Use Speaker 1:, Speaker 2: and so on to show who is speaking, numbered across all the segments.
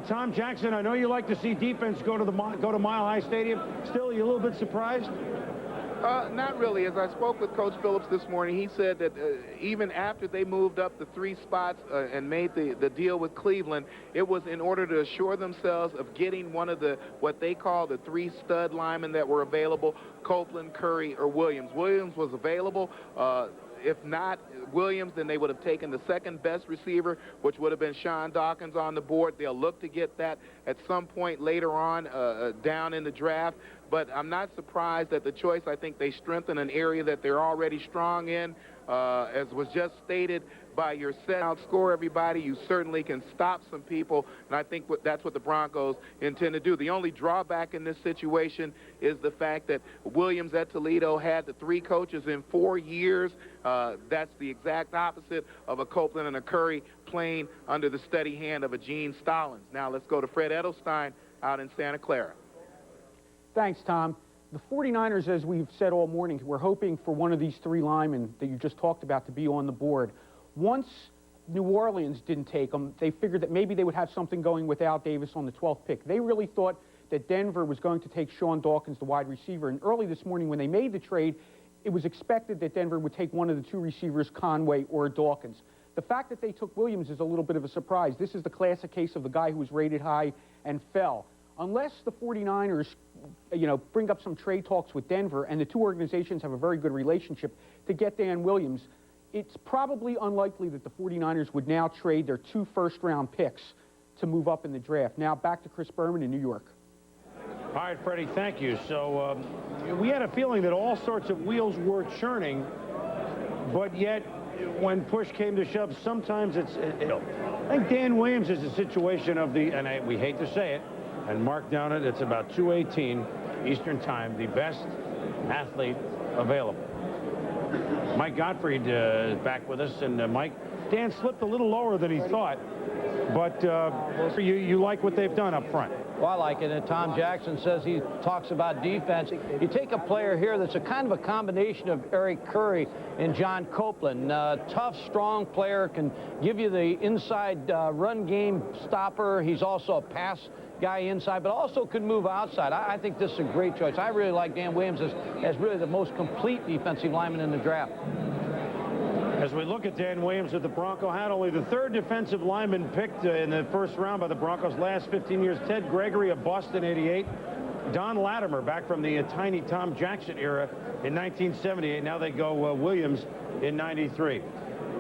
Speaker 1: Tom Jackson, I know you like to see defense go to Mile High Stadium. Still, are you a little bit surprised?
Speaker 2: Not really. As I spoke with Coach Phillips this morning, he said that even after they moved up the 3 spots and made the deal with Cleveland, it was in order to assure themselves of getting one of what they call the 3 stud linemen that were available, Copeland, Curry, or Williams. Williams was available. If not Williams, then they would have taken the second best receiver, which would have been Sean Dawkins on the board. They'll look to get that at some point later on down in the draft. But I'm not surprised at the choice. I think they strengthen an area that they're already strong in. As was just stated by your outscore everybody, you certainly can stop some people, and I think that's what the Broncos intend to do. The only drawback in this situation is the fact that Williams at Toledo had the 3 coaches in 4 years. That's the exact opposite of a Copeland and a Curry playing under the steady hand of a Gene Stallings. Now let's go to Fred Edelstein out in Santa Clara.
Speaker 3: Thanks, Tom. The 49ers, as we've said all morning, we're hoping for one of these 3 linemen that you just talked about to be on the board. Once New Orleans didn't take them, they figured that maybe they would have something going with Al Davis on the 12th pick. They really thought that Denver was going to take Sean Dawkins, the wide receiver. And early this morning when they made the trade, it was expected that Denver would take one of the 2 receivers, Conway or Dawkins. The fact that they took Williams is a little bit of a surprise. This is the classic case of the guy who was rated high and fell. Unless the 49ers, bring up some trade talks with Denver, and the 2 organizations have a very good relationship to get Dan Williams, it's probably unlikely that the 49ers would now trade their 2 first-round picks to move up in the draft. Now back to Chris Berman in New York.
Speaker 1: All right, Freddie, thank you. So we had a feeling that all sorts of wheels were churning, but yet when push came to shove, sometimes I think Dan Williams is a situation of we hate to say it, and mark down it's about 2:18 Eastern Time, the best athlete available. Mike Gottfried is back with us, and Mike, Dan slipped a little lower than he thought, but you like what they've done up front.
Speaker 4: Well, I like it, and Tom Jackson says he talks about defense. You take a player here that's a kind of a combination of Eric Curry and John Copeland. Tough, strong player, can give you the inside run game stopper. He's also a pass guy inside, but also can move outside. I think this is a great choice. I really like Dan Williams as really the most complete defensive lineman in the draft.
Speaker 1: As we look at Dan Williams with the Bronco hat, only the 3rd defensive lineman picked in the first round by the Broncos last 15 years. Ted Gregory of Boston, '88. Don Latimer, back from the tiny Tom Jackson era in 1978. Now they go Williams in '93.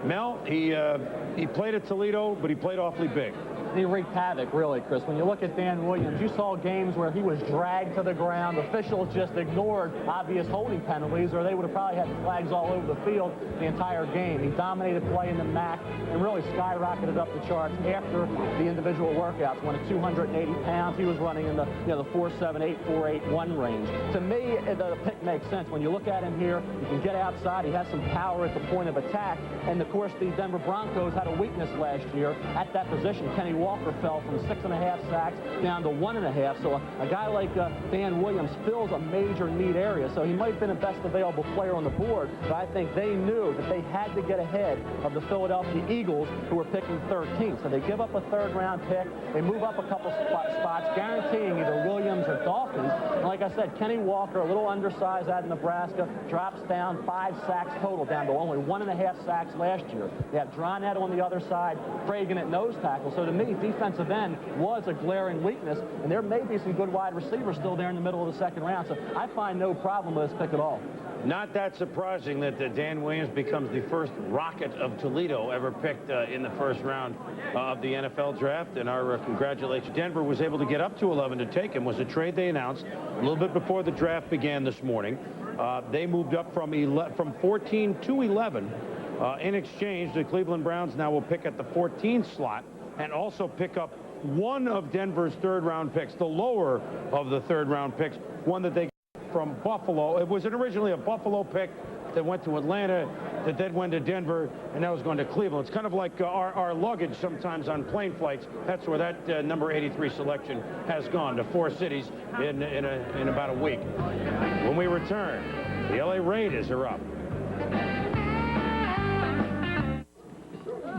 Speaker 1: Mel, he played at Toledo, but he played awfully big.
Speaker 5: He wreaked havoc, really, Chris. When you look at Dan Williams, you saw games where he was dragged to the ground. Officials just ignored obvious holding penalties, or they would have probably had flags all over the field the entire game. He dominated play in the MAC and really skyrocketed up the charts after the individual workouts. When at 280 pounds, he was running in the 4.78, 4.81 range. To me, the pick makes sense. When you look at him here, you can get outside. He has some power at the point of attack. And, of course, the Denver Broncos had a weakness last year at that position. Kenny Walker fell from 6.5 sacks down to 1.5. So a guy like Dan Williams fills a major need area. So he might have been the best available player on the board, but I think they knew that they had to get ahead of the Philadelphia Eagles, who were picking 13th. So they give up a 3rd-round pick. They move up a couple spots, guaranteeing either Williams or Dawkins. And like I said, Kenny Walker, a little undersized out of Nebraska, drops down 5 sacks total, down to only 1.5 sacks last year. They have Dronette on the other side, Fragan at nose tackle. So to me, defensive end was a glaring weakness, and there may be some good wide receivers still there in the middle of the 2nd round. So I find no problem with this pick at all.
Speaker 1: Not that surprising that Dan Williams becomes the first Rocket of Toledo ever picked in the 1st round of the NFL draft, and our congratulations. Denver was able to get up to 11 to take him. Was a trade they announced a little bit before the draft began this morning. They moved up from 14 to 11. In exchange, the Cleveland Browns now will pick at the 14th slot and also pick up one of Denver's 3rd-round picks, the lower of the 3rd-round picks, one that they got from Buffalo. It was originally a Buffalo pick that went to Atlanta, that then went to Denver, and that was going to Cleveland. It's kind of like our luggage sometimes on plane flights. That's where that number 83 selection has gone, to 4 cities in about a week. When we return, the LA Raiders are up.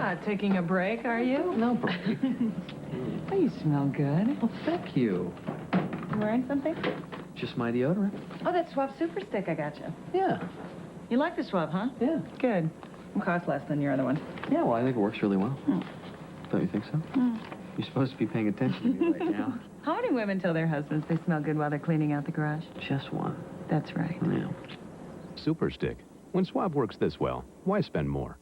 Speaker 6: Ah, taking a break, are you?
Speaker 7: No break.
Speaker 6: Oh, you smell good.
Speaker 7: Well, thank you.
Speaker 6: You wearing something?
Speaker 7: Just my deodorant.
Speaker 6: Oh, that Swab Super Stick I got you.
Speaker 7: Yeah.
Speaker 6: You like the Swab, huh?
Speaker 7: Yeah.
Speaker 6: Good. It costs less than your other one.
Speaker 7: Yeah, well, I think it works really well. Don't you think so? You're supposed to be paying attention to me right now.
Speaker 6: How many women tell their husbands they smell good while they're cleaning out the garage?
Speaker 7: Just one.
Speaker 6: That's right.
Speaker 7: Yeah.
Speaker 8: Super Stick. When Swab works this well, why spend more?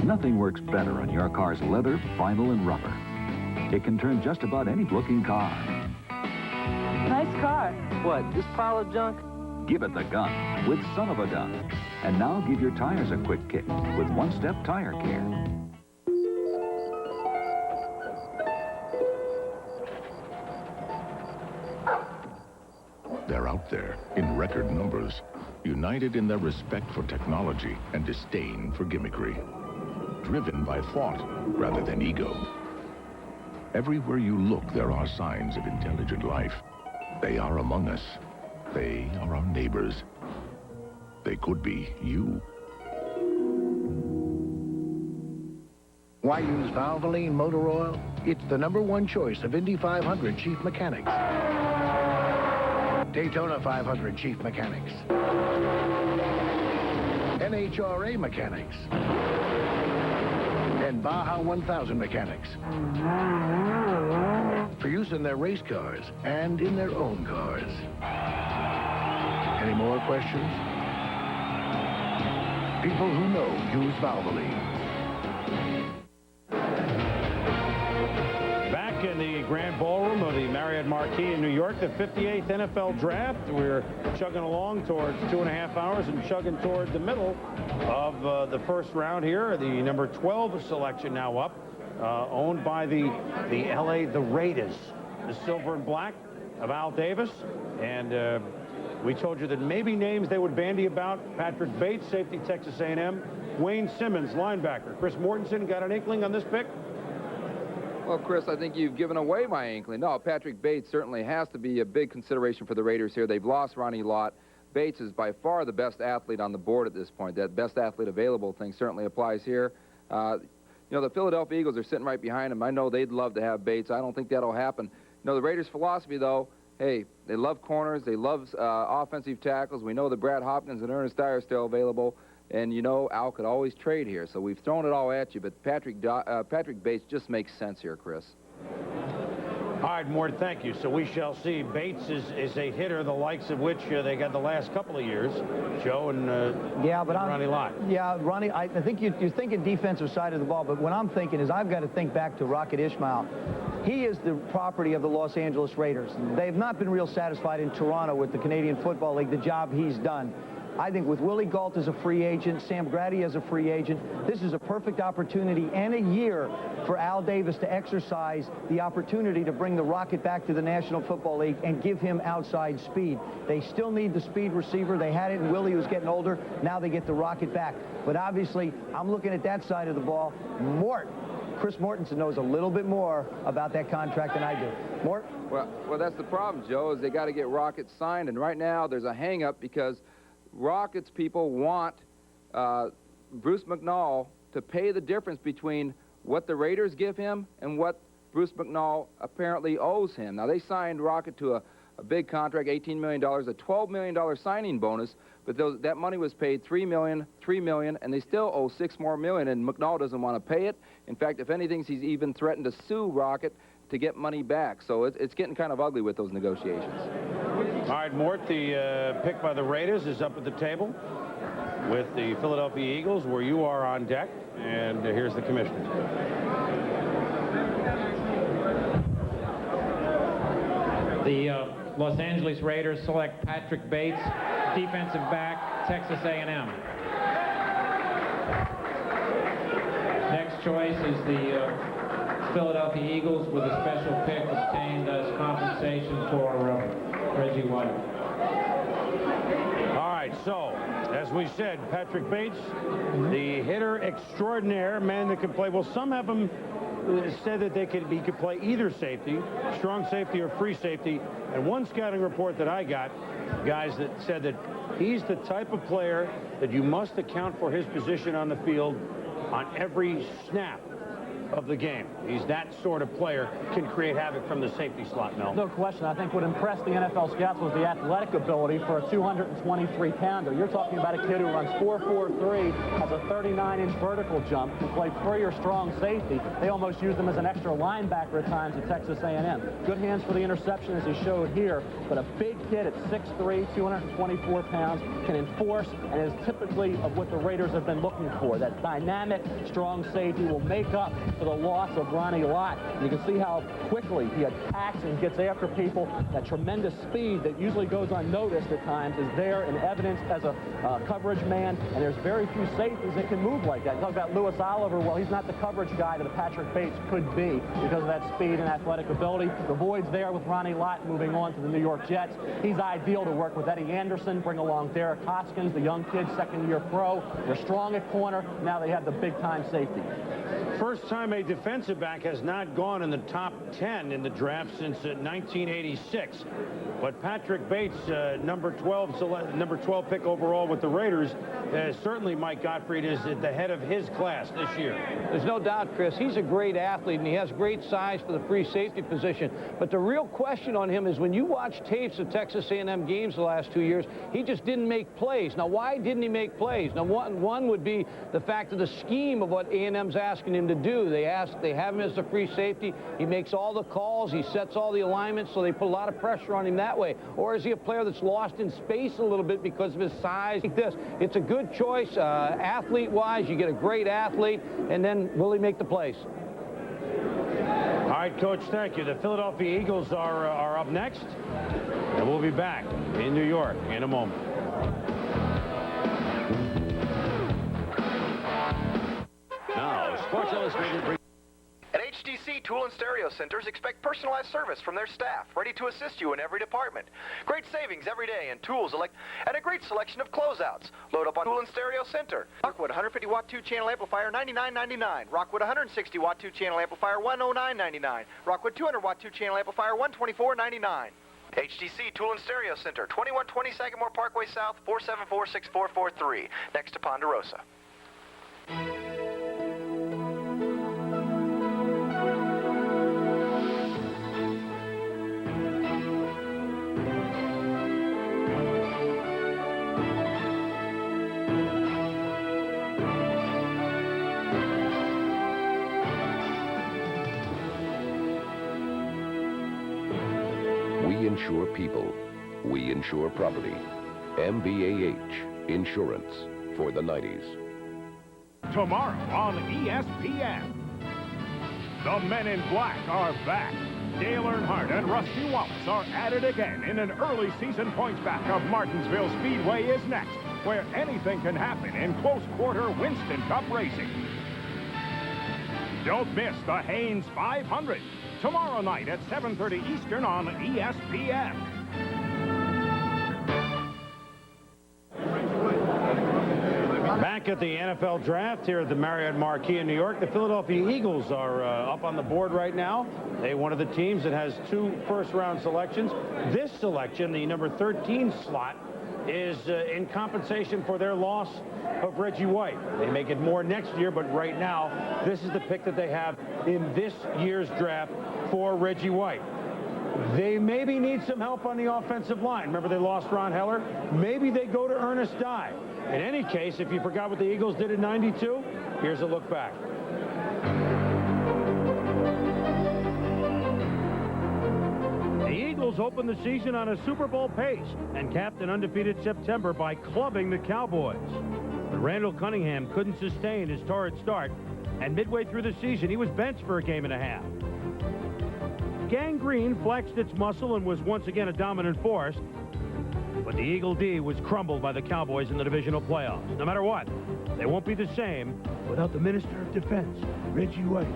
Speaker 9: Nothing works better on your car's leather, vinyl, and rubber. It can turn just about any looking car.
Speaker 6: Nice car.
Speaker 7: What, this pile of junk?
Speaker 9: Give it the gun with Son of a Gun. And now give your tires a quick kick with one-step tire care.
Speaker 10: They're out there in record numbers, united in their respect for technology and disdain for gimmickry, driven by thought rather than ego. Everywhere you look, there are signs of intelligent life. They are among us. They are our neighbors. They could be you.
Speaker 11: Why use Valvoline motor oil? It's the #1 choice of Indy 500 chief mechanics, Daytona 500 chief mechanics, NHRA mechanics, and Baja 1000 mechanics. For use in their race cars and in their own cars. Any more questions? People who know use Valvoline.
Speaker 1: Back in the Grand Ballroom of the Marriott Marquis in New York, the 58th NFL Draft. We're chugging along towards 2.5 hours and chugging toward the middle of the first round here. The number 12 selection now up, owned by the Raiders. The silver and black of Al Davis. And we told you that maybe names they would bandy about: Patrick Bates, safety, Texas A&M; Wayne Simmons, linebacker; Chris Mortensen. Got an inkling on this pick?
Speaker 12: Well, Chris, I think you've given away my inkling. No, Patrick Bates certainly has to be a big consideration for the Raiders here. They've lost Ronnie Lott. Bates is by far the best athlete on the board at this point. That best athlete available thing certainly applies here. You know, the Philadelphia Eagles are sitting right behind him. I know they'd love to have Bates. I don't think that'll happen. You know, the Raiders' philosophy, though, hey, they love corners. They love offensive tackles. We know that Brad Hopkins and Ernest Dyer are still available. And, you know, Al could always trade here. So we've thrown it all at you. But Patrick Bates just makes sense here, Chris.
Speaker 1: All right, Mort, thank you. So we shall see. Bates is a hitter, the likes of which they got the last couple of years, Joe and Ronnie Lott.
Speaker 4: Yeah, Ronnie, I think you're thinking defensive side of the ball, but what I'm thinking is I've got to think back to Rocket Ismail. He is the property of the Los Angeles Raiders. They've not been real satisfied in Toronto with the Canadian Football League, the job he's done. I think with Willie Gault as a free agent, Sam Grady as a free agent, this is a perfect opportunity and a year for Al Davis to exercise the opportunity to bring the Rocket back to the National Football League and give him outside speed. They still need the speed receiver. They had it in Willie, who's getting older. Now they get the Rocket back. But obviously, I'm looking at that side of the ball. Chris Mortensen knows a little bit more about that contract than I do. Mort?
Speaker 12: Well, that's the problem, Joe, is they got to get Rocket signed. And right now, there's a hang-up because Rockets people want Bruce McNall to pay the difference between what the Raiders give him and what Bruce McNall apparently owes him. Now, they signed Rocket to a big contract, $18 million, a $12 million signing bonus, but that money was paid $3 million, and they still owe $6 more million, and McNall doesn't want to pay it. In fact, if anything, he's even threatened to sue Rocket to get money back. So it's getting kind of ugly with those negotiations.
Speaker 1: All right, Mort, the pick by the Raiders is up at the table with the Philadelphia Eagles, where you are on deck. And here's the commissioner.
Speaker 13: The Los Angeles Raiders select Patrick Bates, defensive back, Texas A&M. Next choice is the Philadelphia Eagles with a special pick obtained as compensation for Reggie White.
Speaker 1: All right, so as we said, Patrick Bates, the hitter extraordinaire, man that can play. Well, some have him said that he could play either safety, strong safety or free safety. And one scouting report that I got, guys, that said that he's the type of player that you must account for his position on the field on every snap of the game. He's that sort of player, can create havoc from the safety slot, Mel.
Speaker 5: No question. I think what impressed the NFL scouts was the athletic ability for a 223-pounder. You're talking about a kid who runs 4.43, has a 39-inch vertical jump, can play free or strong safety. They almost used him as an extra linebacker at times at Texas A&M. Good hands for the interception, as he showed here, but a big kid at 6'3", 224 pounds, can enforce, and is typically of what the Raiders have been looking for. That dynamic, strong safety will make up for the loss of Ronnie Lott. You can see how quickly he attacks and gets after people. That tremendous speed that usually goes unnoticed at times is there in evidence as a coverage man, and there's very few safeties that can move like that. You talk about Lewis Oliver. Well, he's not the coverage guy that a Patrick Bates could be because of that speed and athletic ability. The void's there with Ronnie Lott moving on to the New York Jets. He's ideal to work with Eddie Anderson, bring along Derek Hoskins, the young kid, second-year pro. They're strong at corner. Now they have the big-time safety.
Speaker 1: First time a defensive back has not gone in the top 10 in the draft since 1986. But Patrick Bates, number 12 pick overall with the Raiders, certainly Mike Gottfried is at the head of his class this year.
Speaker 4: There's no doubt, Chris. He's a great athlete, and he has great size for the free safety position. But the real question on him is when you watch tapes of Texas A&M games the last 2 years, he just didn't make plays. Now, why didn't he make plays? Now, one would be the fact of the scheme of what A&M's asking him to do. They have him as the free safety. He makes all the calls. He sets all the alignments, so they put a lot of pressure on him that way. Or is he a player that's lost in space a little bit because of his size? Like this, it's a good choice athlete-wise. You get a great athlete, and then will he make the plays?
Speaker 1: All right, Coach, thank you. The Philadelphia Eagles are up next, and we'll be back in New York in a moment.
Speaker 14: Now, Sports Illustrated brings... At HTC Tool and Stereo Centers, expect personalized service from their staff, ready to assist you in every department. Great savings every day in tools, and a great selection of closeouts. Load up on Tool and Stereo Center. Rockwood 150-watt 2-channel amplifier, $99.99. Rockwood 160-watt 2-channel amplifier, $109.99. Rockwood 200-watt 2-channel amplifier, $124.99. HTC Tool and Stereo Center, 2120 Sagamore Parkway South, 474-6443, next to Ponderosa.
Speaker 15: We insure people. We insure property. MBAH Insurance for the 90s.
Speaker 16: Tomorrow on ESPN. The Men in Black are back. Dale Earnhardt and Rusty Wallace are at it again in an early season points back of Martinsville Speedway is next, where anything can happen in close quarter Winston Cup racing. Don't miss the Haynes 500. Tomorrow night at 7:30 Eastern on ESPN.
Speaker 1: Back at the NFL draft here at the Marriott Marquis in New York, the Philadelphia Eagles are up on the board right now. They're one of the teams that has 2 first-round selections. This selection, the number 13 slot, is in compensation for their loss of Reggie White. They may get more next year, but right now, this is the pick that they have in this year's draft for Reggie White. They maybe need some help on the offensive line. Remember, they lost Ron Heller? Maybe they go to Ernest Dye. In any case, if you forgot what the Eagles did in '92, here's a look back. The Eagles opened the season on a Super Bowl pace and capped an undefeated September by clubbing the Cowboys. But Randall Cunningham couldn't sustain his torrid start, and midway through the season, he was benched for a game and a half. Gangrene flexed its muscle and was once again a dominant force, but the Eagle D was crumbled by the Cowboys in the divisional playoffs. No matter what, they won't be the same without the Minister of Defense, Reggie White.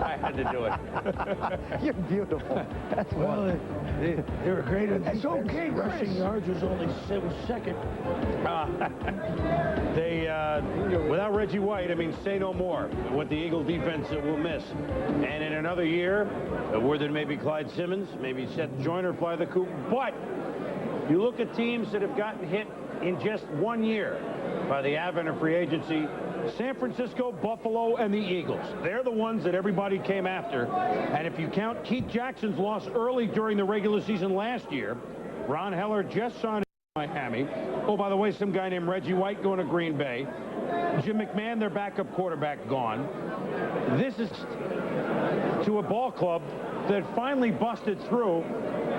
Speaker 1: I had to do it.
Speaker 4: You're beautiful. That's
Speaker 11: Well, they were great at
Speaker 4: It's
Speaker 11: defense.
Speaker 4: okay, Chris.
Speaker 11: Rushing yards was only second.
Speaker 1: They, without Reggie White, I mean, say no more. What the Eagle defense will miss. And in another year, where there may be Clyde Simmons, maybe Seth Joyner fly the coop. But you look at teams that have gotten hit in just 1 year by the advent of free agency. San Francisco, Buffalo, and the Eagles. They're the ones that everybody came after. And if you count Keith Jackson's loss early during the regular season last year, Ron Heller just signed in Miami. Oh, by the way, some guy named Reggie White going to Green Bay. Jim McMahon, their backup quarterback, gone. This is to a ball club that finally busted through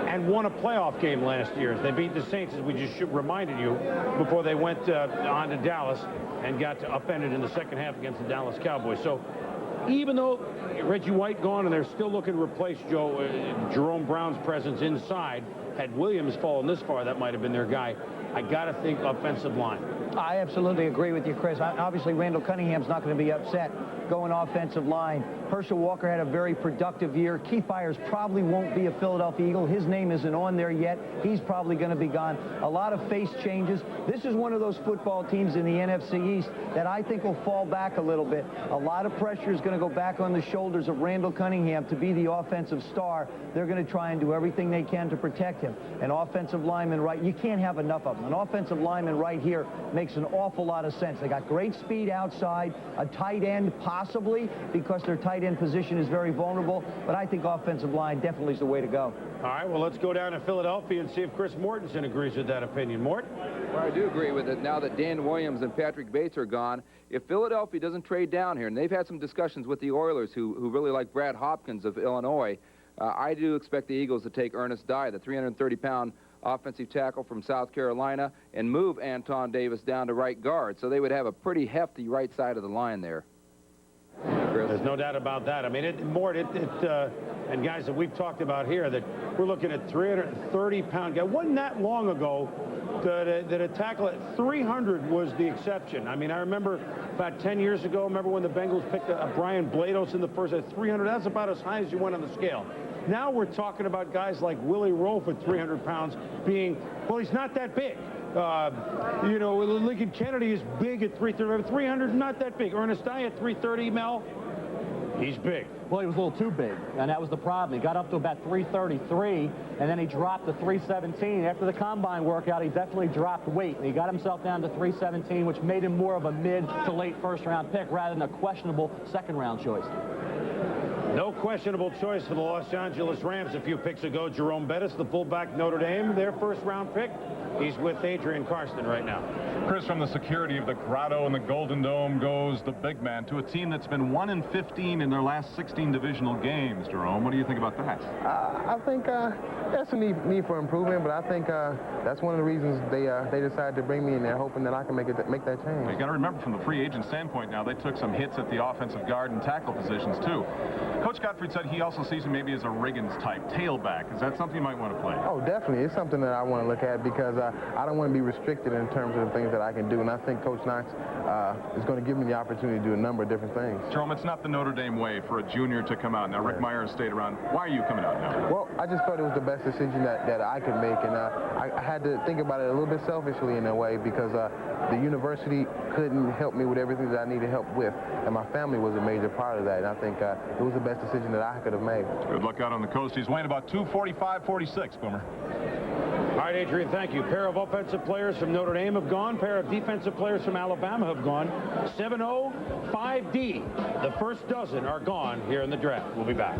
Speaker 1: and won a playoff game last year. They beat the Saints, as we just reminded you, before they went on to Dallas and got upended in the second half against the Dallas Cowboys. So even though Reggie White gone and they're still looking to replace Jerome Brown's presence inside, had Williams fallen this far, that might have been their guy. I got to think offensive line.
Speaker 4: I absolutely agree with you, Chris. Obviously, Randall Cunningham's not going to be upset going offensive line. Herschel Walker had a very productive year. Keith Byers probably won't be a Philadelphia Eagle. His name isn't on there yet. He's probably going to be gone. A lot of face changes. This is one of those football teams in the NFC East that I think will fall back a little bit. A lot of pressure is going to go back on the shoulders of Randall Cunningham to be the offensive star. They're going to try and do everything they can to protect him. An offensive lineman right, you can't have enough of them. An offensive lineman right here makes an awful lot of sense. They got great speed outside, a tight end possibly, because their tight end position is very vulnerable, but I think offensive line definitely is the way to go.
Speaker 1: All right, well, let's go down to Philadelphia and see if Chris Mortensen agrees with that opinion. Mort?
Speaker 12: Well, I do agree with it now that Dan Williams and Patrick Bates are gone. If Philadelphia doesn't trade down here, and they've had some discussions with the Oilers who really like Brad Hopkins of Illinois, I do expect the Eagles to take Ernest Dye, the 330-pound offensive tackle from South Carolina, and move Anton Davis down to right guard. So they would have a pretty hefty right side of the line there. Chris?
Speaker 1: There's no doubt about that. I mean, and guys that we've talked about here, that we're looking at 330-pound guy. Wasn't that long ago that a tackle at 300 was the exception. I mean, I remember about 10 years ago, remember when the Bengals picked Brian Blados in the first at 300. That's about as high as you went on the scale. Now we're talking about guys like Willie Rowe for 300 pounds being, well, he's not that big. You know, Lincoln Kennedy is big at 330. 300, not that big. Ernest Dye at 330, Mel, he's big.
Speaker 5: Well, he was a little too big, and that was the problem. He got up to about 333, and then he dropped to 317. After the combine workout, he definitely dropped weight. He got himself down to 317, which made him more of a mid to late first-round pick rather than a questionable second-round choice.
Speaker 1: No questionable choice for the Los Angeles Rams a few picks ago. Jerome Bettis, the fullback, Notre Dame, their first-round pick. He's with Adrian Karsten right now.
Speaker 17: Chris, from the security of the Grotto and the Golden Dome goes the big man to a team that's been 1-15 in their last 16 divisional games. Jerome, what do you think about that?
Speaker 18: I think there's a need for improvement, but I think that's one of the reasons they decided to bring me in there, hoping that I can make that change.
Speaker 17: You got to remember, from the free agent standpoint now, they took some hits at the offensive guard and tackle positions too. Coach Gottfried said he also sees him maybe as a Riggins type tailback. Is that something you might want to play?
Speaker 18: Oh, definitely. It's something that I want to look at because I don't want to be restricted in terms of the things that I can do, and I think Coach Knox is going to give me the opportunity to do a number of different things.
Speaker 17: Jerome, it's not the Notre Dame way for a junior to come out. Now, Rick Myers stayed around. Why are you coming out now?
Speaker 18: Well, I just felt it was the best decision that I could make, and I had to think about it a little bit selfishly in a way because the university couldn't help me with everything that I needed help with, and my family was a major part of that, and I think it was the best decision that I could have made.
Speaker 17: Good luck out on the coast. He's weighing about 245-46, Boomer.
Speaker 1: All right, Adrian, thank you. Pair of offensive players from Notre Dame have gone. Pair of defensive players from Alabama have gone. 7-0, 5D. The first dozen are gone here in the draft. We'll be back.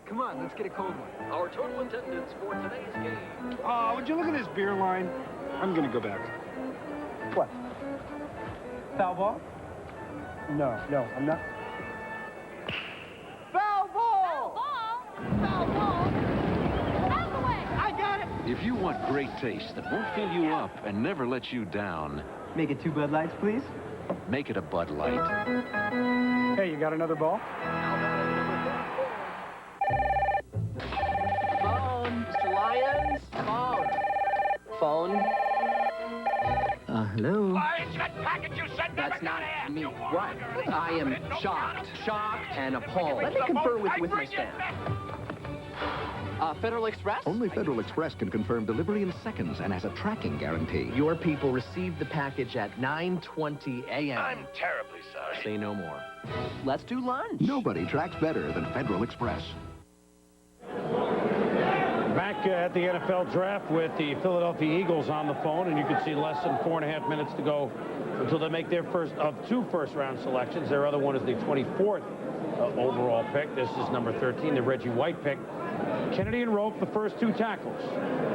Speaker 19: Come on, let's get a cold one. Our total attendance for today's game.
Speaker 20: Would you look at this beer line? I'm going to go back.
Speaker 21: What? Foul ball? No, I'm not.
Speaker 19: Foul ball! Foul ball? Foul ball? Out the way! I got it!
Speaker 22: If you want great taste that won't fill you up and never let you down,
Speaker 21: Make it 2 Bud Lights, please.
Speaker 22: make it a Bud Light.
Speaker 20: Hey, you got another ball?
Speaker 19: Phone, Mr. Lyons. Phone.
Speaker 7: Hello?
Speaker 2: That's not me. What? I am shocked. Shocked and appalled. Let me confer with my staff. Federal Express?
Speaker 3: Only Federal Express can confirm delivery in seconds and has a tracking guarantee.
Speaker 2: Your people received the package at 9:20 a.m.
Speaker 3: I'm terribly sorry.
Speaker 2: Say no more. Let's do lunch.
Speaker 3: Nobody tracks better than Federal Express.
Speaker 1: Back at the NFL draft with the Philadelphia Eagles on the phone, and you can see less than 4.5 minutes to go until they make their first of 2 first-round selections. Their other one is the 24th overall pick. This is number 13, the Reggie White pick. Kennedy and Rope, the first 2 tackles.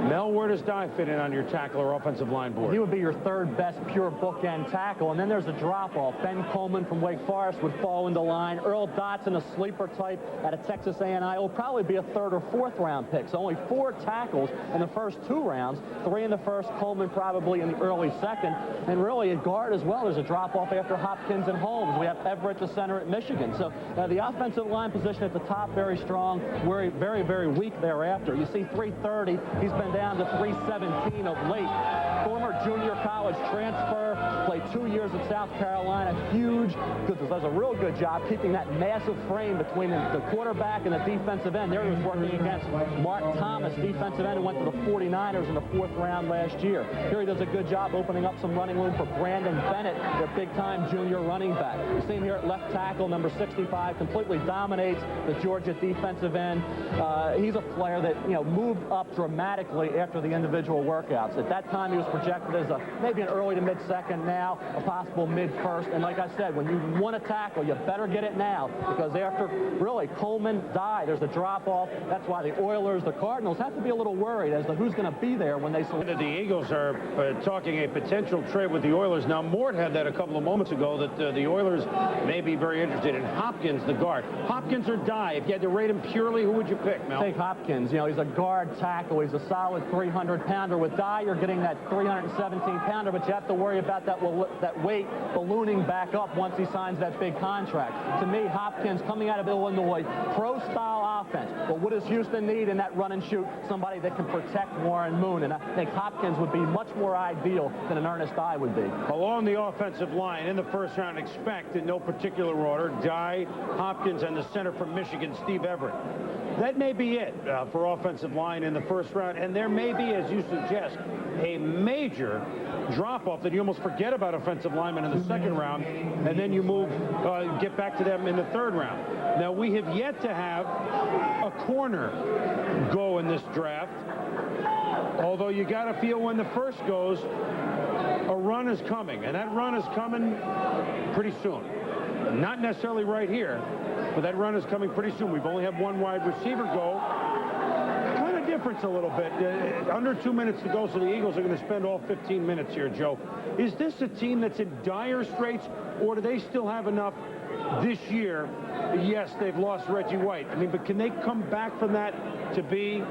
Speaker 1: Mel, where does Dye fit in on your tackle or offensive line board?
Speaker 5: He would be your third best pure bookend tackle, and then there's a drop-off. Ben Coleman from Wake Forest would fall into line. Earl Dotson, a sleeper type at a Texas A&I, will probably be a 3rd or 4th round pick. So only 4 tackles in the first 2 rounds, 3 in the first, Coleman probably in the early 2nd, and really at guard as well. There's a drop-off after Hopkins and Holmes. We have Everett, the center at Michigan. So the offensive line position at the top, very strong, very, very weak thereafter. You see 330. He's been down to 317 of late. Former junior college transfer, played 2 years at South Carolina. Huge, does a real good job keeping that massive frame between the quarterback and the defensive end. There he was working against Mark Thomas, defensive end, who went to the 49ers in the 4th round last year. Here he does a good job opening up some running room for Brandon Bennett, their big-time junior running back. You see him here at left tackle, number 65, completely dominates the Georgia defensive end. He's a player that, moved up dramatically after the individual workouts. At that time, he was projected as maybe an early to mid-second, now a possible mid-first. And like I said, when you want to tackle, you better get it now, because after, really, Coleman died, there's a drop-off. That's why the Oilers, the Cardinals, have to be a little worried as to who's going to be there when they select.
Speaker 1: The Eagles are talking a potential trade with the Oilers. Now, Mort had that a couple of moments ago, that the Oilers may be very interested in Hopkins, the guard. Hopkins or Dye? If you had to rate him purely, who would you pick, Mel?
Speaker 5: Take Hopkins. He's a guard tackle. He's a solid 300-pounder. With Dye, you're getting that 317-pounder, but you have to worry about that weight ballooning back up once he signs that big contract. To me, Hopkins, coming out of Illinois, pro-style offense. But what does Houston need in that run and shoot? Somebody that can protect Warren Moon. And I think Hopkins would be much more ideal than an Ernest Dye would be.
Speaker 1: Along the offensive line, in the first round, expect, in no particular order, Dye, Hopkins, and the center from Michigan, Steve Everett. That may be it for offensive line in the first round, and there may be, as you suggest, a major drop-off that you almost forget about offensive linemen in the second round, and then you get back to them in the 3rd round. Now, we have yet to have a corner go in this draft, although you got to feel when the first goes, a run is coming, and that run is coming pretty soon. Not necessarily right here, but that run is coming pretty soon. We've only had 1 wide receiver go. Kind of difference a little bit. Under 2 minutes to go, so the Eagles are going to spend all 15 minutes here, Joe. Is this a team that's in dire straits, or do they still have enough this year? Yes, they've lost Reggie White. But can they come back from that to be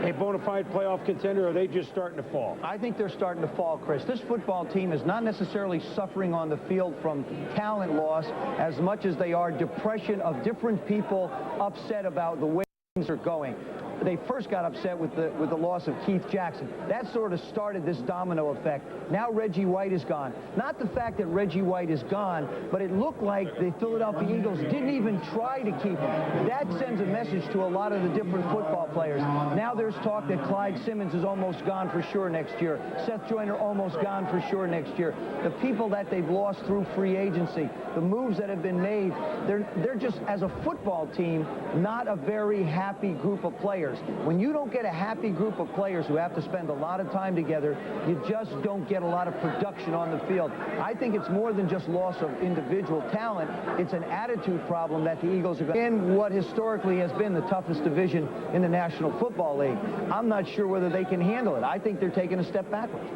Speaker 1: a bona fide playoff contender, or are they just starting to fall?
Speaker 4: I think they're starting to fall, Chris. This football team is not necessarily suffering on the field from talent loss as much as they are depression of different people upset about the way things are going. They first got upset with the loss of Keith Jackson. That sort of started this domino effect. Now Reggie White is gone. Not the fact that Reggie White is gone, but it looked like the Philadelphia Eagles didn't even try to keep him. That sends a message to a lot of the different football players. Now there's talk that Clyde Simmons is almost gone for sure next year. Seth Joyner almost gone for sure next year. The people that they've lost through free agency, the moves that have been made, they're just, as a football team, not a very happy group of players. When you don't get a happy group of players who have to spend a lot of time together, you just don't get a lot of production on the field. I think it's more than just loss of individual talent. It's an attitude problem that the Eagles are in what historically has been the toughest division in the National Football League. I'm not sure whether they can handle it. I think they're taking a step backwards.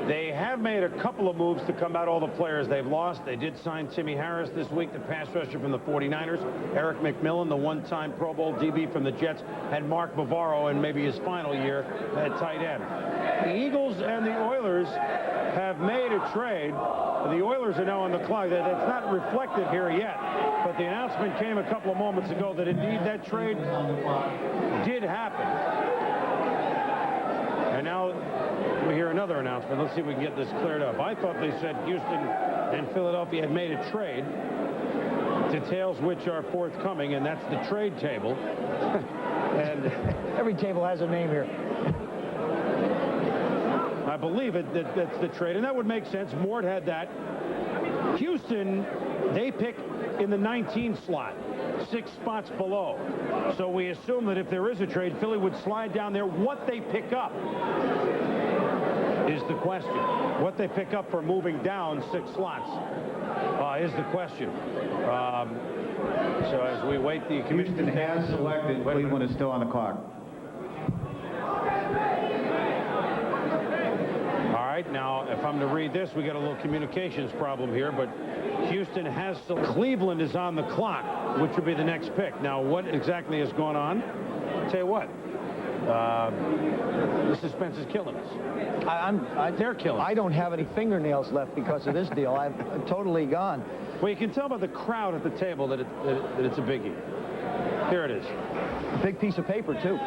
Speaker 1: They have made a couple of moves to combat all the players they've lost. They did sign Timmy Harris this week, the pass rusher from the 49ers. Eric McMillan, the one-time Pro Bowl DB from the Jets, and Mark Bavaro in maybe his final year at tight end. The Eagles and the Oilers have made a trade. The Oilers are now on the clock. That's not reflected here yet, but the announcement came a couple of moments ago that indeed that trade did happen. And now we hear hear another announcement. Let's see if we can get this cleared up. I thought they said Houston and Philadelphia had made a trade, details which are forthcoming, and that's the trade table. And
Speaker 4: every table has a name here.
Speaker 1: I believe that's the trade, and that would make sense. Mort had that. Houston, they pick in the 19 slot, 6 spots below. So we assume that if there is a trade, Philly would slide down there. What they pick up is the question. What they pick up for moving down 6 slots is the question. So as we wait, the commission
Speaker 6: Houston has selected. Cleveland is still on the clock.
Speaker 1: All right, now, if I'm to read this, we got a little communications problem here, but Houston has... Cleveland is on the clock, which would be the next pick. Now, what exactly has gone on? I'll tell you what. The suspense is killing us. They're killing us.
Speaker 4: I don't have any fingernails left because of this deal. I'm totally gone.
Speaker 1: Well, you can tell by the crowd at the table that it's a biggie. Here it is.
Speaker 4: A big piece of paper, too.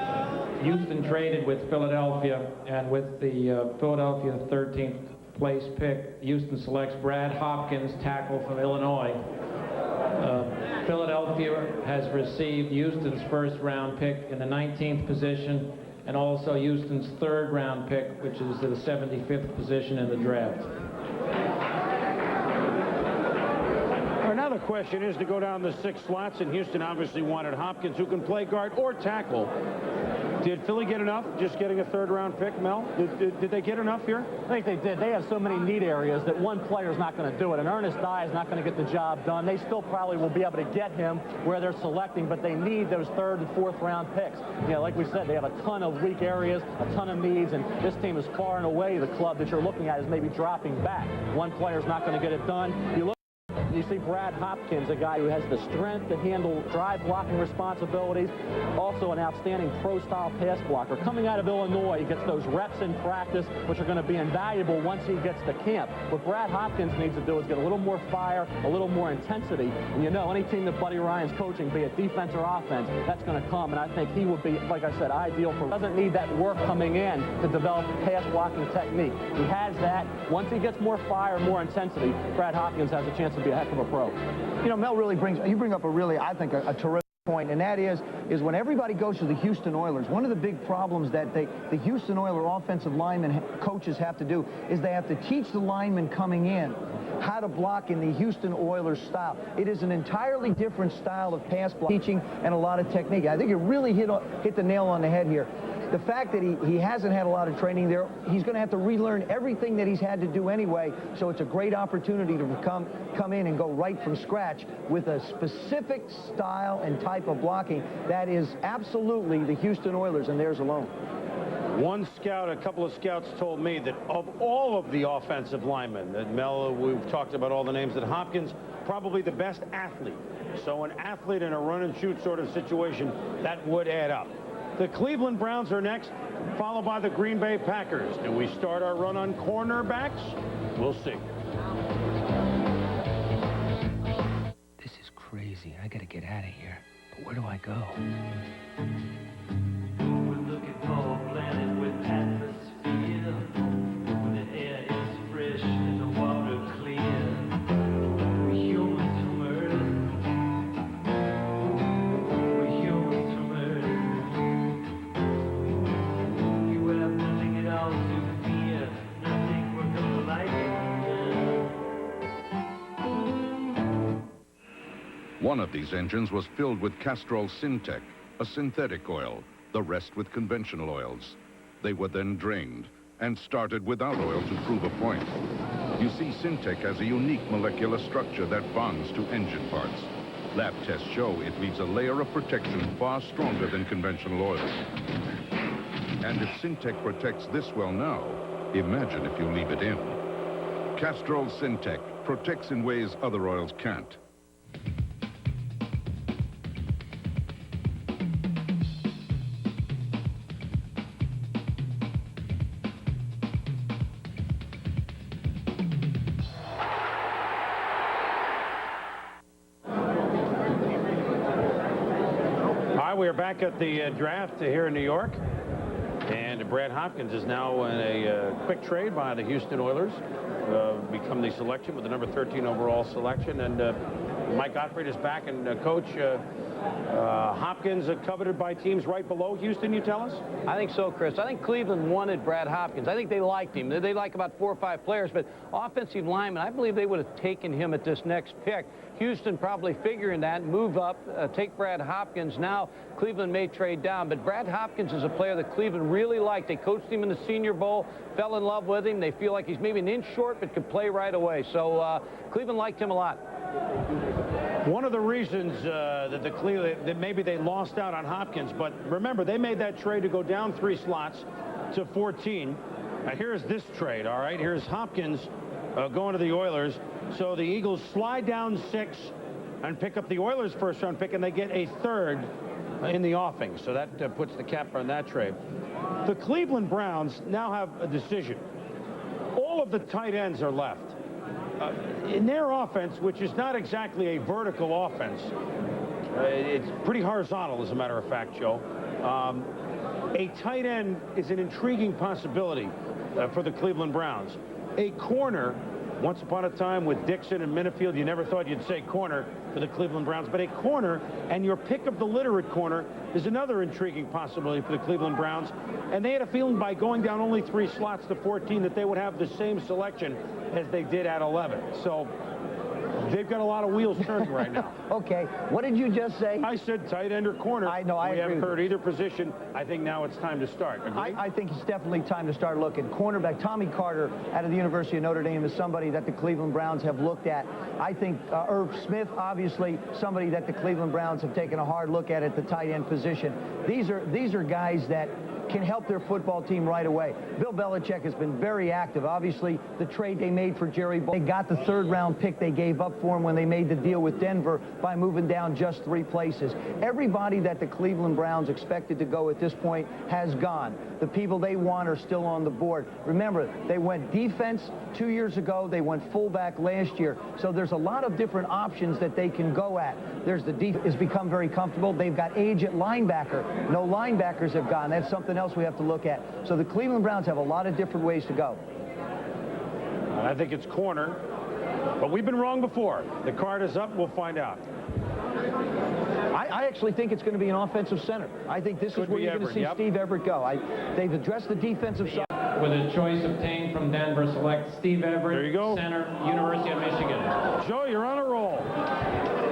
Speaker 13: Houston traded with Philadelphia, and with the Philadelphia 13th place pick, Houston selects Brad Hopkins, tackle from Illinois. Philadelphia has received Houston's first-round pick in the 19th position, and also Houston's third-round pick, which is the 75th position in the draft.
Speaker 1: Now the question is to go down the 6 slots, and Houston obviously wanted Hopkins, who can play guard or tackle. Did Philly get enough just getting a third-round pick, Mel? Did they get enough here?
Speaker 5: I think they did. They have so many need areas that one player is not going to do it. And Ernest Dye is not going to get the job done. They still probably will be able to get him where they're selecting, but they need those 3rd and 4th round picks. You know, like we said, they have a ton of weak areas, a ton of needs, and this team is far and away the club that you're looking at is maybe dropping back. One player is not going to get it done. You see Brad Hopkins, a guy who has the strength to handle drive blocking responsibilities, also an outstanding pro-style pass blocker. Coming out of Illinois, he gets those reps in practice, which are going to be invaluable once he gets to camp. What Brad Hopkins needs to do is get a little more fire, a little more intensity. And you know, any team that Buddy Ryan's coaching, be it defense or offense, that's going to come. And I think he would be, like I said, ideal for... Doesn't need that work coming in to develop pass blocking technique. He has that. Once he gets more fire, more intensity, Brad Hopkins has a chance to be a heck of a pro.
Speaker 4: You know, Mel really you bring up a really, I think, a terrific point, and that is when everybody goes to the Houston Oilers, one of the big problems that the Houston Oilers offensive linemen coaches have to do is they have to teach the linemen coming in how to block in the Houston Oilers style. It is an entirely different style of pass blocking, teaching, and a lot of technique. I think you really hit the nail on the head here. The fact that he hasn't had a lot of training there, he's going to have to relearn everything that he's had to do anyway, so it's a great opportunity to come in and go right from scratch with a specific style and type of blocking that is absolutely the Houston Oilers and theirs alone.
Speaker 1: One scout, a couple of scouts told me that of all of the offensive linemen, that Mel, we've talked about all the names, that Hopkins probably the best athlete. So an athlete in a run-and-shoot sort of situation, that would add up. The Cleveland Browns are next, followed by the Green Bay Packers. Do we start our run on cornerbacks? We'll see.
Speaker 8: This is crazy. I gotta get out of here. But where do I go?
Speaker 23: We're looking for a planet with atmosphere, where the air is fresh and the water clear. We're humans who murder. We're humans who murder. You have nothing at all to fear, nothing we're gonna like it.
Speaker 10: One of these engines was filled with Castrol Syntec, a synthetic oil, the rest with conventional oils. They were then drained and started without oil to prove a point. You see, Syntec has a unique molecular structure that bonds to engine parts. Lab tests show it leaves a layer of protection far stronger than conventional oils. And if Syntec protects this well now, imagine if you leave it in. Castrol Syntec protects in ways other oils can't.
Speaker 1: We're back at the draft here in New York, and Brad Hopkins is now in a quick trade by the Houston Oilers, become the selection with the number 13 overall selection, and Mike Gottfried is back, and Coach Hopkins coveted by teams right below Houston, you tell us?
Speaker 4: I think so, Chris. I think Cleveland wanted Brad Hopkins. I think they liked him. They like about 4 or 5 players, but offensive linemen, I believe they would have taken him at this next pick. Houston probably figuring that, move up, take Brad Hopkins. Now Cleveland may trade down, but Brad Hopkins is a player that Cleveland really liked. They coached him in the Senior Bowl, fell in love with him. They feel like he's maybe an inch short, but could play right away. So Cleveland liked him a lot.
Speaker 1: One of the reasons that maybe they lost out on Hopkins, but remember, they made that trade to go down 3 slots to 14. Here's this trade, all right? Here's Hopkins going to the Oilers. So the Eagles slide down 6 and pick up the Oilers' first-round pick, and they get a 3rd in the offing. So that puts the cap on that trade. The Cleveland Browns now have a decision. All of the tight ends are left. In their offense, which is not exactly a vertical offense, it's pretty horizontal, as a matter of fact, Joe. A tight end is an intriguing possibility for the Cleveland Browns. A corner, once upon a time with Dixon and Minifield, you never thought you'd say corner for the Cleveland Browns, but a corner, and your pick of the litter at corner, is another intriguing possibility for the Cleveland Browns. And they had a feeling by going down only 3 slots to 14 that they would have the same selection as they did at 11. So they've got a lot of wheels turning right now.
Speaker 9: Okay, what did you just say?
Speaker 1: I said tight end or corner.
Speaker 9: I know, I agree.
Speaker 1: We haven't heard either position. I think now it's time to start.
Speaker 9: I think it's definitely time to start looking. Cornerback Tommy Carter out of the University of Notre Dame is somebody that the Cleveland Browns have looked at. I think Irv Smith, obviously, somebody that the Cleveland Browns have taken a hard look at the tight end position. These are guys that can help their football team right away. Bill Belichick has been very active. Obviously, the trade they made for Jerry Bull, they got the 3rd-round pick they gave up for him when they made the deal with Denver by moving down just 3 places. Everybody that the Cleveland Browns expected to go at this point has gone. The people they want are still on the board. Remember, they went defense 2 years ago. They went fullback last year. So there's a lot of different options that they can go at. There's the defense has become very comfortable. They've got age at linebacker. No linebackers have gone. That's something else we have to look at. So the Cleveland Browns have a lot of different ways to go.
Speaker 1: I think it's corner, but we've been wrong before. The card is up. We'll find out.
Speaker 9: I actually think it's going to be an offensive center. I think this is where you're going to see Steve Everett go. They've addressed the defensive side.
Speaker 13: With a choice obtained from Denver, select Steve Everett,
Speaker 1: there you go.
Speaker 13: center, University of Michigan.
Speaker 1: Joe, you're on a roll.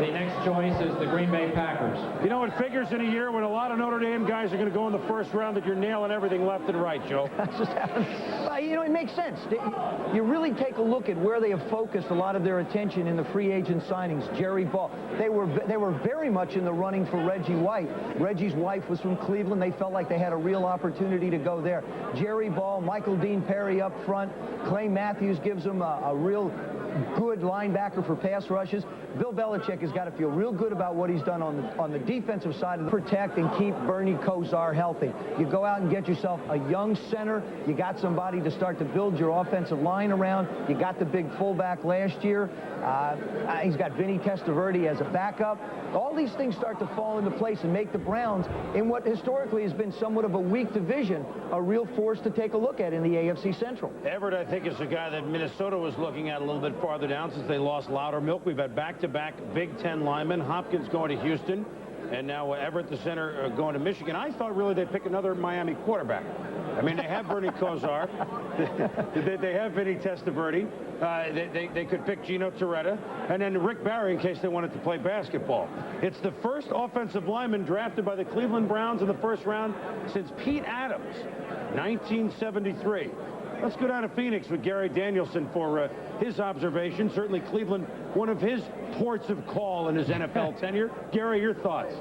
Speaker 13: The next choice is the Green Bay Packers.
Speaker 1: You know, it figures in a year when a lot of Notre Dame guys are going to go in the 1st round that you're nailing everything left and right, Joe.
Speaker 9: That's just happened. You know, it makes sense. You really take a look at where they have focused a lot of their attention in the free agent signings. Jerry Ball. They were very much in the running for Reggie White. Reggie's wife was from Cleveland. They felt like they had a real opportunity to go there. Jerry Ball, Michael Dean Perry up front. Clay Matthews gives them a real good linebacker for pass rushes. Bill Belichick has got to feel real good about what he's done on the defensive side of the protect and keep Bernie Kosar healthy. You go out and get yourself a young center. You got somebody to start to build your offensive line around. You got the big fullback last year. He's got Vinny Testaverde as a backup. All these things start to fall into place and make the Browns, in what historically has been somewhat of a weak division, a real force to take a look at in the AFC Central.
Speaker 1: Everett, I think, is a guy that Minnesota was looking at a little bit farther down since they lost Loudermilk. We've had back-to-back Big Ten linemen. Hopkins going to Houston, and now Everett, the center, going to Michigan. I thought really they'd pick another Miami quarterback. I mean, they have Bernie Kosar. They have Vinny Testaverde. They could pick Gino Torretta. And then Rick Barry in case they wanted to play basketball. It's the first offensive lineman drafted by the Cleveland Browns in the 1st round since Pete Adams, 1973. Let's go down to Phoenix with Gary Danielson for his observation. Certainly Cleveland, one of his ports of call in his NFL tenure. Gary, your thoughts?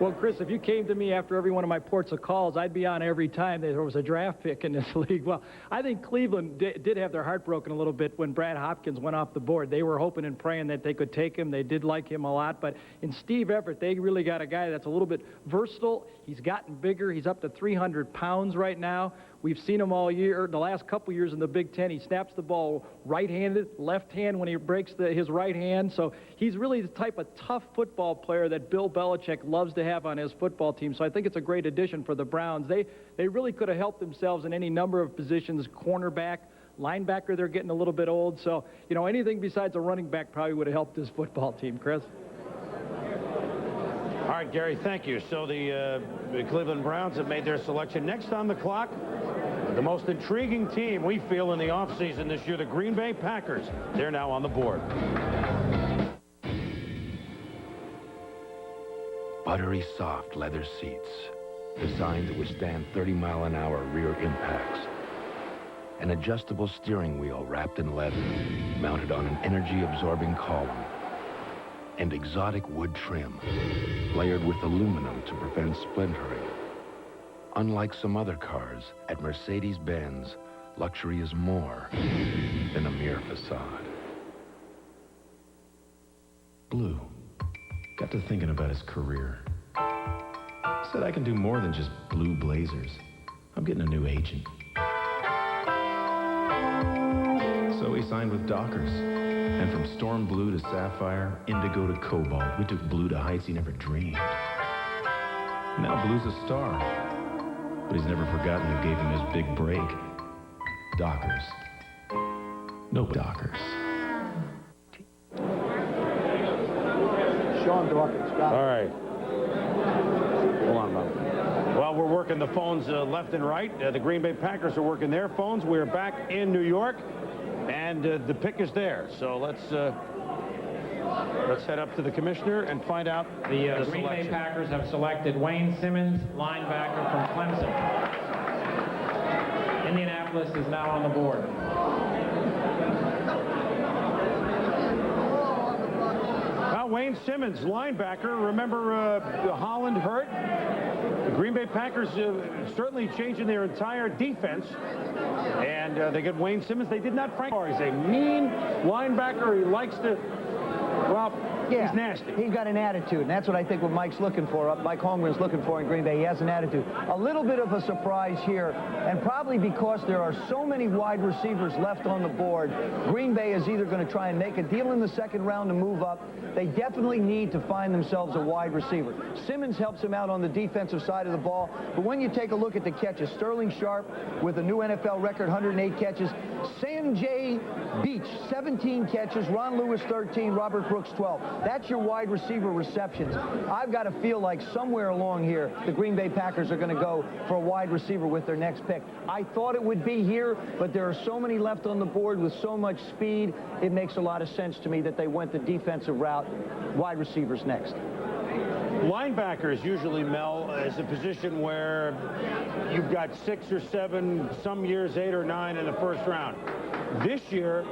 Speaker 14: Well, Chris, if you came to me after every one of my ports of calls, I'd be on every time there was a draft pick in this league. Well, I think Cleveland did have their heart broken a little bit when Brad Hopkins went off the board. They were hoping and praying that they could take him. They did like him a lot. But in Steve Everett, they really got a guy that's a little bit versatile. He's gotten bigger. He's up to 300 pounds right now. We've seen him all year, the last couple years in the Big Ten. He snaps the ball right-handed, left hand when he breaks his right hand. So he's really the type of tough football player that Bill Belichick loves to have on his football team. So I think it's a great addition for the Browns. They really could have helped themselves in any number of positions, cornerback, linebacker. They're getting a little bit old. So, you know, anything besides a running back probably would have helped this football team, Chris.
Speaker 1: All right, Gary, thank you. So the Cleveland Browns have made their selection. Next on the clock, the most intriguing team we feel in the offseason this year, the Green Bay Packers. They're now on the board.
Speaker 3: Buttery soft leather seats, designed to withstand 30-mile-an-hour rear impacts. An adjustable steering wheel wrapped in leather, mounted on an energy-absorbing column. And exotic wood trim, layered with aluminum to prevent splintering. Unlike some other cars, at Mercedes-Benz, luxury is more than a mere facade.
Speaker 11: Blue got to thinking about his career. Said I can do more than just blue blazers. I'm getting a new agent. So he signed with Dockers. And from storm blue to sapphire, indigo to cobalt, we took Blue to heights he never dreamed. Now Blue's a star, but he's never forgotten who gave him his big break. Dockers. No Dockers.
Speaker 9: Sean Dawkins. Got it.
Speaker 1: All right. Hold on, Bob. Well, we're working the phones left and right. The Green Bay Packers are working their phones. We're back in New York. And the pick is there. So let's head up to the commissioner and find out
Speaker 13: the Green Bay Packers have selected Wayne Simmons, linebacker from Clemson. Indianapolis is now on the board.
Speaker 1: Wayne Simmons, linebacker. Remember Holland hurt? The Green Bay Packers certainly changing their entire defense. And they get Wayne Simmons. They did not, frankly. He's a mean linebacker. He likes to, well,
Speaker 9: yeah,
Speaker 1: he's nasty.
Speaker 9: He's got an attitude, and that's what I think what Mike's looking for, Mike Holmgren's looking for in Green Bay. He has an attitude. A little bit of a surprise here, and probably because there are so many wide receivers left on the board, Green Bay is either going to try and make a deal in the second round to move up. They definitely need to find themselves a wide receiver. Simmons helps him out on the defensive side of the ball, but when you take a look at the catches, Sterling Sharp with a new NFL record, 108 catches. Sanjay Beach, 17 catches. Ron Lewis, 13. Robert Brooks, 12. That's your wide receiver receptions. I've got to feel like somewhere along here, the Green Bay Packers are going to go for a wide receiver with their next pick. I thought it would be here, but there are so many left on the board with so much speed, it makes a lot of sense to me that they went the defensive route. Wide receivers next.
Speaker 1: Linebackers usually, Mel, is a position where you've got 6 or 7, some years 8 or 9 in the first round. This year,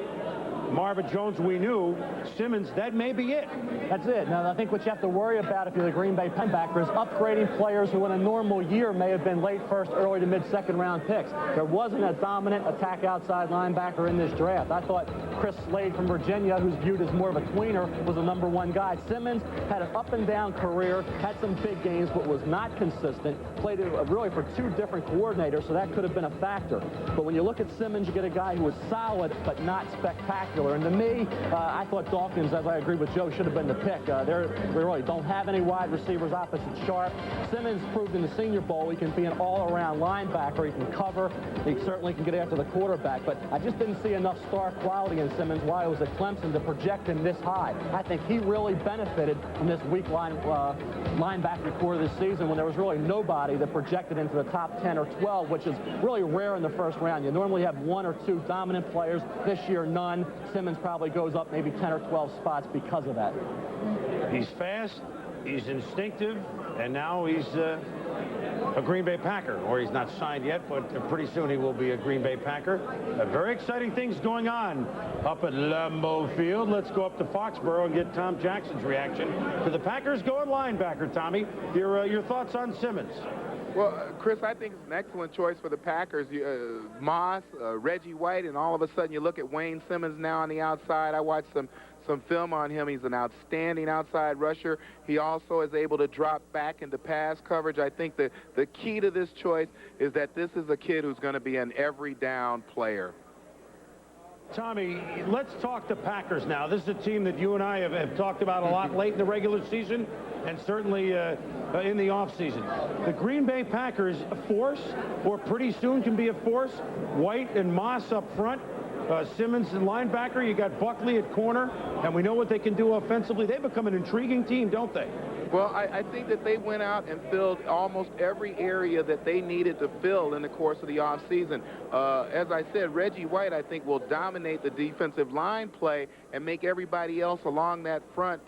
Speaker 1: Marvin Jones, we knew. Simmons, that may be it.
Speaker 5: That's it. Now, I think what you have to worry about if you're the Green Bay linebacker is upgrading players who in a normal year may have been late first, early to mid-second round picks. There wasn't a dominant attack outside linebacker in this draft. I thought Chris Slade from Virginia, who's viewed as more of a tweener, was the #1 guy. Simmons had an up-and-down career, had some big games, but was not consistent. Played really for 2 different coordinators, so that could have been a factor. But when you look at Simmons, you get a guy who was solid but not spectacular. And to me, I thought Dawkins, as I agree with Joe, should have been the pick. They really don't have any wide receivers opposite Sharp. Simmons proved in the Senior Bowl he can be an all-around linebacker. He can cover. He certainly can get after the quarterback. But I just didn't see enough star quality in Simmons while he was at Clemson to project him this high. I think he really benefited from this weak linebacker core this season when there was really nobody that projected into the top 10 or 12, which is really rare in the first round. You normally have 1 or 2 dominant players. This year, none. Simmons probably goes up maybe 10 or 12 spots because of that.
Speaker 1: He's fast, he's instinctive, and now he's a Green Bay Packer. Or he's not signed yet, but pretty soon he will be a Green Bay Packer. Very exciting things going on up at Lambeau Field. Let's go up to Foxborough and get Tom Jackson's reaction to the Packers going linebacker. Tommy, your thoughts on Simmons?
Speaker 15: Well, Chris, I think it's an excellent choice for the Packers. Moss, Reggie White, and all of a sudden you look at Wayne Simmons now on the outside. I watched some film on him. He's an outstanding outside rusher. He also is able to drop back into pass coverage. I think the key to this choice is that this is a kid who's going to be an every down player.
Speaker 1: Tommy, let's talk the Packers now. This is a team that you and I have talked about a lot late in the regular season and certainly in the offseason. The Green Bay Packers, a force, or pretty soon can be a force. White and Moss up front. Simmons and linebacker. You got Buckley at corner, and we know what they can do offensively. They've become an intriguing team, don't they?
Speaker 15: Well, I think that they went out and filled almost every area that they needed to fill in the course of the offseason. As I said, Reggie White, I think, will dominate the defensive line play and make everybody else along that front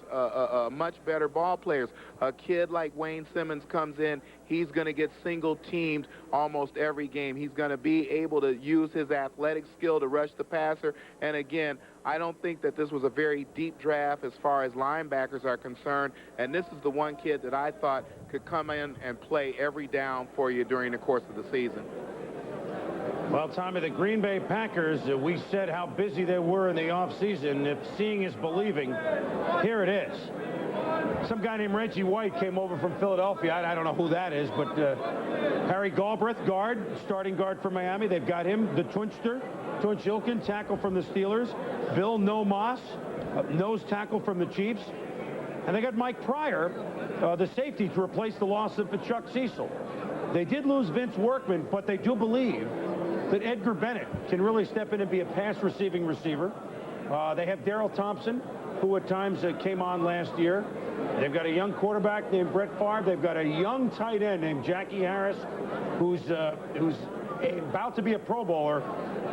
Speaker 15: much better ball players. A kid like Wayne Simmons comes in, he's going to get single-teamed almost every game. He's going to be able to use his athletic skill to rush the passer. And again, I don't think that this was a very deep draft as far as linebackers are concerned. And this is the one kid that I thought could come in and play every down for you during the course of the season.
Speaker 1: Well, Tommy, the Green Bay Packers, we said how busy they were in the offseason. If seeing is believing, here it is. Some guy named Reggie White came over from Philadelphia. I don't know who that is, but Harry Galbraith, guard, starting guard for Miami. They've got him, the Tunch Ilkin, tackle from the Steelers. Bill No Moss, nose tackle from the Chiefs. And they got Mike Pryor, the safety, to replace the loss of Chuck Cecil. They did lose Vince Workman, but they do believe that Edgar Bennett can really step in and be a pass-receiving receiver. They have Darrell Thompson, who at times came on last year. They've got a young quarterback named Brett Favre. They've got a young tight end named Jackie Harris, who's about to be a Pro Bowler,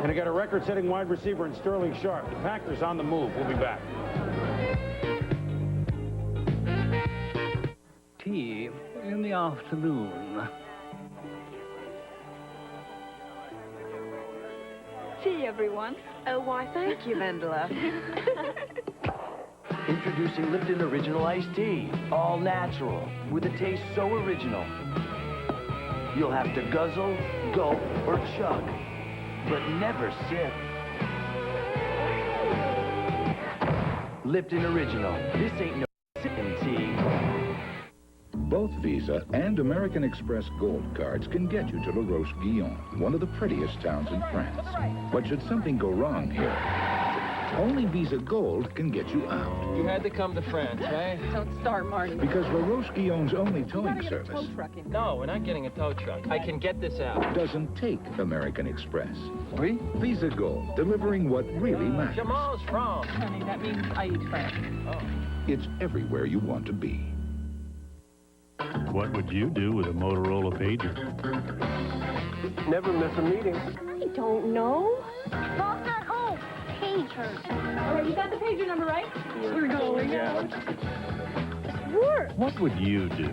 Speaker 1: and they got a record-setting wide receiver in Sterling Sharp. The Packers on the move. We'll be back.
Speaker 21: Tea in the afternoon.
Speaker 12: Tea, everyone. Oh, why, thank you, Vendela.
Speaker 16: Introducing Lipton Original Iced Tea. All natural, with a taste so original. You'll have to guzzle, gulp, or chug, but never sip. Lipton Original. This ain't no sipping tea.
Speaker 10: Both Visa and American Express Gold cards can get you to La Roche-Guyon, one of the prettiest towns in France. But should something go wrong here, only Visa Gold can get you out.
Speaker 2: You had to come to France, right?
Speaker 12: Don't start, Marty.
Speaker 10: Because La Roche-Guyon's only towing service
Speaker 2: No, we're not getting a tow truck. I can get this out.
Speaker 10: doesn't take American Express.
Speaker 2: Oui?
Speaker 10: Visa Gold, delivering what really matters.
Speaker 2: Jamal's France.
Speaker 12: Honey, that means I eat French.
Speaker 10: It's everywhere you want to be.
Speaker 18: What would you do with a Motorola pager?
Speaker 21: Never miss a meeting.
Speaker 12: I don't know. Mom's not home. Pagers. All right, you got the pager number, right? We're going. Work.
Speaker 18: What would you do?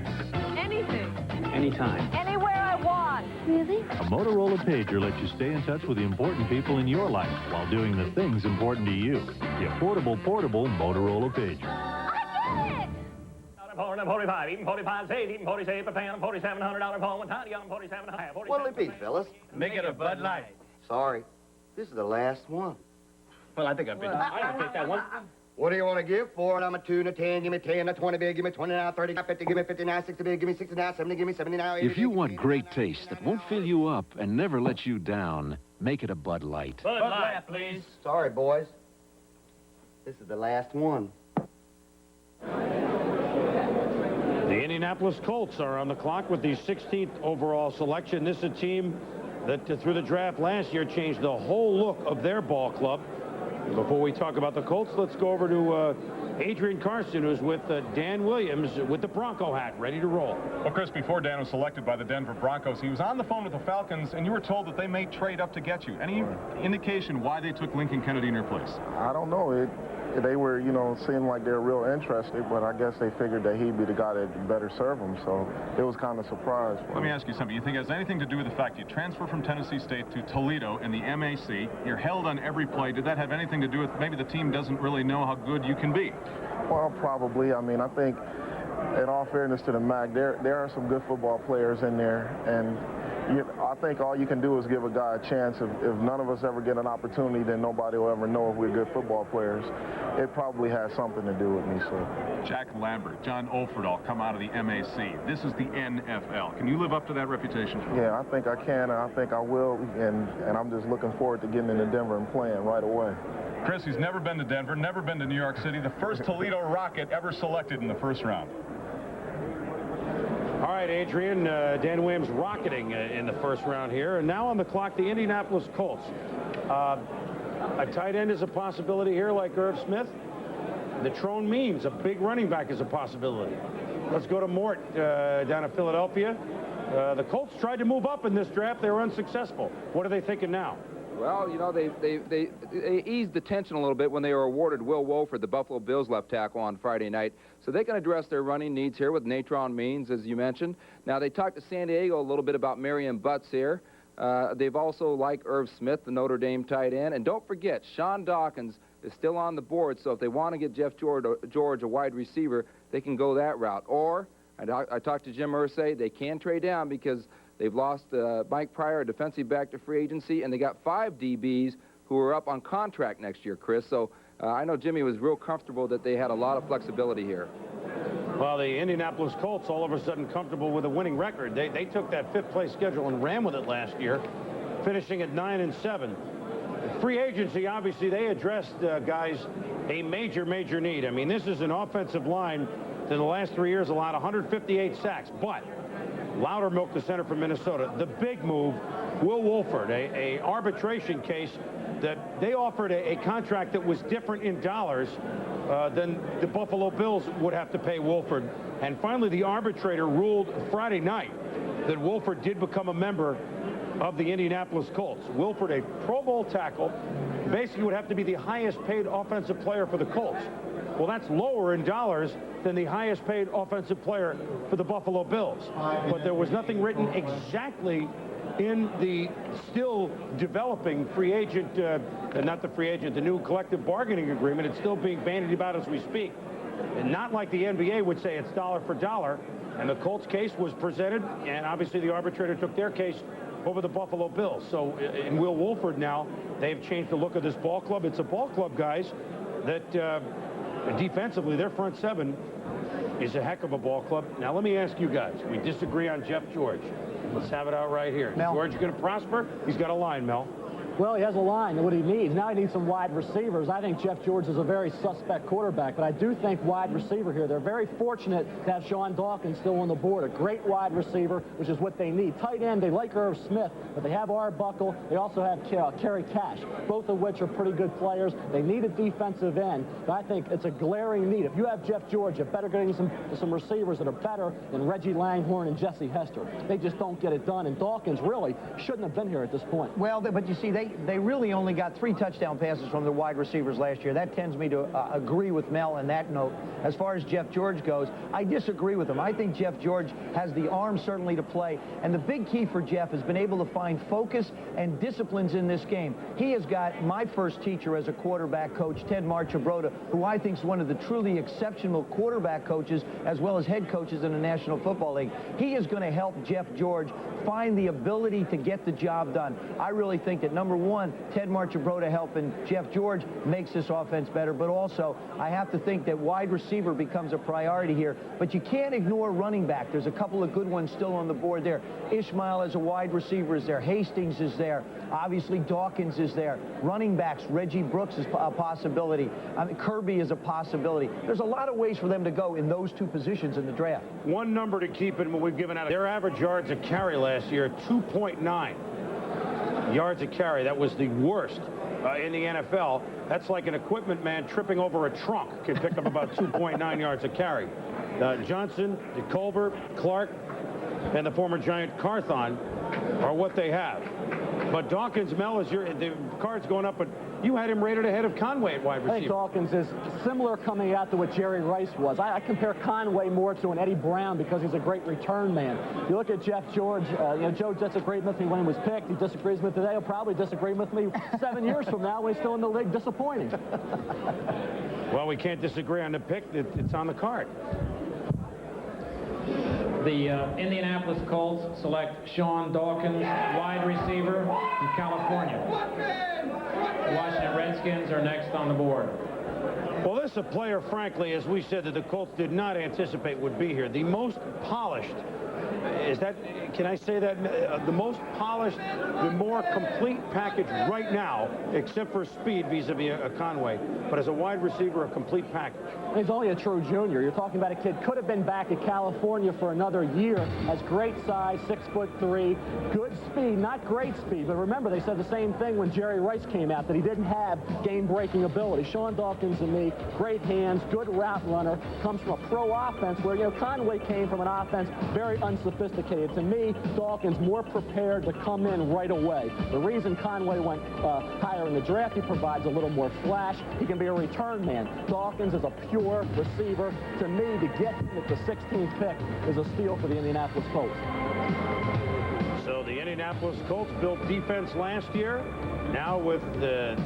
Speaker 12: Anything.
Speaker 21: Anytime.
Speaker 12: Anywhere I want. Really?
Speaker 18: A Motorola pager lets you stay in touch with the important people in your life while doing the things important to you. The affordable, portable Motorola pager.
Speaker 12: I get it!
Speaker 24: What'll it be, fellas?
Speaker 21: Make it a Bud Light.
Speaker 24: Sorry. This is the last one.
Speaker 21: Well, I think I'll take that one.
Speaker 24: What do you want to give for it? I'm a 2 and a 10, give me 10, a 20 big, give me 20 now, 30, 50, give me 59, 60 big, give me 69, 70, give me 70 now, 80.
Speaker 22: If you want great taste that won't fill you up and never let you down, make it a Bud Light.
Speaker 21: Bud Light, please.
Speaker 24: Sorry, boys. This is the last one.
Speaker 1: The Indianapolis Colts are on the clock with the 16th overall selection. This is a team that through the draft last year changed the whole look of their ball club. Before we talk about the Colts, let's go over to Adrian Carson, who's with Dan Williams with the Bronco hat, ready to roll.
Speaker 17: Well, Chris, before Dan was selected by the Denver Broncos, he was on the phone with the Falcons, and you were told that they may trade up to get you. Any indication why they took Lincoln Kennedy in your place?
Speaker 25: I don't know. They were, seemed like they were real interested, but I guess they figured that he'd be the guy that would better serve them, so it was kind of a surprise.
Speaker 17: Let me ask you something. You think it has anything to do with the fact you transfer from Tennessee State to Toledo in the MAC? You're held on every play. Did that have anything to do with maybe the team doesn't really know how good you can be?
Speaker 25: Well, probably. I mean, I think, in all fairness to the MAC, there are some good football players in there, and I think all you can do is give a guy a chance. If none of us ever get an opportunity, then nobody will ever know if we're good football players. It probably has something to do with me. So,
Speaker 17: Jack Lambert, John Olford all come out of the MAC. This is the NFL. Can you live up to that reputation?
Speaker 25: Yeah, I think I can, and I think I will, and I'm just looking forward to getting into Denver and playing right away.
Speaker 17: Chris, he's never been to Denver, never been to New York City, the first Toledo Rocket ever selected in the first round.
Speaker 1: All right, Adrian, Dan Williams rocketing in the first round here. And now on the clock, the Indianapolis Colts. A tight end is a possibility here, like Irv Smith. The Trone Means, a big running back, is a possibility. Let's go to Mort down in Philadelphia. The Colts tried to move up in this draft. They were unsuccessful. What are they thinking now?
Speaker 6: Well, you know, they eased the tension a little bit when they were awarded Will Wolford, the Buffalo Bills left tackle, on Friday night. So they can address their running needs here with Natron Means, as you mentioned. Now, they talked to San Diego a little bit about Marion Butts here. They've also liked Irv Smith, the Notre Dame tight end. And don't forget, Sean Dawkins is still on the board, so if they want to get Jeff George a wide receiver, they can go that route. Or, I talked to Jim Irsay, they can trade down because they've lost Mike Pryor, a defensive back, to free agency, and they got 5 DBs who are up on contract next year, Chris. So I know Jimmy was real comfortable that they had a lot of flexibility here.
Speaker 1: Well, the Indianapolis Colts all of a sudden comfortable with a winning record. They took that 5th-place schedule and ran with it last year, finishing at 9-7. Free agency, obviously, they addressed, guys, a major need. I mean, this is an offensive line that in the last 3 years allowed 158 sacks, but Loudermilk, the center from Minnesota. The big move, Will Wolford, a arbitration case that they offered a contract that was different in dollars than the Buffalo Bills would have to pay Wolford. And finally, the arbitrator ruled Friday night that Wolford did become a member of the Indianapolis Colts. Wolford, a Pro Bowl tackle, basically would have to be the highest paid offensive player for the Colts. Well, that's lower in dollars than the highest paid offensive player for the Buffalo Bills. But there was nothing written exactly in the still developing free agent, not the free agent, the new collective bargaining agreement. It's still being bandied about as we speak. And not like the NBA would say it's dollar for dollar. And the Colts case was presented, and obviously the arbitrator took their case over the Buffalo Bills. So in Will Wolford now, they've changed the look of this ball club. It's a ball club, guys, that defensively, their front seven is a heck of a ball club. Now, let me ask you guys. We disagree on Jeff George. Let's have it out right here. Mel. George going to prosper? He's got a line, Mel.
Speaker 5: Well, he has a line and what he needs. Now he needs some wide receivers. I think Jeff George is a very suspect quarterback, but I do think wide receiver here. They're very fortunate to have Sean Dawkins still on the board, a great wide receiver, which is what they need. Tight end, they like Irv Smith, but they have Arbuckle. They also have Kerry Cash, both of which are pretty good players. They need a defensive end, but I think it's a glaring need. If you have Jeff George, you better get some receivers that are better than Reggie Langhorne and Jesse Hester. They just don't get it done, and Dawkins really shouldn't have been here at this point.
Speaker 9: Well, but you see, they really only got 3 touchdown passes from their wide receivers last year. That tends me to agree with Mel on that note. As far as Jeff George goes, I disagree with him. I think Jeff George has the arm certainly to play, and the big key for Jeff has been able to find focus and disciplines in this game. He has got my first teacher as a quarterback coach, Ted Marchibroda, who I think is one of the truly exceptional quarterback coaches as well as head coaches in the National Football League. He is going to help Jeff George find the ability to get the job done. I really think that, number one, Ted Marchibroda helping Jeff George makes this offense better, but also I have to think that wide receiver becomes a priority here. But you can't ignore running back. There's a couple of good ones still on the board there. Ishmael as a wide receiver is there. Hastings is there. Obviously, Dawkins is there. Running backs, Reggie Brooks is a possibility. I mean, Kirby is a possibility. There's a lot of ways for them to go in those 2 positions in the draft.
Speaker 1: One number to keep in when we've given out their average yards a carry last year, 2.9 yards a carry. That was the worst in the NFL. That's like an equipment man tripping over a trunk can pick up about 2.9 yards a carry. Johnson, DeCulver, Clark, and the former Giant Carthon are what they have. But Dawkins, Mel, is the card's going up, but you had him rated ahead of Conway at wide receiver.
Speaker 5: I think Dawkins is similar coming out to what Jerry Rice was. I compare Conway more to an Eddie Brown because he's a great return man. You look at Jeff George, Joe disagreed with me when he was picked. He disagrees with me today. He'll probably disagree with me 7 years from now when he's still in the league. Disappointing.
Speaker 1: Well, we can't disagree on the pick. It's on the card.
Speaker 13: The Indianapolis Colts select Sean Dawkins, wide receiver from California. The Washington Redskins are next on the board.
Speaker 1: Well, this is a player, frankly, as we said, that the Colts did not anticipate would be here. The most polished, can I say that? The most polished, the more complete package right now, except for speed vis-a-vis a Conway. But as a wide receiver, a complete package.
Speaker 5: He's only a true junior. You're talking about a kid could have been back at California for another year. Has great size, 6'3", good speed, not great speed. But remember, they said the same thing when Jerry Rice came out, that he didn't have game-breaking ability. Sean Dawkins and me, great hands, good route runner, comes from a pro offense where, you know, Conway came from an offense very unsophisticated. To me, Dawkins more prepared to come in right away. The reason Conway went higher in the draft, he provides a little more flash. He can be a return man. Dawkins is a pure receiver. To me, to get him at the 16th pick is a steal for the Indianapolis Colts.
Speaker 1: So the Indianapolis Colts built defense last year. Now with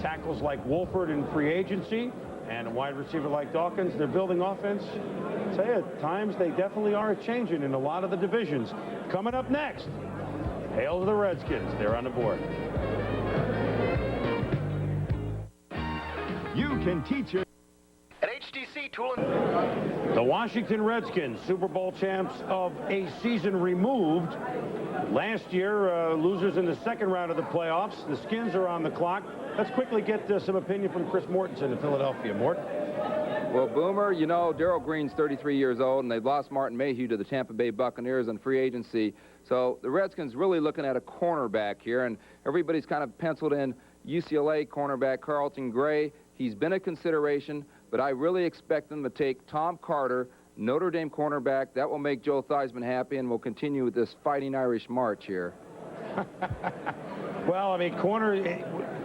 Speaker 1: tackles like Wolford in free agency and a wide receiver like Dawkins, they're building offense. I tell you, at times they definitely are changing in a lot of the divisions. Coming up next, hail to the Redskins. They're on the board.
Speaker 7: You can teach your...
Speaker 24: At HTC Tool
Speaker 1: The Washington Redskins, Super Bowl champs of a season removed. Last year, losers in the second round of the playoffs. The Skins are on the clock. Let's quickly get some opinion from Chris Mortensen in Philadelphia. Mort?
Speaker 6: Well, Boomer, you know, Darrell Green's 33 years old, and they've lost Martin Mayhew to the Tampa Bay Buccaneers on free agency. So the Redskins really looking at a cornerback here, and everybody's kind of penciled in UCLA cornerback Carlton Gray. He's been a consideration, but I really expect them to take Tom Carter, Notre Dame cornerback. That will make Joe Theismann happy, and we'll continue with this Fighting Irish march here.
Speaker 1: Well, I mean, corner,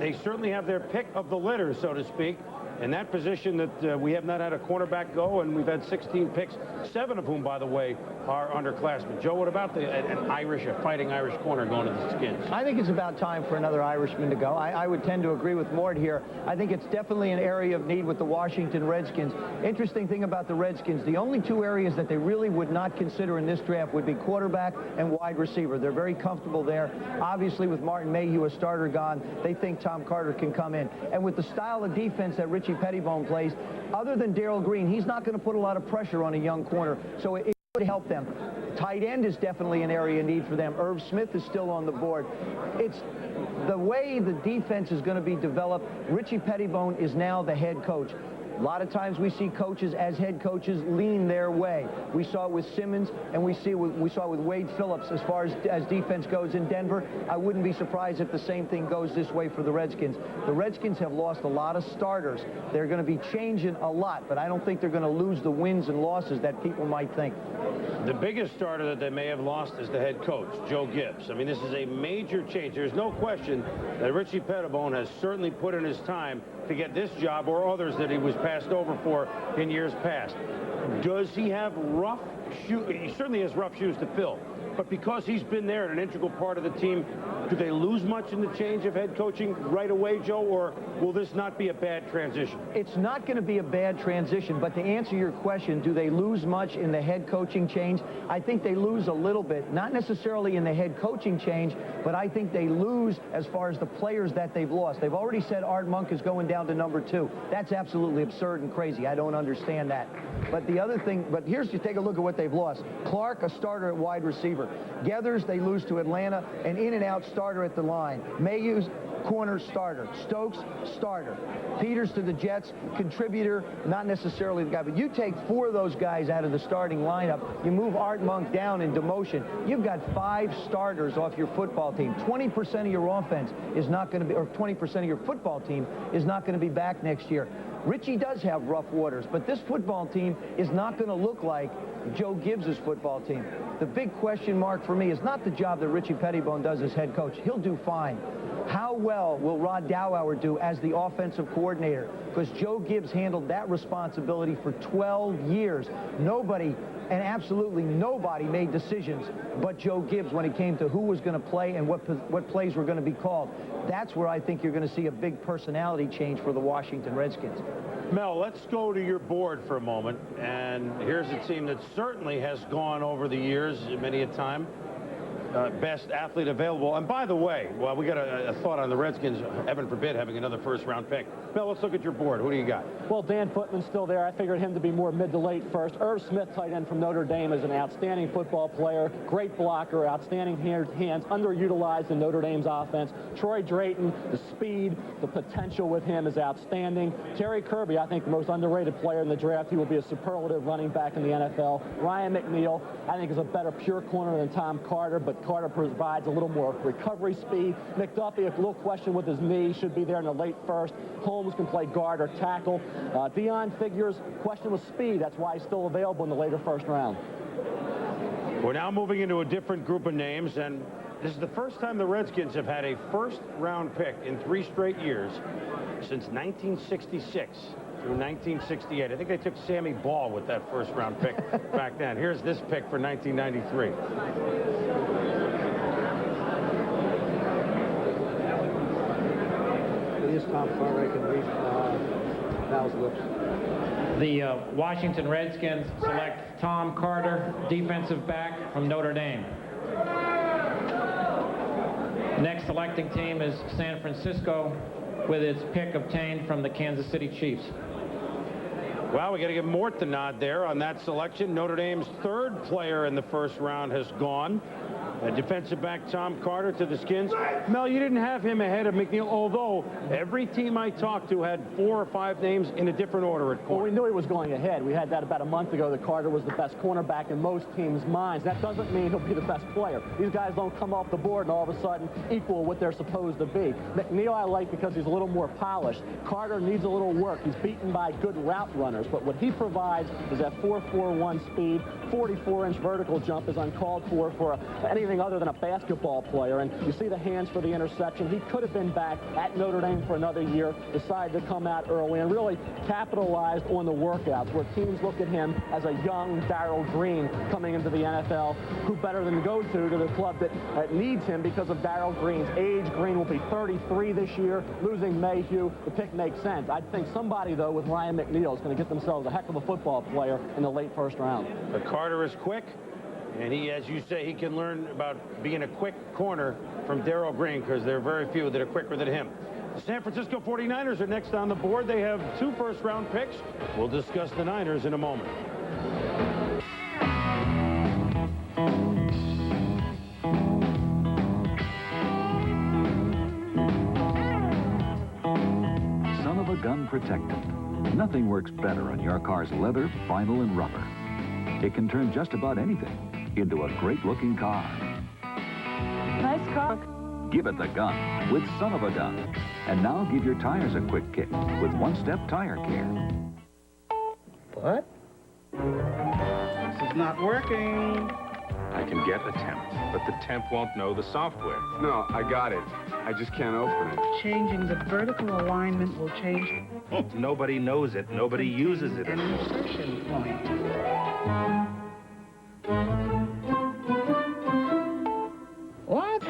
Speaker 1: they certainly have their pick of the litter, so to speak. In that position that we have not had a cornerback go, and we've had 16 picks, 7 of whom, by the way, are underclassmen. Joe, what about a fighting Irish corner going to the Skins?
Speaker 9: I think it's about time for another Irishman to go. I would tend to agree with Mort here. I think it's definitely an area of need with the Washington Redskins. Interesting thing about the Redskins, the only 2 areas that they really would not consider in this draft would be quarterback and wide receiver. They're very comfortable there. Obviously, with Martin Mayhew, a starter, gone, they think Tom Carter can come in. And with the style of defense that Richie Pettibone plays, other than Darrell Green, he's not going to put a lot of pressure on a young corner, so it would help them. Tight end is definitely an area of need for them. Irv Smith is still on the board. It's the way the defense is going to be developed. Richie Pettibone is now the head coach. A lot of times we see coaches as head coaches lean their way. We saw it with Simmons, and we saw it with Wade Phillips as far as defense goes in Denver. I wouldn't be surprised if the same thing goes this way for the Redskins. The Redskins have lost a lot of starters. They're going to be changing a lot, but I don't think they're going to lose the wins and losses that people might think.
Speaker 1: The biggest starter that they may have lost is the head coach, Joe Gibbs. I mean, this is a major change. There's no question that Richie Pettibone has certainly put in his time to get this job or others that he was passed over for in years past. Does he have rough shoes? He certainly has rough shoes to fill. But because he's been there and an integral part of the team, do they lose much in the change of head coaching right away, Joe, or will this not be a bad transition?
Speaker 9: It's not going to be a bad transition, but to answer your question, do they lose much in the head coaching change? I think they lose a little bit, not necessarily in the head coaching change, but I think they lose as far as the players that they've lost. They've already said Art Monk is going down to number 2. That's absolutely absurd and crazy. I don't understand that. But the other thing, but here's, you take a look at what they've lost. Clark, a starter at wide receiver. Geathers, they lose to Atlanta, an in-and-out starter at the line. Mayhew's corner starter. Stokes, starter. Peters to the Jets, contributor, not necessarily the guy. But you take 4 of those guys out of the starting lineup, you move Art Monk down in demotion, you've got 5 starters off your football team. 20% of your offense is not going to be, or 20% of your football team is not going to be back next year. Richie does have rough waters, but this football team is not going to look like Joe Gibbs' football team. The big question mark for me is not the job that Richie Pettibone does as head coach. He'll do fine. How well will Rod Dowauer do as the offensive coordinator? Because Joe Gibbs handled that responsibility for 12 years. Nobody, and absolutely nobody, made decisions but Joe Gibbs when it came to who was going to play and what plays were going to be called. That's where I think you're going to see a big personality change for the Washington Redskins.
Speaker 1: Mel, let's go to your board for a moment. And here's a team that certainly has gone over the years many a time. Best athlete available. And by the way, well, we got a thought on the Redskins, heaven forbid, having another first-round pick. Mel, let's look at your board. Who do you got?
Speaker 5: Well, Dan Footman's still there. I figured him to be more mid to late first. Irv Smith, tight end from Notre Dame, is an outstanding football player, great blocker, outstanding hands, underutilized in Notre Dame's offense. Troy Drayton, the speed, the potential with him is outstanding. Terry Kirby, I think the most underrated player in the draft. He will be a superlative running back in the NFL. Ryan McNeil, I think, is a better pure corner than Tom Carter, but Carter provides a little more recovery speed. McDuffie, a little question with his knee, should be there in the late first. Holmes can play guard or tackle. Dion Figures, question with speed. That's why he's still available in the later first round.
Speaker 1: We're now moving into a different group of names, and this is the first time the Redskins have had a first-round pick in 3 straight years since 1966 through 1968. I think they took Sammy Ball with that first-round pick back then. Here's this pick for 1993.
Speaker 4: Tom Carter, I can read Val's lips.
Speaker 13: The Washington Redskins select Tom Carter, defensive back from Notre Dame. Next selecting team is San Francisco, with its pick obtained from the Kansas City Chiefs.
Speaker 1: Well, we got to give Mort the nod there on that selection. Notre Dame's 3rd player in the first round has gone. Defensive back Tom Carter to the Skins. Mel, you didn't have him ahead of McNeil, although every team I talked to had 4 or 5 names in a different order at corner.
Speaker 5: Well, we knew he was going ahead. We had that about a month ago, that Carter was the best cornerback in most teams' minds. That doesn't mean he'll be the best player. These guys don't come off the board and all of a sudden equal what they're supposed to be. McNeil I like because he's a little more polished. Carter needs a little work. He's beaten by good route runners, but what he provides is that 4.41 speed. 44-inch vertical jump is uncalled for anything other than a basketball player. And you see the hands for the interception. He could have been back at Notre Dame for another year, decided to come out early and really capitalized on the workouts, where teams look at him as a young Darrell Green coming into the NFL. Who better than to go to the club that needs him because of Darrell Green's age? Green will be 33 this year, losing Mayhew. The pick makes sense. I think somebody, though, with Ryan McNeil is going to get themselves a heck of a football player in the late first round.
Speaker 1: But Carter is quick, and he, as you say, he can learn about being a quick corner from Darrell Green, because there are very few that are quicker than him. The San Francisco 49ers are next on the board. They have 2 first-round picks. We'll discuss the Niners in a moment.
Speaker 7: Son of a gun protectant. Nothing works better on your car's leather, vinyl, and rubber. It can turn just about anything into a great-looking car.
Speaker 12: Nice car.
Speaker 7: Give it the gun with Son of a Gun. And now give your tires a quick kick with one-step tire care.
Speaker 8: What? This is not working.
Speaker 19: I can get a temp, but the temp won't know the software.
Speaker 20: No, I got it. I just can't open it.
Speaker 23: Changing the vertical alignment will change.
Speaker 19: Nobody knows it. Nobody uses it.
Speaker 23: An insertion point.
Speaker 8: What?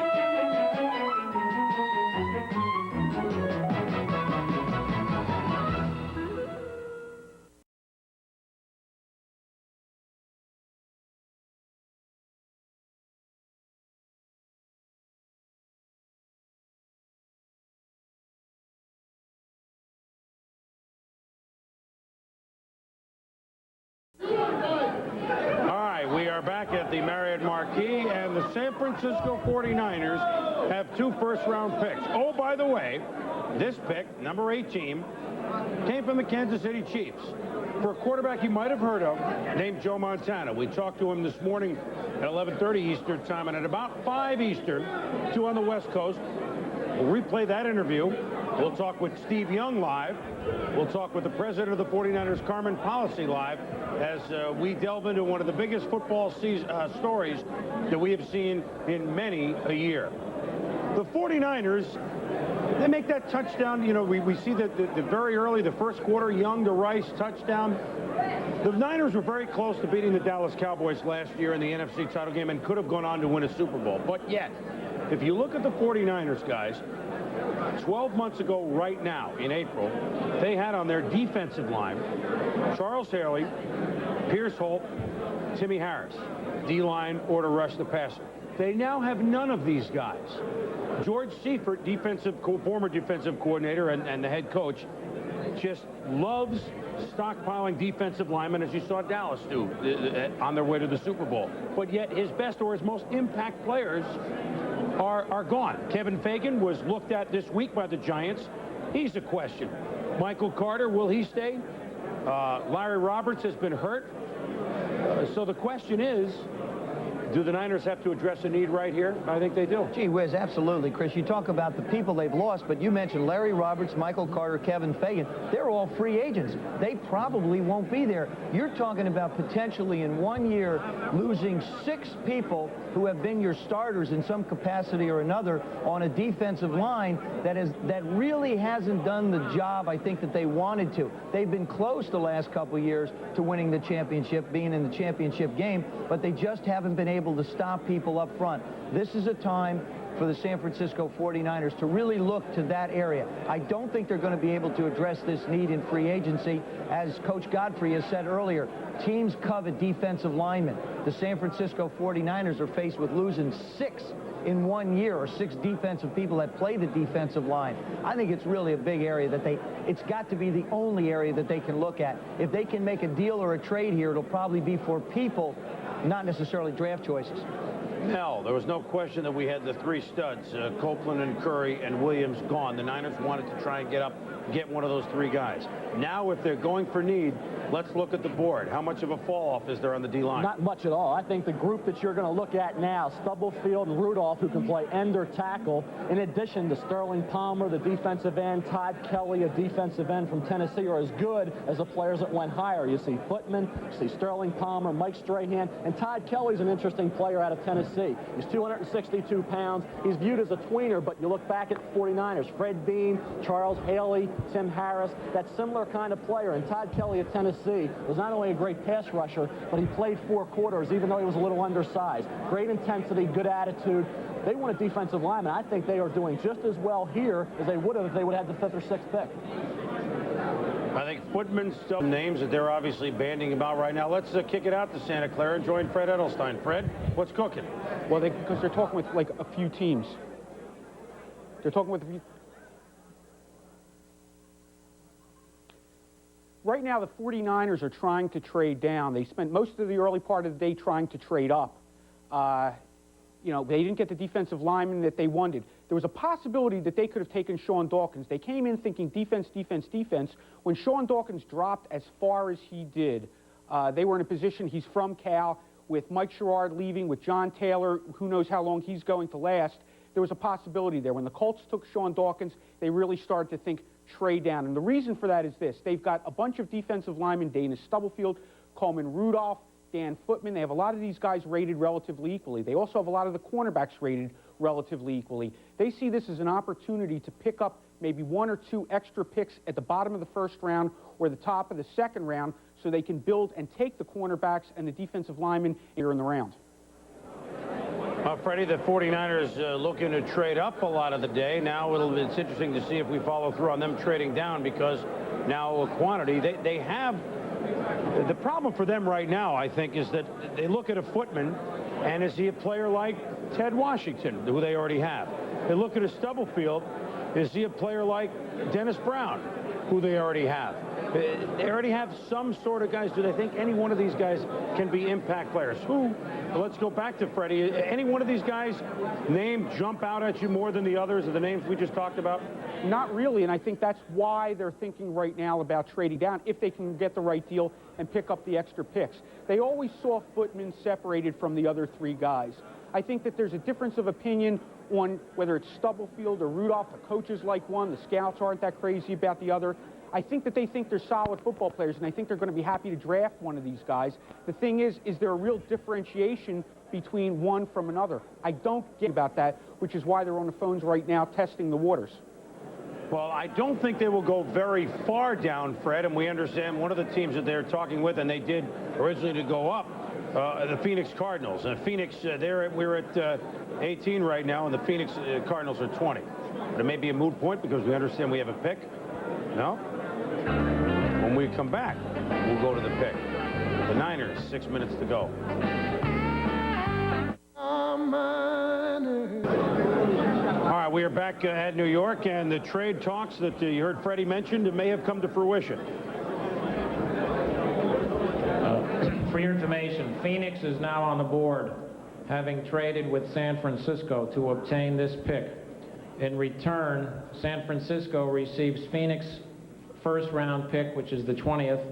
Speaker 1: We are back at the Marriott Marquis, and the San Francisco 49ers have 2 first-round picks. Oh, by the way, this pick, number 18, came from the Kansas City Chiefs. For a quarterback you might have heard of, named Joe Montana. We talked to him this morning at 11:30 Eastern time, and at about 5 Eastern, 2 on the West Coast. We'll replay that interview. We'll talk with Steve Young live. We'll talk with the president of the 49ers, Carmen Policy, live, as we delve into one of the biggest football stories that we have seen in many a year. The 49ers, they make that touchdown. You know, we see that the very early, the first quarter, Young to Rice touchdown. The Niners were very close to beating the Dallas Cowboys last year in the NFC title game and could have gone on to win a Super Bowl. But yet, if you look at the 49ers, guys, 12 months ago right now, in April, they had on their defensive line Charles Haley, Pierce Holt, Timmy Harris. D-line or to rush the passer. They now have none of these guys. George Seifert, former defensive coordinator and the head coach, just loves stockpiling defensive linemen, as you saw Dallas do on their way to the Super Bowl. But yet his best or his most impact players are gone. Kevin Fagan was looked at this week by the Giants. He's a question. Michael Carter, will he stay? Larry Roberts has been hurt. So the question is, do the Niners have to address a need right here? I think they do.
Speaker 9: Gee whiz, absolutely, Chris. You talk about the people they've lost, but you mentioned Larry Roberts, Michael Carter, Kevin Fagan. They're all free agents. They probably won't be there. You're talking about potentially in 1 year losing 6 people who have been your starters in some capacity or another on a defensive line that really hasn't done the job I think that they wanted to. They've been close the last couple of years to winning the championship, being in the championship game, but they just haven't been able to stop people up front. This is a time for the San Francisco 49ers to really look to that area. I don't think they're going to be able to address this need in free agency. As Coach Godfrey has said earlier, teams covet defensive linemen. The San Francisco 49ers are faced with losing 6 in 1 year, or 6 defensive people that play the defensive line. I think it's really a big area that it's got to be the only area that they can look at. If they can make a deal or a trade here, it'll probably be for people, not necessarily draft choices.
Speaker 1: No, there was no question that we had the 3 studs, Copeland and Curry and Williams, gone. The Niners wanted to try and get one of those 3 guys. Now, if they're going for need, let's look at the board. How much of a fall-off is there on the D-line?
Speaker 5: Not much at all. I think the group that you're going to look at now, Stubblefield and Rudolph, who can play end or tackle, in addition to Sterling Palmer, the defensive end, Todd Kelly, a defensive end from Tennessee, are as good as the players that went higher. You see Footman, you see Sterling Palmer, Mike Strahan, and Todd Kelly's an interesting player out of Tennessee. He's 262 pounds. He's viewed as a tweener, but you look back at the 49ers, Fred Bean, Charles Haley, Tim Harris, that similar kind of player. And Todd Kelly at Tennessee was not only a great pass rusher, but he played 4 quarters, even though he was a little undersized. Great intensity, good attitude. They want a defensive lineman. I think they are doing just as well here as they would have if they would have had the 5th or 6th pick.
Speaker 1: I think Footman's still names that they're obviously banding about right now. Let's kick it out to Santa Clara and join Fred Edelstein. Fred, what's cooking?
Speaker 3: Well, because they're talking with like a few teams. They're talking with a few. Right now, the 49ers are trying to trade down. They spent most of the early part of the day trying to trade up. You know, they didn't get the defensive lineman that they wanted. There was a possibility that they could have taken Sean Dawkins. They came in thinking defense, defense, defense. When Sean Dawkins dropped as far as he did, they were in a position, he's from Cal, with Mike Sherrard leaving, with John Taylor, who knows how long he's going to last. There was a possibility there. When the Colts took Sean Dawkins, they really started to think trade down. And the reason for that is this. They've got a bunch of defensive linemen, Dana Stubblefield, Coleman Rudolph, Dan Footman. They have a lot of these guys rated relatively equally. They also have a lot of the cornerbacks rated relatively equally. They see this as an opportunity to pick up maybe 1 or 2 extra picks at the bottom of the 1st round or the top of the 2nd round so they can build and take the cornerbacks and the defensive linemen here in the round.
Speaker 1: Freddie, the 49ers looking to trade up a lot of the day. Now it's interesting to see if we follow through on them trading down, because now quantity, they have. The problem for them right now, I think, is that they look at a Footman, and is he a player like Ted Washington, who they already have? They look at a Stubblefield, is he a player like Dennis Brown, who they already have? They already have some sort of guys. Do they think any one of these guys can be impact players? Who? Well, let's go back to Freddie. Any one of these guys name jump out at you more than the others of the names we just talked about?
Speaker 3: Not really, and I think that's why they're thinking right now about trading down, if they can get the right deal and pick up the extra picks. They always saw Footman separated from the other 3 guys. I think that there's a difference of opinion on whether it's Stubblefield or Rudolph. The coaches like one, the scouts aren't that crazy about the other. I think that they think they're solid football players, and I think they're going to be happy to draft one of these guys. The thing is there a real differentiation between one from another. I don't get about that, which is why they're on the phones right now testing the waters.
Speaker 1: Well, I don't think they will go very far down, Fred, and we understand one of the teams that they're talking with, and they did originally to go up, the Phoenix Cardinals. And Phoenix, we're at 18 right now, and the Phoenix Cardinals are 20. But it may be a moot point because we understand we have a pick. No? When we come back, we'll go to the pick. The Niners, 6 minutes to go. All right, we are back at New York, and the trade talks that you heard Freddie mentioned may have come to fruition.
Speaker 13: For your information, Phoenix is now on the board, having traded with San Francisco to obtain this pick. In return, San Francisco receives Phoenix first-round pick, which is the 20th,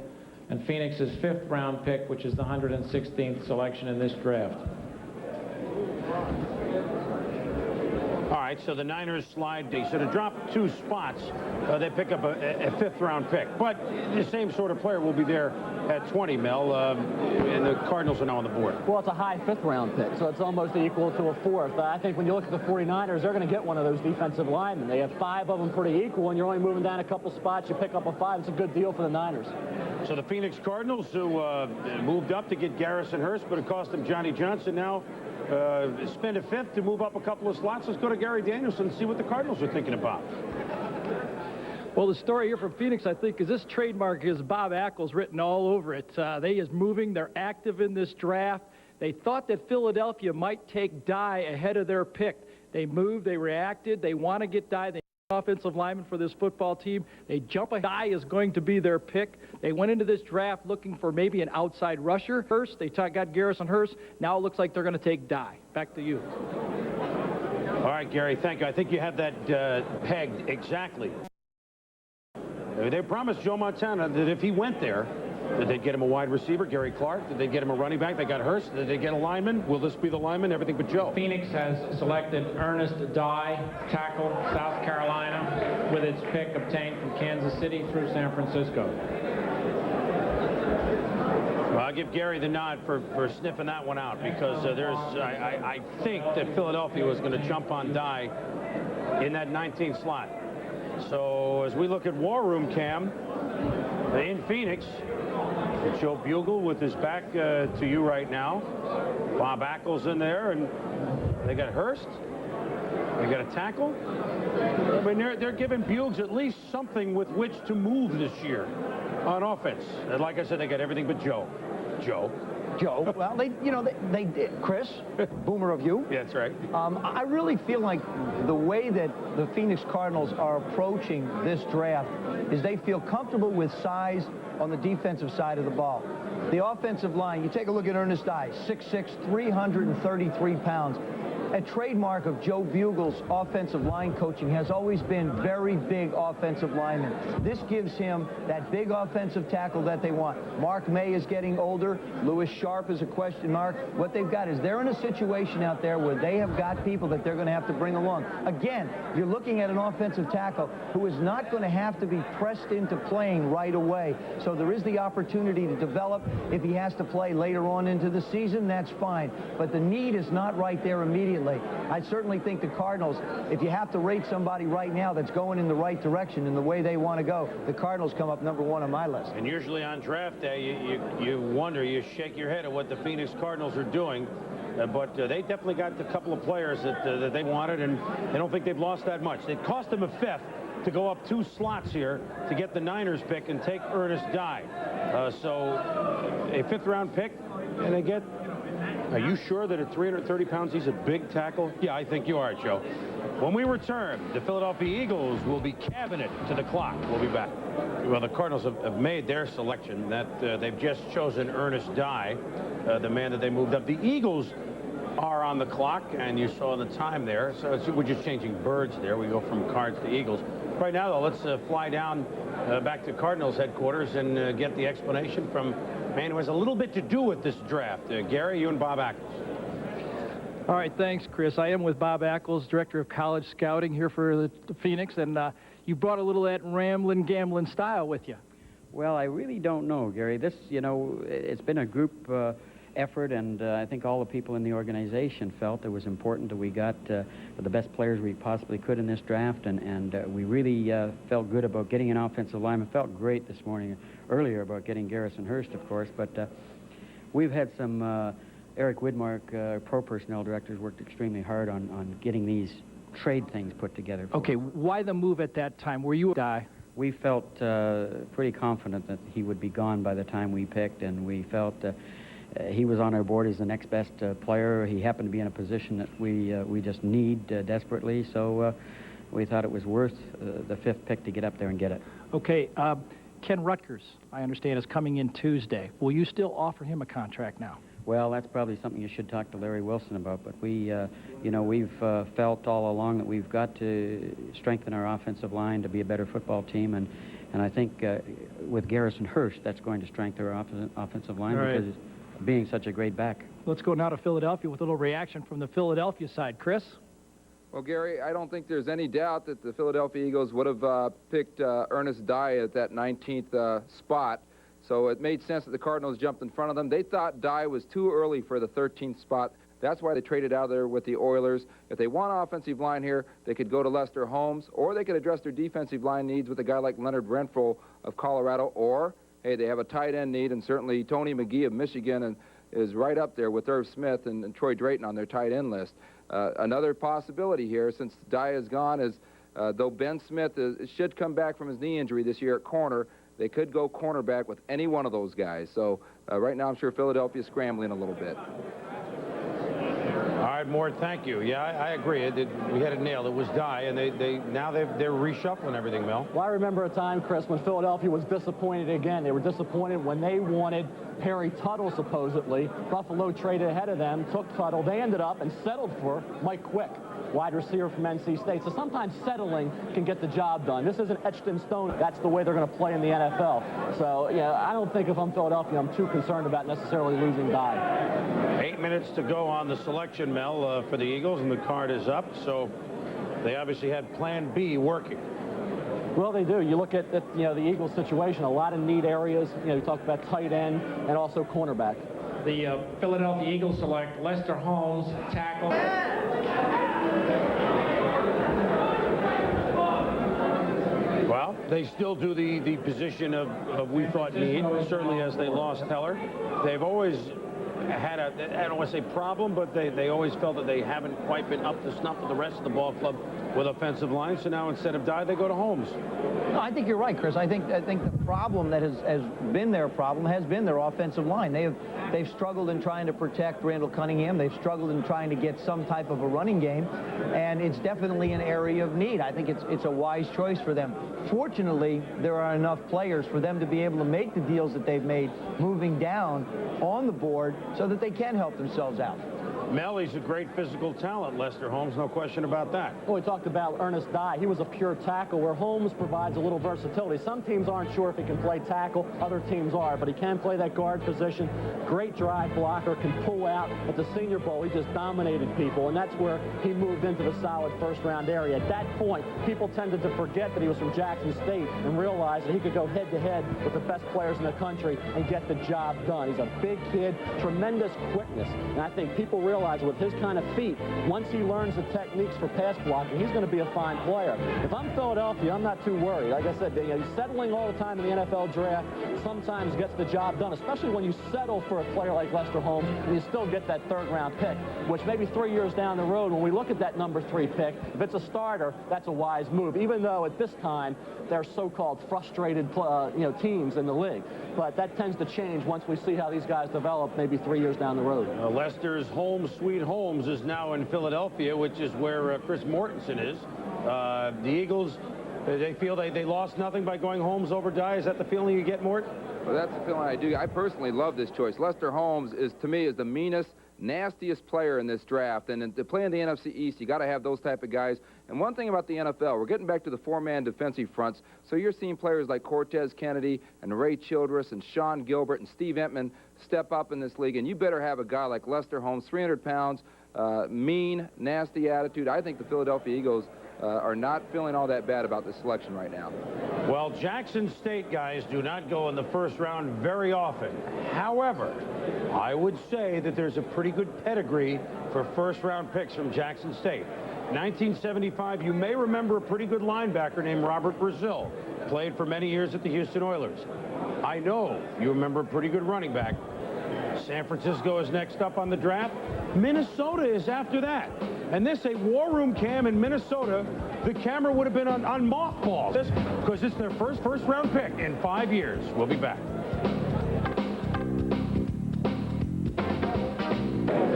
Speaker 13: and Phoenix's fifth-round pick, which is the 116th selection in this draft.
Speaker 1: All right, so the Niners slide D. So to drop 2 spots, they pick up a fifth-round pick. But the same sort of player will be there at 20, Mel, and the Cardinals are now on the board.
Speaker 5: Well, it's a high fifth-round pick, so it's almost equal to a fourth. I think when you look at the 49ers, they're going to get one of those defensive linemen. They have 5 of them pretty equal, and you're only moving down a couple spots. You pick up a 5. It's a good deal for the Niners.
Speaker 1: So the Phoenix Cardinals, who moved up to get Garrison Hurst, but it cost them Johnny Johnson, now spend a fifth to move up a couple of slots. Let's go to Gary Danielson and see what the Cardinals are thinking about.
Speaker 2: Well, the story here from Phoenix, I think, is this trademark is Bob Ackles written all over it. They is moving. They're active in this draft. They thought that Philadelphia might take Dye ahead of their pick. They moved. They reacted. They want to get Dye. They offensive lineman for this football team. They jump ahead. Dye is going to be their pick. They went into this draft looking for maybe an outside rusher first. They got Garrison Hurst. Now it looks like they're going to take Dye. Back to you.
Speaker 1: All right, Gary, thank you. I think you had that pegged exactly. They promised Joe Montana that if he went there, that they'd get him a wide receiver, Gary Clark. Did they get him a running back? They got Hurst. Did they get a lineman? Will this be the lineman? Everything but Joe.
Speaker 13: Phoenix has selected Ernest Dye, tackle, South Carolina, with its pick obtained from Kansas City through San Francisco.
Speaker 1: Well, I'll give Gary the nod for sniffing that one out because I think that Philadelphia was going to jump on Dye in that 19th slot. So as we look at War Room Cam in Phoenix, Joe Bugle with his back to you right now. Bob Ackles in there, and they got Hurst. They got a tackle. I mean, they're giving Bugles at least something with which to move this year on offense. And like I said, they got everything but Joe. Joe.
Speaker 9: Well, they did. Chris, boomer of you.
Speaker 1: Yeah, that's right.
Speaker 9: I really feel like the way that the Phoenix Cardinals are approaching this draft is they feel comfortable with size on the defensive side of the ball. The offensive line, you take a look at Ernest Dye, 6'6", 333 pounds. A trademark of Joe Bugle's offensive line coaching has always been very big offensive linemen. This gives him that big offensive tackle that they want. Mark May is getting older. Lewis Sharp is a question mark. What they've got is they're in a situation out there where they have got people that they're going to have to bring along. Again, you're looking at an offensive tackle who is not going to have to be pressed into playing right away. So there is the opportunity to develop. If he has to play later on into the season, that's fine. But the need is not right there immediately. I certainly think the Cardinals, if you have to rate somebody right now that's going in the right direction in the way they want to go, the Cardinals come up number 1 on my list.
Speaker 1: And usually on draft day, you wonder, you shake your head at what the Phoenix Cardinals are doing. But they definitely got a couple of players that they wanted, and they don't think they've lost that much. It cost them a fifth to go up 2 slots here to get the Niners pick and take Ernest Dye. So a 5th-round pick, and they get... Are you sure that at 330 pounds he's a big tackle? Yeah, I think you are, Joe. When we return, the Philadelphia Eagles will be cabinet to the clock. We'll be back. Well, the Cardinals have made their selection. That they've just chosen Ernest Dye, the man that they moved up. The Eagles are on the clock, and you saw the time there. So we're just changing birds there. We go from Cards to Eagles. Right now, though, let's fly down back to Cardinals headquarters and get the explanation from a man who has a little bit to do with this draft. Gary, you and Bob Ackles.
Speaker 2: All right, thanks, Chris. I am with Bob Ackles, Director of College Scouting here for the Phoenix, and you brought a little of that ramblin', gambling style with you.
Speaker 11: Well, I really don't know, Gary. This, you know, it's been a group
Speaker 10: effort, and I think all the people in the organization felt it was important that we got the best players we possibly could in this draft, and we really felt good about getting an offensive lineman. Felt great this morning, earlier, about getting Garrison Hurst, of course, but we've had some, Eric Widmark, pro personnel directors, worked extremely hard on getting these trade things put together.
Speaker 2: Okay, why the move at that time? Were you a guy?
Speaker 10: We felt pretty confident that he would be gone by the time we picked, and we felt he was on our board as the next best player. He happened to be in a position that we just need desperately, so we thought it was worth the 5th pick to get up there and get it.
Speaker 2: Okay, Ken Rutgers, I understand, is coming in Tuesday. Will you still offer him a contract now?
Speaker 10: Well, that's probably something you should talk to Larry Wilson about, but we, you know, we've felt all along that we've got to strengthen our offensive line to be a better football team, and I think with Garrison Hurst, that's going to strengthen our offensive line because being such a great back.
Speaker 2: Let's go now to Philadelphia with a little reaction from the Philadelphia side. Chris?
Speaker 6: Well, Gary, I don't think there's any doubt that the Philadelphia Eagles would have picked Ernest Dye at that 19th spot. So it made sense that the Cardinals jumped in front of them. They thought Dye was too early for the 13th spot. That's why they traded out there with the Oilers. If they want offensive line here, they could go to Lester Holmes, or they could address their defensive line needs with a guy like Leonard Renfro of Colorado, or, hey, they have a tight end need, and certainly Tony McGee of Michigan is right up there with Irv Smith and Troy Drayton on their tight end list. Another possibility here, since Dye is gone, is though Ben Smith should come back from his knee injury this year at corner, they could go cornerback with any one of those guys. So right now I'm sure Philadelphia's scrambling a little bit.
Speaker 1: All right, Mort, thank you. Yeah, I agree. We had it nailed. It was Dye, and they're reshuffling everything, Mel.
Speaker 5: Well, I remember a time, Chris, when Philadelphia was disappointed again. They were disappointed when they wanted Perry Tuttle, supposedly. Buffalo traded ahead of them, took Tuttle. They ended up and settled for Mike Quick, wide receiver from NC State. So sometimes settling can get the job done. This isn't etched in stone. That's the way they're going to play in the NFL. So, yeah, I don't think if I'm Philadelphia, I'm too concerned about necessarily losing Dye.
Speaker 1: 8 minutes to go on the selection, Mel, for the Eagles, and the card is up. So they obviously had Plan B working.
Speaker 5: Well, they do. You look at you know, the Eagles situation, a lot of need areas. You know, you talk about tight end and also cornerback.
Speaker 13: The Philadelphia Eagles select Lester Holmes, tackle.
Speaker 1: Well, they still do the position of we thought need, certainly as they lost Heller. They've always had a, I don't want to say problem, but they always felt that they haven't quite been up to snuff with the rest of the ball club with offensive line. So now instead of Dye, they go to Holmes.
Speaker 9: No, I think you're right, Chris. I think the problem that has been their problem has been their offensive line. They've struggled in trying to protect Randall Cunningham. They've struggled in trying to get some type of a running game, and it's definitely an area of need. I think it's a wise choice for them. Fortunately, there are enough players for them to be able to make the deals that they've made moving down on the board so that they can help themselves out.
Speaker 1: Mel, he's a great physical talent, Lester Holmes, no question about that.
Speaker 5: Well, we talked about Ernest Dye. He was a pure tackle, where Holmes provides a little versatility. Some teams aren't sure if he can play tackle. Other teams are, but he can play that guard position. Great drive blocker, can pull out. At the Senior Bowl, he just dominated people, and that's where he moved into the solid first-round area. At that point, people tended to forget that he was from Jackson State and realize that he could go head-to-head with the best players in the country and get the job done. He's a big kid, tremendous quickness, and I think people realize with his kind of feet, once he learns the techniques for pass blocking, he's going to be a fine player. If I'm Philadelphia, I'm not too worried. Like I said, he's settling all the time in the NFL draft, sometimes gets the job done, especially when you settle for a player like Lester Holmes and you still get that third-round pick, which maybe 3 years down the road, when we look at that number 3 pick, if it's a starter, that's a wise move, even though at this time they're so-called frustrated teams in the league. But that tends to change once we see how these guys develop maybe 3 years down the road.
Speaker 1: Lester's Holmes Sweet Holmes is now in Philadelphia, which is where Chris Mortensen is. The Eagles, they feel they lost nothing by going Holmes over Dye. Is that the feeling you get, Mort?
Speaker 6: Well, that's the feeling I do. I personally love this choice. Lester Holmes is, to me, is the meanest, nastiest player in this draft. And to play in the NFC East, you got to have those type of guys. And one thing about the NFL, we're getting back to the four-man defensive fronts. So you're seeing players like Cortez Kennedy and Ray Childress and Sean Gilbert and Steve Entman step up in this league. And you better have a guy like Lester Holmes, 300 pounds, mean, nasty attitude. I think the Philadelphia Eagles are not feeling all that bad about this selection right now.
Speaker 1: Well, Jackson State guys do not go in the first round very often. However, I would say that there's a pretty good pedigree for first-round picks from Jackson State. 1975, you may remember a pretty good linebacker named Robert Brazil. Played for many years at the Houston Oilers. I know you remember a pretty good running back. San Francisco is next up on the draft. Minnesota is after that. And this, a war room cam in Minnesota, the camera would have been on mothballs because it's their first-round pick in 5 years. We'll be back.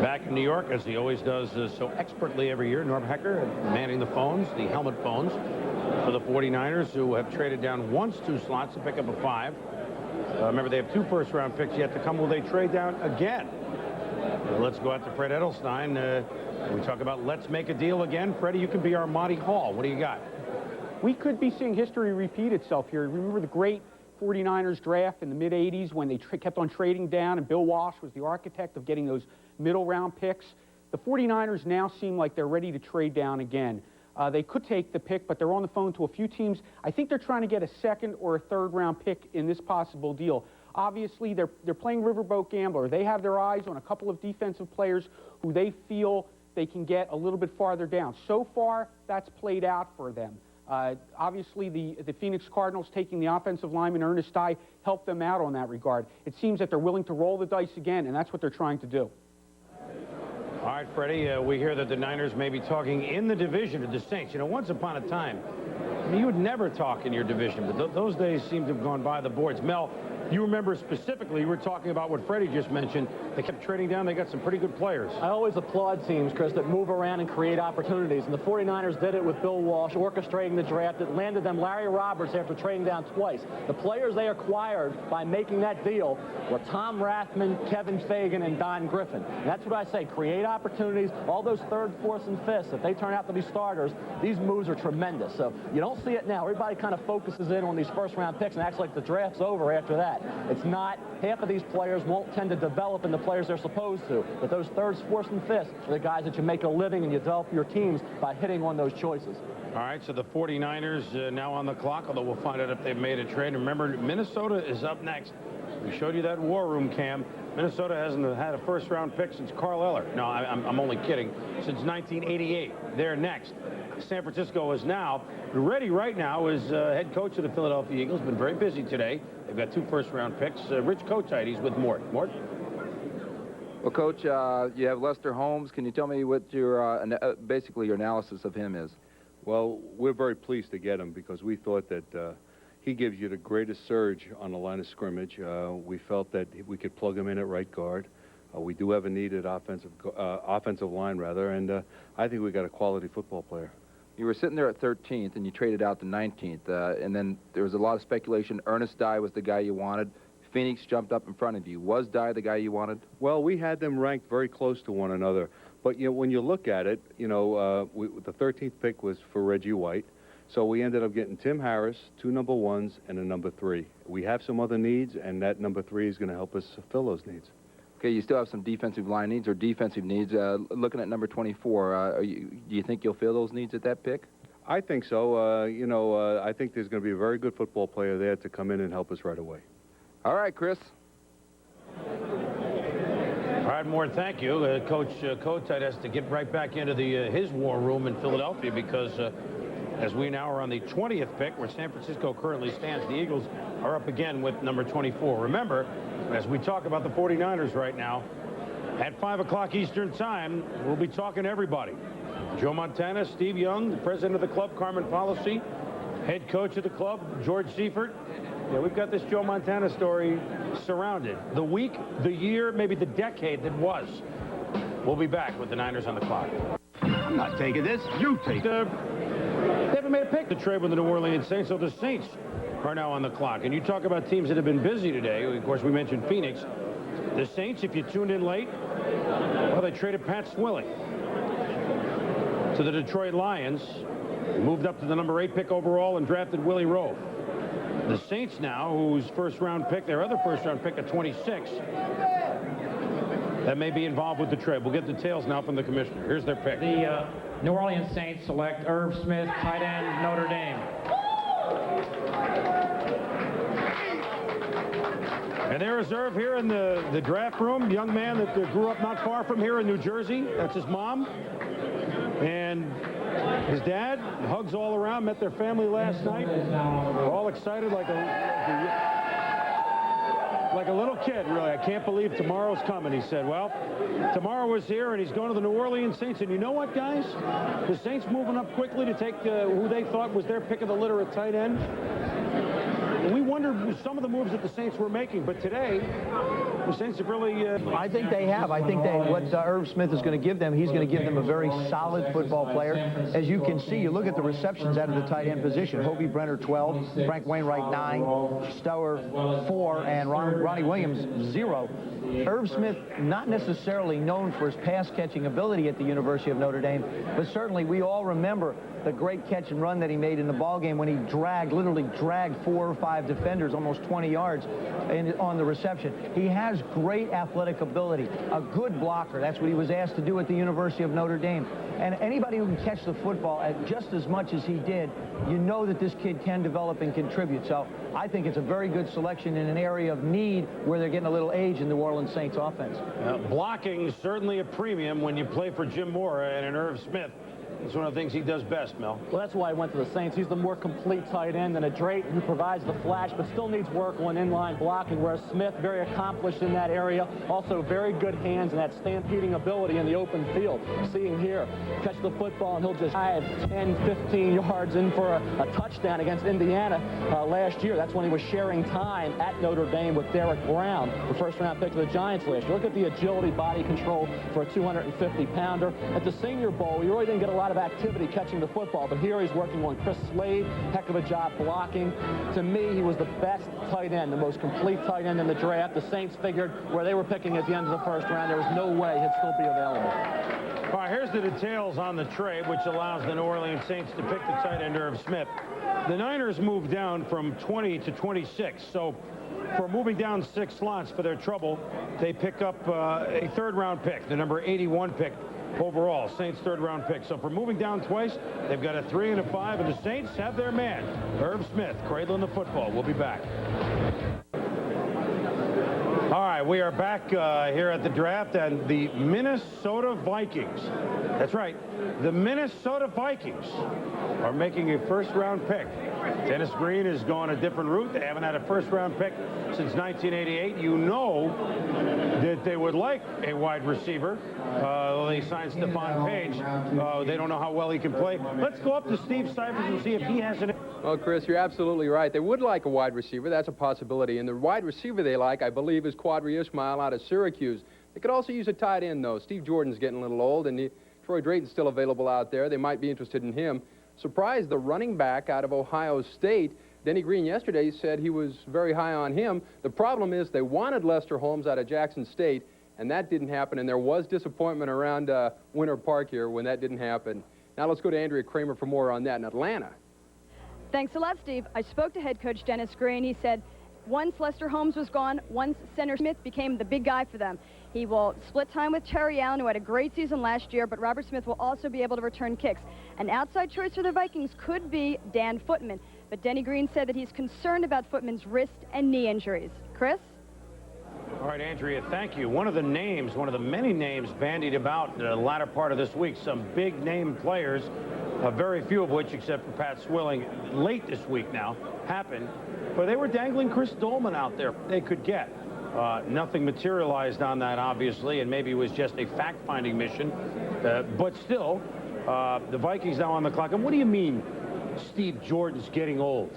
Speaker 1: Back in New York, as he always does so expertly every year, Norm Hecker manning the phones, the helmet phones, for the 49ers, who have traded down once 2 slots to pick up a 5. Remember, they have 2 first-round picks yet to come. Will they trade down again? Let's go out to Fred Edelstein. We talk about let's make a deal again. Freddie, you can be our Monty Hall. What do you got?
Speaker 3: We could be seeing history repeat itself here. Remember the great 49ers draft in the mid-'80s when they kept on trading down, and Bill Walsh was the architect of getting those middle-round picks. The 49ers now seem like they're ready to trade down again. They could take the pick, but they're on the phone to a few teams. I think they're trying to get a 2nd or a 3rd-round pick in this possible deal. Obviously, they're playing Riverboat Gambler. They have their eyes on a couple of defensive players who they feel they can get a little bit farther down. So far, that's played out for them. Obviously, the Phoenix Cardinals taking the offensive lineman Ernest Dye helped them out on that regard. It seems that they're willing to roll the dice again, and that's what they're trying to do.
Speaker 1: All right, Freddie, we hear that the Niners may be talking in the division to the Saints. You know, once upon a time, you would never talk in your division, but those days seem to have gone by the boards. Mel, you remember specifically, you were talking about what Freddie just mentioned. They kept trading down. They got some pretty good players.
Speaker 5: I always applaud teams, Chris, that move around and create opportunities. And the 49ers did it with Bill Walsh, orchestrating the draft. It landed them Larry Roberts after trading down twice. The players they acquired by making that deal were Tom Rathman, Kevin Fagan, and Don Griffin. And that's what I say, create opportunities. All those 3rd, 4th, and 5th, if they turn out to be starters, these moves are tremendous. So you don't see it now. Everybody kind of focuses in on these first-round picks and acts like the draft's over after that. It's not. Half of these players won't tend to develop into players they're supposed to. But those 3rds, 4ths, and 5ths are the guys that you make a living and you develop your teams by hitting on those choices.
Speaker 1: All right, so the 49ers now on the clock, although we'll find out if they've made a trade. Remember, Minnesota is up next. We showed you that war room cam. Minnesota hasn't had a first-round pick since Carl Eller. No, I'm only kidding. Since 1988. They're next. San Francisco is now ready right now as head coach of the Philadelphia Eagles. Been very busy today. They've got 2 first-round picks. Rich Kotite, he's with Mort. Mort?
Speaker 6: Well, Coach, you have Lester Holmes. Can you tell me what your basically your analysis of him is?
Speaker 11: Well, we're very pleased to get him because we thought that he gives you the greatest surge on the line of scrimmage. We felt that we could plug him in at right guard. We do have a needed offensive line, rather, and I think we got a quality football player.
Speaker 6: You were sitting there at 13th, and you traded out to 19th, and then there was a lot of speculation. Ernest Dye was the guy you wanted. Phoenix jumped up in front of you. Was Dye the guy you wanted?
Speaker 11: Well, we had them ranked very close to one another, but you know, when you look at it, you know, the 13th pick was for Reggie White, so we ended up getting Tim Harris, 2 number 1s, and a number 3. We have some other needs, and that number 3 is going to help us fill those needs.
Speaker 6: Okay, you still have some defensive line needs or defensive needs. Looking at number 24, do you think you'll fill those needs at that pick?
Speaker 11: I think so. You know, I think there's going to be a very good football player there to come in and help us right away.
Speaker 6: All right, Chris.
Speaker 1: All right, Mort, thank you. Coach Kotite has to get right back into his war room in Philadelphia because as we now are on the 20th pick, where San Francisco currently stands, the Eagles are up again with number 24. Remember, as we talk about the 49ers right now, at 5 o'clock Eastern time, we'll be talking to everybody. Joe Montana, Steve Young, the president of the club, Carmen Policy, head coach of the club, George Seifert. Yeah, we've got this Joe Montana story surrounded. The week, the year, maybe the decade that was. We'll be back with the Niners on the clock.
Speaker 21: I'm not taking this. You take it.
Speaker 1: They haven't made a pick to trade with the New Orleans Saints, so the Saints are now on the clock. And you talk about teams that have been busy today. Of course, we mentioned Phoenix. The Saints, if you tuned in late, well, they traded Pat Swilling to the Detroit Lions, moved up to the number 8 pick overall and drafted Willie Rowe. The Saints now, whose first-round pick, their other first-round pick at 26, that may be involved with the trade. We'll get details now from the commissioner. Here's their pick.
Speaker 13: The New Orleans Saints select Irv Smith, tight end, Notre Dame.
Speaker 1: And there is Irv here in the draft room, young man that grew up not far from here in New Jersey. That's his mom. And his dad, hugs all around, met their family last night. All excited like a little kid, really. I can't believe tomorrow's coming, he said. Well, tomorrow is here, and he's going to the New Orleans Saints. And you know what, guys? The Saints moving up quickly to take who they thought was their pick of the litter at tight end. We wondered some of the moves that the Saints were making, but today, the Saints have really...
Speaker 9: I think they have. I think what Irv Smith is going to give them, he's going to give them a very solid football player. As you can see, you look at the receptions out of the tight end position. Hobie Brenner, 12. Frank Wainwright, 9. Stower, 4. And Ronnie Williams, 0. Irv Smith, not necessarily known for his pass-catching ability at the University of Notre Dame, but certainly we all remember the great catch and run that he made in the ballgame when he literally dragged 4 or 5 defenders almost 20 yards on the reception. He has great athletic ability, a good blocker. That's what he was asked to do at the University of Notre Dame. And anybody who can catch the football at just as much as he did, you know that this kid can develop and contribute. So I think it's a very good selection in an area of need where they're getting a little age in the New Orleans Saints offense.
Speaker 1: Blocking is certainly a premium when you play for Jim Mora and an Irv Smith. It's one of the things he does best, Mel.
Speaker 5: Well, that's why I went to the Saints. He's the more complete tight end than a Drayton, who provides the flash, but still needs work on inline blocking, whereas Smith, very accomplished in that area, also very good hands and that stampeding ability in the open field. Seeing here, catch the football, and he'll just dive 10, 15 yards in for a touchdown against Indiana last year. That's when he was sharing time at Notre Dame with Derek Brown, the first-round pick of the Giants last year. Look at the agility, body control for a 250-pounder. At the Senior Bowl, we really didn't get a lot of activity catching the football, but here he's working on Chris Slade. Heck of a job blocking. To me, he was the best tight end, the most complete tight end in the draft. The Saints figured where they were picking at the end of the first round, there was no way he'd still be available.
Speaker 1: All right, here's the details on the trade, which allows the New Orleans Saints to pick the tight end Irv Smith. The Niners moved down from 20 to 26, so for moving down 6 slots for their trouble, they pick up a third-round pick, the number 81 pick overall, Saints' third-round pick. So for moving down twice, they've got a 3 and a 5, and the Saints have their man, Irv Smith, cradling the football. We'll be back. All right, we are back here at the draft, and the Minnesota Vikings, that's right, the Minnesota Vikings are making a first-round pick. Dennis Green has gone a different route. They haven't had a first-round pick since 1988. You know that they would like a wide receiver. They signed Stephon Page. They don't know how well he can play. Let's go up to Steve Cyphers and see if he has an...
Speaker 6: Well, Chris, you're absolutely right. They would like a wide receiver. That's a possibility. And the wide receiver they like, I believe, is Quadri Ismail out of Syracuse. They could also use a tight end, though. Steve Jordan's getting a little old, and Troy Drayton's still available out there. They might be interested in him. Surprised the running back out of Ohio State, Denny Green, yesterday said he was very high on him. The problem is they wanted Lester Holmes out of Jackson State, and that didn't happen, and there was disappointment around Winter Park here when that didn't happen. Now let's go to Andrea Kramer for more on that in Atlanta.
Speaker 14: Thanks a lot, Steve. I spoke to head coach Dennis Green. He said once Lester Holmes was gone, once Center Smith became the big guy for them. He will split time with Terry Allen, who had a great season last year, but Robert Smith will also be able to return kicks. An outside choice for the Vikings could be Dan Footman, but Denny Green said that he's concerned about Footman's wrist and knee injuries. Chris?
Speaker 1: All right, Andrea, thank you. One of the many names bandied about the latter part of this week, some big-name players, very few of which, except for Pat Swilling, late this week now, happened. But they were dangling Chris Dolman out there they could get. Nothing materialized on that, obviously, and maybe it was just a fact-finding mission. But still, the Vikings now on the clock. And what do you mean Steve Jordan's getting old?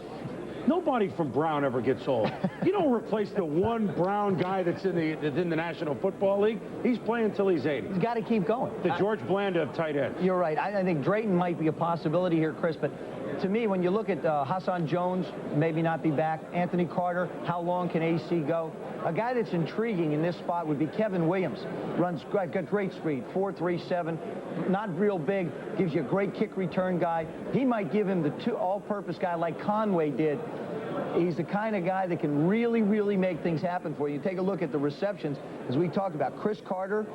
Speaker 1: Nobody from Brown ever gets old. You don't replace the one Brown guy that's in the National Football League. He's playing until he's 80.
Speaker 9: He's got to keep going.
Speaker 1: The George Blanda of tight end.
Speaker 9: You're right. I think Drayton might be a possibility here, Chris, but to me, when you look at Hassan Jones, maybe not be back. Anthony Carter, how long can AC go? A guy that's intriguing in this spot would be Kevin Williams. Got great speed, 4.37, not real big, gives you a great kick return guy. He might give him the all-purpose guy like Conway did He's the kind of guy that can really, really make things happen for you. Take a look at the receptions, as we talked about. Chris Carter,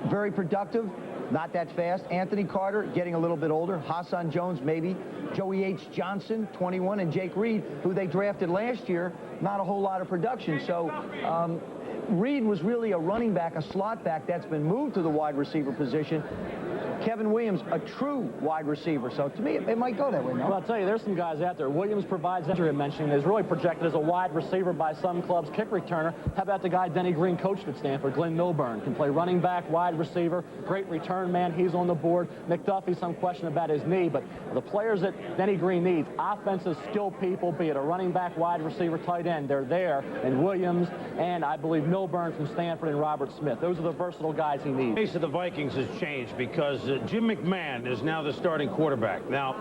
Speaker 9: very productive, not that fast. Anthony Carter, getting a little bit older. Hassan Jones, maybe. Joey H. Johnson, 21, and Jake Reed, who they drafted last year, not a whole lot of production. So Reed was really a running back, a slot back that's been moved to the wide receiver position. Kevin Williams, a true wide receiver. So to me, it might go that way, no?
Speaker 5: Well, I'll tell you, there's some guys out there. Williams provides, as you're mentioning, is really projected as a wide receiver by some clubs, kick returner. How about the guy Denny Green coached at Stanford, Glenn Milburn? Can play running back, wide receiver, great return man. He's on the board. McDuffie, some question about his knee, but the players that Denny Green needs, offensive skill people, be it a running back, wide receiver, tight end, they're there. And Williams and I believe Milburn from Stanford and Robert Smith. Those are the versatile guys he needs.
Speaker 1: The face of the Vikings has changed because Jim McMahon is now the starting quarterback. Now,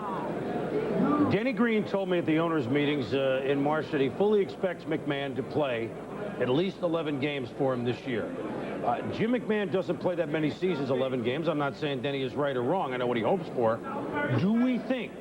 Speaker 1: Denny Green told me at the owners' meetings in March that he fully expects McMahon to play at least 11 games for him this year. Jim McMahon doesn't play that many seasons, 11 games. I'm not saying Denny is right or wrong. I know what he hopes for. Do we think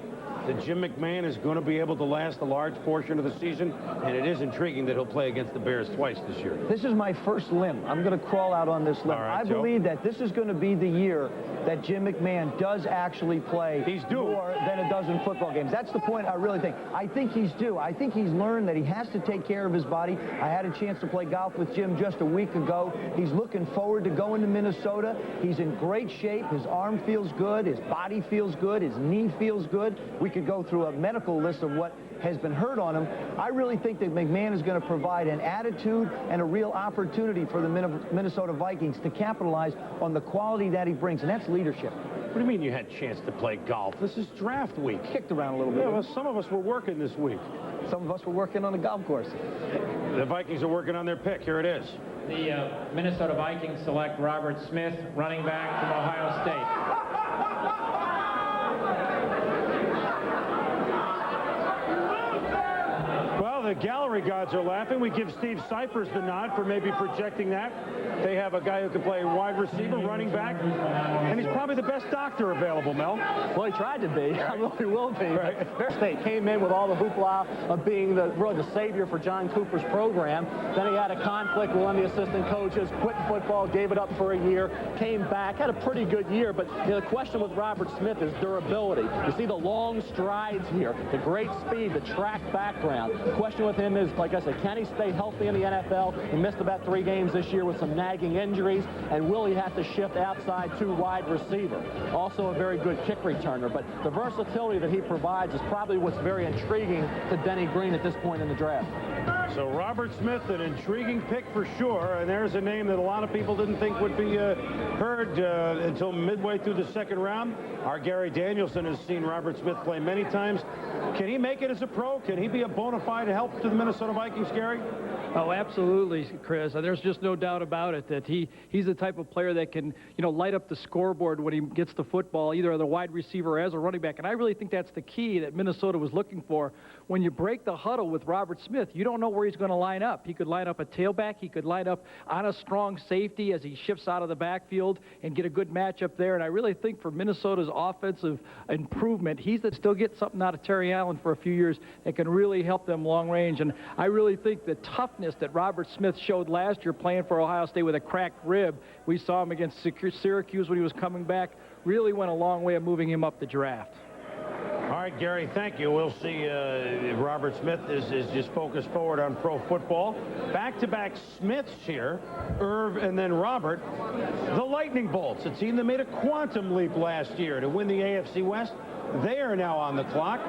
Speaker 1: that Jim McMahon is going to be able to last a large portion of the season? And it is intriguing that he'll play against the Bears twice this year.
Speaker 9: This is my first limb. I'm going to crawl out on this limb.
Speaker 1: Right,
Speaker 9: I believe that this is going to be the year that Jim McMahon does actually play more than it does in football games. That's the point I really think. I think he's due. I think he's learned that he has to take care of his body. I had a chance to play golf with Jim just a week ago. He's looking forward to going to Minnesota. He's in great shape. His arm feels good. His body feels good. His knee feels good. We could go through a medical list of what has been hurt on him. I really think that McMahon is going to provide an attitude and a real opportunity for the Minnesota Vikings to capitalize on the quality that he brings, and that's leadership.
Speaker 1: What do you mean you had a chance to play golf? This is draft week.
Speaker 9: Kicked around a little bit.
Speaker 1: Yeah, well, some of us were working this week.
Speaker 9: Some of us were working on the golf course.
Speaker 1: The Vikings are working on their pick. Here it is.
Speaker 13: The Minnesota Vikings select Robert Smith, running back from Ohio State.
Speaker 1: The gallery gods are laughing. We give Steve Cyphers the nod for maybe projecting that. They have a guy who can play wide receiver, running back, and he's probably the best doctor available, Mel.
Speaker 5: Well, he tried to be. I know he will be. Bear State came in with all the hoopla of being really the savior for John Cooper's program. Then he had a conflict with one of the assistant coaches, quit football, gave it up for a year, came back, had a pretty good year. But the question with Robert Smith is durability. You see the long strides here, the great speed, the track background. The question with him is, like I said, can he stay healthy in the NFL? He missed about 3 games this year with some nagging injuries, and will he have to shift outside to wide receiver? Also a very good kick returner, but the versatility that he provides is probably what's very intriguing to Denny Green at this point in the draft.
Speaker 1: So Robert Smith, an intriguing pick for sure, and there's a name that a lot of people didn't think would be heard until midway through the second round. Our Gary Danielson has seen Robert Smith play many times. Can he make it as a pro? Can he be a bona fide help to the Minnesota Vikings, Gary?
Speaker 2: Oh, absolutely, Chris. There's just no doubt about it that he's the type of player that can, light up the scoreboard when he gets the football, either as a wide receiver or as a running back. And I really think that's the key that Minnesota was looking for. When you break the huddle with Robert Smith, you don't know where he's going to line up. He could line up a tailback. He could line up on a strong safety as he shifts out of the backfield and get a good matchup there. And I really think for Minnesota's offensive improvement, he's that still get something out of Terry Allen for a few years that can really help them long range. And I really think the toughness that Robert Smith showed last year playing for Ohio State with a cracked rib, we saw him against Syracuse when he was coming back, really went a long way of moving him up the draft.
Speaker 1: All right, Gary, thank you. We'll see if Robert Smith is just focused forward on pro football. Back-to-back Smiths here, Irv and then Robert. The Lightning Bolts, a team that made a quantum leap last year to win the AFC West. They are now on the clock.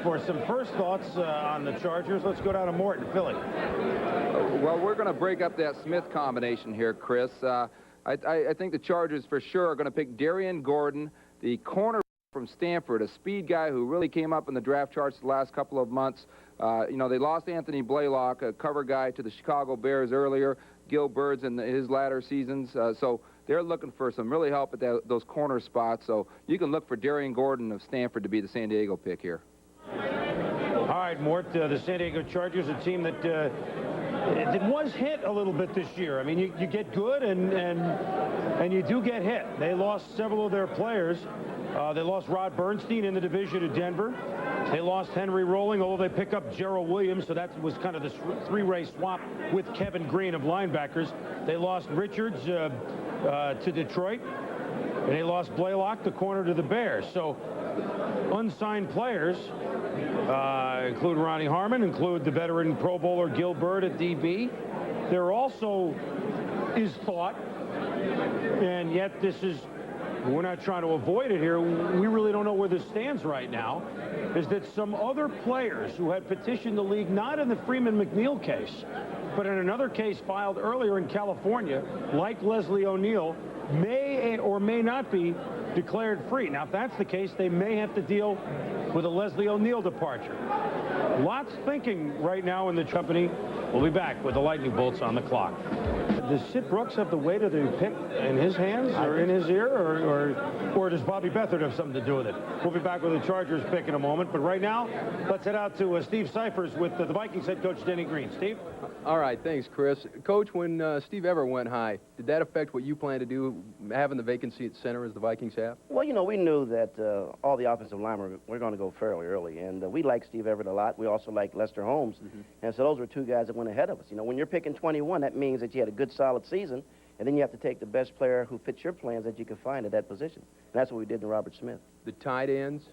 Speaker 1: For some first thoughts on the Chargers, let's go down to Morton, Philly.
Speaker 6: Well, we're going to break up that Smith combination here, Chris. I think the Chargers for sure are going to pick Darian Gordon, the corner from Stanford, a speed guy who really came up in the draft charts the last couple of months. They lost Anthony Blaylock, a cover guy, to the Chicago Bears earlier, Gil Birds in his latter seasons. So they're looking for some really help at those corner spots. So you can look for Darian Gordon of Stanford to be the San Diego pick here.
Speaker 1: All right, Mort, the San Diego Chargers, a team that it was hit a little bit this year. I mean, you get good and you do get hit. They lost several of their players. They lost Rod Bernstein in the division to Denver. They lost Henry Rolling, although they pick up Gerald Williams, so that was kind of the three-way swap with Kevin Green of linebackers. They lost Richards to Detroit, and they lost Blaylock, the corner, to the Bears. So unsigned players include Ronnie Harmon, include the veteran Pro Bowler Gil Byrd at DB. There also is thought, and yet we're not trying to avoid it here. We really don't know where this stands right now, is that some other players who had petitioned the league, not in the Freeman McNeil case, but in another case filed earlier in California, like Leslie O'Neal, may or may not be declared free. Now, if that's the case, they may have to deal with a Leslie O'Neal departure. Lots thinking right now in the company. We'll be back with the lightning bolts on the clock. Does Sid Brooks have the weight of the pick in his hands or in his ear, or does Bobby Beathard have something to do with it? We'll be back with the Chargers pick in a moment, but right now, let's head out to Steve Cyphers with the Vikings head coach Denny Green. Steve?
Speaker 6: All right, thanks, Chris. Coach, when Steve Everett went high, did that affect what you plan to do, having the vacancy at center as the Vikings have?
Speaker 15: Well, you know, we knew that all the offensive linemen were going to go fairly early, and we like Steve Everett a lot. We also like Lester Holmes, and so those were two guys that went ahead of us. You know, when you're picking 21, that means that you had a good, solid season, and then you have to take the best player who fits your plans that you can find at that position. And that's what we did in Robert Smith.
Speaker 6: The tight ends,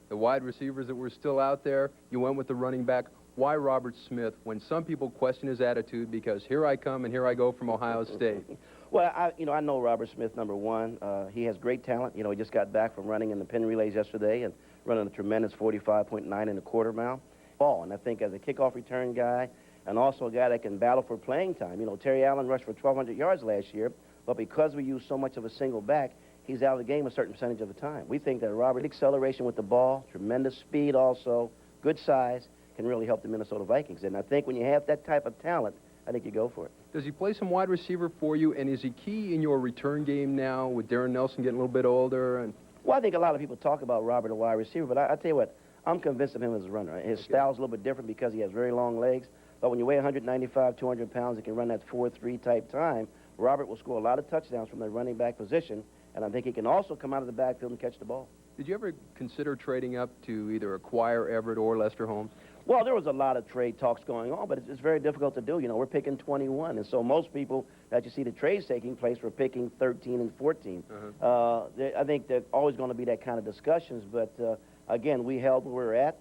Speaker 6: the wide receivers that were still out there, you went with the running back. Why Robert Smith when some people question his attitude because here I come and here I go from Ohio State?
Speaker 15: Well, I know Robert Smith, number one. He has great talent. You know, he just got back from running in the pin relays yesterday and running a tremendous 45.9 in the quarter mile. And I think as a kickoff return guy and also a guy that can battle for playing time. You know, Terry Allen rushed for 1,200 yards last year, but because we use so much of a single back, he's out of the game a certain percentage of the time. We think that Robert, acceleration with the ball, tremendous speed also, good size, can really help the Minnesota Vikings. And I think when you have that type of talent, I think you go for it.
Speaker 6: Does he play some wide receiver for you, and is he key in your return game now with Darren Nelson getting a little bit older?
Speaker 15: Well, I think a lot of people talk about Robert, a wide receiver, but I tell you what, I'm convinced of him as a runner. His style's a little bit different because he has very long legs, but when you weigh 195, 200 pounds and can run that 4.3 type time, Robert will score a lot of touchdowns from the running back position, and I think he can also come out of the backfield and catch the ball.
Speaker 6: Did you ever consider trading up to either acquire Everett or Lester Holmes?
Speaker 15: Well, there was a lot of trade talks going on, but it's very difficult to do. You know, we're picking 21, and so most people that you see the trades taking place were picking 13 and 14. I think there's always going to be that kind of discussions, but again, we held where we're at.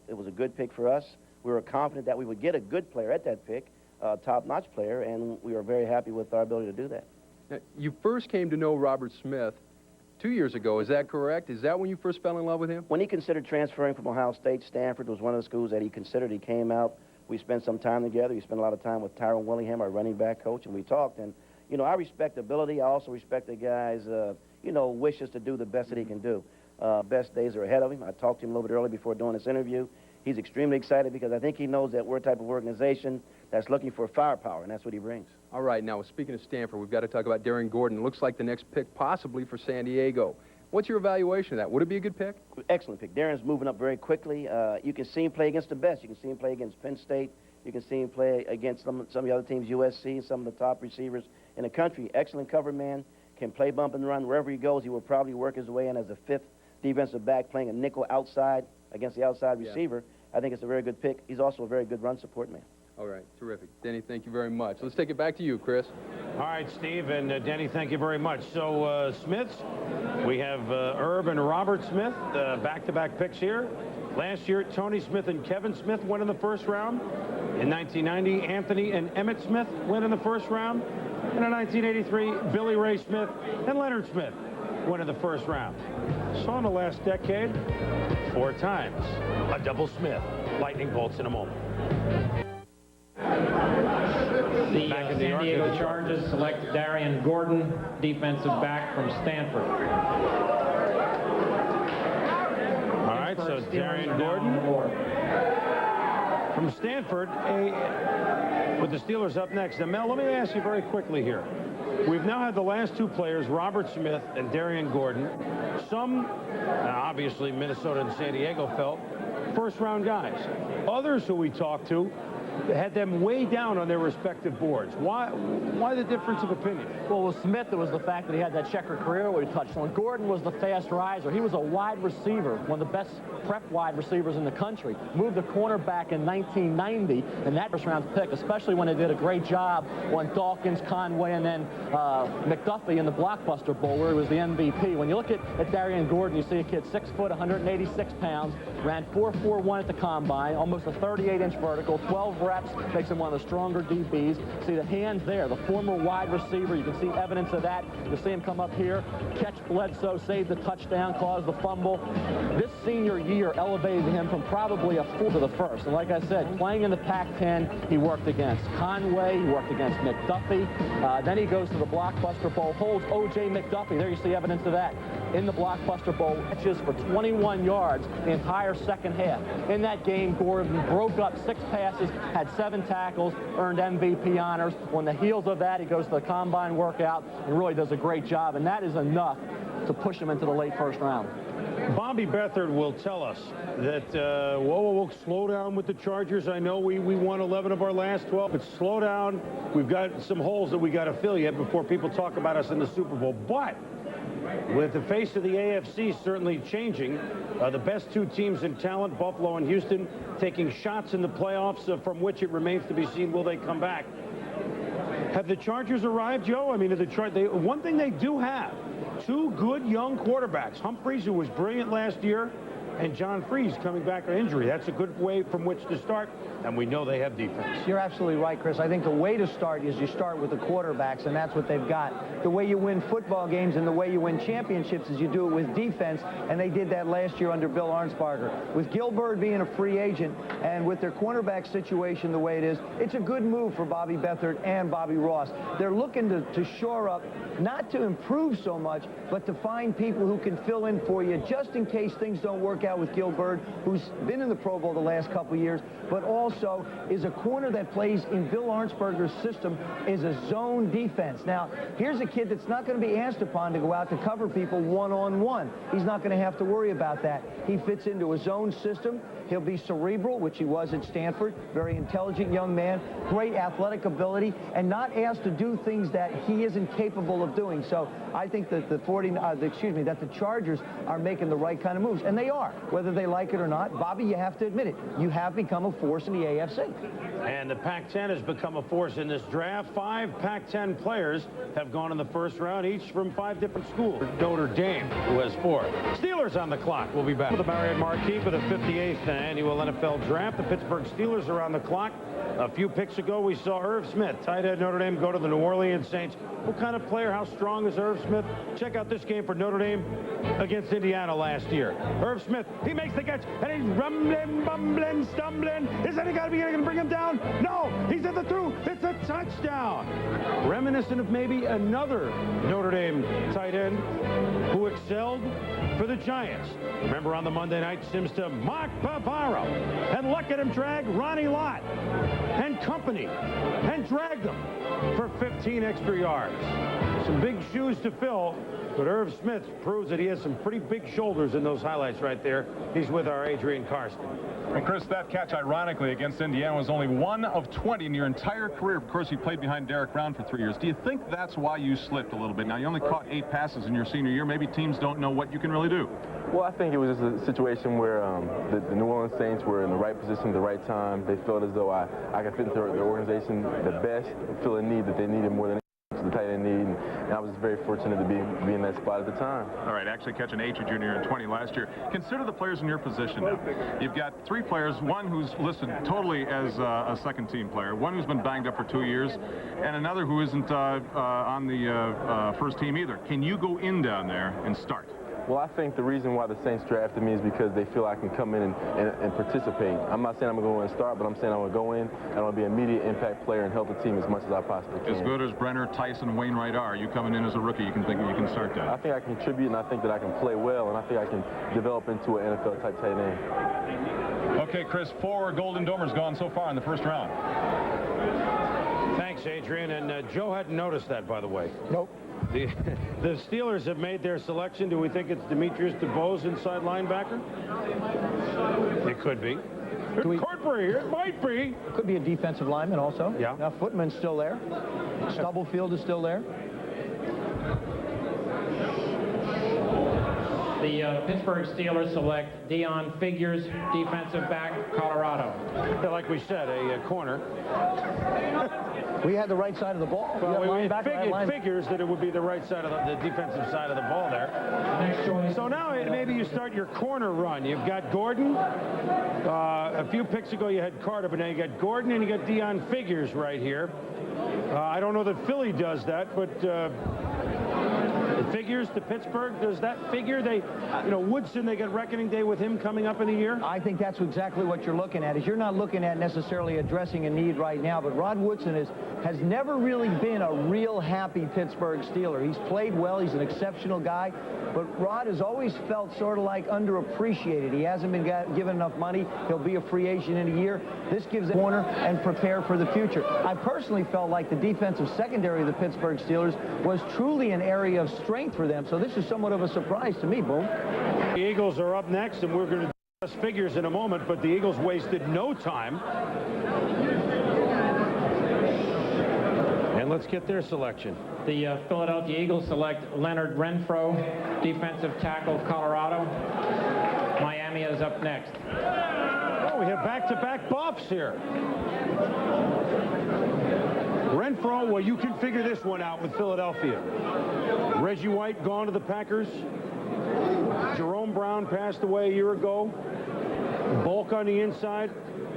Speaker 15: It was a good pick for us. We were confident that we would get a good player at that pick, top-notch player, and we were very happy with our ability to do that.
Speaker 6: Now, you first came to know Robert Smith 2 years ago, is that correct? Is that when you first fell in love with him?
Speaker 15: When he considered transferring from Ohio State, Stanford was one of the schools that he considered. He came out. We spent some time together. He spent a lot of time with Tyrone Willingham, our running back coach, and we talked. And, you know, I respect ability. I also respect the guy's, you know, wishes to do the best that he can do. Best days are ahead of him. I talked to him a little bit early before doing this interview. He's extremely excited because I think he knows that we're a type of organization that's looking for firepower, and that's what he brings.
Speaker 6: All right, now, speaking of Stanford, we've got to talk about Darren Gordon. Looks like the next pick possibly for San Diego. What's your evaluation of that? Would it be a good pick?
Speaker 15: Excellent pick. Darren's moving up very quickly. You can see him play against the best. You can see him play against Penn State. You can see him play against some of the other teams, USC, and some of the top receivers in the country. Excellent cover man. Can play bump and run. Wherever he goes, he will probably work his way in as a fifth defensive back, playing a nickel outside against the outside receiver. I think it's a very good pick. He's also a very good run support man.
Speaker 6: All right, terrific. Denny, thank you very much. Let's take it back to you, Chris.
Speaker 1: All right, Steve and Denny, thank you very much. So, Smiths, we have Herb and Robert Smith, back-to-back picks here. Last year, Tony Smith and Kevin Smith went in the first round. In 1990, Anthony and Emmett Smith went in the first round. And in 1983, Billy Ray Smith and Leonard Smith went in the first round. So in the last decade, 4 times a double Smith. Lightning bolts in a moment.
Speaker 13: The San Diego Chargers select Darian Gordon, defensive back from Stanford.
Speaker 1: All right, so Darian Gordon from Stanford, with the Steelers up next. Now, Mel, let me ask you very quickly here. We've now had the last 2 players, Robert Smith and Darian Gordon. Some, obviously Minnesota and San Diego, felt first-round guys. Others who we talked to had them way down on their respective boards. Why the difference of opinion?
Speaker 5: Well, with Smith, it was the fact that he had that checker career where he touched on. Gordon was the fast riser. He was a wide receiver, one of the best prep wide receivers in the country. Moved the cornerback in 1990, and that first round pick, especially when they did a great job on Dawkins, Conway, and then McDuffie in the Blockbuster Bowl, where he was the MVP. When you look at Darian Gordon, you see a kid 6 foot, 186 pounds, ran 4.41 at the combine, almost a 38-inch vertical, 12 reps, makes him one of the stronger DBs. See the hands there, the former wide receiver. You can see evidence of that. You'll see him come up here, catch Bledsoe, save the touchdown, cause the fumble. This senior year elevated him from probably a 4 to the first. And like I said, playing in the Pac-10, he worked against Conway, he worked against McDuffie. Then he goes to the Blockbuster Bowl, holds O.J. McDuffie. There you see evidence of that. In the Blockbuster Bowl, catches for 21 yards the entire second half. In that game, Gordon broke up 6 passes, had 7 tackles, earned MVP honors. On the heels of that, he goes to the combine workout and really does a great job, and that is enough to push him into the late first round.
Speaker 1: Bobby Beathard will tell us that, whoa, slow down with the Chargers. I know we won 11 of our last 12, but slow down. We've got some holes that we got to fill yet before people talk about us in the Super Bowl. But with the face of the AFC certainly changing, the best 2 teams in talent, Buffalo and Houston, taking shots in the playoffs from which it remains to be seen, will they come back? Have the Chargers arrived, Joe? I mean, one thing they do have, 2 good young quarterbacks. Humphreys, who was brilliant last year, and John Freeze coming back on injury. That's a good way from which to start, and we know they have defense.
Speaker 9: You're absolutely right, Chris. I think the way to start is you start with the quarterbacks, and that's what they've got. The way you win football games and the way you win championships is you do it with defense, and they did that last year under Bill Arnsparger. With Gilbert being a free agent and with their cornerback situation the way it is, it's a good move for Bobby Beathard and Bobby Ross. They're looking to shore up, not to improve so much, but to find people who can fill in for you just in case things don't work out with Gilbert, who's been in the Pro Bowl the last couple of years, but also is a corner that plays in Bill Arnsparger's system is a zone defense. Now, here's a kid that's not going to be asked upon to go out to cover people one-on-one. He's not going to have to worry about that. He fits into a zone system. He'll be cerebral, which he was at Stanford. Very intelligent young man, great athletic ability, and not asked to do things that he isn't capable of doing. So I think that the Chargers are making the right kind of moves, and they are, whether they like it or not. Bobby, you have to admit it. You have become a force in the AFC.
Speaker 1: And the Pac-10 has become a force in this draft. 5 Pac-10 players have gone in the first round, each from 5 different schools. Notre Dame, who has 4. Steelers on the clock. We'll be back with the Marriott Marquis for the 58th annual NFL Draft. The Pittsburgh Steelers are on the clock. A few picks ago, we saw Irv Smith, tight end Notre Dame, go to the New Orleans Saints. What kind of player, how strong is Irv Smith? Check out this game for Notre Dame against Indiana last year. Irv Smith, he makes the catch, and he's rumbling, bumbling, stumbling. Is any guy going to bring him down? No, he's at the through. It's a touchdown. Reminiscent of maybe another Notre Dame tight end who excelled for the Giants. Remember on the Monday night, Sims to Mark Bavaro. And look at him drag Ronnie Lott and company and drag them for 15 extra yards. Some big shoes to fill, but Irv Smith proves that he has some pretty big shoulders in those highlights right there. He's with our Adrian Karsten.
Speaker 19: And Chris, that catch, ironically, against Indiana was only 1 of 20 in your entire career. Of course, you played behind Derek Brown for 3 years. Do you think that's why you slipped a little bit? Now, you only caught 8 passes in your senior year. Maybe teams don't know what you can really do.
Speaker 16: Well, I think it was just a situation where the New Orleans Saints were in the right position at the right time. They felt as though I could fit into their organization the best, feel a need that they needed more than the tight end need, and I was very fortunate to be in that spot at the time.
Speaker 19: All right, actually catching 8 junior in 20 last year. Consider the players in your position now. You've got 3 players, one who's listed totally as a second-team player, one who's been banged up for 2 years, and another who isn't on the first team either. Can you go in down there and start?
Speaker 16: Well, I think the reason why the Saints drafted me is because they feel I can come in and participate. I'm not saying I'm going to go in and start, but I'm saying I'm going to go in and I'm going to be an immediate impact player and help the team as much as I possibly can.
Speaker 19: As good as Brenner, Tyson, Wainwright are, you coming in as a rookie, you can think you can start that.
Speaker 16: I think I can contribute, and I think that I can play well, and I think I can develop into an NFL-type tight end.
Speaker 19: Okay, Chris, 4 Golden Domers gone so far in the first round.
Speaker 1: Thanks, Adrian. And Joe hadn't noticed that, by the way.
Speaker 3: Nope.
Speaker 1: The Steelers have made their selection. Do we think it's Demetrius DeBose, inside linebacker? It could be.
Speaker 3: Do we,
Speaker 1: Could slippery. It might be.
Speaker 4: Could be a defensive lineman also.
Speaker 1: Yeah.
Speaker 4: Now, Footman's still there. Stubblefield is still there.
Speaker 13: The Pittsburgh Steelers select Deion Figures, defensive back, Colorado.
Speaker 1: Like we said, a corner.
Speaker 4: We had the right side of the ball.
Speaker 1: Well, it figures that it would be the right side of the defensive side of the ball there.
Speaker 13: Next choice.
Speaker 1: So now maybe you start your corner run. You've got Gordon. A few picks ago you had Carter, but now you got Gordon and you got Deion Figures right here. I don't know that Philly does that, but Figures to Pittsburgh, does that figure? They, Woodson, they got reckoning day with him coming up in a year?
Speaker 9: I think that's exactly what you're looking at, is you're not looking at necessarily addressing a need right now, but Rod Woodson has never really been a real happy Pittsburgh Steeler. He's played well, he's an exceptional guy, but Rod has always felt sort of like underappreciated. He hasn't been given enough money. He'll be a free agent in a year. This gives a corner and prepare for the future. I personally felt like the defensive secondary of the Pittsburgh Steelers was truly an area of strength for them, so this is somewhat of a surprise to me, Boom.
Speaker 1: The Eagles are up next, and we're going to discuss Figures in a moment, but the Eagles wasted no time. And let's get their selection.
Speaker 13: The Philadelphia Eagles select Leonard Renfro, defensive tackle, Colorado. Miami is up next.
Speaker 1: Oh, we have back-to-back buffs here. Renfro, well, you can figure this one out with Philadelphia. Reggie White gone to the Packers. Jerome Brown passed away a year ago. Bulk on the inside.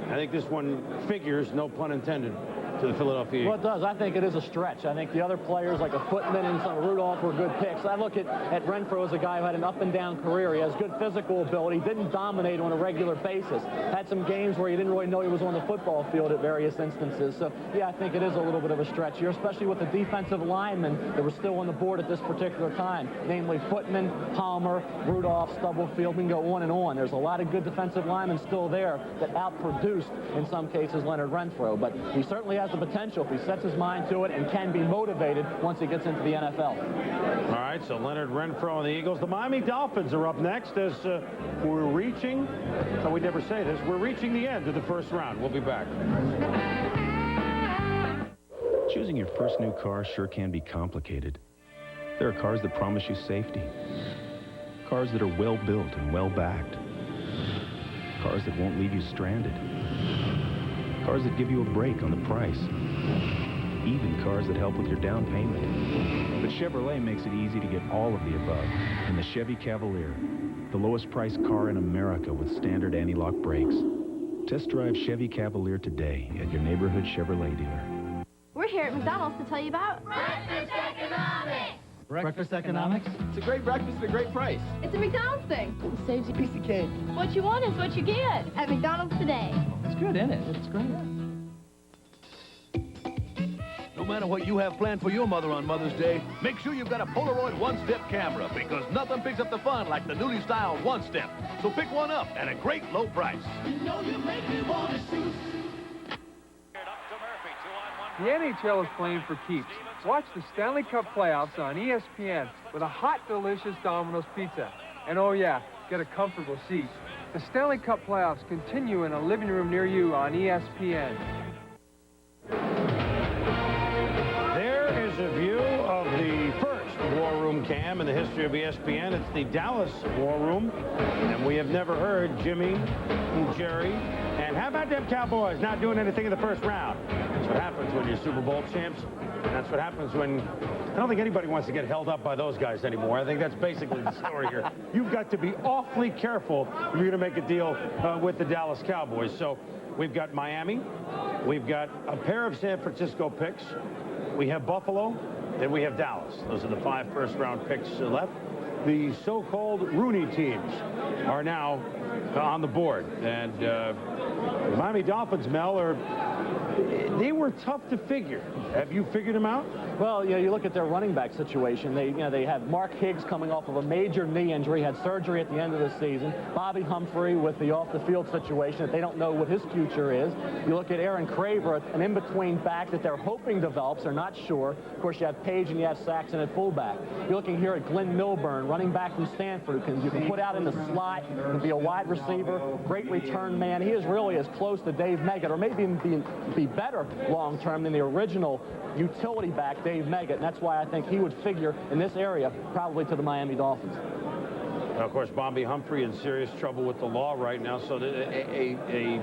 Speaker 1: I think this one figures, no pun intended, to the Philadelphia Eagles.
Speaker 5: Well, it does. I think it is a stretch. I think the other players like a Footman and some Rudolph were good picks. I look at Renfro as a guy who had an up-and-down career. He has good physical ability, didn't dominate on a regular basis. Had some games where you didn't really know he was on the football field at various instances. So, yeah, I think it is a little bit of a stretch here, especially with the defensive linemen that were still on the board at this particular time, namely Footman, Palmer, Rudolph, Stubblefield. We can go on and on. There's a lot of good defensive linemen still there that outproduced, in some cases, Leonard Renfro. But he certainly has the potential if he sets his mind to it and can be motivated once he gets into the NFL.
Speaker 1: All right, so Leonard Renfro and the Eagles. The Miami Dolphins are up next as we're reaching, so we never say this, we're reaching the end of the first round. We'll be back.
Speaker 17: Choosing your first new car sure can be complicated. There are cars that promise you safety, cars that are well built and well backed, cars that won't leave you stranded, cars that give you a break on the price, even cars that help with your down payment. But Chevrolet makes it easy to get all of the above in the Chevy Cavalier, the lowest priced car in America with standard anti-lock brakes. Test drive Chevy Cavalier today at your neighborhood Chevrolet dealer.
Speaker 12: We're here at McDonald's to tell you about Breakfast Economics.
Speaker 5: Breakfast economics?
Speaker 8: It's a great breakfast at a great price.
Speaker 12: It's a McDonald's thing.
Speaker 8: It saves you a piece of cake.
Speaker 12: What you want is what you get at McDonald's today.
Speaker 5: It's good, isn't it? It's great.
Speaker 18: No matter what you have planned for your mother on Mother's Day, make sure you've got a Polaroid one-step camera, because nothing picks up the fun like the newly styled one-step. So pick one up at a great low price.
Speaker 8: You know you make me want to shoot.
Speaker 22: The NHL is playing for keeps. Watch the Stanley Cup playoffs on ESPN with a hot, delicious Domino's pizza. And oh yeah, get a comfortable seat. The Stanley Cup playoffs continue in a living room near you on ESPN.
Speaker 1: There is a view of the first War Room cam in the history of ESPN. It's the Dallas War Room, and we have never heard Jimmy and Jerry. And how about them Cowboys not doing anything in the first round? That's what happens when you're Super Bowl champs. That's what happens when... I don't think anybody wants to get held up by those guys anymore. I think that's basically the story here. You've got to be awfully careful if you're going to make a deal with the Dallas Cowboys. So we've got Miami. We've got a pair of San Francisco picks. We have Buffalo. Then we have Dallas. Those are the 5 first-round picks left. The so-called Rooney teams are now on the board. And the Miami Dolphins, Mel, they were tough to figure. Have you figured them out?
Speaker 5: Well, you look at their running back situation. They have Mark Higgs coming off of a major knee injury, had surgery at the end of the season. Bobby Humphrey with the off-the-field situation that they don't know what his future is. You look at Aaron Craver, an in-between back that they're hoping develops. They're not sure. Of course, you have Page and you have Saxon at fullback. You're looking here at Glenn Milburn, running back from Stanford, who you can put out in the slot, can be a wide receiver, great return man. He is really as close close to Dave Meggett, or maybe even be better long-term than the original utility back, Dave Meggett. And that's why I think he would figure in this area probably to the Miami Dolphins.
Speaker 1: Now, of course, Bobby Humphrey in serious trouble with the law right now, so a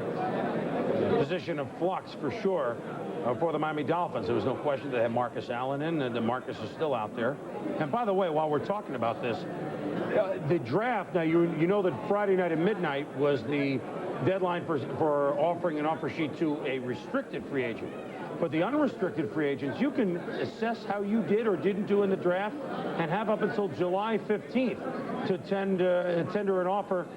Speaker 1: position of flux for sure for the Miami Dolphins. There was no question they had Marcus Allen in, and Marcus is still out there. And by the way, while we're talking about this, the draft, now you know that Friday night at midnight was the deadline for offering an offer sheet to a restricted free agent. But the unrestricted free agents, you can assess how you did or didn't do in the draft and have up until July 15th to tender an offer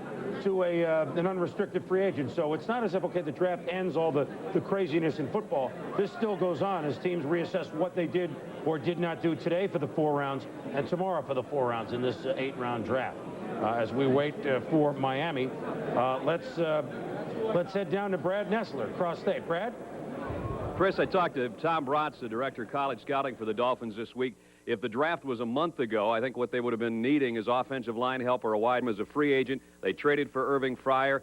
Speaker 1: to an unrestricted free agent. So it's not as if, okay, the draft ends all the craziness in football. This still goes on as teams reassess what they did or did not do today for the 4 rounds and tomorrow for the 4 rounds in this 8-round draft. As we wait for Miami, let's head down to Brad Nessler, cross state. Brad?
Speaker 7: Chris, I talked to Tom Bratz, the director of college scouting for the Dolphins this week. If the draft was a month ago, I think what they would have been needing is offensive line help or a wideman as a free agent. They traded for Irving Fryer.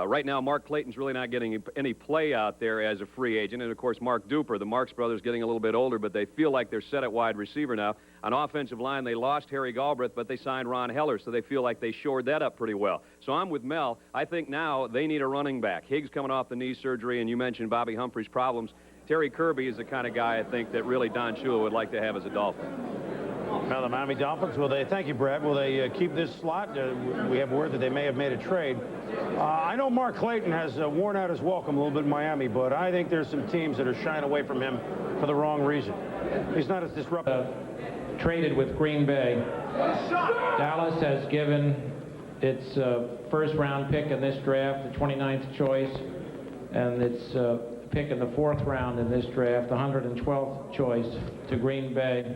Speaker 7: Right now, Mark Clayton's really not getting any play out there as a free agent. And, of course, Mark Duper, the Marks brothers, getting a little bit older, but they feel like they're set at wide receiver now. On offensive line, they lost Harry Galbraith, but they signed Ron Heller, so they feel like they shored that up pretty well. So I'm with Mel. I think now they need a running back. Higgs coming off the knee surgery, and you mentioned Bobby Humphrey's problems. Terry Kirby is the kind of guy, I think, that really Don Shula would like to have as a Dolphin.
Speaker 1: Now, the Miami Dolphins, thank you, Brad, will they keep this slot? We have word that they may have made a trade. I know Mark Clayton has worn out his welcome a little bit in Miami, but I think there's some teams that are shying away from him for the wrong reason. He's not as disruptive.
Speaker 13: Traded with Green Bay. Dallas has given its first-round pick in this draft, the 29th choice, and its pick in the 4th round in this draft, the 112th choice, to Green Bay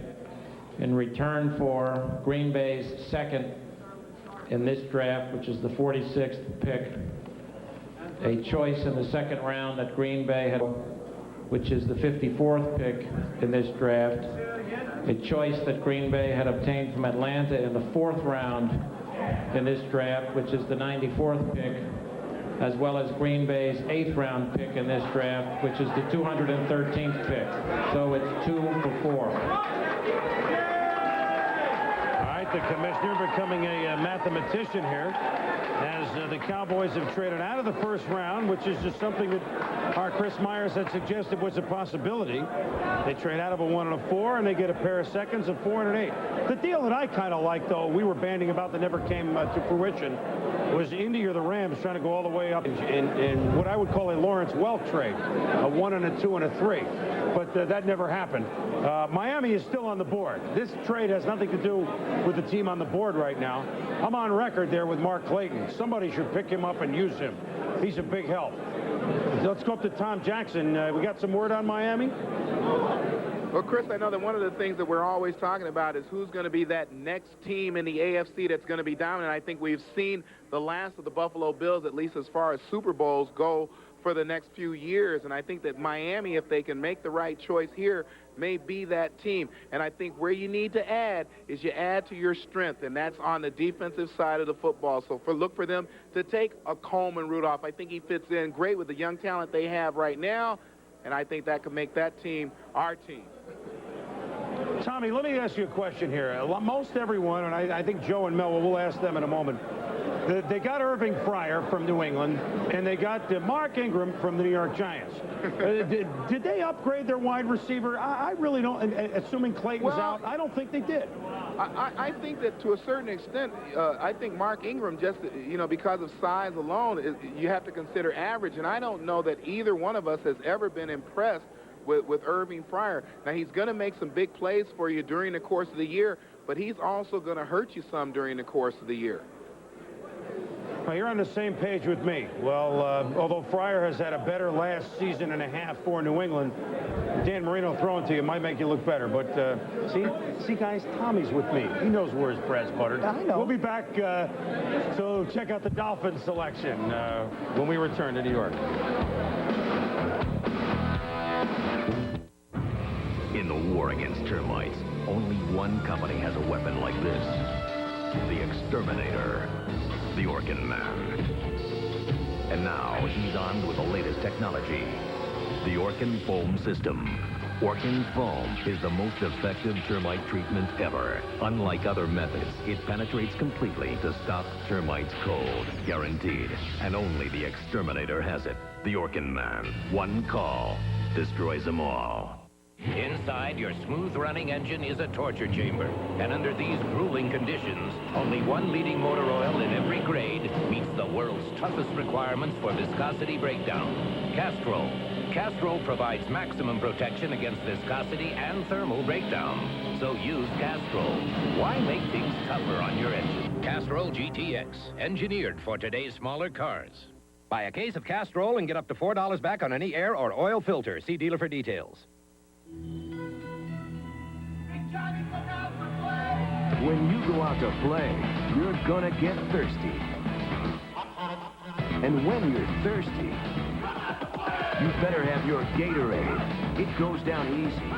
Speaker 13: in return for Green Bay's 2nd in this draft, which is the 46th pick, a choice in the 2nd round that Green Bay had, which is the 54th pick in this draft, a choice that Green Bay had obtained from Atlanta in the 4th round in this draft, which is the 94th pick, as well as Green Bay's 8th round pick in this draft, which is the 213th pick. So it's 2 for 4.
Speaker 1: The commissioner becoming a mathematician here as the Cowboys have traded out of the 1st round, which is just something that our Chris Myers had suggested was a possibility. They trade out of a 1 and a 4, and they get a pair of seconds, a 4 and an 8. The deal that I kind of like, though, we were banding about that never came to fruition, was Indy or the Rams trying to go all the way up in what I would call a Lawrence Welk trade, a 1 and a 2 and a 3. But that never happened. Miami is still on the board. This trade has nothing to do with the team on the board right now. I'm on record there with Mark Clayton. Somebody should pick him up and use him. He's a big help. Let's go up to Tom Jackson. We got some word on Miami?
Speaker 20: Well, Chris, I know that one of the things that we're always talking about is who's going to be that next team in the AFC that's going to be dominant. I think we've seen the last of the Buffalo Bills, at least as far as Super Bowls go, for the next few years. And I think that Miami, if they can make the right choice here, may be that team. And I think where you need to add is you add to your strength, and that's on the defensive side of the football. So look for them to take a Coleman Rudolph. I think he fits in great with the young talent they have right now, and I think that could make that team our team.
Speaker 1: Tommy, let me ask you a question here. Most everyone, and I think Joe and Mel, we'll ask them in a moment, they got Irving Fryer from New England, and they got Mark Ingram from the New York Giants. Did they upgrade their wide receiver? I really don't, assuming Clayton's out, I don't think they did.
Speaker 20: I think that to a certain extent, I think Mark Ingram, just, because of size alone, you have to consider average, and I don't know that either one of us has ever been impressed with Irving Fryer. Now, he's going to make some big plays for you during the course of the year, but he's also going to hurt you some during the course of the year.
Speaker 1: Well, you're on the same page with me. Well, although Fryer has had a better last season and a half for New England, Dan Marino throwing to you might make you look better. But see, guys, Tommy's with me. He knows where his bread's buttered. I know. We'll be back, so check out the Dolphins selection when we return to New York.
Speaker 23: In the war against termites, only one company has a weapon like this. The Exterminator. The Orkin Man. And now he's armed with the latest technology, the Orkin Foam System. Orkin Foam is the most effective termite treatment ever. Unlike other methods, it penetrates completely to stop termites cold. Guaranteed. And only the exterminator has it. The Orkin Man. One call destroys them all.
Speaker 10: Inside your smooth-running engine is a torture chamber. And under these grueling conditions, only one leading motor oil in every grade meets the world's toughest requirements for viscosity breakdown. Castrol. Castrol provides maximum protection against viscosity and thermal breakdown. So use Castrol. Why make things tougher on your engine? Castrol GTX, engineered for today's smaller cars. Buy a case of Castrol and get up to $4 back on any air or oil filter. See dealer for details.
Speaker 11: When you go out to play, you're gonna get thirsty. And when you're thirsty, you better have your Gatorade. It goes down easy,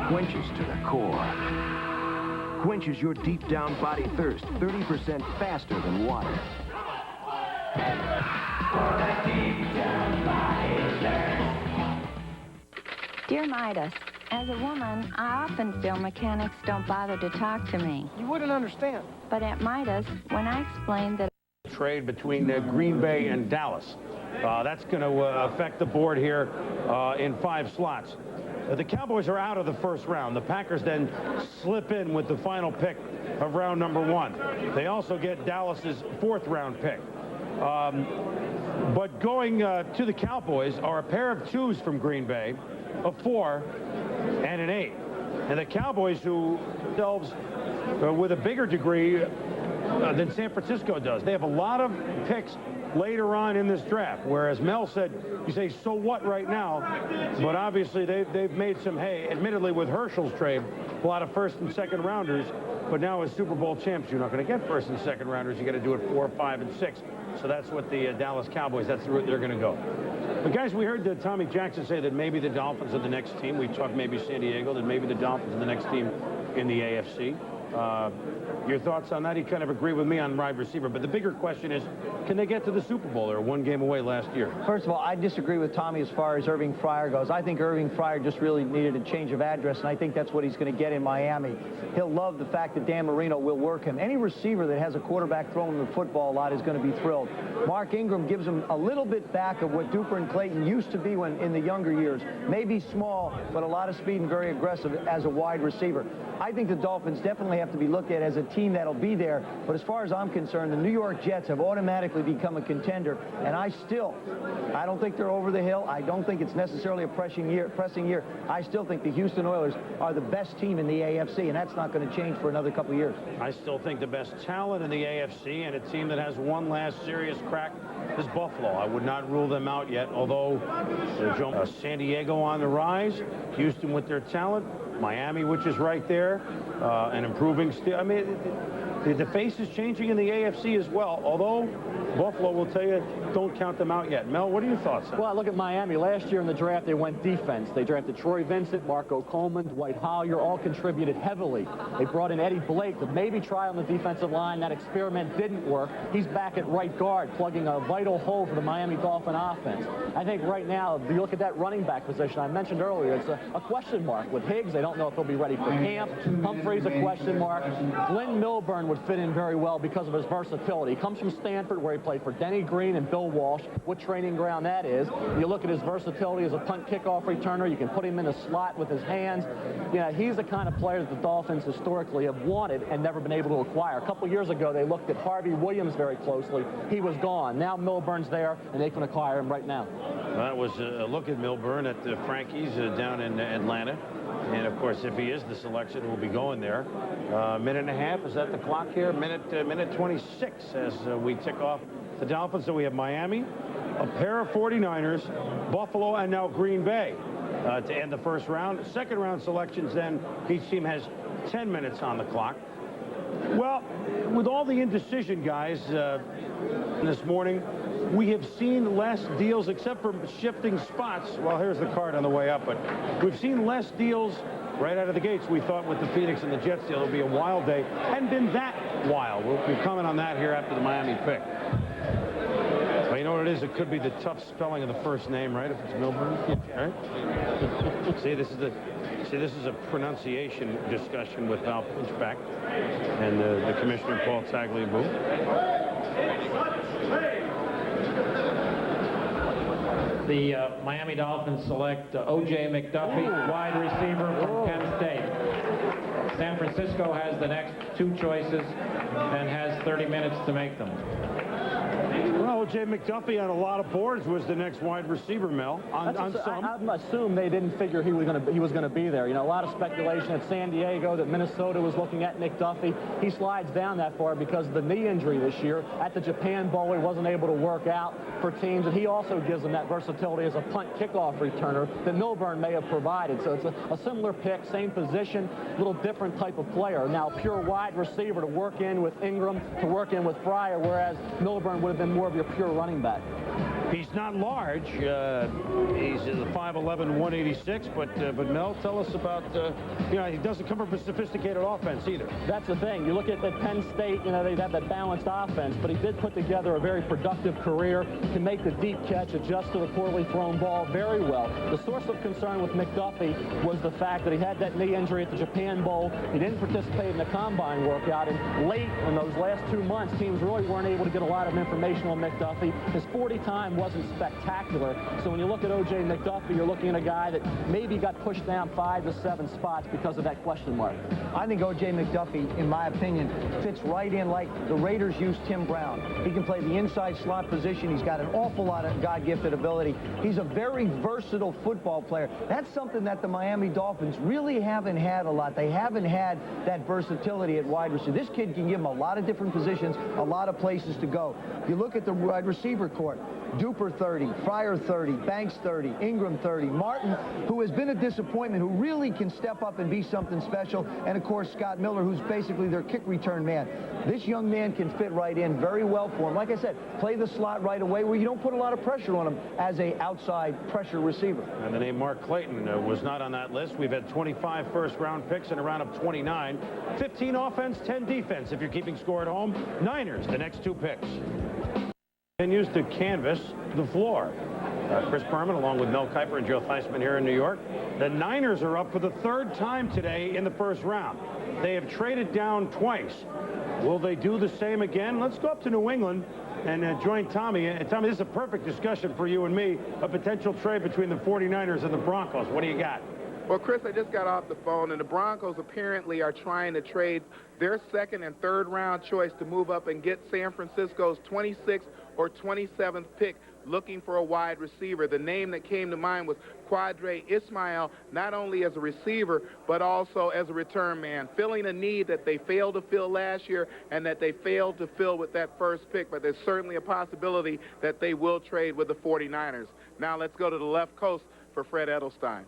Speaker 11: quenches to the core. Quenches your deep down body thirst 30% faster than water.
Speaker 21: Dear Midas, as a woman, I often feel mechanics don't bother to talk to me.
Speaker 24: You wouldn't understand.
Speaker 21: But at Midas, when I explained that
Speaker 1: trade between Green Bay and Dallas. That's going to affect the board here in 5 slots. The Cowboys are out of the first round. The Packers then slip in with the final pick of round number 1. They also get Dallas's 4th round pick. But going to the Cowboys are a pair of 2s from Green Bay, a 4, and an 8. And the Cowboys, who themselves with a bigger degree than San Francisco does. They have a lot of picks later on in this draft, whereas Mel said, you say, so what right now? But obviously they've made some hay, admittedly with Herschel's trade, a lot of 1st and 2nd rounders, but now as Super Bowl champs, you're not going to get 1st and 2nd rounders. You got to do it 4, 5, and 6. So that's what the Dallas Cowboys, that's the route they're going to go. But guys, we heard Tommy Jackson say that maybe the Dolphins are the next team. We talked maybe San Diego, that maybe the Dolphins are the next team in the AFC. Your thoughts on that? He kind of agreed with me on wide receiver, but the bigger question is, can they get to the Super Bowl? They were 1 game away last year.
Speaker 9: First of all, I disagree with Tommy as far as Irving Fryer goes. I think Irving Fryer just really needed a change of address, and I think that's what he's going to get in Miami. He'll love the fact that Dan Marino will work him. Any receiver that has a quarterback throwing the football a lot is going to be thrilled. Mark Ingram gives him a little bit back of what Duper and Clayton used to be when in the younger years. Maybe small, but a lot of speed and very aggressive as a wide receiver. I think the Dolphins definitely have to be looked at as a team that'll be there, but as far as I'm concerned, the New York Jets have automatically become a contender, and I don't think they're over the hill. I don't think it's necessarily a pressing year. I still think the Houston Oilers are the best team in the AFC, and that's not going to change for another couple of years.
Speaker 1: I still think the best talent in the AFC, and a team that has one last serious crack, is Buffalo. I would not rule them out yet, although San Diego on the rise, Houston with their talent, Miami, which is right there, and improving still. I mean, the face is changing in the AFC as well, although Buffalo will tell you, don't count them out yet. Mel, what are your thoughts on?
Speaker 5: Well, look at Miami. Last year in the draft, they went defense. They drafted Troy Vincent, Marco Coleman, Dwight Collier, all contributed heavily. They brought in Eddie Blake to maybe try on the defensive line. That experiment didn't work. He's back at right guard, plugging a vital hole for the Miami Dolphin offense. I think right now, if you look at that running back position, I mentioned earlier, it's a question mark. With Higgs, they don't know if he'll be ready for camp. Humphrey's a question mark. Glenn Milburn would fit in very well because of his versatility. He comes from Stanford, where he played for Denny Green and Bill Walsh. What training ground that is. You look at his versatility as a punt kickoff returner. You can put him in a slot with his hands. Yeah, he's the kind of player that the Dolphins historically have wanted and never been able to acquire. A couple years ago, they looked at Harvey Williams very closely. He was gone. Now Milburn's there, and they can acquire him right now.
Speaker 1: That was a look at Milburn at the Frankie's down in Atlanta. And, of course, if he is the selection, we'll be going there. Minute and a half, is that the clock here? Minute 26 as we tick off the Dolphins. So we have Miami, a pair of 49ers, Buffalo, and now Green Bay to end the first round. Second round selections, then, each team has 10 minutes on the clock. Well, with all the indecision, guys, this morning, we have seen less deals, except for shifting spots. Well, here's the card on the way up, but we've seen less deals right out of the gates. We thought with the Phoenix and the Jets deal, it would be a wild day. Hadn't been that wild. We'll comment on that here after the Miami pick. Well, know what it is? It could be the tough spelling of the first name, right? If it's Milburn, right? See, this is a pronunciation discussion with Val Pinchback and the commissioner, Paul Tagliabue.
Speaker 13: The Miami Dolphins select O.J. McDuffie, wide receiver from Penn State. San Francisco has the next two choices and has 30 minutes to make them.
Speaker 1: Well, O.J. McDuffie on a lot of boards was the next wide receiver, Mel. On some.
Speaker 5: I assume they didn't figure he was going to be there. You know, a lot of speculation at San Diego that Minnesota was looking at McDuffie. He slides down that far because of the knee injury this year. At the Japan Bowl, he wasn't able to work out for teams, and he also gives them that versatility as a punt kickoff returner that Milburn may have provided. So it's a similar pick, same position, little different type of player. Now, pure wide receiver to work in with Ingram, to work in with Fryer, whereas Milburn would have been more of your pure running back.
Speaker 1: He's not large. He's 5'11", 186. But Mel, tell us about, you know, he doesn't come from a sophisticated offense either.
Speaker 5: That's the thing. You look at Penn State, you know, they have that balanced offense, but he did put together a very productive career, can make the deep catch, adjust to the poorly thrown ball very well. The source of concern with McDuffie was the fact that he had that knee injury at the Japan Bowl. He didn't participate in the combine workout, and late in those last 2 months, teams really weren't able to get a lot of information on McDuffie. His 40 time wasn't spectacular. So when you look at O.J. McDuffie, you're looking at a guy that maybe got pushed down 5 to 7 spots because of that question mark.
Speaker 9: I think O.J. McDuffie, in my opinion, fits right in like the Raiders used Tim Brown. He can play the inside slot position. He's got an awful lot of God-gifted ability. He's a very versatile football player. That's something that the Miami Dolphins really haven't had a lot. They haven't had that versatility at wide receiver. This kid can give him a lot of different positions, a lot of places to go. You look at the wide receiver court. Duper 30, Fryer 30, Banks 30, Ingram 30, Martin, who has been a disappointment, who really can step up and be something special, and of course Scott Miller, who's basically their kick return man. This young man can fit right in very well for him. Like I said, play the slot right away where you don't put a lot of pressure on him as a outside pressure receiver.
Speaker 1: And the name Mark Clayton was not on that list. We've had 25 first-round picks in a round of 29. 15 offense, 10 defense. If you're keeping score at home, Niners, the next 2 picks. Continues to canvas the floor. Chris Berman, along with Mel Kiper and Joe Theismann here in New York. The Niners are up for the 3rd time today in the first round. They have traded down twice. Will they do the same again? Let's go up to New England and join Tommy. Tommy, this is a perfect discussion for you and me, a potential trade between the 49ers and the Broncos. What do you got?
Speaker 20: Well, Chris, I just got off the phone, and the Broncos apparently are trying to trade their 2nd and 3rd round choice to move up and get San Francisco's 26th or 27th pick, looking for a wide receiver. The name that came to mind was Quadre Ismail, not only as a receiver, but also as a return man, filling a need that they failed to fill last year and that they failed to fill with that first pick. But there's certainly a possibility that they will trade with the 49ers. Now let's go to the left coast for Fred Edelstein.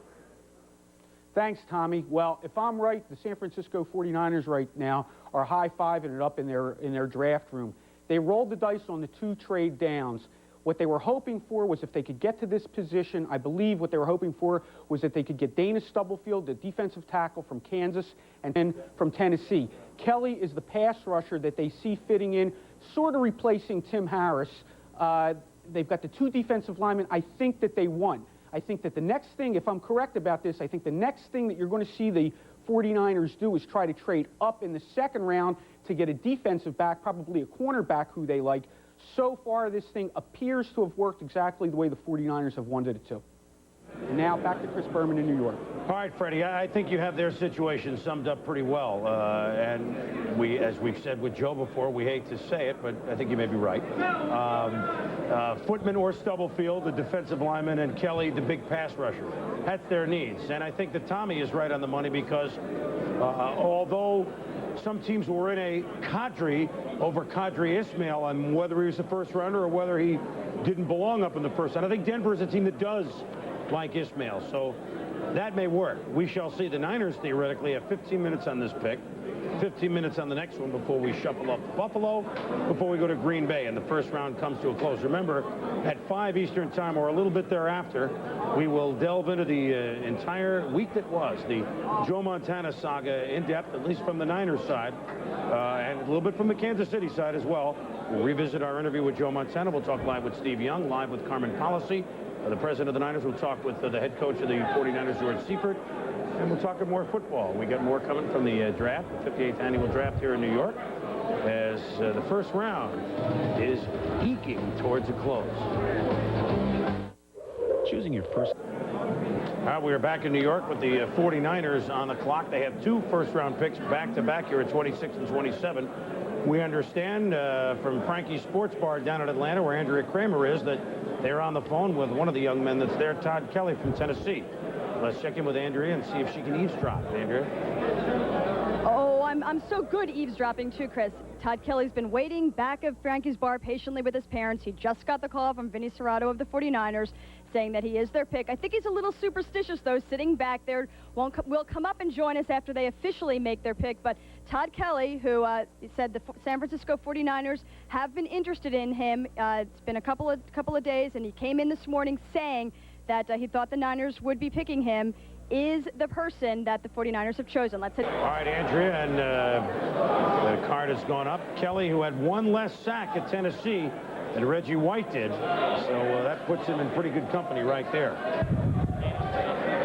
Speaker 3: Thanks, Tommy. Well, if I'm right, the San Francisco 49ers right now are high-fiving it up in their draft room. They rolled the dice on the 2 trade downs. What they were hoping for was if they could get to this position, I believe what they were hoping for was that they could get Dana Stubblefield, the defensive tackle from Kansas, and then from Tennessee. Kelly is the pass rusher that they see fitting in, sort of replacing Tim Harris. They've got the 2 defensive linemen. I think that they won. I think that the next thing, if I'm correct about this, I think the next thing that you're going to see the 49ers do is try to trade up in the 2nd round to get a defensive back, probably a cornerback who they like. So far, this thing appears to have worked exactly the way the 49ers have wanted it to. And now back to Chris Berman in New York.
Speaker 1: All right, Freddie, I think you have their situation summed up pretty well. And we, as we've said with Joe before, we hate to say it, but I think you may be right. Footman or Stubblefield, the defensive lineman, and Kelly, the big pass rusher. That's their needs. And I think that Tommy is right on the money because although some teams were in a cadre over Quadre Ismail on whether he was the first rounder or whether he didn't belong up in the first round, I think Denver is a team that does like Ismail, so that may work. We shall see. The Niners theoretically have 15 minutes on this pick, 15 minutes on the next one before we shuffle up to Buffalo, before we go to Green Bay, and the first round comes to a close. Remember, at 5 Eastern time or a little bit thereafter, we will delve into the entire week that was, the Joe Montana saga in depth, at least from the Niners side, and little bit from the Kansas City side as well. We'll revisit our interview with Joe Montana. We'll talk live with Steve Young, live with Carmen Policy, the president of the Niners. We'll talk with the head coach of the 49ers, George Seifert. And we'll talk more football. We got more coming from the draft, the 58th annual draft here in New York, as the first round is eking towards a close.
Speaker 17: Choosing your first...
Speaker 1: We are back in New York with the 49ers on the clock. They have 2 first-round picks back-to-back here at 26 and 27. We understand from Frankie's Sports Bar down in Atlanta, where Andrea Kramer is, that they're on the phone with one of the young men that's there, Todd Kelly from Tennessee. Let's check in with Andrea and see if she can eavesdrop. Andrea?
Speaker 2: Oh, I'm so good eavesdropping too, Chris. Todd Kelly's been waiting back of Frankie's Bar patiently with his parents. He just got the call from Vinny Serrato of the 49ers saying that he is their pick. I think he's a little superstitious, though, sitting back there. Will come up and join us after they officially make their pick. But Todd Kelly, who said the San Francisco 49ers have been interested in him. It's been a couple of days, and he came in this morning saying that he thought the Niners would be picking him, is the person that the 49ers have chosen. Let's hit.
Speaker 1: All right, Andrea, and the card has gone up. Kelly, who had 1 less sack at Tennessee than Reggie White did, so that puts him in pretty good company right there.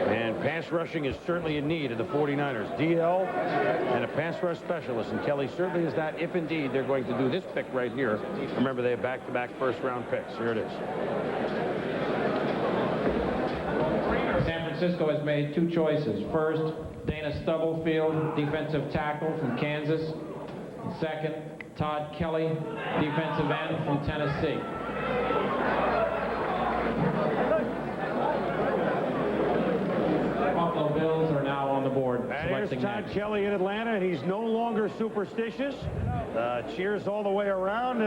Speaker 1: And pass rushing is certainly in need of the 49ers. DL and a pass rush specialist, and Kelly certainly is that, if indeed they're going to do this pick right here. Remember, they have back-to-back first-round picks. Here it is.
Speaker 13: San Francisco has made 2 choices. First, Dana Stubblefield, defensive tackle from Kansas. Second, Todd Kelly, defensive end from Tennessee. Buffalo Bills are now on the board.
Speaker 1: And here's Todd Kelly in Atlanta, and he's no longer superstitious. Cheers all the way around.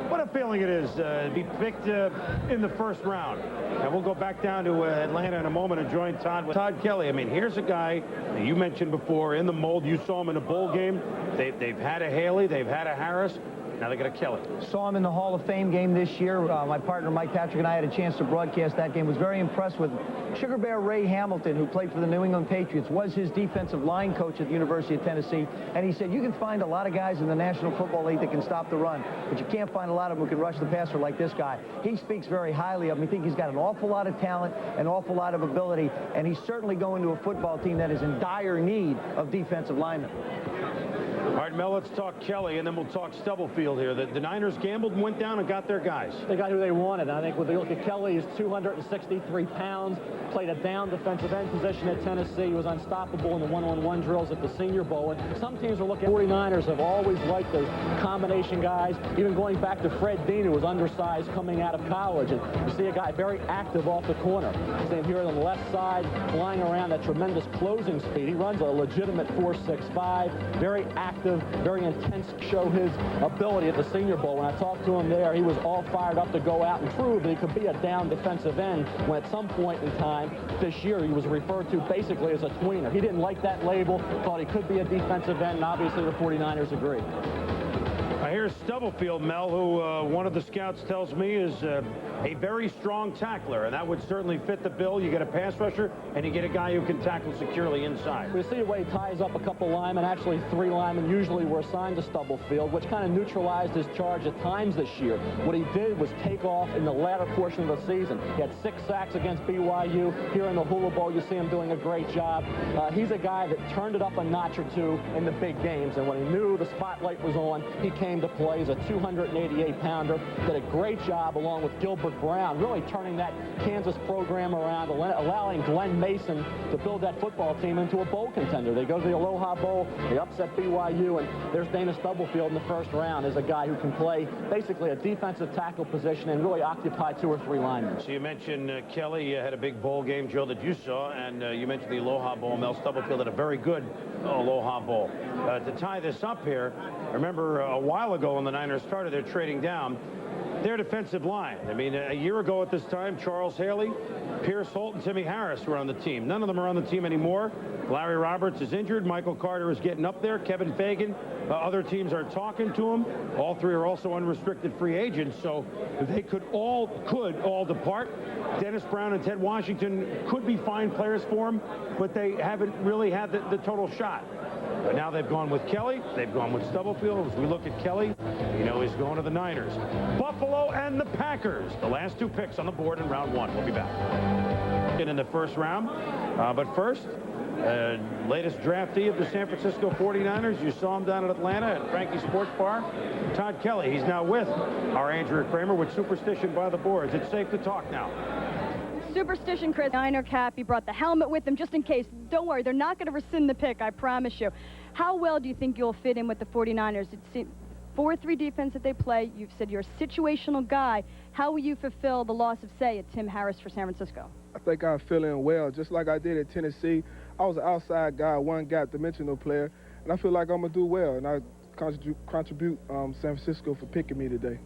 Speaker 1: What a feeling it is to be picked in the first round. And we'll go back down to Atlanta in a moment and join Todd Kelly. I mean, here's a guy that you mentioned before in the mold. You saw him in a bowl game. They've had a Haley. They've had a Harris. Now they got a Kelly.
Speaker 9: Saw him in the Hall of Fame game this year. My partner Mike Patrick and I had a chance to broadcast that game. Was very impressed with Sugar Bear Ray Hamilton, who played for the New England Patriots, was his defensive line coach at the University of Tennessee. And he said, you can find a lot of guys in the National Football League that can stop the run, but you can't find a lot of them who can rush the passer like this guy. He speaks very highly of him. I think he's got an awful lot of talent, an awful lot of ability, and he's certainly going to a football team that is in dire need of defensive linemen.
Speaker 1: All right, Mel, let's talk Kelly, and then we'll talk Stubblefield here. The Niners gambled and went down and got their guys.
Speaker 5: They got who they wanted. I think when they look at Kelly, he's 263 pounds, played a down defensive end position at Tennessee. He was unstoppable in the one-on-one drills at the Senior Bowl. And some teams are looking at 49ers have always liked those combination guys, even going back to Fred Dean, who was undersized coming out of college. And you see a guy very active off the corner. See him here on the left side, flying around at tremendous closing speed. He runs a legitimate 4.65, very active, very intense, show his ability at the Senior Bowl. When I talked to him there, he was all fired up to go out and prove that he could be a down defensive end, when at some point in time this year he was referred to basically as a tweener. He didn't like that label, thought he could be a defensive end, and obviously the 49ers agree.
Speaker 1: Here's Stubblefield, Mel, who one of the scouts tells me is a very strong tackler, and that would certainly fit the bill. You get a pass rusher, and you get a guy who can tackle securely inside.
Speaker 5: We see the way he ties up a couple linemen. Actually, 3 linemen usually were assigned to Stubblefield, which kind of neutralized his charge at times this year. What he did was take off in the latter portion of the season. He had 6 sacks against BYU. Here in the Hula Bowl, you see him doing a great job. He's a guy that turned it up a notch or 2 in the big games, and when he knew the spotlight was on, he came to play. He's a 288-pounder. Did a great job along with Gilbert Brown, really turning that Kansas program around, allowing Glenn Mason to build that football team into a bowl contender. They go to the Aloha Bowl, they upset BYU, and there's Dana Stubblefield in the first round as a guy who can play basically a defensive tackle position and really occupy 2 or 3 linemen.
Speaker 1: So you mentioned Kelly had a big bowl game, Joe, that you saw, and you mentioned the Aloha Bowl. Mel Stubblefield had a very good Aloha Bowl. To tie this up here, I remember a while ago when the Niners started, they're trading down their defensive line. I mean, a year ago at this time, Charles Haley, Pierce Holt, and Timmy Harris were on the team. None of them are on the team anymore. Larry Roberts is injured. Michael Carter is getting up there. Kevin Fagan. Other teams are talking to him. All 3 are also unrestricted free agents, so they could all depart. Dennis Brown and Ted Washington could be fine players for him, but they haven't really had the total shot. But now they've gone with Kelly. They've gone with Stubblefield. As we look at Kelly, you know he's going to the Niners. Buffalo and the Packers. The last two picks on the board in round one. We'll be back. In the first round. But first, latest draftee of the San Francisco 49ers. You saw him down in Atlanta at Frankie's Sports Bar. Todd Kelly. He's now with our Andrew Kramer with Superstition by the boards. It's safe to talk now.
Speaker 2: Superstition, Chris. Niner cap. He brought the helmet with him just in case. Don't worry, they're not going to rescind the pick, I promise you. How well do you think you'll fit in with the 49ers? It's 4-3 defense that they play. You've said you're a situational guy. How will you fulfill the loss of, say, a Tim Harris for San Francisco?
Speaker 6: I think I'm feeling well, just like I did at Tennessee. I was an outside guy, one-gap dimensional player, and I feel like I'm going to do well, and I contribute San Francisco for picking me today.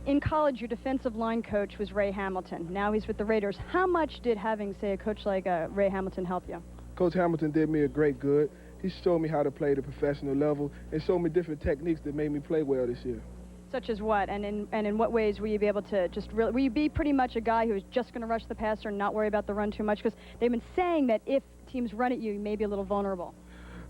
Speaker 2: In college, your defensive line coach was Ray Hamilton. Now he's with the Raiders. How much did having, say, a coach like Ray Hamilton help you?
Speaker 6: Coach Hamilton did me a great good. He showed me how to play at a professional level and showed me different techniques that made me play well this year.
Speaker 2: Such as what? And in what ways will you be able to just really, will you be pretty much a guy who's just going to rush the passer and not worry about the run too much? Because they've been saying that if teams run at you, you may be a little vulnerable.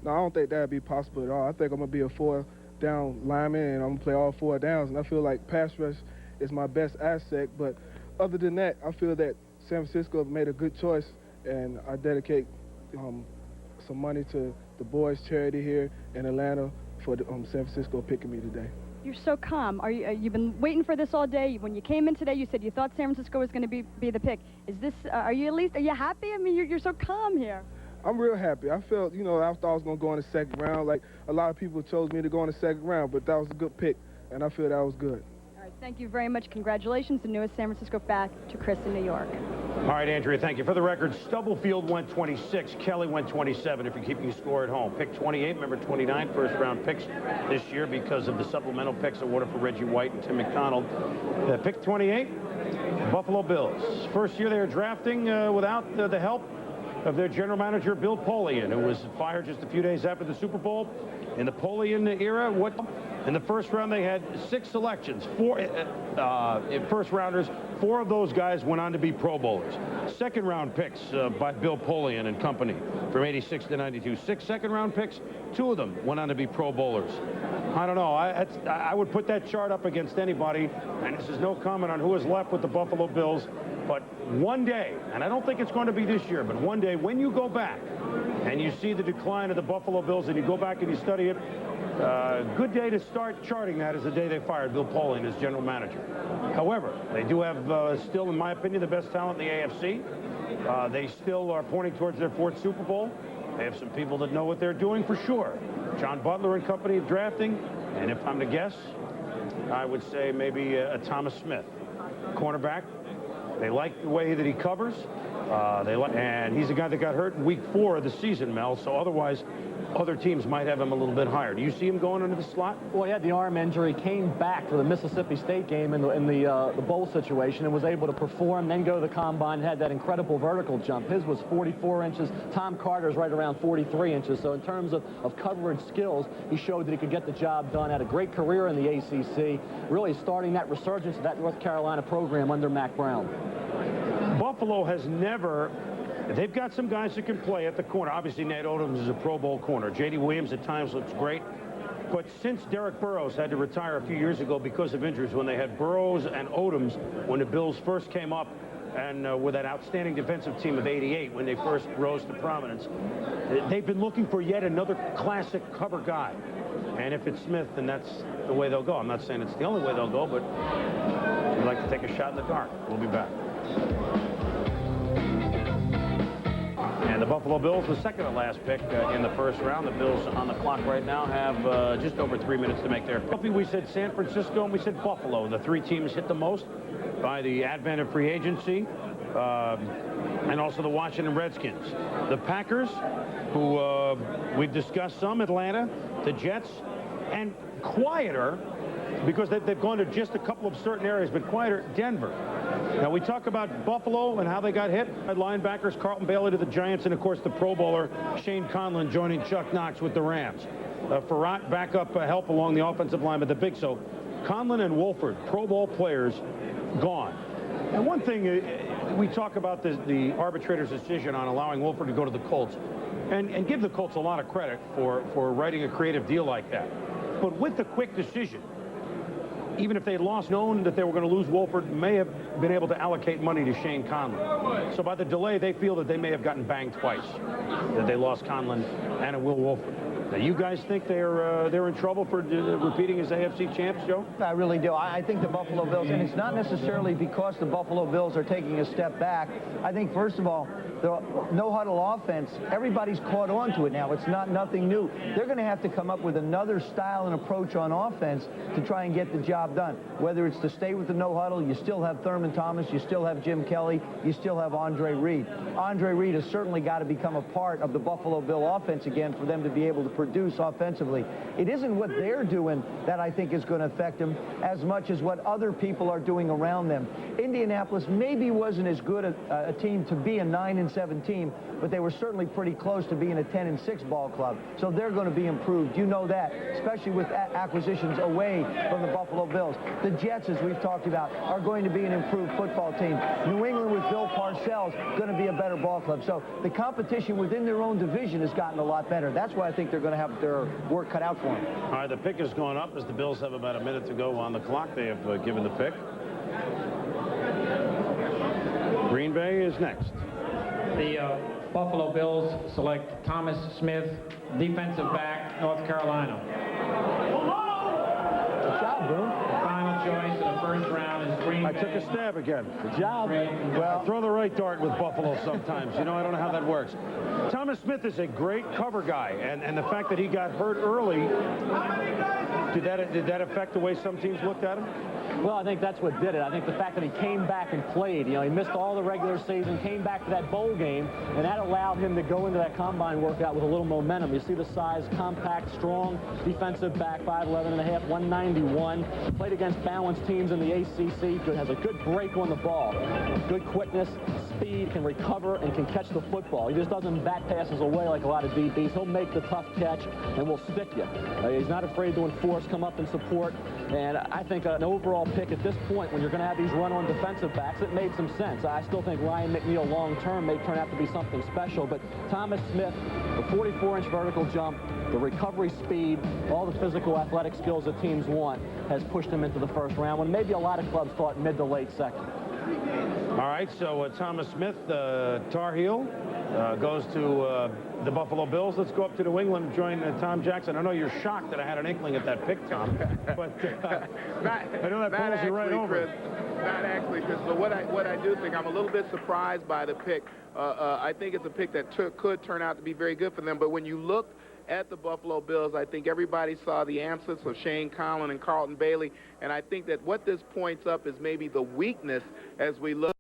Speaker 6: No, I don't think that would be possible at all. I think I'm going to be a four-down lineman, and I'm going to play all four downs. And I feel like pass rush is my best asset. But other than that, I feel that San Francisco made a good choice, and I dedicate some money to the boys' charity here in Atlanta for San Francisco picking me today.
Speaker 2: You're so calm. You've been waiting for this all day. When you came in today, you said you thought San Francisco was going to be the pick. Is this? Are you happy? I mean, you're so calm here.
Speaker 6: I'm real happy. I felt, I thought I was going to go in the second round. Like a lot of people chose me to go in the second round, but that was a good pick, and I feel that was good.
Speaker 2: All right, thank you very much. Congratulations, the newest San Francisco back to Chris in New York.
Speaker 1: All right, Andrea, thank you. For the record, Stubblefield went 26. Kelly went 27, if you're keeping score at home. Pick 28, remember 29 first-round picks this year because of the supplemental picks awarded for Reggie White and Tim McDonald. Pick 28, Buffalo Bills. First year they were drafting without the help of their general manager, Bill Polian, who was fired just a few days after the Super Bowl. In the Polian era, in the first round, they had 6 selections, 4 first-rounders. 4 of those guys went on to be Pro Bowlers. Second-round picks by Bill Polian and company from 86 to 92. 6 second-round picks, 2 of them went on to be Pro Bowlers. I don't know. I would put that chart up against anybody, and this is no comment on who is left with the Buffalo Bills. But one day, and I don't think it's going to be this year, but one day when you go back and you see the decline of the Buffalo Bills and you go back and you study it, good day to start charting that is the day they fired Bill Polian as general manager. However, they do have still, in my opinion, the best talent in the AFC. They still are pointing towards their 4th Super Bowl. They have some people that know what they're doing for sure. John Butler and company drafting, and if I'm to guess, I would say maybe a Thomas Smith, cornerback. They like the way that he covers. And he's a guy that got hurt in week 4 of the season, Mel. So otherwise, other teams might have him a little bit higher. Do you see him going into the slot?
Speaker 5: Well, he had the arm injury, came back for the Mississippi State game in the bowl situation and was able to perform, then go to the combine, had that incredible vertical jump. His was 44 inches. Tom Carter's right around 43 inches. So in terms of coverage skills, he showed that he could get the job done. Had a great career in the ACC, really starting that resurgence of that North Carolina program under Mac Brown.
Speaker 1: Buffalo has never... They've got some guys that can play at the corner. Obviously, Nate Odoms is a Pro Bowl corner. J.D. Williams at times looks great. But since Derek Burrows had to retire a few years ago because of injuries, when they had Burrows and Odoms, when the Bills first came up, and with that outstanding defensive team of 88, when they first rose to prominence, they've been looking for yet another classic cover guy. And if it's Smith, then that's the way they'll go. I'm not saying it's the only way they'll go, but we'd like to take a shot in the dark. We'll be back. And the Buffalo Bills, the second to last pick in the first round. The Bills on the clock right now have just over 3 minutes to make their pick. We said San Francisco and we said Buffalo. The 3 teams hit the most by the advent of free agency, and also the Washington Redskins. The Packers, who we've discussed some, Atlanta, the Jets, and quieter, because they've gone to just a couple of certain areas, but quieter, Denver. Now, we talk about Buffalo and how they got hit. Linebackers, Carlton Bailey to the Giants, and, of course, the Pro Bowler, Shane Conlon, joining Chuck Knox with the Rams. Farrat, backup help along the offensive line, but the big, so Conlon and Wolford, Pro Bowl players, gone. And one thing, we talk about the arbitrator's decision on allowing Wolford to go to the Colts. And give the Colts a lot of credit for writing a creative deal like that. But with the quick decision, even if they lost, known that they were going to lose Wolford, may have been able to allocate money to Shane Conlon. So by the delay, they feel that they may have gotten banged twice, that they lost Conlon and Will Wolford. Now, you guys think they're in trouble for repeating as AFC champs, Joe?
Speaker 9: I really do. I think the Buffalo Bills, and it's not necessarily because the Buffalo Bills are taking a step back. I think, first of all, the no-huddle offense, everybody's caught on to it now. It's nothing new. They're going to have to come up with another style and approach on offense to try and get the job done. Whether it's to stay with the no-huddle, you still have Thurman Thomas, you still have Jim Kelly, you still have Andre Reed. Andre Reed has certainly got to become a part of the Buffalo Bill offense again for them to be able to produce offensively. It isn't what they're doing that I think is going to affect them as much as what other people are doing around them. Indianapolis maybe wasn't as good a team to be a 9-7 team, but they were certainly pretty close to being a 10-6 ball club. So they're going to be improved. You know that, especially with acquisitions away from the Buffalo Bills. The Jets, as we've talked about, are going to be an improved football team. New England with Bill Parcells going to be a better ball club. So the competition within their own division has gotten a lot better. That's why I think they're going to have their work cut out for them.
Speaker 1: All right, the pick has gone up as the Bills have about a minute to go on the clock. They have given the pick. Green Bay is next.
Speaker 13: The Buffalo Bills select Thomas Smith, defensive back, North Carolina.
Speaker 9: Good job, Boone.
Speaker 13: The final choice in the first round is Green Bay.
Speaker 1: I took a stab again.
Speaker 9: Good job.
Speaker 1: Well, throw the right dart with Buffalo sometimes. You know, I don't know how that works. Thomas Smith is a great cover guy, and the fact that he got hurt early, did that affect the way some teams looked at him?
Speaker 5: Well, I think that's what did it. I think the fact that he came back and played, he missed all the regular season, came back to that bowl game, and that allowed him to go into that combine workout with a little momentum. You see the size, compact, strong defensive back, 5'11 and a half, 191. Played against balanced teams in the ACC. Has a good break on the ball. Good quickness, speed, can recover, and can catch the football. He just doesn't bat passes away like a lot of DBs. He'll make the tough catch and will stick you. He's not afraid to enforce, come up and support, and I think an overall pick at this point, when you're going to have these run-on defensive backs, it made some sense. I still think Ryan McNeil long-term may turn out to be something special, but Thomas Smith, the 44-inch vertical jump, the recovery speed, all the physical athletic skills that teams want, has pushed him into the first round, when maybe a lot of clubs thought mid to late second.
Speaker 1: All right, so Thomas Smith, Tar Heel, goes to the Buffalo Bills. Let's go up to New England and join Tom Jackson. I know you're shocked that I had an inkling at that pick, Tom, but I know that pulls you right over.
Speaker 20: Chris, not actually, Chris. So what I do think, I'm a little bit surprised by the pick. I think it's a pick that could turn out to be very good for them, but when you look at the Buffalo Bills, I think everybody saw the absence of Shane Conlon and Carlton Bailey, and I think that what this points up is maybe the weakness as we look.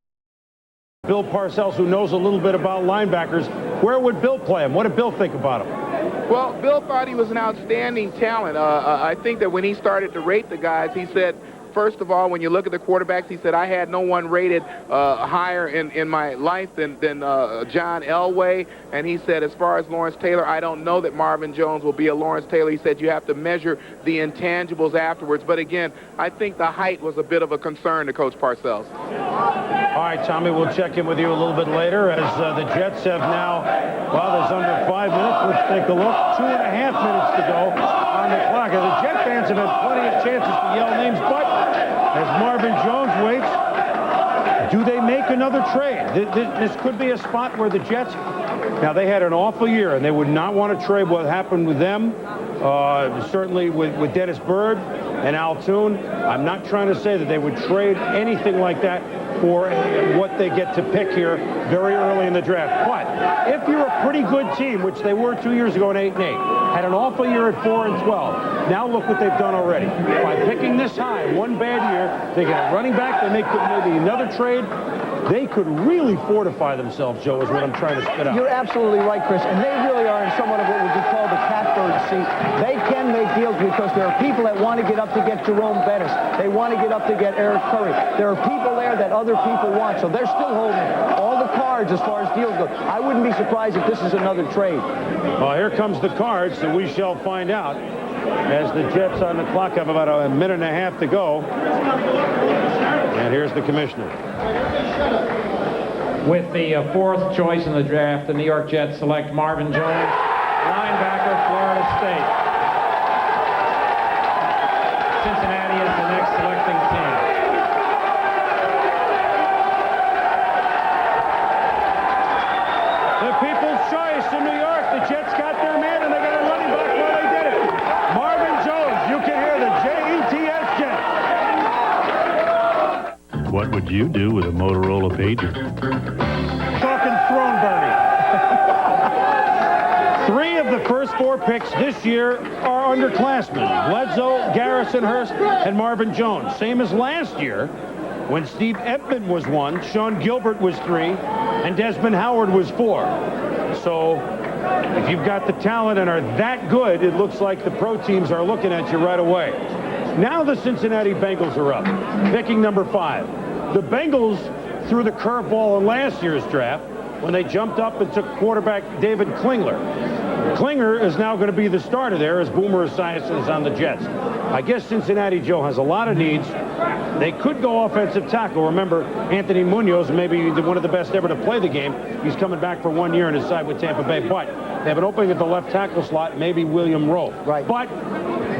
Speaker 1: Bill Parcells, who knows a little bit about linebackers, where would Bill play him? What did Bill think about him?
Speaker 20: Well, Bill thought he was an outstanding talent. I think that when he started to rate the guys, he said, first of all, when you look at the quarterbacks, he said, I had no one rated higher in my life than John Elway. And he said, as far as Lawrence Taylor, I don't know that Marvin Jones will be a Lawrence Taylor. He said, you have to measure the intangibles afterwards. But again, I think the height was a bit of a concern to Coach Parcells.
Speaker 1: All right, Tommy, we'll check in with you a little bit later as the Jets have now, well, there's under 5 minutes. Let's take a look. 2.5 minutes to go on the clock. And the Jet fans have had plenty of chances to yell names, but as Marvin Jones waits, do they make another trade? This could be a spot where the Jets, now they had an awful year, and they would not want to trade what happened with them, certainly with Dennis Byrd and Al Toon. I'm not trying to say that they would trade anything like that for what they get to pick here very early in the draft. But if you're a pretty good team, which they were 2 years ago in 8-8, had an awful year at 4-12, now look what they've done already. By picking this high, one bad year, they get a running back, they make maybe another trade. They could really fortify themselves, Joe, is what I'm trying to spit out.
Speaker 9: You're absolutely right, Chris, and they really are in somewhat of what would be called the catbird seat. They can make deals because there are people that want to get up to get Jerome Bettis. They want to get up to get Eric Curry. There are people there that other people want, so they're still holding all the cards as far as deals go. I wouldn't be surprised if this is another trade.
Speaker 1: Well, here comes the cards, so we shall find out as the Jets on the clock have about a minute and a half to go. And here's the commissioner.
Speaker 13: With the fourth choice in the draft, the New York Jets select Marvin Jones, linebacker, Florida State. Cincinnati is the next selecting team.
Speaker 1: The people's choice in New York. The Jets got their man, and they got a running back where they did it. Marvin Jones. You can hear the Jets Jets.
Speaker 17: What would you do with a Motorola pager?
Speaker 1: Talking throne burning. 3 of the first 4 picks this year are underclassmen. Bledsoe, Garrisonhurst, and Marvin Jones. Same as last year when Steve Edman was 1, Sean Gilbert was 3, and Desmond Howard was 4. So if you've got the talent and are that good, it looks like the pro teams are looking at you right away. Now the Cincinnati Bengals are up, picking number 5. The Bengals threw the curveball in last year's draft when they jumped up and took quarterback David Klingler. Klinger is now going to be the starter there as Boomer Esiason is on the Jets. I guess Cincinnati, Joe, has a lot of needs. They could go offensive tackle. Remember, Anthony Munoz, maybe one of the best ever to play the game. He's coming back for 1 year on his side with Tampa Bay. But they have an opening at the left tackle slot, maybe William Rowe.
Speaker 9: Right.
Speaker 1: But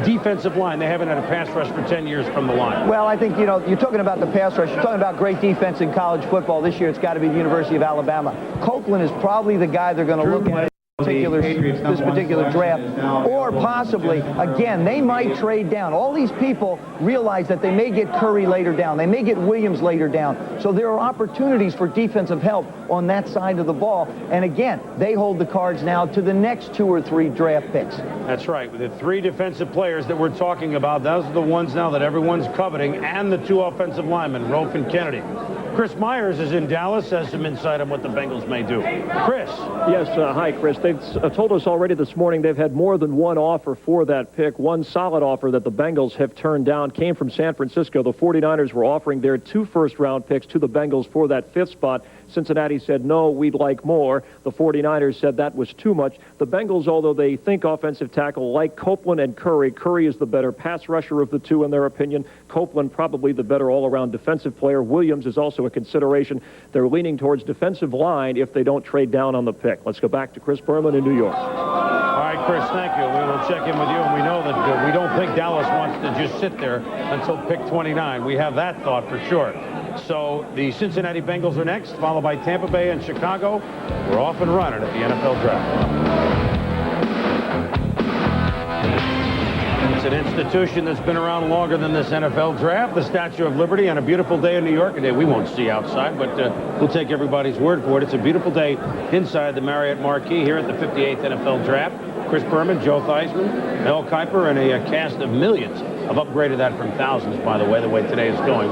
Speaker 1: defensive line, they haven't had a pass rush for 10 years from the line.
Speaker 9: Well, I think, you're talking about the pass rush. You're talking about great defense in college football. This year, it's got to be the University of Alabama. Copeland is probably the guy they're going to look at. This particular draft, or possibly, again, they might trade down. All these people realize that they may get Curry later down. They may get Williams later down. So there are opportunities for defensive help on that side of the ball. And again, they hold the cards now to the next 2 or 3 draft picks.
Speaker 1: That's right. With the 3 defensive players that we're talking about, those are the ones now that everyone's coveting, and the 2 offensive linemen, Rofe and Kennedy. Chris Myers is in Dallas, has some insight on what the Bengals may do. Chris.
Speaker 14: Yes, hi, Chris. They've told us already this morning they've had more than one offer for that pick. One solid offer that the Bengals have turned down came from San Francisco. The 49ers were offering their 2 first-round picks to the Bengals for that 5th spot. Cincinnati said, no, we'd like more. The 49ers said that was too much. The Bengals, although they think offensive tackle, like Copeland and Curry. Curry is the better pass rusher of the 2 in their opinion. Copeland probably the better all-around defensive player. Williams is also a consideration. They're leaning towards defensive line if they don't trade down on the pick. Let's go back to Chris Berman in New York.
Speaker 1: All right, Chris, thank you. We will check in with you, and we know that we don't think Dallas wants to just sit there until pick 29. We have that thought for sure. So the Cincinnati Bengals are next, followed by Tampa Bay and Chicago. We're off and running at the NFL Draft. It's an institution that's been around longer than this NFL Draft, the Statue of Liberty, on a beautiful day in New York, a day we won't see outside, but we'll take everybody's word for it. It's a beautiful day inside the Marriott Marquis here at the 58th NFL Draft. Chris Berman, Joe Theismann, Mel Kiper, and a cast of millions. I've upgraded that from thousands, by the way today is going.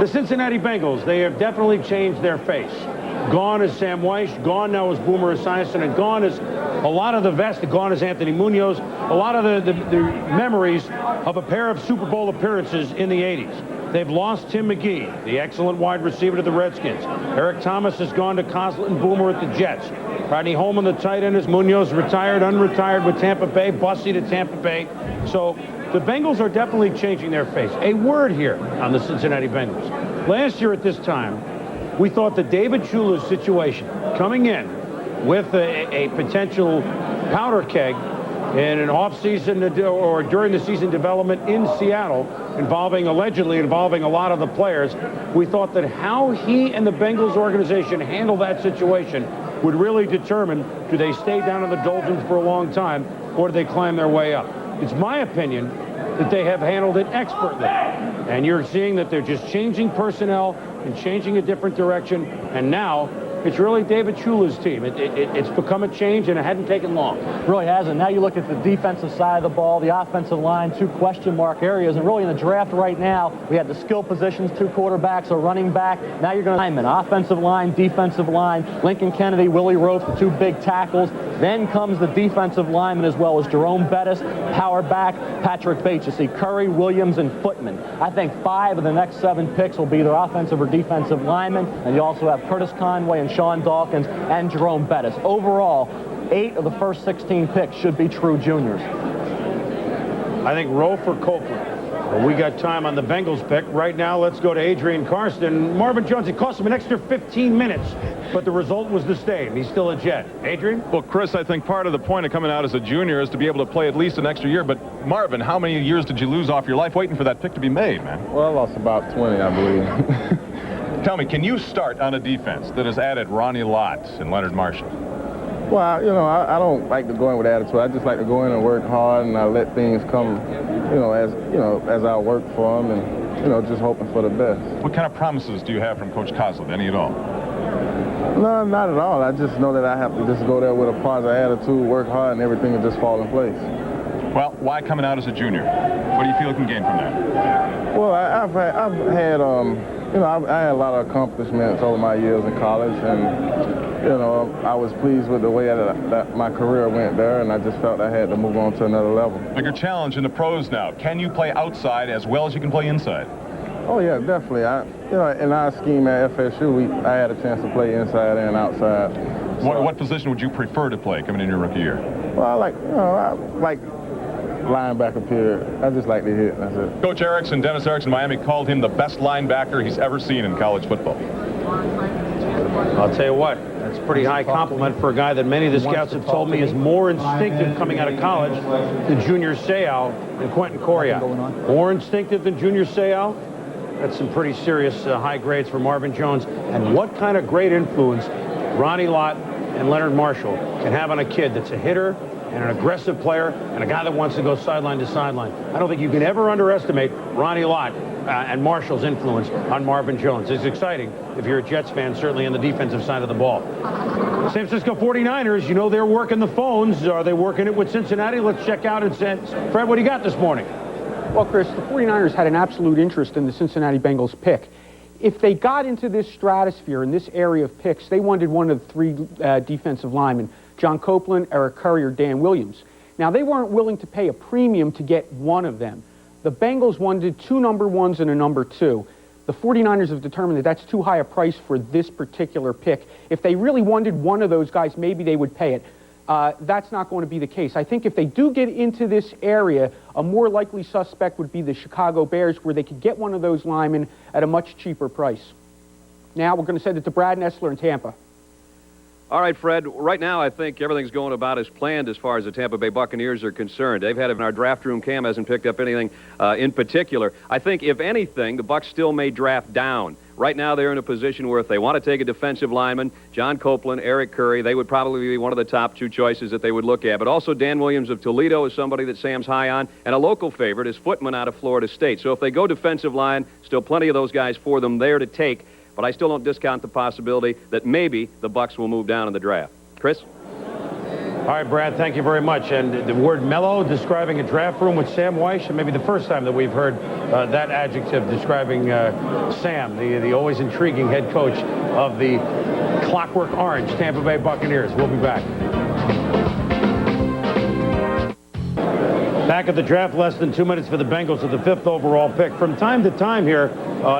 Speaker 1: The Cincinnati Bengals, they have definitely changed their face. Gone is Sam Weiss, gone now is Boomer Esiason, and gone is a lot of the vest, gone is Anthony Munoz, a lot of the memories of a pair of Super Bowl appearances in the 80s. They've lost Tim McGee, the excellent wide receiver to the Redskins. Eric Thomas has gone to Coslett and Boomer at the Jets. Rodney Holman, the tight end, is Munoz retired, unretired with Tampa Bay, Bussey to Tampa Bay. So the Bengals are definitely changing their face. A word here on the Cincinnati Bengals. Last year at this time, we thought that David Shula's situation, coming in with a potential powder keg in an off-season or during the season development in Seattle, allegedly involving a lot of the players, we thought that how he and the Bengals organization handle that situation would really determine, do they stay down in the doldrums for a long time, or do they climb their way up? It's my opinion that they have handled it expertly. And you're seeing that they're just changing personnel and changing a different direction. And now it's really David Shula's team. It's become a change, and it hadn't taken long.
Speaker 5: It really hasn't. Now you look at the defensive side of the ball, the offensive line, 2 question mark areas. And really in the draft right now, we had the skill positions, 2 quarterbacks, a running back. Now you're going to linemen, offensive line, defensive line, Lincoln Kennedy, Willie Rofe, the 2 big tackles. Then comes the defensive lineman as well as Jerome Bettis, power back, Patrick Bates. You see Curry, Williams, and Footman. I think 5 of the next 7 picks will be either offensive or defensive linemen. And you also have Curtis Conway and Sean Dawkins and Jerome Bettis. Overall, 8 of the first 16 picks should be true juniors.
Speaker 1: I think Rofe or Copeland. Well, we got time on the Bengals pick. Right now, let's go to Adrian Karsten. Marvin Jones, it cost him an extra 15 minutes, but the result was the same. He's still a Jet. Adrian?
Speaker 15: Well, Chris, I think part of the point of coming out as a junior is to be able to play at least an extra year. But, Marvin, how many years did you lose off your life waiting for that pick to be made, man?
Speaker 16: Well, I lost about 20, I believe.
Speaker 15: Tell me, can you start on a defense that has added Ronnie Lott and Leonard Marshall?
Speaker 16: Well, I don't like to go in with attitude. I just like to go in and work hard, and I let things come, as I work for them, and, just hoping for the best.
Speaker 15: What kind of promises do you have from Coach Kozlov? Any at all?
Speaker 16: No, not at all. I just know that I have to just go there with a positive attitude, work hard, and everything will just fall in place.
Speaker 15: Well, why coming out as a junior? What do you feel you can gain from that?
Speaker 16: Well, I've had I had a lot of accomplishments over my years in college, and I was pleased with the way that my career went there, and I just felt I had to move on to another level.
Speaker 15: Bigger challenge in the pros now. Can you play outside as well as you can play inside?
Speaker 16: Oh yeah, definitely. In our scheme at FSU, I had a chance to play inside and outside.
Speaker 15: So, what position would you prefer to play coming in your rookie year?
Speaker 16: Well, I like linebacker period. I just like to hit. That's it.
Speaker 15: Coach Erickson, Dennis Erickson, Miami called him the best linebacker he's ever seen in college football.
Speaker 1: I'll tell you what, that's a pretty high compliment for a guy that many of the scouts have told me is more instinctive coming out of college than Junior Seau and Quentin Coryatt. More instinctive than Junior Seau? That's some pretty serious high grades for Marvin Jones. And what kind of great influence Ronnie Lott and Leonard Marshall can have on a kid that's a hitter and an aggressive player and a guy that wants to go sideline to sideline. I don't think you can ever underestimate Ronnie Lott and Marshall's influence on Marvin Jones. It's exciting if you're a Jets fan, certainly on the defensive side of the ball. San Francisco 49ers, they're working the phones. Are they working it with Cincinnati? Let's check out and say, Fred, what do you got this morning?
Speaker 3: Well, Chris, the 49ers had an absolute interest in the Cincinnati Bengals pick. If they got into this stratosphere, in this area of picks, they wanted one of the three defensive linemen, John Copeland, Eric Curry, or Dan Williams. Now, they weren't willing to pay a premium to get one of them. The Bengals wanted 2 number 1s and a number 2. The 49ers have determined that that's too high a price for this particular pick. If they really wanted one of those guys, maybe they would pay it. That's not going to be the case. I think if they do get into this area, a more likely suspect would be the Chicago Bears, where they could get one of those linemen at a much cheaper price. Now we're going to send it to Brad Nessler in Tampa.
Speaker 7: All right, Fred, right now I think everything's going about as planned as far as the Tampa Bay Buccaneers are concerned. They've had, in our draft room, Cam hasn't picked up anything in particular. I think, if anything, the Bucs still may draft down. Right now they're in a position where if they want to take a defensive lineman, John Copeland, Eric Curry, they would probably be one of the top 2 choices that they would look at. But also Dan Williams of Toledo is somebody that Sam's high on, and a local favorite is Footman out of Florida State. So if they go defensive line, still plenty of those guys for them there to take. But I still don't discount the possibility that maybe the Bucs will move down in the draft. Chris?
Speaker 1: All right, Brad, thank you very much. And the word mellow describing a draft room with Sam Weish, maybe the first time that we've heard that adjective describing Sam, the always intriguing head coach of the Clockwork Orange Tampa Bay Buccaneers. We'll be back. Back at the draft, less than 2 minutes for the Bengals with the 5th overall pick. From time to time here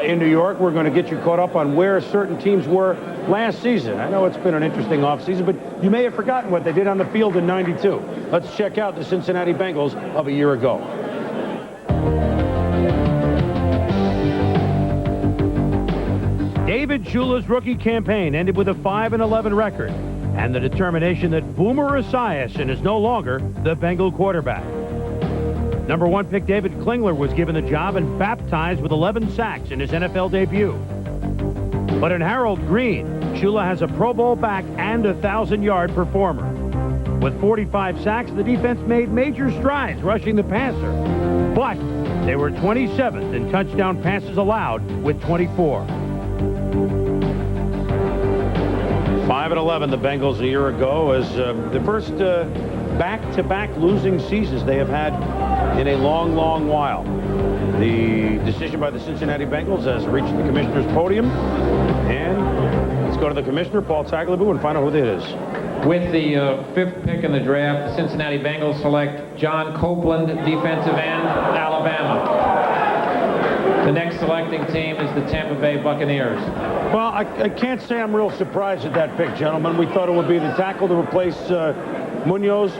Speaker 1: in New York, we're going to get you caught up on where certain teams were last season. I know it's been an interesting offseason, but you may have forgotten what they did on the field in '92. Let's check out the Cincinnati Bengals of a year ago. David Shula's rookie campaign ended with a 5-11 record and the determination that Boomer Esiason is no longer the Bengal quarterback. Number 1 pick David Klingler was given the job and baptized with 11 sacks in his NFL debut. But in Harold Green, Shula has a Pro Bowl back and a 1,000-yard performer. With 45 sacks, the defense made major strides rushing the passer. But they were 27th in touchdown passes allowed with 24. 5-11, the Bengals a year ago, as the first back-to-back losing seasons they have had in a long, long while. The decision by the Cincinnati Bengals has reached the commissioner's podium. And let's go to the commissioner, Paul Tagliabue, and find out who it is.
Speaker 13: With the 5th pick in the draft, the Cincinnati Bengals select John Copeland, defensive end, Alabama. The next selecting team is the Tampa Bay Buccaneers.
Speaker 1: Well, I can't say I'm real surprised at that pick, gentlemen. We thought it would be the tackle to replace Munoz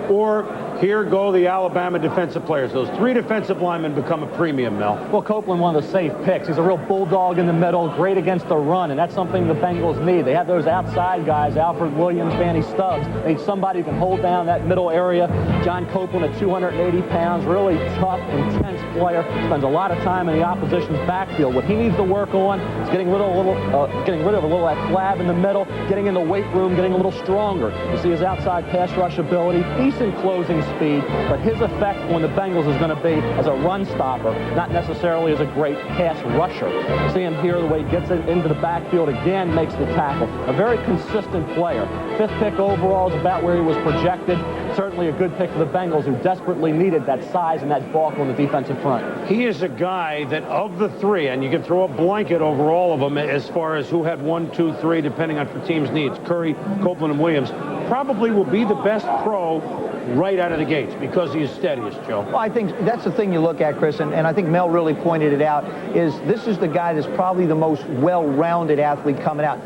Speaker 1: or Here go the Alabama defensive players. Those 3 defensive linemen become a premium, Mel.
Speaker 5: Well, Copeland, one of the safe picks. He's a real bulldog in the middle, great against the run, and that's something the Bengals need. They have those outside guys, Alfred Williams, Danny Stubbs. They need somebody who can hold down that middle area. John Copeland at 280 pounds, really tough, intense player. Spends a lot of time in the opposition's backfield. What he needs to work on is getting rid of a little of that flab in the middle, getting in the weight room, getting a little stronger. You see his outside pass rush ability, decent closing speed, but his effect on the Bengals is going to be as a run stopper, not necessarily as a great pass rusher. You see him here, the way he gets it into the backfield again, makes the tackle. A very consistent player. 5th pick overall is about where he was projected. Certainly a good pick for the Bengals, who desperately needed that size and that bulk on the defensive front.
Speaker 1: He is a guy that of the 3, and you can throw a blanket over all of them as far as who had 1, 2, 3, depending on the team's needs. Curry, Copeland, and Williams probably will be the best pro right out of the gates because he is steadiest, Joe.
Speaker 9: Well, I think that's the thing you look at, Chris, and I think Mel really pointed it out, is this is the guy that's probably the most well-rounded athlete coming out.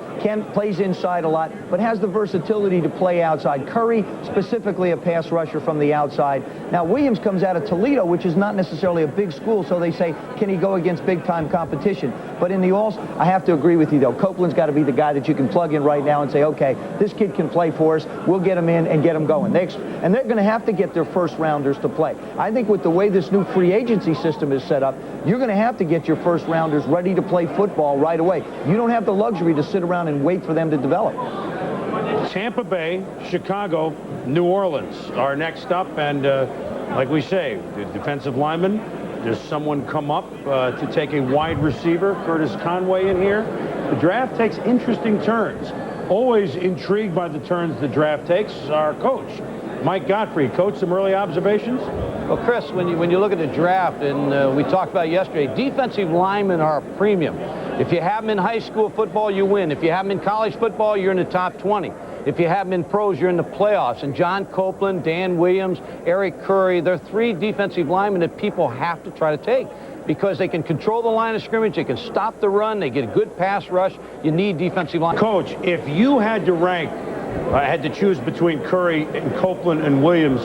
Speaker 9: Plays inside a lot, but has the versatility to play outside. Curry, specifically a pass rusher from the outside. Now, Williams comes out of Toledo, which is not necessarily a big school, so they say, can he go against big-time competition? But in the Alls, I have to agree with you, though. Copeland's got to be the guy that you can plug in right now and say, okay, this kid can play for us. We'll get him in and get him going. And they're going to have to get their first-rounders to play. I think with the way this new free agency system is set up, you're going to have to get your first-rounders ready to play football right away. You don't have the luxury to sit around and wait for them to develop.
Speaker 1: Tampa Bay, Chicago, New Orleans are next up, and like we say, the defensive lineman, does someone come up to take a wide receiver? Curtis Conway in here. The draft takes interesting turns. Always intrigued by the turns the draft takes. Our coach, Mike Godfrey. Coach, some early observations?
Speaker 4: Well, Chris, when you look at the draft, and we talked about it yesterday, defensive linemen are a premium. If you have them in high school football, you win. If you have them in college football, you're in the top 20. If you have them in pros, you're in the playoffs. And John Copeland, Dan Williams, Eric Curry, they're 3 defensive linemen that people have to try to take because they can control the line of scrimmage, they can stop the run, they get a good pass rush. You need defensive line.
Speaker 1: Coach, if you had to rank, had to choose between Curry and Copeland and Williams,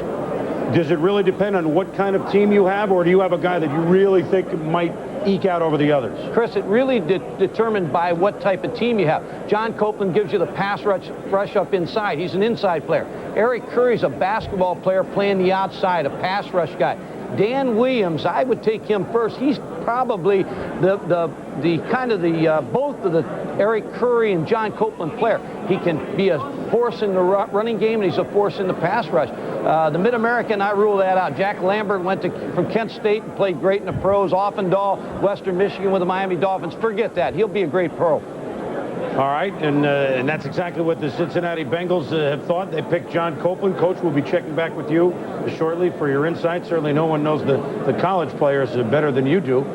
Speaker 1: does it really depend on what kind of team you have, or do you have a guy that you really think might eke out over the others?
Speaker 4: Chris, it really determined by what type of team you have. John Copeland gives you the pass rush up inside. He's an inside player. Eric Curry's a basketball player playing the outside, a pass rush guy. Dan Williams, I would take him first. He's probably both of the Eric Curry and John Copeland player. He can be a force in the running game, and he's a force in the pass rush. The Mid-American, I rule that out. Jack Lambert went from Kent State and played great in the pros. Offendahl, Western Michigan with the Miami Dolphins. Forget that. He'll be a great pro.
Speaker 1: All right, and that's exactly what the Cincinnati Bengals have thought. They picked John Copeland. Coach, will be checking back with you shortly for your insights. Certainly no one knows the college players better than you do.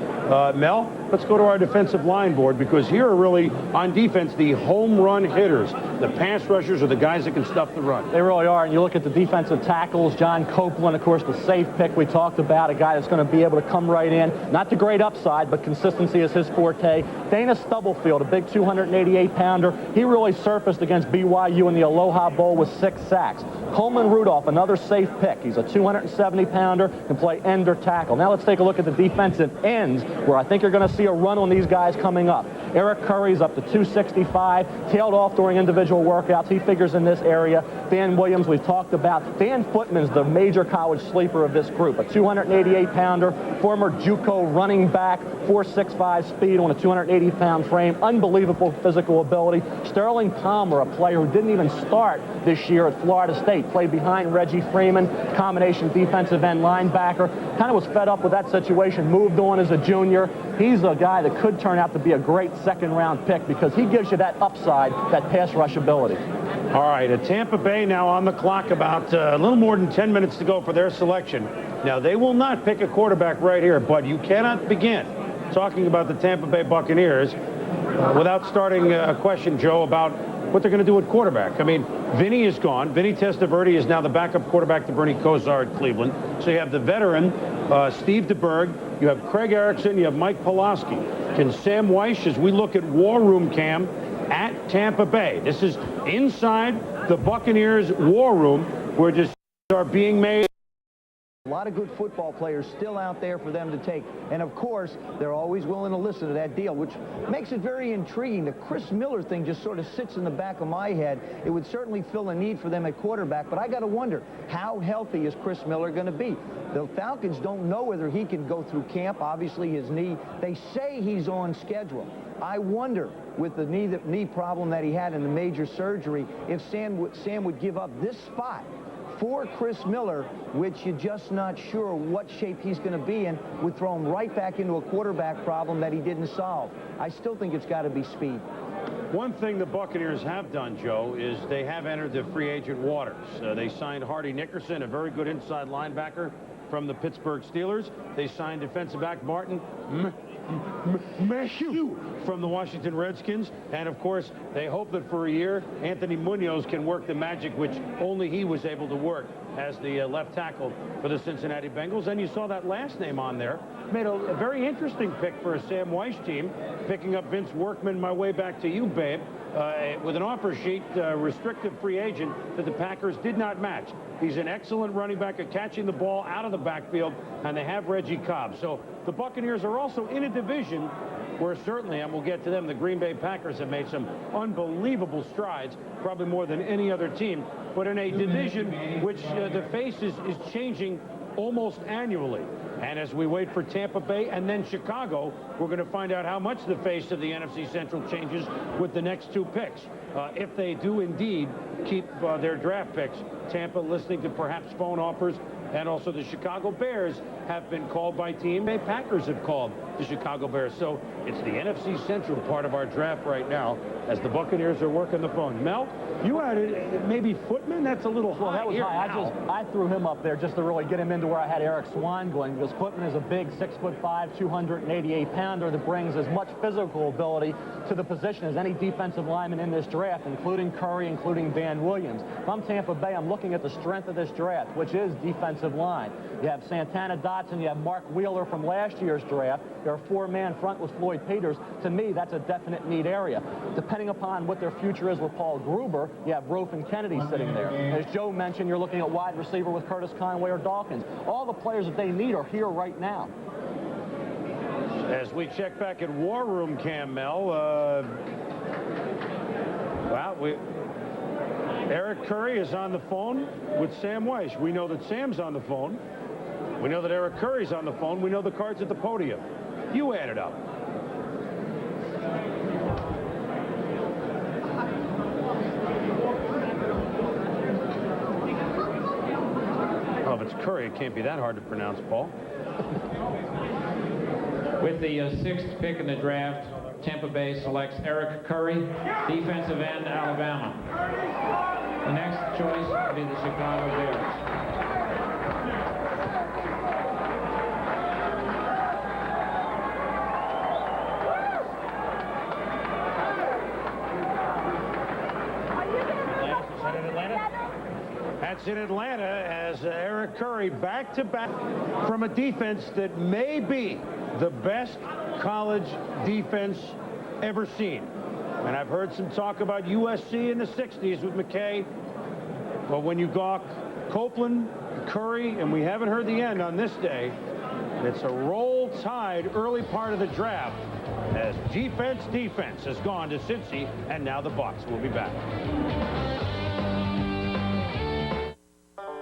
Speaker 1: Mel, let's go to our defensive line board, because here are really, on defense, the home run hitters. The pass rushers are the guys that can stuff the run.
Speaker 5: They really are, and you look at the defensive tackles, John Copeland, of course, the safe pick we talked about, a guy that's going to be able to come right in. Not the great upside, but consistency is his forte. Dana Stubblefield, a big 288-pounder. He really surfaced against BYU in the Aloha Bowl with 6 sacks. Coleman Rudolph, another safe pick. He's a 270-pounder, can play end or tackle. Now let's take a look at the defensive ends, where I think you're going to see a run on these guys coming up. Eric Curry's up to 265, tailed off during individual workouts. He figures in this area. Dan Williams, we've talked about. Dan Footman's the major college sleeper of this group, a 288-pounder, former JUCO running back, 4.65 speed on a 280-pound frame, unbelievable physical ability. Sterling Palmer, a player who didn't even start this year at Florida State, played behind Reggie Freeman, combination defensive end linebacker, kind of was fed up with that situation, moved on as a junior. He's a guy that could turn out to be a great second-round pick because he gives you that upside, that pass rush ability.
Speaker 1: All right, at Tampa Bay now on the clock, about a little more than 10 minutes to go for their selection. Now, they will not pick a quarterback right here, but you cannot begin talking about the Tampa Bay Buccaneers without starting a question, Joe, about what they're going to do at quarterback. I mean, Vinny is gone. Vinny Testaverde is now the backup quarterback to Bernie Kosar at Cleveland. So you have the veteran, Steve DeBerg. You have Craig Erickson. You have Mike Pulaski. Can Sam Weiss, as we look at War Room Cam at Tampa Bay, this is inside the Buccaneers War Room, where decisions are being made
Speaker 9: A lot of good football players still out there for them to take. And, of course, they're always willing to listen to that deal, which makes it very intriguing. The Chris Miller thing just sort of sits in the back of my head. It would certainly fill a need for them at quarterback, but I got to wonder, how healthy is Chris Miller going to be? The Falcons don't know whether he can go through camp. Obviously, his knee, they say he's on schedule. I wonder, with the knee problem that he had in the major surgery, if Sam would give up this spot for Chris Miller, which you're just not sure what shape he's going to be in, would throw him right back into a quarterback problem that he didn't solve. I still think it's got to be speed.
Speaker 1: One thing the Buccaneers have done, Joe, is they have entered the free agent waters. They signed Hardy Nickerson, a very good inside linebacker from the Pittsburgh Steelers. They signed defensive back Martin Meshew from the Washington Redskins. And, of course, they hope that for a year, Anthony Munoz can work the magic which only he was able to work as the left tackle for the Cincinnati Bengals. And you saw that last name on there. Made a very interesting pick for a Sam Weiss team, picking up Vince Workman, my way back to you, babe, with an offer sheet, restrictive free agent that the Packers did not match. He's an excellent running back at catching the ball out of the backfield, and they have Reggie Cobb. So the Buccaneers are also in a division where certainly, and we'll get to them, the Green Bay Packers have made some unbelievable strides, probably more than any other team, but in a division which the face is changing almost annually. And as we wait for Tampa Bay and then Chicago, we're going to find out how much the face of the NFC Central changes with the next two picks. If they do indeed keep their draft picks, Tampa listening to perhaps phone offers, and also the Chicago Bears have been called by team. The Packers have called the Chicago Bears. So it's the NFC Central part of our draft right now as the Buccaneers are working the phone. Mel, you had it, maybe Footman? That's a little high.
Speaker 5: Well, that was high. I threw him up there just to really get him into where I had Eric Swan going, because Footman is a big 6'5", 288-pounder that brings as much physical ability to the position as any defensive lineman in this draft, including Curry, including Van Williams. If I'm Tampa Bay, I'm looking at the strength of this draft, which is defensive line. You have Santana Dotson, you have Mark Wheeler from last year's draft. They're a four-man front with Floyd Peters. To me, that's a definite need area. Depending upon what their future is with Paul Gruber, you have Rofe and Kennedy sitting there. As Joe mentioned, you're looking at wide receiver with Curtis Conway or Dawkins. All the players that they need are here right now.
Speaker 1: As we check back at War Room Cam, Mel, Eric Curry is on the phone with Sam Weiss. We know that Sam's on the phone. We know that Eric Curry's on the phone. We know the cards at the podium. You add it up. Oh, if it's Curry, it can't be that hard to pronounce, Paul.
Speaker 13: With the sixth pick in the draft, Tampa Bay selects Eric Curry, defensive end, Alabama. The next choice will be the Chicago Bears.
Speaker 1: That's in Atlanta as Eric Curry back-to-back from a defense that may be the best college defense ever seen. And I've heard some talk about USC in the 60s with McKay. But when you gawk Copeland, Curry, and we haven't heard the end on this day, it's a roll tide early part of the draft as defense has gone to Cincy, and now the Bucs will be back.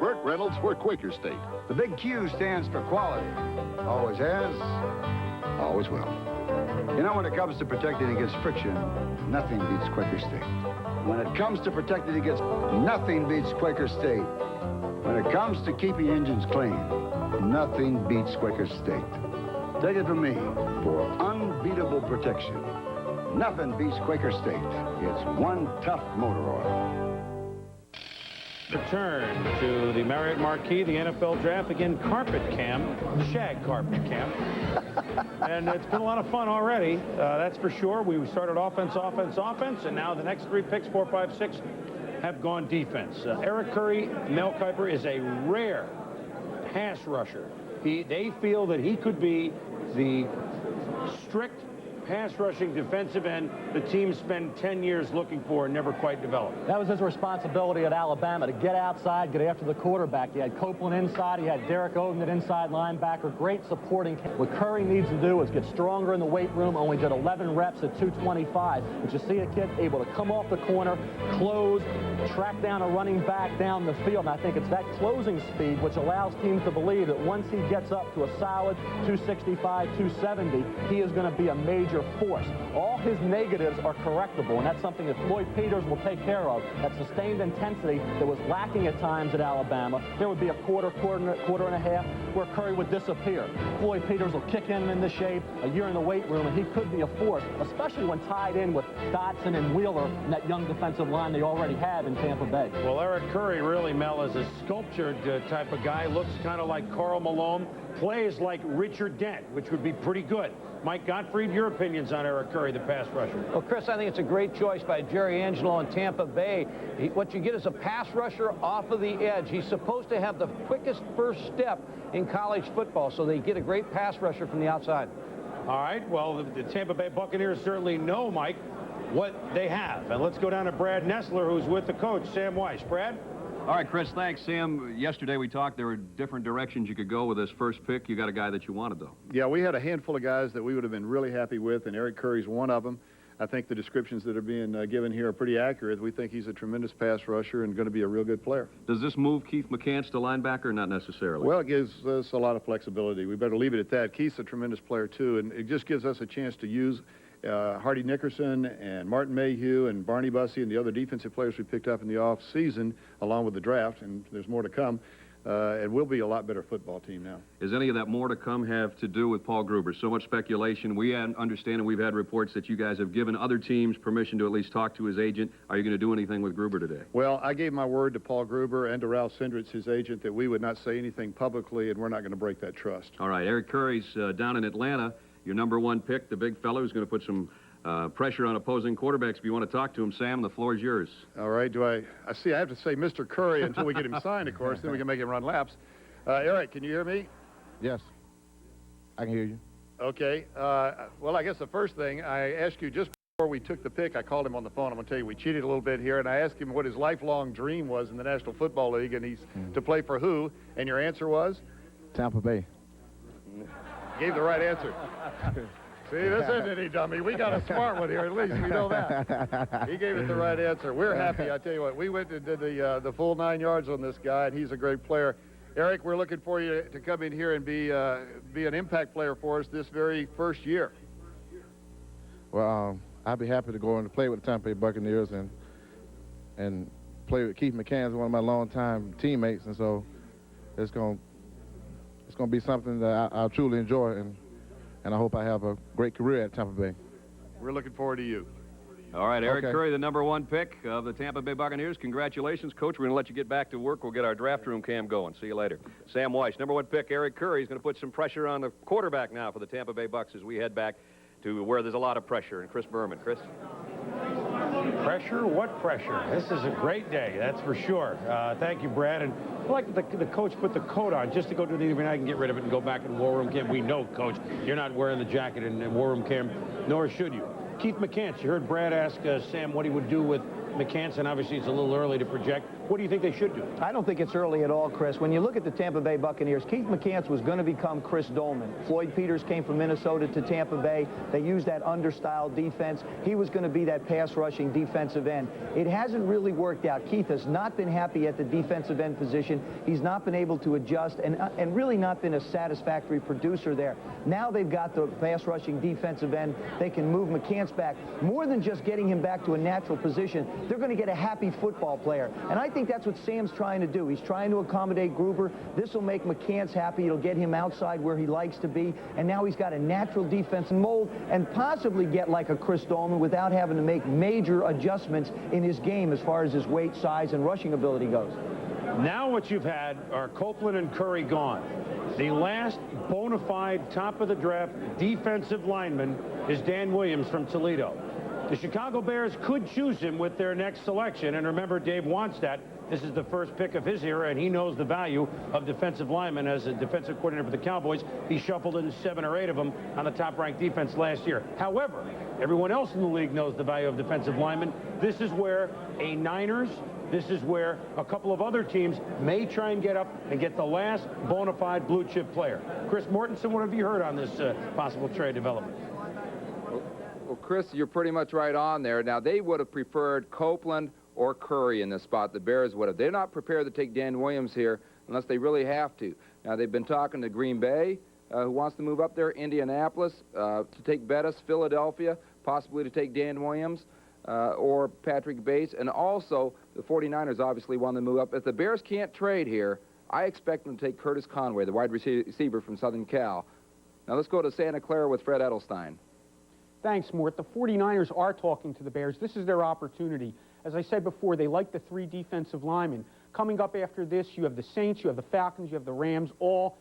Speaker 12: Burt Reynolds for Quaker State.
Speaker 18: The big Q stands for quality. Always has, always will. You know, when it comes to protecting against friction, nothing beats Quaker State. When it comes to protecting against, nothing beats Quaker State. When it comes to keeping engines clean, nothing beats Quaker State. Take it from me, for unbeatable protection, nothing beats Quaker State. It's one tough motor oil.
Speaker 1: Return to the Marriott Marquis, the NFL draft. Again, carpet cam, shag carpet cam. And it's been a lot of fun already, that's for sure. We started offense, and now the next three picks, 4, 5, 6, have gone defense. Eric Curry, Mel Kiper, is a rare pass rusher. They feel that he could be the strict pass rushing defensive end the team spent 10 years looking for and never quite developed.
Speaker 5: That was his responsibility at Alabama, to get outside, get after the quarterback. He had Copeland inside, he had Derek Oden at inside linebacker, great supporting. What Curry needs to do is get stronger in the weight room. Only did 11 reps at 225. But you see a kid able to come off the corner, close, track down a running back down the field. And I think it's that closing speed which allows teams to believe that once he gets up to a solid 265, 270, he is going to be a major force. All his negatives are correctable, and that's something that Floyd Peters will take care of. That sustained intensity that was lacking at times at Alabama. There would be a quarter and a half where Curry would disappear. Floyd Peters will kick him into shape, a year in the weight room, and he could be a force, especially when tied in with Dotson and Wheeler and that young defensive line they already have in Tampa Bay.
Speaker 1: Well, Eric Curry really, Mel, is a sculptured type of guy. Looks kind of like Karl Malone. Plays like Richard Dent, which would be pretty good. Mike Gottfried, your opinions on Eric Curry, the pass rusher?
Speaker 4: Well, Chris, I think it's a great choice by Jerry Angelo in Tampa Bay. What you get is a pass rusher off of the edge. He's supposed to have the quickest first step in college football, so they get a great pass rusher from the outside.
Speaker 1: All right, well, the Tampa Bay Buccaneers certainly know, Mike, what they have. And let's go down to Brad Nessler, who's with the coach, Sam Weiss. Brad?
Speaker 7: All right, Chris, thanks. Sam, yesterday we talked there were different directions you could go with this first pick. You got a guy that you wanted, though.
Speaker 8: Yeah, we had a handful of guys that we would have been really happy with, and Eric Curry's one of them. I think the descriptions that are being given here are pretty accurate. We think he's a tremendous pass rusher and going to be a real good player.
Speaker 7: Does this move Keith McCants to linebacker? Not necessarily.
Speaker 8: Well, it gives us a lot of flexibility. We better leave it at that. Keith's a tremendous player, too, and it just gives us a chance to use Hardy Nickerson and Martin Mayhew and Barney Bussey and the other defensive players we picked up in the off-season, along with the draft, and there's more to come. And we'll be a lot better football team now.
Speaker 7: Does any of that more to come have to do with Paul Gruber? So much speculation. We understand, and we've had reports that you guys have given other teams permission to at least talk to his agent. Are you going to do anything with Gruber today?
Speaker 8: Well, I gave my word to Paul Gruber and to Ralph Sindrich, his agent, that we would not say anything publicly, and we're not going to break that trust.
Speaker 7: All right, Eric Curry's down in Atlanta. Your #1 pick, the big fellow who's going to put some pressure on opposing quarterbacks. If you want to talk to him, Sam, the floor is yours.
Speaker 8: All right. I see I have to say Mr. Curry until we get him signed, of course. Then we can make him run laps. Eric, can you hear me?
Speaker 16: Yes, I can hear you.
Speaker 8: Okay. Well, I guess the first thing, I asked you just before we took the pick, I called him on the phone. I'm going to tell you, we cheated a little bit here, and I asked him what his lifelong dream was in the National Football League, and he's to play for who, and your answer was?
Speaker 16: Tampa Bay.
Speaker 8: Gave the right answer. See, this isn't any dummy. We got a smart one here, at least. We know that. He gave it the right answer. We're happy. I tell you what, we went and did the full 9 yards on this guy, and he's a great player. Eric, we're looking for you to come in here and be an impact player for us this very first year.
Speaker 16: Well, I'd be happy to go and play with the Tampa Bay Buccaneers and play with Keith McCants, one of my longtime teammates, and so it's going to be something that I'll truly enjoy, and I hope I have a great career at Tampa Bay.
Speaker 8: We're looking forward to you.
Speaker 7: All right, Eric
Speaker 16: Okay.
Speaker 7: Curry, the #1 pick of the Tampa Bay Buccaneers. Congratulations, Coach. We're going to let you get back to work. We'll get our draft room cam going. See you later. Sam Weiss, #1 pick, Eric Curry, is going to put some pressure on the quarterback now for the Tampa Bay Bucs as we head back to where there's a lot of pressure. And Chris Berman. Chris?
Speaker 1: Pressure? What pressure? This is a great day, that's for sure. Thank you, Brad. And I like that the coach put the coat on just to go to the interview. I can get rid of it and go back in war room camp. We know, Coach, you're not wearing the jacket in war room camp, nor should you. Keith McCants, you heard Brad ask Sam what he would do with McCants, and obviously it's a little early to project. What do you think they should do?
Speaker 9: I don't think it's early at all, Chris. When you look at the Tampa Bay Buccaneers, Keith McCants was going to become Chris Dolman. Floyd Peters came from Minnesota to Tampa Bay. They used that under-style defense. He was going to be that pass-rushing defensive end. It hasn't really worked out. Keith has not been happy at the defensive end position. He's not been able to adjust and really not been a satisfactory producer there. Now they've got the pass-rushing defensive end. They can move McCants back. More than just getting him back to a natural position, they're going to get a happy football player. And I think that's what Sam's trying to do. He's trying to accommodate Gruber. This will make McCants happy. It'll get him outside where he likes to be. And now he's got a natural defensive mold and possibly get like a Chris Dolman without having to make major adjustments in his game as far as his weight, size, and rushing ability goes.
Speaker 1: Now what you've had are Copeland and Curry gone. The last bona fide top-of-the-draft defensive lineman is Dan Williams from Toledo. The Chicago Bears could choose him with their next selection, and remember, Dave Wannstedt This is the first pick of his era, and he knows the value of defensive linemen. As a defensive coordinator for the Cowboys, he shuffled in 7 or 8 of them on the top-ranked defense last year. However, everyone else in the league knows the value of defensive linemen. This is where a Niners, this is where a couple of other teams may try and get up and get the last bona fide blue chip player. Chris Mortensen, what have you heard on this possible trade development?
Speaker 12: Well, Chris, you're pretty much right on there. Now, they would have preferred Copeland or Curry in this spot. The Bears would have. They're not prepared to take Dan Williams here unless they really have to. Now, they've been talking to Green Bay, who wants to move up there, Indianapolis, to take Bettis, Philadelphia, possibly to take Dan Williams. Or Patrick Bates, and also the 49ers obviously want to move up. If the Bears can't trade here, I expect them to take Curtis Conway, the wide receiver from Southern Cal. Now let's go to Santa Clara with Fred Edelstein.
Speaker 3: Thanks, Mort. The 49ers are talking to the Bears. This is their opportunity. As I said before, they like the 3 defensive linemen. Coming up after this, you have the Saints, you have the Falcons, you have the Rams, all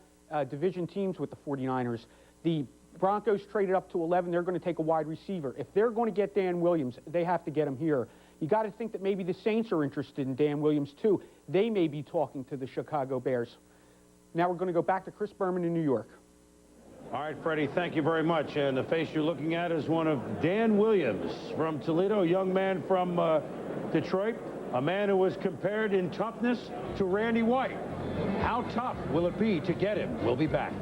Speaker 3: division teams with the 49ers. The Broncos traded up to 11. They're going to take a wide receiver. If they're going to get Dan Williams, they have to get him here. You got to think that maybe the Saints are interested in Dan Williams, too. They may be talking to the Chicago Bears. Now we're going to go back to Chris Berman in New York.
Speaker 1: All right, Freddie, thank you very much. And the face you're looking at is one of Dan Williams from Toledo, a young man from Detroit, a man who was compared in toughness to Randy White. How tough will it be to get him? We'll be back.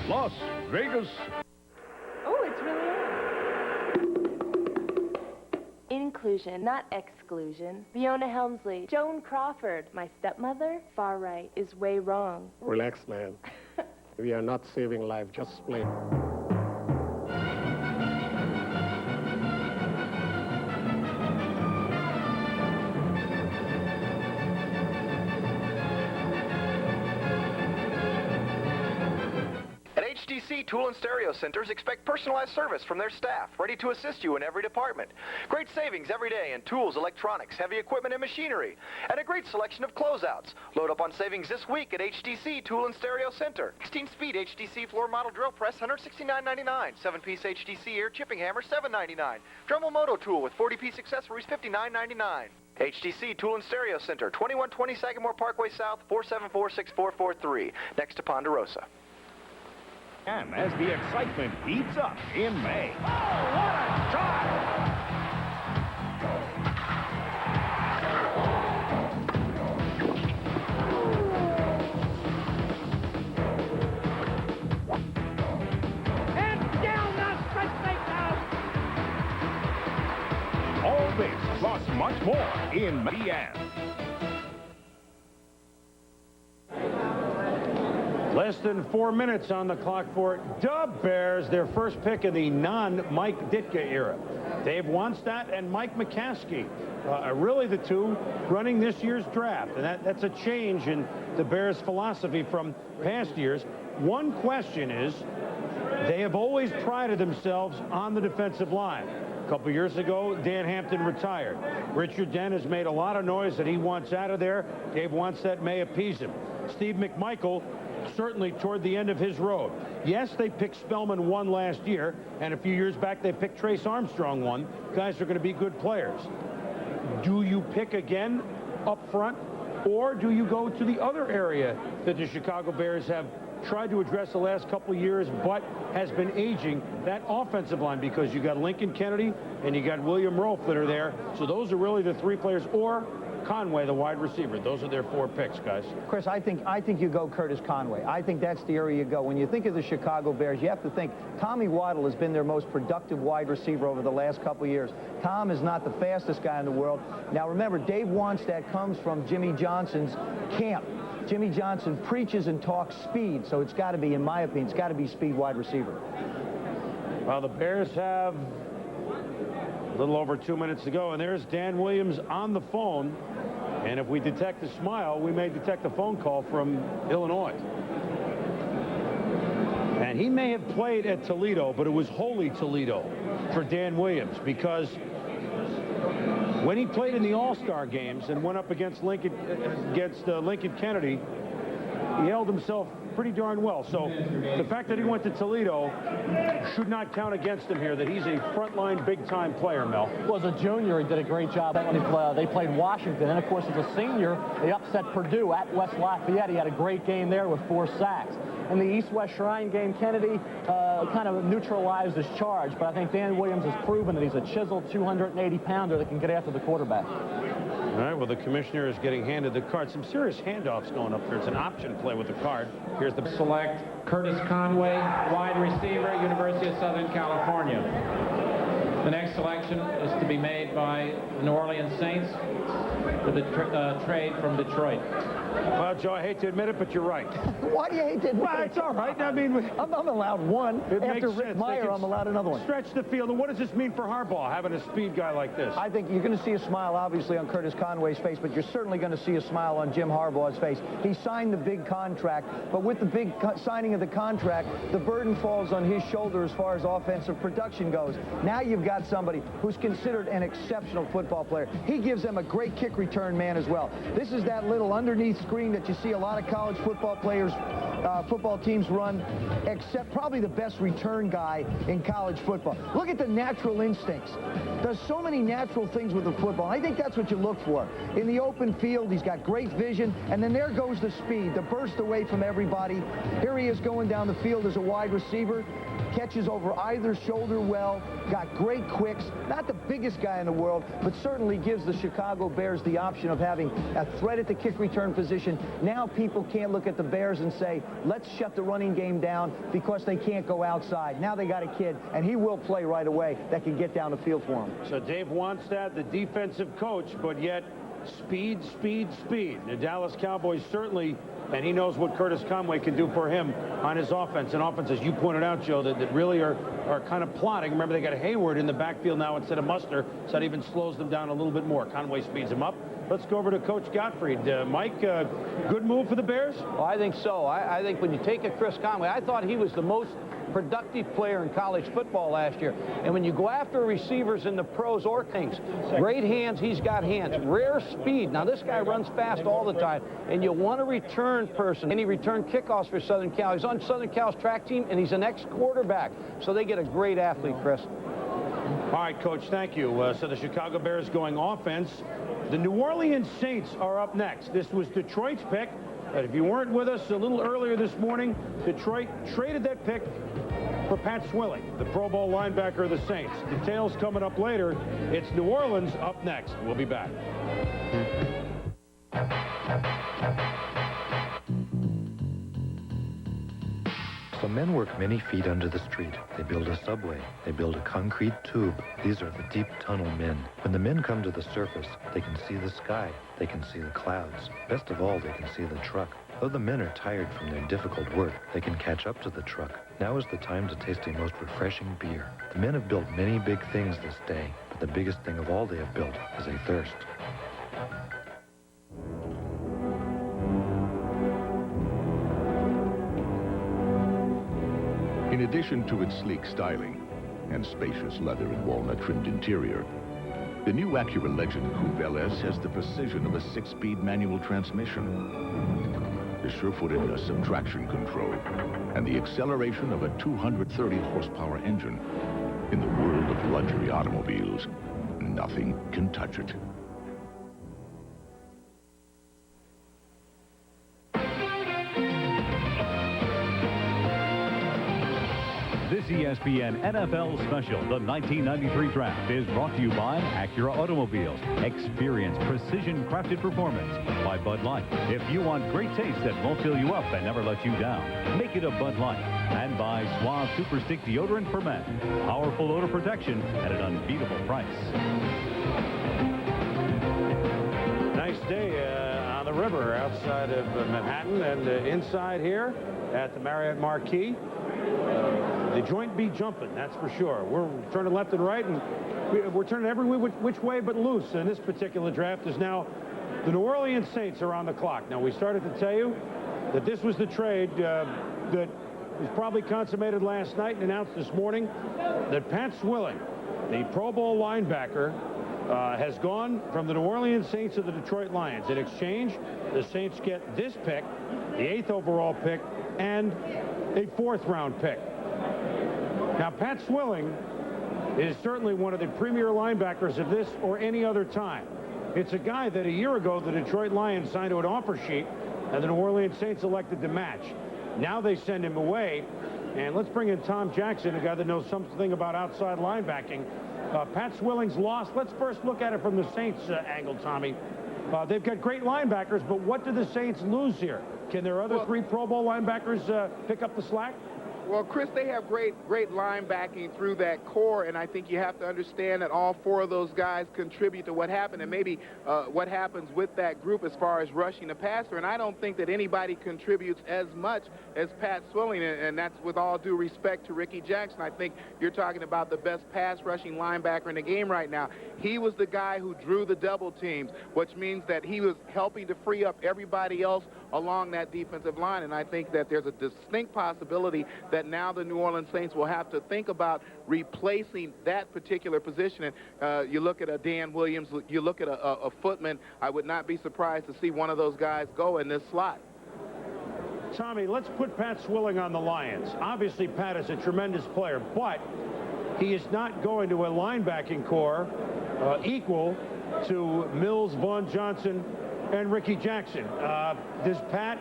Speaker 19: Las Vegas.
Speaker 22: Oh, it's really on. Inclusion, not exclusion. Fiona Helmsley, Joan Crawford. My stepmother, far right, is way wrong.
Speaker 24: Relax, man. We are not saving life, just playing.
Speaker 25: HTC Tool and Stereo Centers expect personalized service from their staff, ready to assist you in every department. Great savings every day in tools, electronics, heavy equipment, and machinery. And a great selection of closeouts. Load up on savings this week at HTC Tool and Stereo Center. 16-speed HTC floor model drill press, $169.99. 7-piece HTC air chipping hammer, $7.99. Dremel Moto tool with 40-piece accessories, $59.99. HTC Tool and Stereo Center, 2120 Sagamore Parkway South, 474-6443, next to Ponderosa.
Speaker 19: And as the excitement heats up in May. Oh, what a shot! And down the stretch they go! All this plus much more in the end.
Speaker 1: Less than 4 minutes on the clock for the Bears, their first pick in the non-Mike Ditka era. Dave Wannstedt and Mike McCaskey, really the two running this year's draft. And that's a change in the Bears' philosophy from past years. One question is, they have always prided themselves on the defensive line. A couple years ago, Dan Hampton retired. Richard Dent has made a lot of noise that he wants out of there. Dave Wannstedt may appease him. Steve McMichael certainly toward the end of his road. Yes, they picked Spellman 1 last year, and a few years back they picked Trace Armstrong 1. Guys are going to be good players. Do you pick again up front, or do you go to the other area that the Chicago Bears have tried to address the last couple of years, but has been aging, that offensive line, because you got Lincoln Kennedy and you got William Rolfe that are there. So those are really the 3 players, or Conway, the wide receiver. Those are their 4 picks, guys.
Speaker 9: Chris, I think you go Curtis Conway. I think that's the area you go. When you think of the Chicago Bears, you have to think Tommy Waddle has been their most productive wide receiver over the last couple of years. Tom is not the fastest guy in the world. Now, remember, Dave Wannstedt comes from Jimmy Johnson's camp. Jimmy Johnson preaches and talks speed, so it's got to be, in my opinion, it's got to be speed wide receiver.
Speaker 1: Well, the Bears have a little over 2 minutes to go, and there's Dan Williams on the phone. And if we detect a smile, we may detect a phone call from Illinois. And he may have played at Toledo, but it was wholly Toledo for Dan Williams, because when he played in the All-Star games and went up against Lincoln Kennedy, he held himself pretty darn well. So the fact that he went to Toledo should not count against him here, that he's a frontline big-time player, Mel.
Speaker 5: Well, as a junior, he did a great job when they played Washington. And, of course, as a senior, they upset Purdue at West Lafayette. He had a great game there with 4 sacks. In the East-West Shrine game, Kennedy kind of neutralized his charge, but I think Dan Williams has proven that he's a chiseled 280-pounder that can get after the quarterback.
Speaker 1: All right, well, the commissioner is getting handed the card. Some serious handoffs going up here. It's an option play with the card. Here's the
Speaker 13: select Curtis Conway, wide receiver, University of Southern California. The next selection is to be made by the New Orleans Saints for the trade from Detroit.
Speaker 1: Well, Joe, I hate to admit it, but you're right.
Speaker 9: Why do you hate to admit it?
Speaker 1: Well, it's all right. I mean,
Speaker 9: I'm allowed one. After Rick Meyer, I'm allowed another one.
Speaker 1: Stretch the field. And what does this mean for Harbaugh, having a speed guy like this?
Speaker 9: I think you're going to see a smile, obviously, on Curtis Conway's face, but you're certainly going to see a smile on Jim Harbaugh's face. He signed the big contract, but with the big signing of the contract, the burden falls on his shoulder as far as offensive production goes. Now you've got somebody who's considered an exceptional football player. He gives them a great kick return man as well. This is that little underneath screen that you see a lot of college football players, football teams run, except probably the best return guy in college football. Look at the natural instincts. There's so many natural things with the football. I think that's what you look for. In the open field, he's got great vision, and then there goes the speed, the burst away from everybody. Here he is going down the field as a wide receiver. Catches over either shoulder well, got great quicks, not the biggest guy in the world, but certainly gives the Chicago Bears the option of having a threat at the kick return position. Now people can't look at the Bears and say, let's shut the running game down because they can't go outside. Now they got a kid, and he will play right away, that can get down the field for him.
Speaker 1: So Dave Wannstedt, the defensive coach, but yet speed, speed, speed. The Dallas Cowboys certainly, and he knows what Curtis Conway can do for him on his offense. An offense, as you pointed out, Joe, that really are kind of plotting. Remember, they got Hayward in the backfield now instead of Muster, so that even slows them down a little bit more. Conway speeds him up. Let's go over to Coach Gottfried. Mike, good move for the Bears?
Speaker 4: Well, I think so. I think when you take a Chris Conway, I thought he was the most productive player in college football last year. And when you go after receivers in the pros or things, great hands, he's got hands. Rare speed. Now, this guy runs fast all the time, and you want a return person. And he returned kickoffs for Southern Cal. He's on Southern Cal's track team, and he's an ex-quarterback. So they get a great athlete, Chris.
Speaker 1: All right, Coach, thank you. So the Chicago Bears going offense. The New Orleans Saints are up next. This was Detroit's pick. But if you weren't with us a little earlier this morning, Detroit traded that pick for Pat Swilling, the Pro Bowl linebacker of the Saints. Details coming up later. It's New Orleans up next. We'll be back.
Speaker 6: So men work many feet under the street. They build a subway. They build a concrete tube. These are the deep tunnel men. When the men come to the surface, they can see the sky. They can see the clouds. Best of all, they can see the truck. Though the men are tired from their difficult work, they can catch up to the truck. Now is the time to taste a most refreshing beer. The men have built many big things this day, but the biggest thing of all they have built is a thirst.
Speaker 10: In addition to its sleek styling and spacious leather and walnut-trimmed interior, the new Acura Legend Coupe LS has the precision of a 6-speed manual transmission, the sure-footedness of traction control, and the acceleration of a 230-horsepower engine. In the world of luxury automobiles, nothing can touch it.
Speaker 11: This ESPN NFL special, the 1993 Draft, is brought to you by Acura Automobiles. Experience precision-crafted performance by Bud Light. If you want great taste that won't fill you up and never let you down, make it a Bud Light. And by Suave Super Stick Deodorant for Men. Powerful odor protection at an unbeatable price.
Speaker 1: Nice day on the river outside of Manhattan and inside here at the Marriott Marquis. The joint be jumping, that's for sure. We're turning left and right, and we're turning every which way but loose. And this particular draft is now the New Orleans Saints are on the clock. Now, we started to tell you that this was the trade that was probably consummated last night and announced this morning that Pat Swilling, the Pro Bowl linebacker, has gone from the New Orleans Saints to the Detroit Lions. In exchange, the Saints get this pick, the 8th overall pick, and a 4th-round pick. Now, Pat Swilling is certainly one of the premier linebackers of this or any other time. It's a guy that a year ago the Detroit Lions signed to an offer sheet and the New Orleans Saints elected to match. Now they send him away, and let's bring in Tom Jackson, a guy that knows something about outside linebacking. Pat Swilling's lost. Let's first look at it from the Saints angle, Tommy. They've got great linebackers, but what do the Saints lose here? Can their other 3 Pro Bowl linebackers pick up the slack?
Speaker 2: Well, Chris, they have great linebacking through that core, and I think you have to understand that all 4 of those guys contribute to what happened, and maybe what happens with that group as far as rushing the passer. And I don't think that anybody contributes as much as Pat Swilling, and that's with all due respect to Ricky Jackson. I think you're talking about the best pass-rushing linebacker in the game right now. He was the guy who drew the double teams, which means that he was helping to free up everybody else along that defensive line, and I think that there's a distinct possibility that now the New Orleans Saints will have to think about replacing that particular position. And you look at a Dan Williams, you look at a Footman, I would not be surprised to see one of those guys go in this slot.
Speaker 1: Tommy, let's put Pat Swilling on the Lions. Obviously, Pat is a tremendous player, but he is not going to a linebacking core equal to Mills, Vaughn Johnson, and Ricky Jackson. Does Pat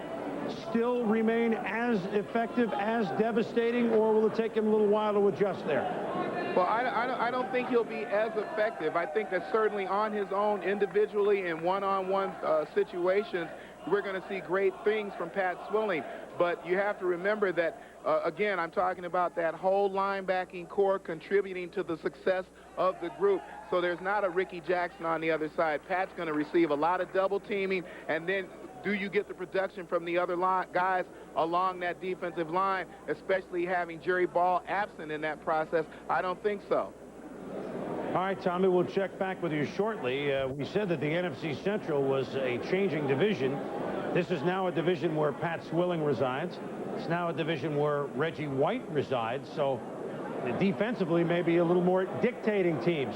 Speaker 1: still remain as effective, as devastating, or will it take him a little while to adjust there?
Speaker 2: Well, I don't think he'll be as effective. I think that certainly on his own, individually, in one-on-one situations, we're going to see great things from Pat Swilling. But you have to remember that, again, I'm talking about that whole linebacking core contributing to the success of the group. So there's not a Ricky Jackson on the other side. Pat's going to receive a lot of double teaming, and then do you get the production from the other guys along that defensive line, especially having Jerry Ball absent in that process? I don't think so.
Speaker 1: All right, Tommy, we'll check back with you shortly. We said that the NFC Central was a changing division. This is now a division where Pat Swilling resides. It's now a division where Reggie White resides. So defensively, maybe a little more dictating teams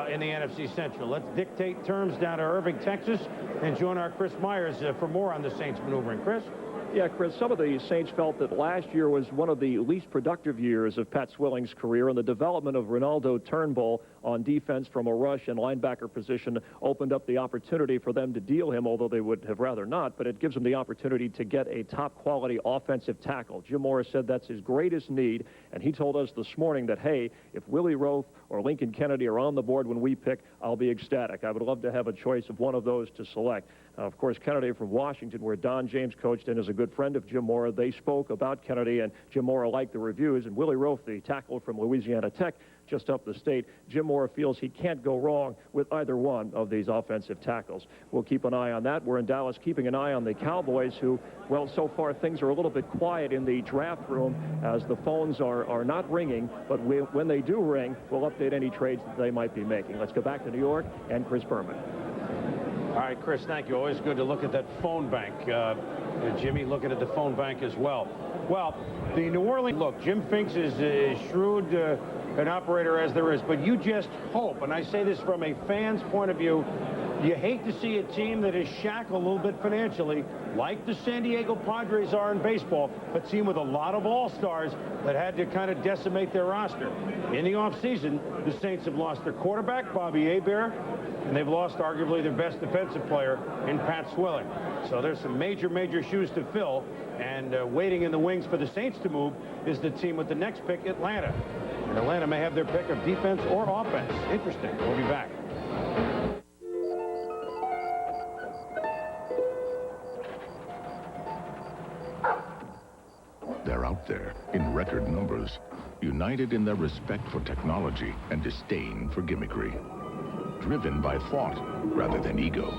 Speaker 1: in the NFC Central. Let's dictate terms down to Irving, Texas, and join our Chris Myers for more on the Saints maneuvering. Chris?
Speaker 14: Yeah, Chris, some of the Saints felt that last year was one of the least productive years of Pat Swilling's career, and the development of Ronaldo Turnbull on defense from a rush and linebacker position opened up the opportunity for them to deal him, although they would have rather not, but it gives them the opportunity to get a top-quality offensive tackle. Jim Morris said that's his greatest need, and he told us this morning that, hey, if Willie Roaf or Lincoln Kennedy are on the board when we pick, I'll be ecstatic. I would love to have a choice of one of those to select. Of course, Kennedy from Washington, where Don James coached and is a good friend of Jim Mora, they spoke about Kennedy, and Jim Mora liked the reviews. And Willie Roaf, the tackle from Louisiana Tech, just up the state, Jim Mora feels he can't go wrong with either one of these offensive tackles. We'll keep an eye on that. We're in Dallas keeping an eye on the Cowboys, who, well, so far things are a little bit quiet in the draft room as the phones are not ringing, but when they do ring, we'll update any trades that they might be making. Let's go back to New York and Chris Berman.
Speaker 1: All right, Chris, thank you. Always good to look at that phone bank. Jimmy looking at the phone bank as well. Well, the New Orleans, look, Jim Finks is shrewd an operator as there is, but you just hope, and I say this from a fan's point of view, you hate to see a team that is shackled a little bit financially, like the San Diego Padres are in baseball, a team with a lot of all-stars that had to kind of decimate their roster. In the offseason, the Saints have lost their quarterback, Bobby Hebert, and they've lost arguably their best defensive player in Pat Swilling. So there's some major shoes to fill, and waiting in the wings for the Saints to move is the team with the next pick, Atlanta. And Atlanta may have their pick of defense or offense. Interesting. We'll be back.
Speaker 10: They're out there in record numbers, united in their respect for technology and disdain for gimmickry, driven by thought rather than ego.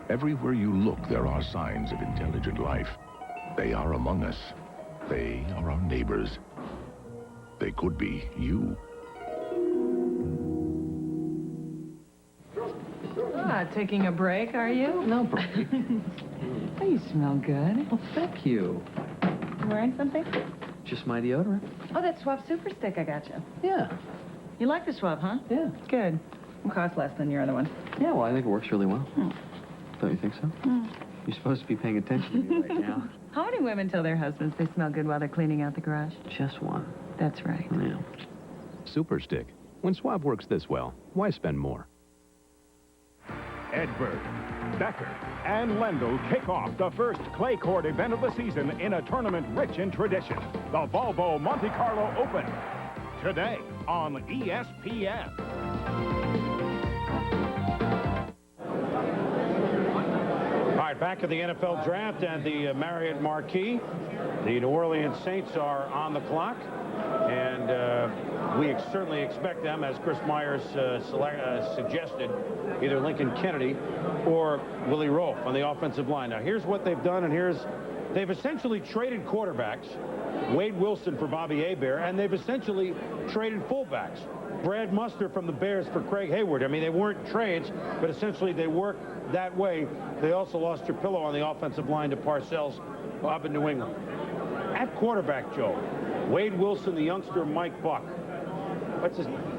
Speaker 10: Everywhere you look, there are signs of intelligent life. They are among us. They are our neighbors. They could be you.
Speaker 17: Taking a break, are you?
Speaker 20: No break. Oh, you smell good.
Speaker 17: Well, thank you. You wearing something?
Speaker 20: Just my deodorant.
Speaker 17: Oh, that Suave Super Stick I got you.
Speaker 20: Yeah.
Speaker 17: You like the Suave, huh?
Speaker 20: Yeah.
Speaker 17: Good. It costs less than your other one.
Speaker 20: Yeah, well, I think it works really well. Don't you think so?
Speaker 17: Mm.
Speaker 20: You're supposed to be paying attention to me right now.
Speaker 17: How many women tell their husbands they smell good while they're cleaning out the garage?
Speaker 20: Just one.
Speaker 17: That's right.
Speaker 20: Yeah.
Speaker 8: Super Stick. When swab works this well, why spend more?
Speaker 19: Edberg, Becker, and Lendl kick off the first clay court event of the season in a tournament rich in tradition, the Volvo Monte Carlo Open. Today on ESPN.
Speaker 1: All right, back at the NFL draft and the Marriott Marquis. The New Orleans Saints are on the clock, and we certainly expect them, as Chris Myers suggested, either Lincoln Kennedy or Willie Rolfe on the offensive line. Now, here's what they've done, and they've essentially traded quarterbacks, Wade Wilson for Bobby Hebert, and they've essentially traded fullbacks. Brad Muster from the Bears for Craig Hayward. I mean, they weren't trades, but essentially they worked that way. They also lost Trapillo on the offensive line to Parcells up in New England. At quarterback, Joe, Wade Wilson, the youngster Mike Buck.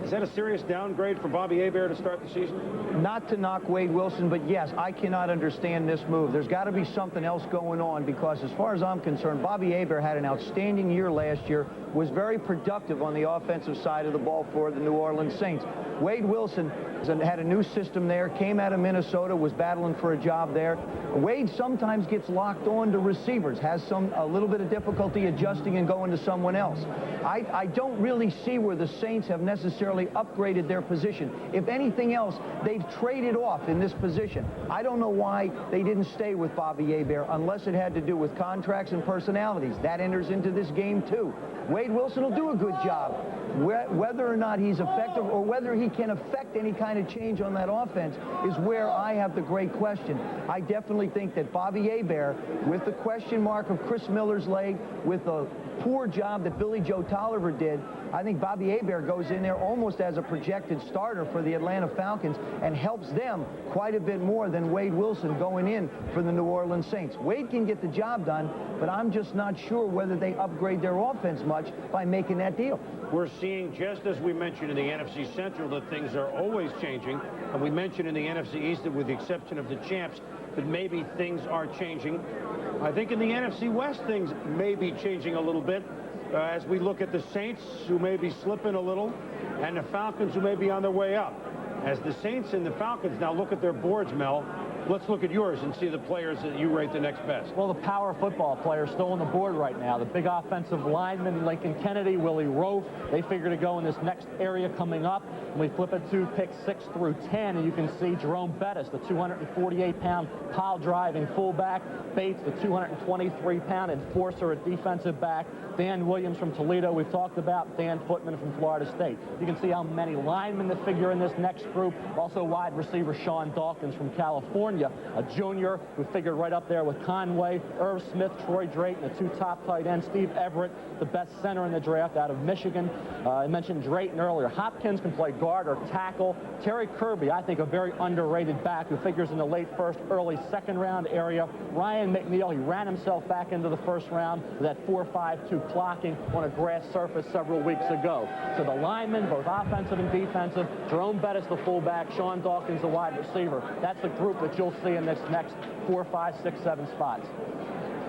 Speaker 1: Is that a serious downgrade for Bobby Hebert to start the season?
Speaker 9: Not to knock Wade Wilson, but yes, I cannot understand this move. There's got to be something else going on, because as far as I'm concerned, Bobby Hebert had an outstanding year last year, was very productive on the offensive side of the ball for the New Orleans Saints. Wade Wilson had a new system there, came out of Minnesota, was battling for a job there. Wade sometimes gets locked on to receivers, has a little bit of difficulty adjusting and going to someone else. I don't really see where the Saints have necessarily upgraded their position. If anything else, they've traded off in this position. I don't know why they didn't stay with Bobby Hebert, unless it had to do with contracts and personalities. That enters into this game too. Wade Wilson will do a good job. Whether or not he's effective or whether he can affect any kind of change on that offense is where I have the great question. I definitely think that Bobby Hebert, with the question mark of Chris Miller's leg, with the poor job that Billy Joe Tolliver did, I think Bobby Hebert goes in there almost as a projected starter for the Atlanta Falcons and helps them quite a bit more than Wade Wilson going in for the New Orleans Saints. Wade can get the job done, but I'm just not sure whether they upgrade their offense much by making that deal.
Speaker 1: We're seeing, just as we mentioned in the NFC Central, that things are always changing. And we mentioned in the NFC East that with the exception of the champs, that maybe things are changing. I think in the NFC West, things may be changing a little bit as we look at the Saints, who may be slipping a little, and the Falcons, who may be on their way up. As the Saints and the Falcons now look at their boards, Mel, let's look at yours and see the players that you rate the next best.
Speaker 5: Well, the power football players still on the board right now. The big offensive lineman, Lincoln Kennedy, Willie Rolfe, they figure to go in this next area coming up. And we flip it to picks 6 through 10, and you can see Jerome Bettis, the 248-pound pile-driving fullback, Bates, the 223-pound enforcer at defensive back, Dan Williams from Toledo, we've talked about, Dan Footman from Florida State. You can see how many linemen that figure in this next group. Also wide receiver Sean Dawkins from California, a junior who figured right up there with Conway, Irv Smith, Troy Drayton, the two top tight ends, Steve Everett, the best center in the draft out of Michigan. I mentioned Drayton earlier. Hopkins can play guard or tackle. Terry Kirby, I think a very underrated back who figures in the late first, early second round area. Ryan McNeil, he ran himself back into the first round with that 4.52 clocking on a grass surface several weeks ago. So the linemen, both offensive and defensive, Jerome Bettis, the fullback, Sean Dawkins, the wide receiver. That's the group that you'll see in this next 4, 5, 6, 7 spots.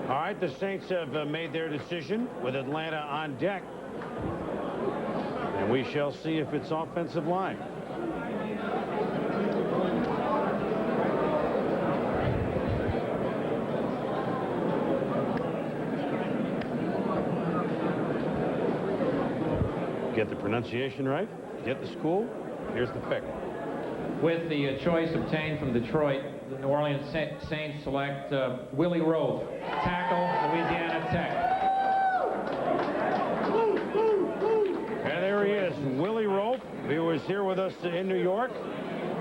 Speaker 1: All right, the Saints have made their decision with Atlanta on deck. And we shall see if it's offensive line. Get the pronunciation right, get the school. Here's the pick.
Speaker 13: With the choice obtained from Detroit, the New Orleans Saints select Willie Rolfe, tackle, Louisiana Tech.
Speaker 1: And there he is, Willie Rolfe, who was here with us in New York.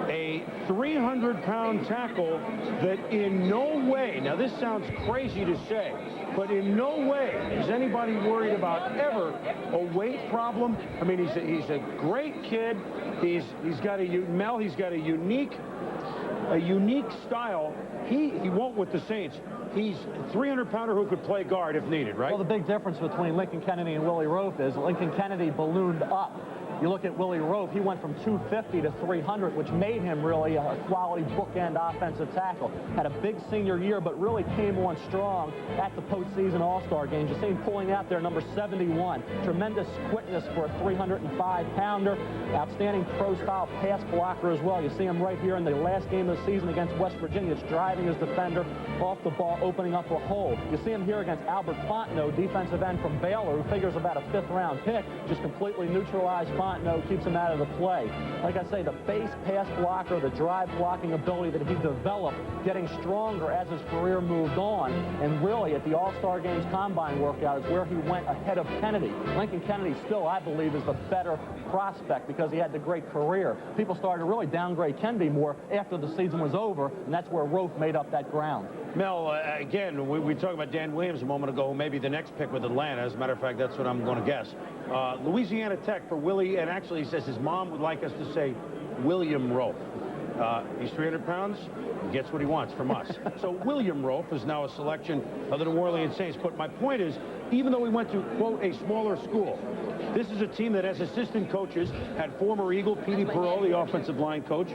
Speaker 1: A 300-pound tackle that in no way, now this sounds crazy to say, but in no way is anybody worried about ever a weight problem. I mean, he's a great kid. He's got a unique style. He won't with the Saints. He's a 300-pounder who could play guard if needed, right?
Speaker 5: Well, the big difference between Lincoln Kennedy and Willie Rolfe is Lincoln Kennedy ballooned up. You look at Willie Rofe, he went from 250 to 300, which made him really a quality bookend offensive tackle. Had a big senior year, but really came on strong at the postseason All-Star games. You see him pulling out there, number 71. Tremendous quickness for a 305-pounder. Outstanding pro-style pass blocker as well. You see him right here in the last game of the season against West Virginia. It's driving his defender off the ball, opening up a hole. You see him here against Albert Fontenot, defensive end from Baylor, who figures about a 5th-round pick. Just completely neutralized Fontenot, keeps him out of the play. Like I say, the base pass blocker, the drive blocking ability that he developed, getting stronger as his career moved on. And really, at the All-Star Games Combine workout is where he went ahead of Kennedy. Lincoln Kennedy still, I believe, is the better prospect because he had the great career. People started to really downgrade Kennedy more after the season was over, and that's where Rofe made up that ground.
Speaker 1: Mel, again, we talked about Dan Williams a moment ago, maybe the next pick with Atlanta. As a matter of fact, that's what I'm going to guess. Louisiana Tech for Willie, and actually he says his mom would like us to say William Rofe. He's 300 pounds, he gets what he wants from us. So William Rofe is now a selection of the New Orleans Saints. But my point is, even though we went to, quote, a smaller school, this is a team that has assistant coaches, had former Eagle Petey Perot, the offensive line coach,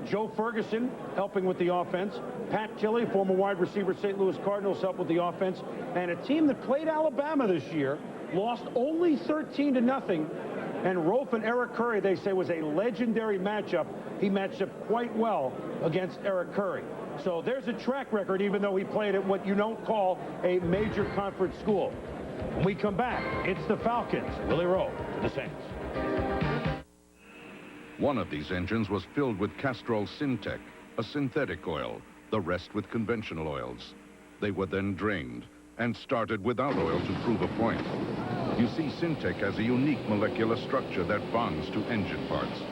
Speaker 1: Joe Ferguson helping with the offense, Pat Tilley, former wide receiver, St. Louis Cardinals, helped with the offense, and a team that played Alabama this year, lost only 13-0, and Rofe and Eric Curry, they say, was a legendary matchup. He matched up quite well against Eric Curry. So there's a track record, even though he played at what you don't call a major conference school. When we come back, it's the Falcons. Willie Rofe to the Saints.
Speaker 10: One of these engines was filled with Castrol Syntec, a synthetic oil, the rest with conventional oils. They were then drained and started without oil to prove a point. You see, Syntec has a unique molecular structure that bonds to engine parts.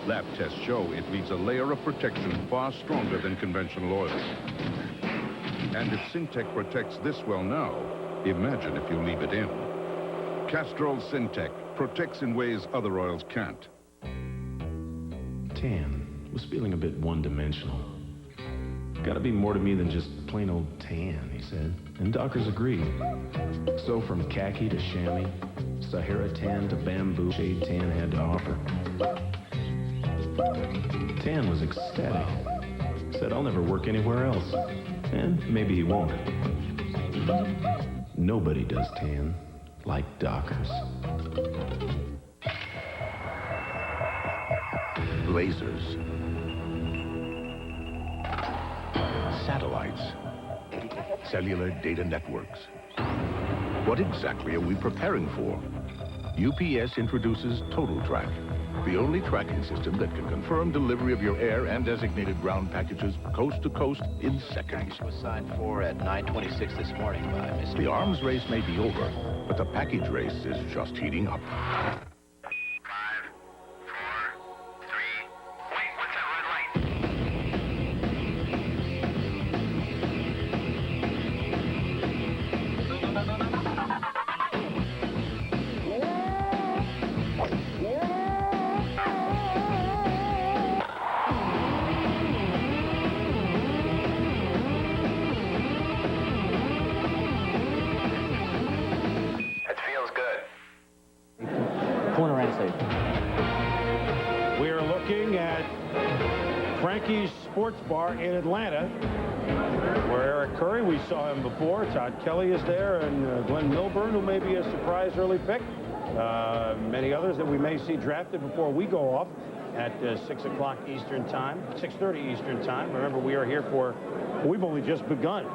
Speaker 10: Lab tests show it leaves a layer of protection far stronger than conventional oils. And if Syntec protects this well now, imagine if you leave it in. Castrol Syntec protects in ways other oils can't.
Speaker 15: Tan was feeling a bit one-dimensional. Gotta be more to me than just plain old tan, he said. And Dockers agreed. So from khaki to chamois, Sahara tan to bamboo, shade tan had to offer. Tan was ecstatic. Said, I'll never work anywhere else. And maybe he won't. Nobody does tan like Dockers.
Speaker 10: Lasers. Satellites. Cellular data networks. What exactly are we preparing for? UPS introduces Total Track, the only tracking system that can confirm delivery of your air and designated ground packages coast to coast in seconds.
Speaker 16: Package was signed for at 9:26 this morning by Mr.
Speaker 10: The arms race may be over, but the package race is just heating up.
Speaker 5: Corner and safety.
Speaker 1: We are looking at Frankie's Sports Bar in Atlanta, where Eric Curry, we saw him before. Todd Kelly is there, and Glenn Milburn, who may be a surprise early pick. Many others that we may see drafted before we go off at 6 o'clock Eastern time, 6:30 Eastern time. Remember, we are here for, we've only just begun.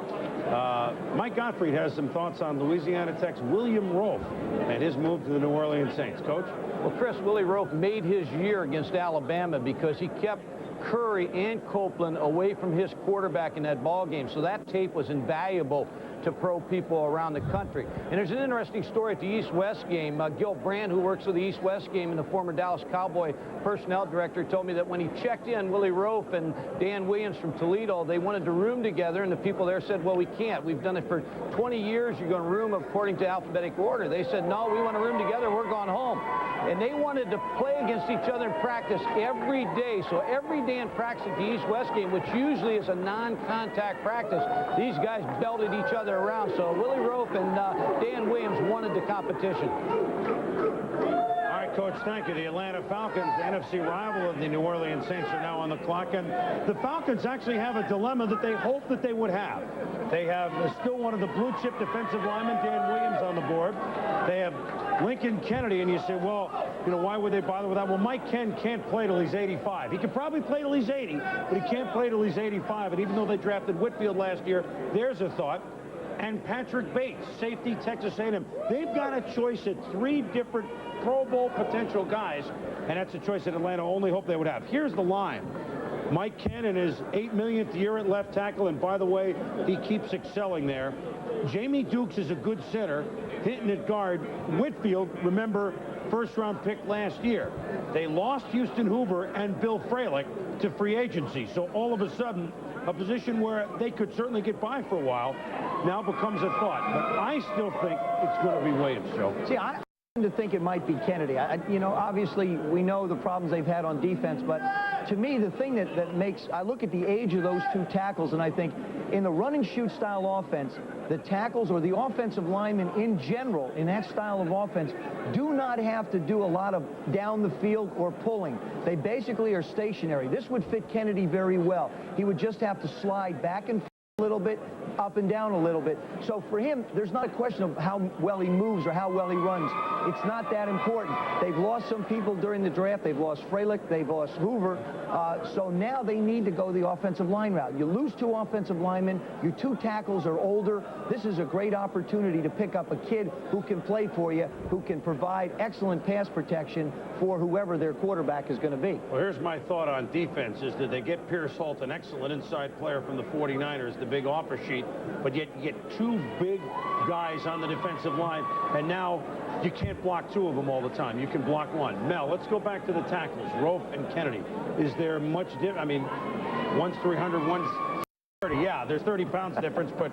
Speaker 1: Mike Gottfried has some thoughts on Louisiana Tech's William Rofe and his move to the New Orleans Saints. Coach?
Speaker 4: Well, Chris, Willie Rofe made his year against Alabama because he kept Curry and Copeland away from his quarterback in that ball game. So that tape was invaluable to pro people around the country. And there's an interesting story at the East-West game. Gil Brandt, who works with the East-West game and the former Dallas Cowboy personnel director, told me that when he checked in, Willie Rofe and Dan Williams from Toledo, they wanted to room together, and the people there said, well, we can't. We've done it for 20 years. You're going to room according to alphabetic order. They said, no, we want to room together. We're going home. And they wanted to play against each other in practice every day. So every day in practice at the East-West game, which usually is a non-contact practice, these guys belted each other around. So Willie Rofe and Dan Williams wanted the competition.
Speaker 1: All right, right, Coach, thank you. The Atlanta Falcons, the NFC rival of the New Orleans Saints, are now on the clock, and the Falcons actually have a dilemma that they hope that they would have. They have still one of the blue-chip defensive linemen, Dan Williams, on the board. They have Lincoln Kennedy, and you say, well, you know, why would they bother with that? Well, Mike Ken can't play till he's 85. He could probably play till he's 80, but he can't play till he's 85, and even though they drafted Whitfield last year, there's a thought. And Patrick Bates, safety, Texas A&M. They've got a choice at 3 different Pro Bowl potential guys, and that's a choice that Atlanta only hoped they would have. Here's the line. Mike Ken in his 8 millionth year at left tackle, and by the way, he keeps excelling there. Jamie Dukes is a good center, hitting at guard. Whitfield, remember, first-round pick last year. They lost Houston Hoover and Bill Fralick to free agency, so all of a sudden, a position where they could certainly get by for a while now becomes a thought. But I still think it's going to be Williams, Joe.
Speaker 9: See, I to think it might be Kennedy. You know, obviously, we know the problems they've had on defense, but to me, the thing that makes, I look at the age of those 2 tackles, and I think in the run-and-shoot style offense, the tackles or the offensive linemen in general in that style of offense do not have to do a lot of down the field or pulling. They basically are stationary. This would fit Kennedy very well. He would just have to slide back and forth a little bit, up and down a little bit. So for him, there's not a question of how well he moves or how well he runs. It's not that important. They've lost some people during the draft. They've lost Fralick. They've lost Hoover. So now they need to go the offensive line route. You lose 2 offensive linemen. Your 2 tackles are older. This is a great opportunity to pick up a kid who can play for you, who can provide excellent pass protection for whoever their quarterback is going to be.
Speaker 1: Well, here's my thought on defense is that they get Pierce Holt, an excellent inside player from the 49ers, the big offer sheet, but yet you get 2 big guys on the defensive line, and now you can't block 2 of them all the time. You can block 1. Mel, let's go back to the tackles, Rope and Kennedy. Is there much difference? I mean, one's 300, one's 30. Yeah, there's 30 pounds difference, but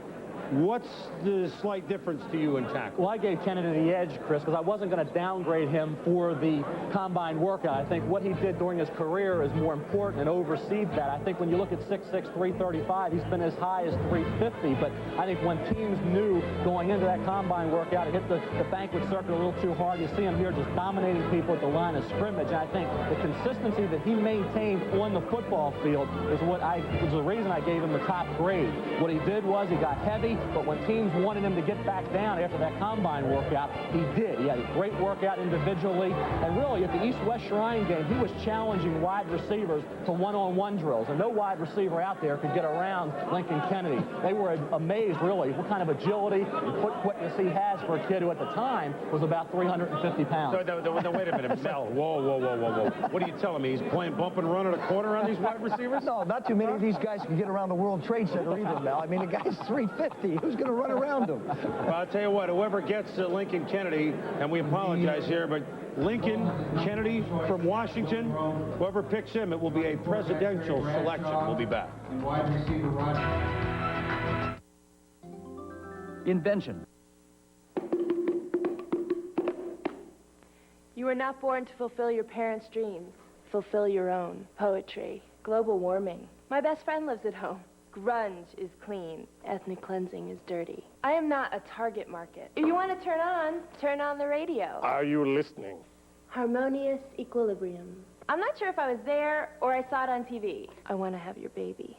Speaker 1: what's the slight difference to you in tackle?
Speaker 5: Well, I gave Kennedy the edge, Chris, because I wasn't going to downgrade him for the combine workout. I think what he did during his career is more important and oversees that. I think when you look at 6'6", 335, he's been as high as 350, but I think when teams knew going into that combine workout, it hit the banquet circuit a little too hard. You see him here just dominating people at the line of scrimmage, and I think the consistency that he maintained on the football field is was the reason I gave him the top grade. What he did was he got heavy, but when teams wanted him to get back down after that combine workout, he did. He had a great workout individually, and really at the East-West Shrine game, he was challenging wide receivers to one-on-one drills, and no wide receiver out there could get around Lincoln Kennedy. They were amazed, really, what kind of agility and foot quickness he has for a kid who at the time was about 350 pounds.
Speaker 1: No, wait a minute, Mel. Whoa. What are you telling me? He's playing bump and run at a corner on these wide receivers?
Speaker 9: No, not too many of these guys can get around the World Trade Center either, Mel. I mean, the guy's 350. Who's going to run around him?
Speaker 1: Well, I'll tell you what, whoever gets Lincoln Kennedy, and we apologize here, but Lincoln Kennedy from Washington, whoever picks him, it will be a presidential selection. We'll be back.
Speaker 7: Invention.
Speaker 22: You were not born to fulfill your parents' dreams. Fulfill your own. Poetry. Global warming. My best friend lives at home. Grunge is clean. Ethnic cleansing is dirty. I am not a target market. If you want to turn on the radio.
Speaker 24: Are you listening?
Speaker 22: Harmonious equilibrium. I'm not sure if I was there or I saw it on TV. I want to have your baby.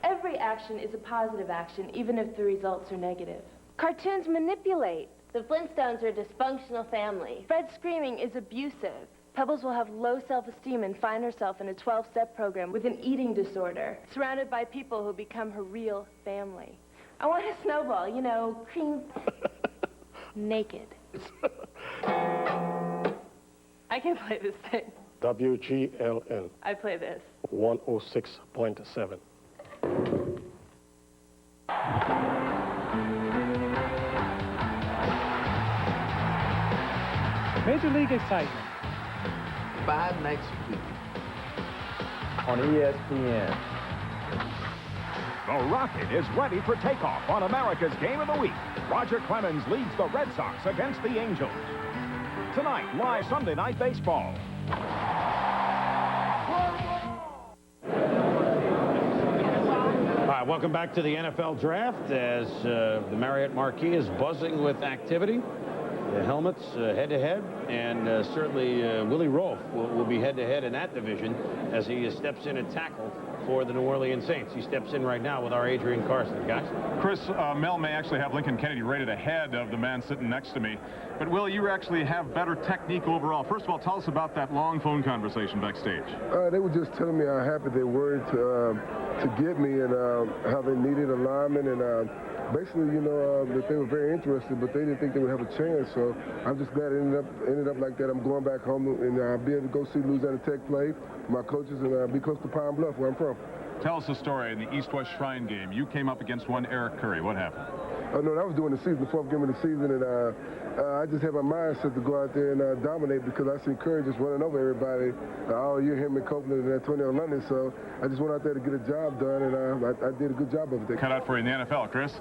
Speaker 22: Every action is a positive action, even if the results are negative. Cartoons manipulate. The Flintstones are a dysfunctional family. Fred screaming is abusive. Pebbles will have low self-esteem and find herself in a 12-step program with an eating disorder, surrounded by people who become her real family. I want a snowball, you know, cream naked. I can play this thing.
Speaker 24: WGLN.
Speaker 22: I play this.
Speaker 24: 106.7.
Speaker 12: Major League excitement.
Speaker 18: 5 nights a week.
Speaker 21: On ESPN.
Speaker 19: The Rocket is ready for takeoff on America's Game of the Week. Roger Clemens leads the Red Sox against the Angels. Tonight, live Sunday Night Baseball.
Speaker 1: All right, welcome back to the NFL Draft as the Marriott Marquis is buzzing with activity. the helmets head-to-head, and certainly Willie Rofe will be head-to-head in that division as he steps in at tackle for the New Orleans Saints. He steps in right now with our Adrian Carson. Guys?
Speaker 3: Chris, Mel may actually have Lincoln Kennedy rated ahead of the man sitting next to me. But, Will, you actually have better technique overall. First of all, tell us about that long phone conversation backstage.
Speaker 7: They were just telling me how happy they were to get me and how they needed a lineman. And basically, you know, that they were very interested, but they didn't think they would have a chance. So I'm just glad it ended up like that. I'm going back home and I'll be able to go see Louisiana Tech play, my coaches, and be close to Pine Bluff, where I'm from.
Speaker 3: Tell us the story in the East-West Shrine game. You came up against one Eric Curry. What happened?
Speaker 7: Oh, no, that was during the season, the fourth game of the season, and I just had my mindset to go out there and dominate because I see Curry just running over everybody all year, him and Copeland and Antonio London. So I just went out there to get a job done, and I did a good job of it.
Speaker 3: Cut out for you in the NFL, Chris.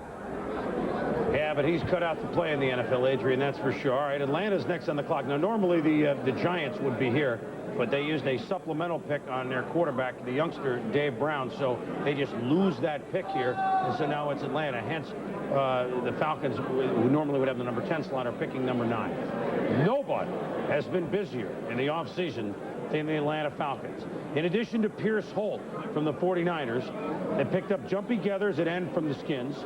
Speaker 1: Yeah, but he's cut out to play in the NFL, Adrian, that's for sure. All right, Atlanta's next on the clock. Now, normally the Giants would be here, but they used a supplemental pick on their quarterback, the youngster Dave Brown, so they just lose that pick here, and so now it's Atlanta. Hence, the Falcons, who normally would have the number 10 slot, are picking number 9. Nobody has been busier in the offseason than the Atlanta Falcons. In addition to Pierce Holt from the 49ers, they picked up Jumpy Geathers at end from the Skins.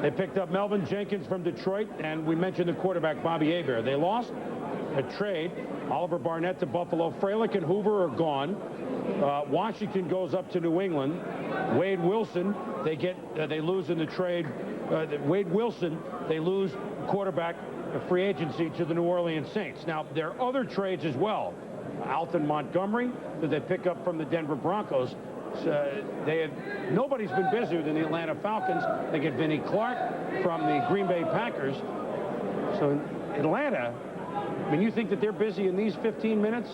Speaker 1: They picked up Melvin Jenkins from Detroit, and we mentioned the quarterback, Bobby Hebert. They lost a trade. Oliver Barnett to Buffalo. Freilich and Hoover are gone. Washington goes up to New England. Wade Wilson, they lose in the trade. Wade Wilson, they lose quarterback free agency to the New Orleans Saints. Now, there are other trades as well. Alton Montgomery, that they pick up from the Denver Broncos. Nobody's been busier than the Atlanta Falcons. They get Vinnie Clark from the Green Bay Packers. So in Atlanta, I mean, you think that they're busy in these 15 minutes?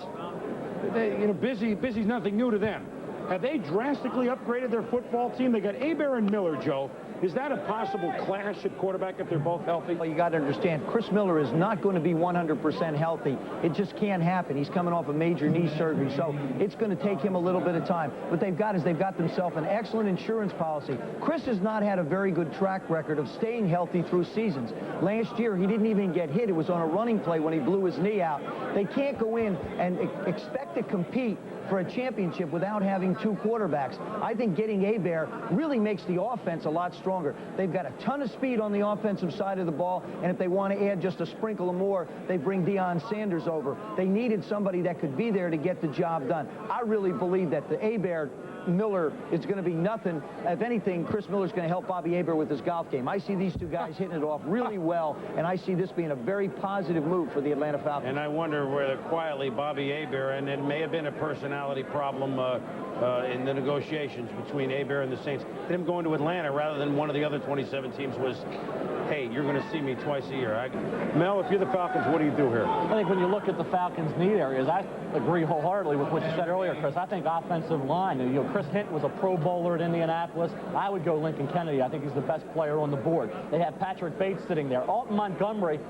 Speaker 1: Busy's nothing new to them. Have they drastically upgraded their football team? They got Hebert and Miller, Joe. Is that a possible clash at quarterback if they're both healthy?
Speaker 9: Well, you got to understand, Chris Miller is not going to be 100% healthy. It just can't happen. He's coming off a major knee surgery, so it's going to take him a little bit of time. What they've got themselves an excellent insurance policy. Chris has not had a very good track record of staying healthy through seasons. Last year, he didn't even get hit. It was on a running play when he blew his knee out. They can't go in and expect to compete for a championship without having two quarterbacks. I think getting Hebert really makes the offense a lot stronger. They've got a ton of speed on the offensive side of the ball, and if they want to add just a sprinkle of more, they bring Deion Sanders over. They needed somebody that could be there to get the job done. I really believe that the Hebert Miller is going to be nothing. If anything, Chris Miller's going to help Bobby Hebert with his golf game. I see these two guys hitting it off really well, and I see this being a very positive move for the Atlanta Falcons.
Speaker 1: And I wonder whether quietly Bobby Hebert, and it may have been a personality problem in the negotiations between Hebert and the Saints, him going to Atlanta rather than one of the other 27 teams was, hey, you're going to see me twice a year. Mel, if you're the Falcons, what do you do here?
Speaker 5: I think when you look at the Falcons' need areas, I agree wholeheartedly with what you said earlier, Chris. I think offensive line, Chris Hinton was a Pro Bowler at Indianapolis. I would go Lincoln Kennedy. I think he's the best player on the board. They have Patrick Bates sitting there. Alton Montgomery,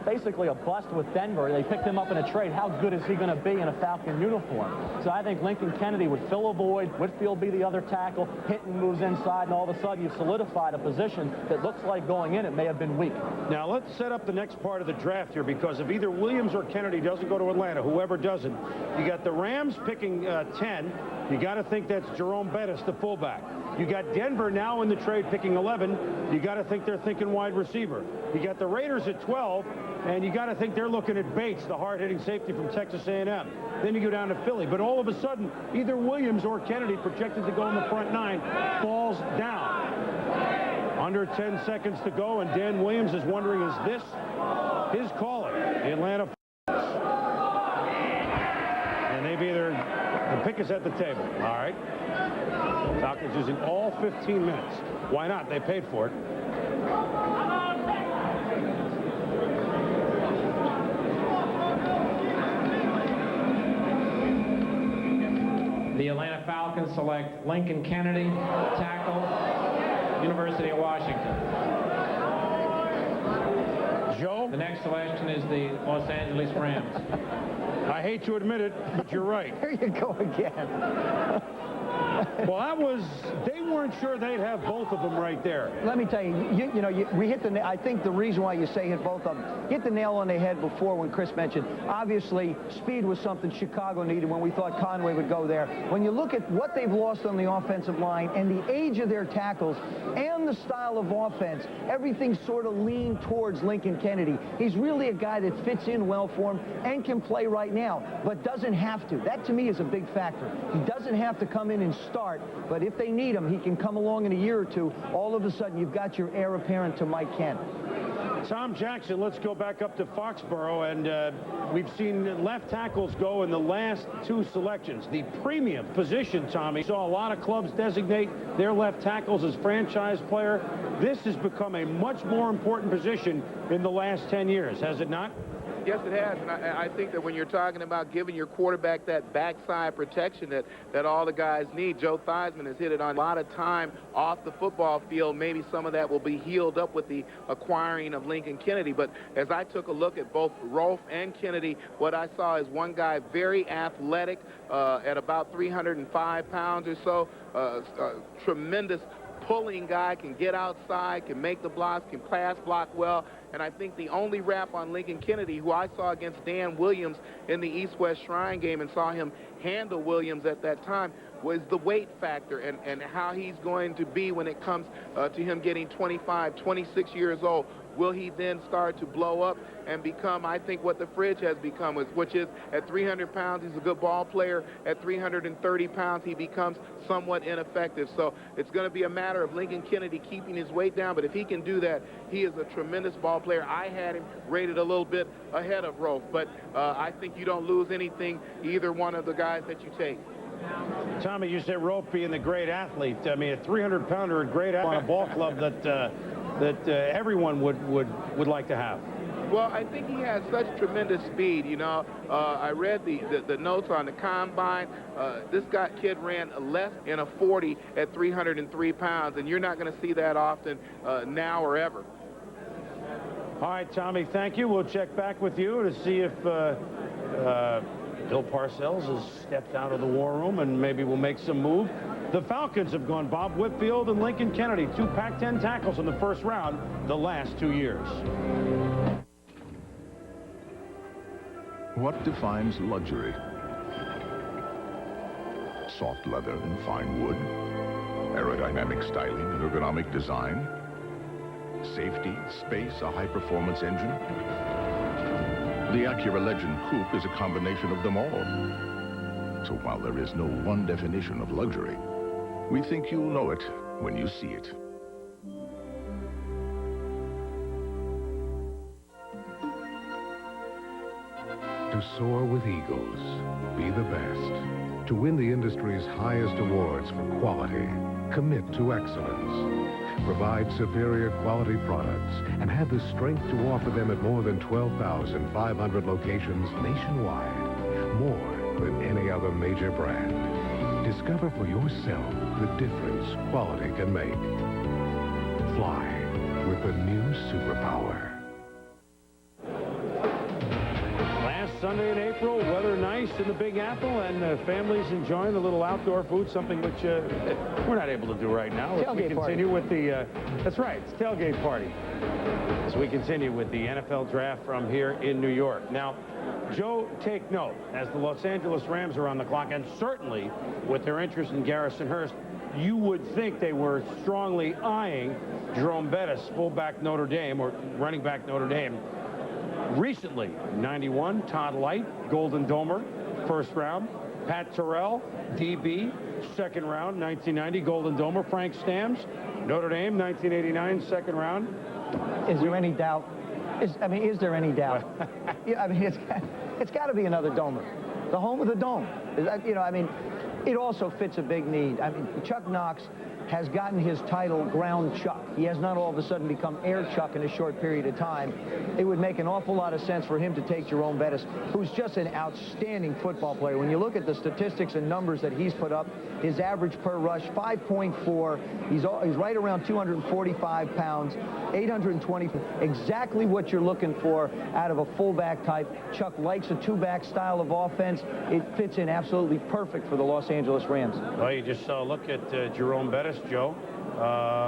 Speaker 5: basically a bust with Denver. They picked him up in a trade. How good is he going to be in a Falcon uniform? So I think Lincoln Kennedy would fill a void. Whitfield be the other tackle. Hinton moves inside, and all of a sudden you've solidified a position that looks like going in it may have been weak.
Speaker 1: Now let's set up the next part of the draft here, because if either Williams or Kennedy doesn't go to Atlanta, whoever doesn't, you got the Rams picking 10. You got to think that's Jerome Bettis, the fullback. You got Denver now in the trade picking 11. You got to think they're thinking wide receiver. You got the Raiders at 12, and you got to think they're looking at Bates, the hard-hitting safety from Texas A&M. Then you go down to Philly. But all of a sudden, either Williams or Kennedy, projected to go in the front 9, falls down. Under 10 seconds to go, and Dan Williams is wondering, is this his calling? The Atlanta Falcons. And they've either, the pick is at the table, all right? Falcons using all 15 minutes. Why not? They paid for it.
Speaker 13: The Atlanta Falcons select Lincoln Kennedy, tackle, University of Washington.
Speaker 1: Joe?
Speaker 13: The next selection is the Los Angeles Rams.
Speaker 1: I hate to admit it, but you're right.
Speaker 9: There you go again.
Speaker 1: Well, they weren't sure they'd have both of them right there.
Speaker 9: Let me tell you, we hit the, I think the reason why you say hit both of them, hit the nail on the head before when Chris mentioned, obviously, speed was something Chicago needed when we thought Conway would go there. When you look at what they've lost on the offensive line and the age of their tackles and the style of offense, everything sort of leaned towards Lincoln Kennedy. He's really a guy that fits in well for him and can play right now, but doesn't have to. That, to me, is a big factor. He doesn't have to come in and start, but if they need him, he can come along in a year or two. All of a sudden, you've got your heir apparent to Mike Kent.
Speaker 1: Tom Jackson, let's go back up to Foxborough, and we've seen left tackles go in the last two selections. The premium position, Tommy, saw a lot of clubs designate their left tackles as franchise player. This has become a much more important position in the last 10 years, has it not?
Speaker 2: Yes, it has, and I think that when you're talking about giving your quarterback that backside protection that all the guys need, Joe Theismann has hit it on a lot of time off the football field. Maybe some of that will be healed up with the acquiring of Lincoln Kennedy, but as I took a look at both Rolfe and Kennedy, what I saw is one guy very athletic at about 305 pounds or so, tremendous pulling guy, can get outside, can make the blocks, can pass block well. And I think the only rap on Lincoln Kennedy, who I saw against Dan Williams in the East-West Shrine game and saw him handle Williams at that time, was the weight factor and how he's going to be when it comes to him getting 25, 26 years old. Will he then start to blow up and become, I think, what the Fridge has become, which is at 300 pounds, he's a good ball player. At 330 pounds, he becomes somewhat ineffective. So it's going to be a matter of Lincoln Kennedy keeping his weight down. But if he can do that, he is a tremendous ball player. I had him rated a little bit ahead of Rolfe, but I think you don't lose anything, either one of the guys that you take.
Speaker 1: Tommy, you said Rolfe being the great athlete. I mean, a 300-pounder, a great athlete on a ball club that everyone would like to have.
Speaker 2: Well, I think he has such tremendous speed. You know, I read the notes on the combine. This kid ran less in a 40 at 303 pounds, and you're not going to see that often now or ever.
Speaker 1: All right, Tommy, thank you. We'll check back with you to see if Bill Parcells has stepped out of the war room and maybe we'll make some move. The Falcons have gone Bob Whitfield and Lincoln Kennedy, 2 Pac-10 tackles in the first round the last 2 years.
Speaker 10: What defines luxury? Soft leather and fine wood, aerodynamic styling and ergonomic design, safety, space, a high-performance engine. The Acura Legend Coupe is a combination of them all. So while there is no one definition of luxury, we think you'll know it when you see it.
Speaker 6: To soar with eagles, be the best. To win the industry's highest awards for quality, commit to excellence. Provide superior quality products and have the strength to offer them at more than 12,500 locations nationwide. More than any other major brand. Discover for yourself the difference quality can make. Fly with the new Superpower.
Speaker 1: Sunday in April, weather nice in the Big Apple, and families enjoying a little outdoor food, something which we're not able to do right now. As we continue with the, that's right, it's tailgate party. As we continue with the NFL draft from here in New York. Now, Joe, take note, as the Los Angeles Rams are on the clock, and certainly with their interest in Garrison Hurst, you would think they were strongly eyeing Jerome Bettis, fullback Notre Dame, or running back Notre Dame. Recently, 91, Todd Light, Golden Domer, first round. Pat Terrell, DB, second round, 1990, Golden Domer. Frank Stamms, Notre Dame, 1989, second round.
Speaker 9: Is there any doubt? Is there any doubt? Yeah, I mean, it's got to be another Domer. The home of the Dome. You know, I mean, it also fits a big need. I mean, Chuck Knox has gotten his title Ground Chuck. He has not all of a sudden become Air Chuck in a short period of time. It would make an awful lot of sense for him to take Jerome Bettis, who's just an outstanding football player. When you look at the statistics and numbers that he's put up, his average per rush, 5.4. He's right around 245 pounds, 820. Exactly what you're looking for out of a fullback type. Chuck likes a two-back style of offense. It fits in absolutely perfect for the Los Angeles Rams.
Speaker 1: Well, you just saw a look at Jerome Bettis, Joe.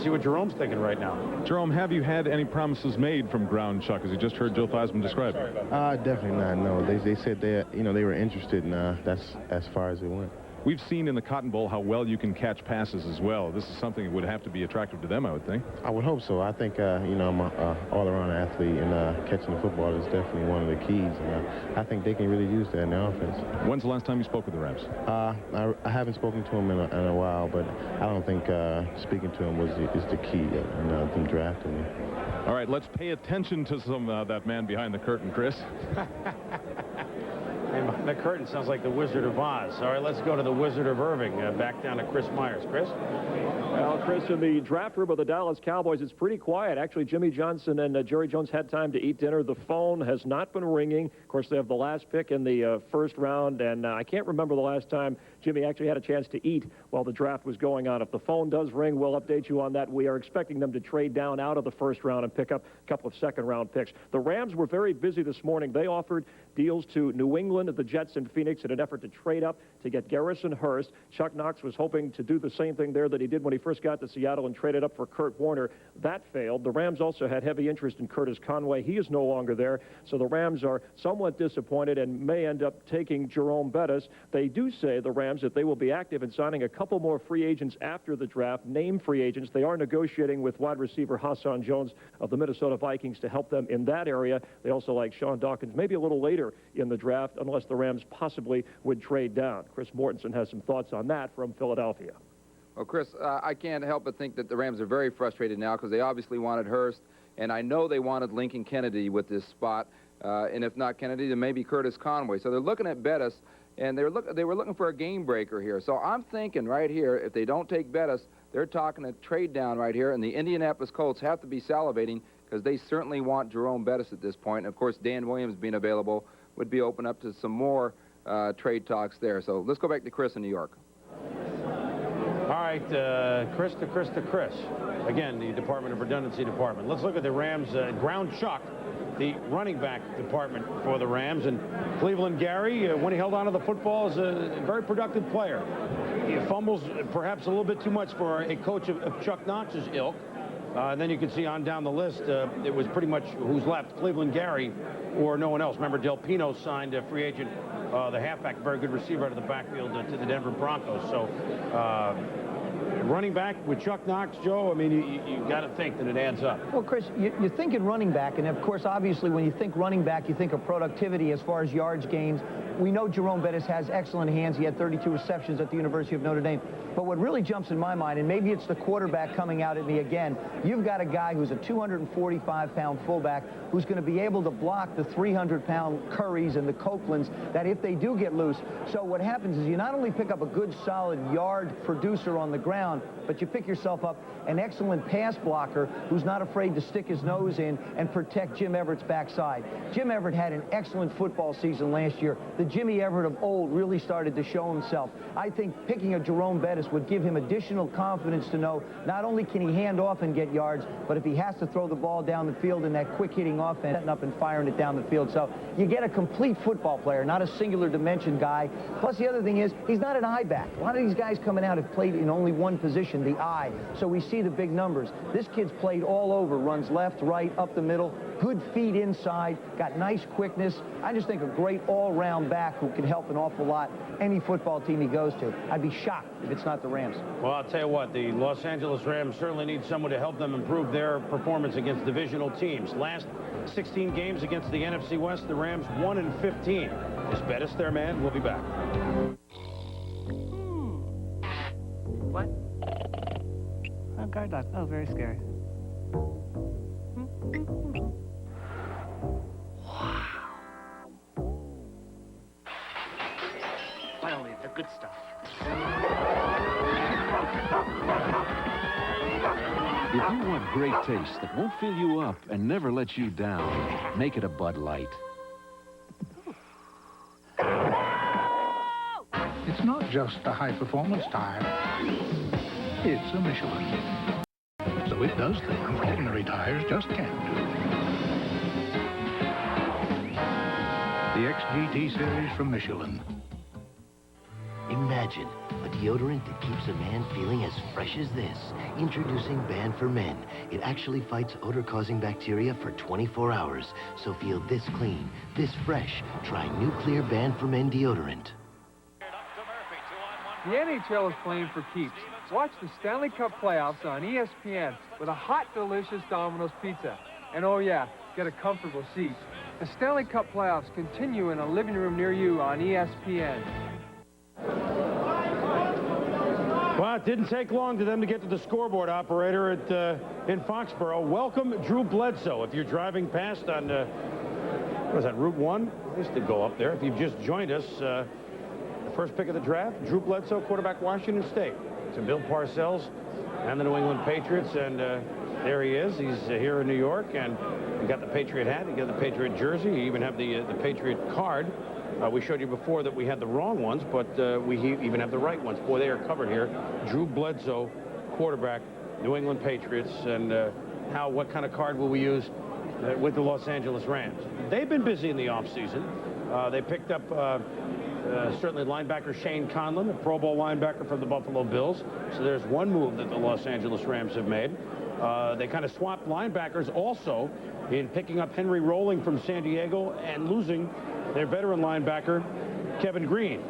Speaker 1: See what Jerome's thinking right now.
Speaker 3: Jerome, have you had any promises made from Ground Chuck, as you just heard Joe Theismann describe it?
Speaker 11: Definitely not, no. They said they were interested, and that's as far as it went.
Speaker 3: We've seen in the Cotton Bowl how well you can catch passes as well. This is something that would have to be attractive to them, I would think.
Speaker 11: I would hope so. I think, I'm an all-around athlete, and catching the football is definitely one of the keys. And I think they can really use that in their offense.
Speaker 3: When's the last time you spoke with the Rams?
Speaker 11: I haven't spoken to them in a while, but I don't think speaking to them is the key in them drafting me.
Speaker 3: All right, let's pay attention to that man behind the curtain, Chris.
Speaker 1: The curtain sounds like the Wizard of Oz. All right, let's go to the Wizard of Irving. Back down to Chris Myers. Chris?
Speaker 12: Well, Chris, in the draft room of the Dallas Cowboys, it's pretty quiet. Actually, Jimmy Johnson and Jerry Jones had time to eat dinner. The phone has not been ringing. Of course, they have the last pick in the first round, and I can't remember the last time Jimmy actually had a chance to eat while the draft was going on. If the phone does ring, we'll update you on that. We are expecting them to trade down out of the first round and pick up a couple of second-round picks. The Rams were very busy this morning. They offered deals to New England, the Jets, and Phoenix in an effort to trade up to get Garrison Hurst. Chuck Knox was hoping to do the same thing there that he did when he first got to Seattle and traded up for Kurt Warner. That failed. The Rams also had heavy interest in Curtis Conway. He is no longer there, so the Rams are somewhat disappointed and may end up taking Jerome Bettis. They do say, the Rams, that they will be active in signing a couple more free agents after the draft, named free agents. They are negotiating with wide receiver Hassan Jones of the Minnesota Vikings to help them in that area. They also like Sean Dawkins maybe a little later in the draft, unless the Rams possibly would trade down. Chris Mortensen has some thoughts on that from Philadelphia.
Speaker 14: Well, Chris, I can't help but think that the Rams are very frustrated now because they obviously wanted Hurst, and I know they wanted Lincoln Kennedy with this spot, and if not Kennedy, then maybe Curtis Conway. So they're looking at Bettis, and they were looking for a game breaker here. So I'm thinking right here, if they don't take Bettis, they're talking a trade down right here, and the Indianapolis Colts have to be salivating because they certainly want Jerome Bettis at this point. And of course, Dan Williams being available would be open up to some more trade talks there. So let's go back to Chris in New York.
Speaker 1: All right, Chris to Chris. Again, the Department of Redundancy Department. Let's look at the Rams' Ground Chuck, the running back department for the Rams. And Cleveland Gary, when he held on to the football, is a very productive player. He fumbles perhaps a little bit too much for a coach of Chuck Knox's ilk. And then you can see on down the list, it was pretty much who's left, Cleveland Gary or no one else. Remember, Del Pino signed a free agent, the halfback, very good receiver out of the backfield to the Denver Broncos. So running back with Chuck Knox, Joe, I mean, you got to think that it adds up.
Speaker 9: Well, Chris, you're thinking running back, and of course, obviously, when you think running back, you think of productivity as far as yards gains. We know Jerome Bettis has excellent hands. He had 32 receptions at the University of Notre Dame. But what really jumps in my mind, and maybe it's the quarterback coming out at me again, you've got a guy who's a 245-pound fullback who's going to be able to block the 300-pound Currys and the Copelands that if they do get loose. So what happens is you not only pick up a good, solid yard producer on the ground, but you pick yourself up an excellent pass blocker who's not afraid to stick his nose in and protect Jim Everett's backside. Jim Everett had an excellent football season last year. The Jimmy Everett of old really started to show himself. I think picking a Jerome Bettis would give him additional confidence to know not only can he hand off and get yards, but if he has to throw the ball down the field in that quick-hitting offense, setting up and firing it down the field. So you get a complete football player, not a singular dimension guy. Plus, the other thing is, he's not an eye back. A lot of these guys coming out have played in only one position, the eye. So we see the big numbers. This kid's played all over, runs left, right, up the middle, good feet inside, got nice quickness. I just think a great all-round back who can help an awful lot any football team he goes to. I'd be shocked if it's not the Rams.
Speaker 1: Well, I'll tell you what, the Los Angeles Rams certainly need someone to help them improve their performance against divisional teams. Last 16 games against the NFC West, the Rams 1-15. Is Bettis their man? We'll be back.
Speaker 23: What? Oh, guard dog. Oh, very scary. Finally, the good stuff.
Speaker 8: If you want great taste that won't fill you up and never let you down, make it a Bud Light.
Speaker 15: It's not just a high-performance tire. It's a Michelin. So it does things ordinary tires just can't do. The XGT series from Michelin.
Speaker 17: Imagine a deodorant that keeps a man feeling as fresh as this. Introducing Ban for Men. It actually fights odor-causing bacteria for 24 hours. So feel this clean, this fresh. Try New Clear Ban for Men deodorant.
Speaker 20: The NHL is playing for keeps. Watch the Stanley Cup playoffs on ESPN with a hot, delicious Domino's pizza. And oh yeah, get a comfortable seat. The Stanley Cup playoffs continue in a living room near you on ESPN.
Speaker 1: Well, it didn't take long to them to get to the scoreboard, operator, in Foxborough. Welcome, Drew Bledsoe. If you're driving past on, what was that, Route 1? I used to go up there. If you've just joined us, the first pick of the draft, Drew Bledsoe, quarterback, Washington State. To Bill Parcells and the New England Patriots, and there he is. He's here in New York, and you got the Patriot hat, you got the Patriot jersey, you even have the Patriot card. We showed you before that we had the wrong ones, but we even have the right ones. Boy, they are covered here. Drew Bledsoe, quarterback, New England Patriots, and what kind of card will we use with the Los Angeles Rams? They've been busy in the offseason. They picked up certainly linebacker Shane Conlon, a Pro Bowl linebacker from the Buffalo Bills. So there's one move that the Los Angeles Rams have made. They kind of swapped linebackers also in picking up Henry Rolling from San Diego and losing their veteran linebacker, Kevin Green,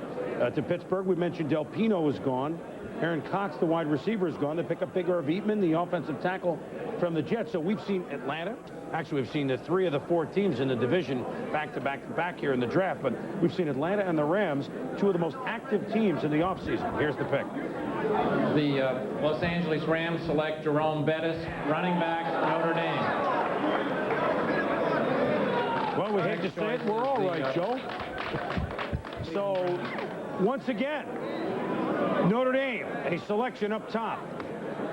Speaker 1: to Pittsburgh. We mentioned Del Pino is gone. Aaron Cox, the wide receiver, is gone. They pick up Big Irv Eatman, the offensive tackle from the Jets. So we've seen Atlanta. Actually, we've seen the 3 of the 4 teams in the division back-to-back here in the draft. But we've seen Atlanta and the Rams, 2 of the most active teams in the offseason. Here's the pick.
Speaker 13: The Los Angeles Rams select Jerome Bettis, running back, Notre Dame.
Speaker 1: Well, we hate to say it, we're all right, Joe. So, once again, Notre Dame, a selection up top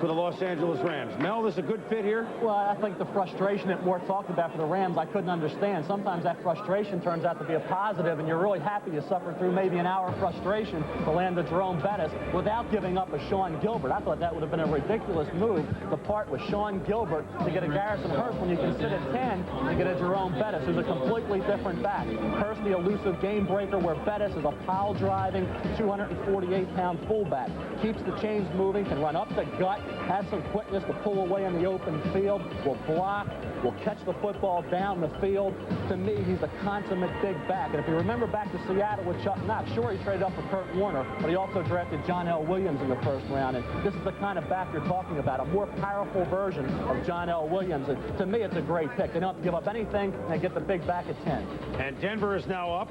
Speaker 1: for the Los Angeles Rams. Mel, this is a good fit here?
Speaker 5: Well, I think the frustration that Mort talked about for the Rams, I couldn't understand. Sometimes that frustration turns out to be a positive, and you're really happy to suffer through maybe an hour of frustration to land a Jerome Bettis without giving up a Sean Gilbert. I thought that would have been a ridiculous move to part with Sean Gilbert to get a Garrison Hurst when you can sit at 10 to get a Jerome Bettis, who's a completely different back. Hurst, the elusive game breaker, where Bettis is a pile-driving, 248-pound fullback. Keeps the chains moving, can run up the gut, has some quickness to pull away in the open field, will block, will catch the football down the field. To me, he's a consummate big back. And if you remember back to Seattle with Chuck Knox, sure, he traded up for Kurt Warner, but he also drafted John L. Williams in the first round. And this is the kind of back you're talking about, a more powerful version of John L. Williams. And to me, it's a great pick. They don't have to give up anything, and they get the big back at 10.
Speaker 1: And Denver is now up.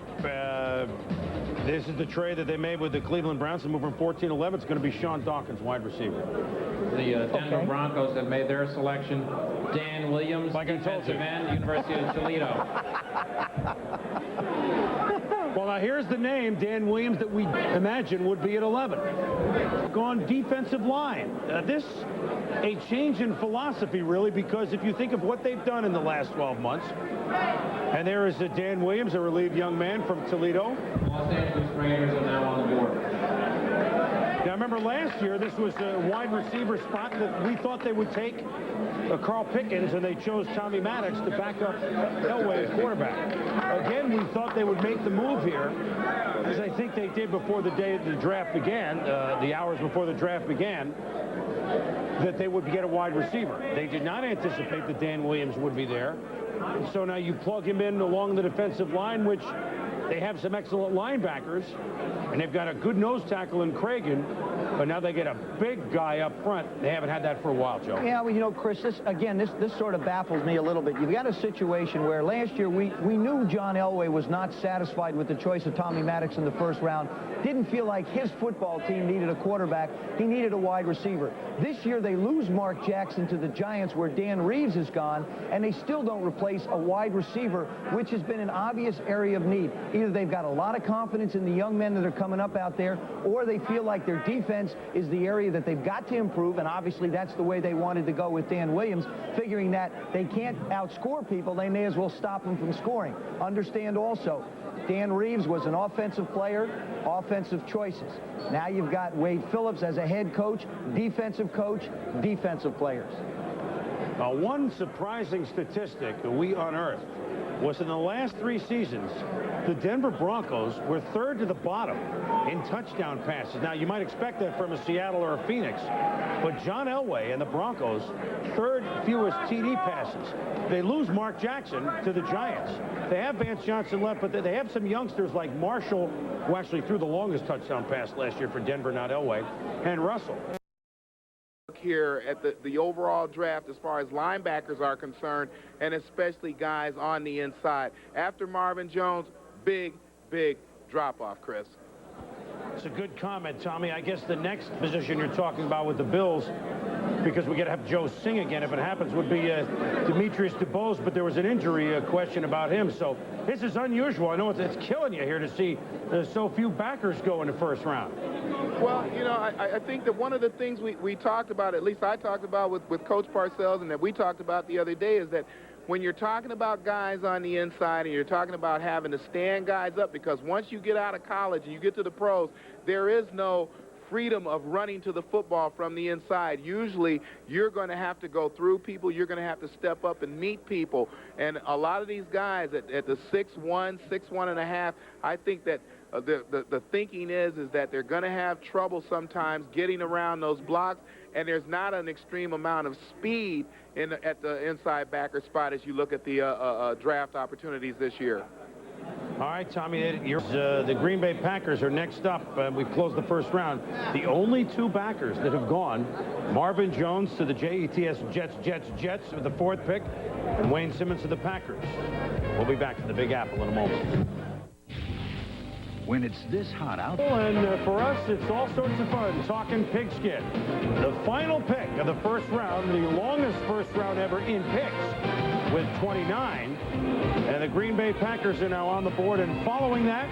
Speaker 1: This is the trade that they made with the Cleveland Browns to move from 14-11. It's going to be Sean Dawkins, wide receiver.
Speaker 13: The Denver Broncos have made their selection. Dan Williams, defensive end, University of Toledo.
Speaker 1: Well, now here's the name, Dan Williams, that we imagine would be at 11. Gone defensive line. This, a change in philosophy, really, because if you think of what they've done in the last 12 months, and there is a Dan Williams, a relieved young man from Toledo.
Speaker 13: Los Angeles Raiders are now on the board.
Speaker 1: Now, remember last year, this was a wide receiver spot that we thought they would take Carl Pickens, and they chose Tommy Maddox to back up Elway as quarterback. Again, we thought they would make the move here, as I think they did before the day the draft began, the hours before the draft began, that they would get a wide receiver. They did not anticipate that Dan Williams would be there. And so now you plug him in along the defensive line, which they have some excellent linebackers, and they've got a good nose tackle in Cragen, but now they get a big guy up front. They haven't had that for a while, Joe.
Speaker 9: Yeah, well, you know, Chris, this sort of baffles me a little bit. You've got a situation where last year we knew John Elway was not satisfied with the choice of Tommy Maddox in the first round. Didn't feel like his football team needed a quarterback. He needed a wide receiver. This year they lose Mark Jackson to the Giants, where Dan Reeves is gone, and they still don't replace a wide receiver, which has been an obvious area of need. Either Either they've got a lot of confidence in the young men that are coming up out there, or they feel like their defense is the area that they've got to improve, and obviously that's the way they wanted to go with Dan Williams, figuring that they can't outscore people, they may as well stop them from scoring. Understand also, Dan Reeves was an offensive player, offensive choices. Now you've got Wade Phillips as a head coach, defensive players.
Speaker 1: One surprising statistic that we unearthed was in the last 3 seasons, the Denver Broncos were 3rd to the bottom in touchdown passes. Now, you might expect that from a Seattle or a Phoenix, but John Elway and the Broncos, 3rd fewest TD passes. They lose Mark Jackson to the Giants. They have Vance Johnson left, but they have some youngsters like Marshall, who actually threw the longest touchdown pass last year for Denver, not Elway, and Russell.
Speaker 2: Here at the overall draft as far as linebackers are concerned, and especially guys on the inside. After Marvin Jones, big drop-off, Chris.
Speaker 1: It's a good comment, Tommy. I guess the next position you're talking about with the Bills, because we got to have Joe Singh again if it happens, would be Demetrius DeBose, but there was an injury question about him. So this is unusual. I know it's killing you here to see so few backers go in the first round.
Speaker 2: Well, you know, I think that one of the things we talked about, at least I talked about with Coach Parcells, and that we talked about the other day, is that when you're talking about guys on the inside and you're talking about having to stand guys up, because once you get out of college and you get to the pros, there is no freedom of running to the football from the inside. Usually you're going to have to go through people, you're going to have to step up and meet people, and a lot of these guys at the 6'1", 6'1.5", I think that the thinking is that they're going to have trouble sometimes getting around those blocks, and there's not an extreme amount of speed at the inside backer spot as you look at the draft opportunities this year.
Speaker 1: All right, Tommy, the Green Bay Packers are next up. We've closed the first round. The only 2 backers that have gone, Marvin Jones to the Jets with the 4th pick, and Wayne Simmons to the Packers. We'll be back to the Big Apple in a moment.
Speaker 4: When it's this hot out.
Speaker 1: And for us, it's all sorts of fun talking pigskin. The final pick of the first round, the longest first round ever in picks, with 29. And the Green Bay Packers are now on the board. And following that,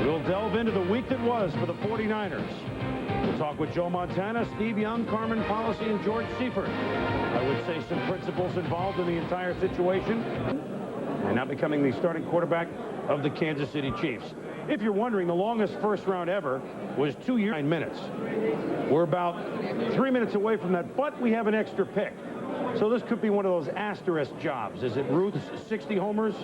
Speaker 1: we'll delve into the week that was for the 49ers. We'll talk with Joe Montana, Steve Young, Carmen Policy, and George Seifert. I would say some principals involved in the entire situation. And now becoming the starting quarterback of the Kansas City Chiefs. If you're wondering, the longest first round ever was 2 years, 9 minutes. We're about 3 minutes away from that, but we have an extra pick. So this could be one of those asterisk jobs. Is it Ruth's 60 homers,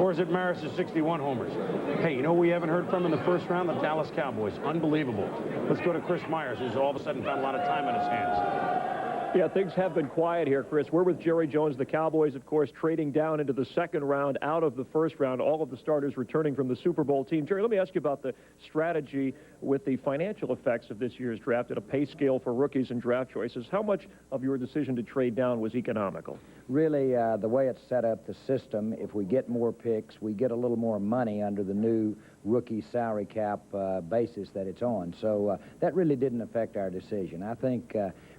Speaker 1: or is it Maris's 61 homers? Hey, you know who we haven't heard from in the first round? The Dallas Cowboys. Unbelievable. Let's go to Chris Myers, who's all of a sudden found a lot of time on his hands.
Speaker 12: Yeah, things have been quiet here, Chris. We're with Jerry Jones. The Cowboys, of course, trading down into the second round out of the first round. All of the starters returning from the Super Bowl team. Jerry, let me ask you about the strategy with the financial effects of this year's draft at a pay scale for rookies and draft choices. How much of your decision to trade down was economical?
Speaker 16: Really, the way it's set up, the system, if we get more picks, we get a little more money under the new rookie salary cap basis that it's on. So that really didn't affect our decision. I think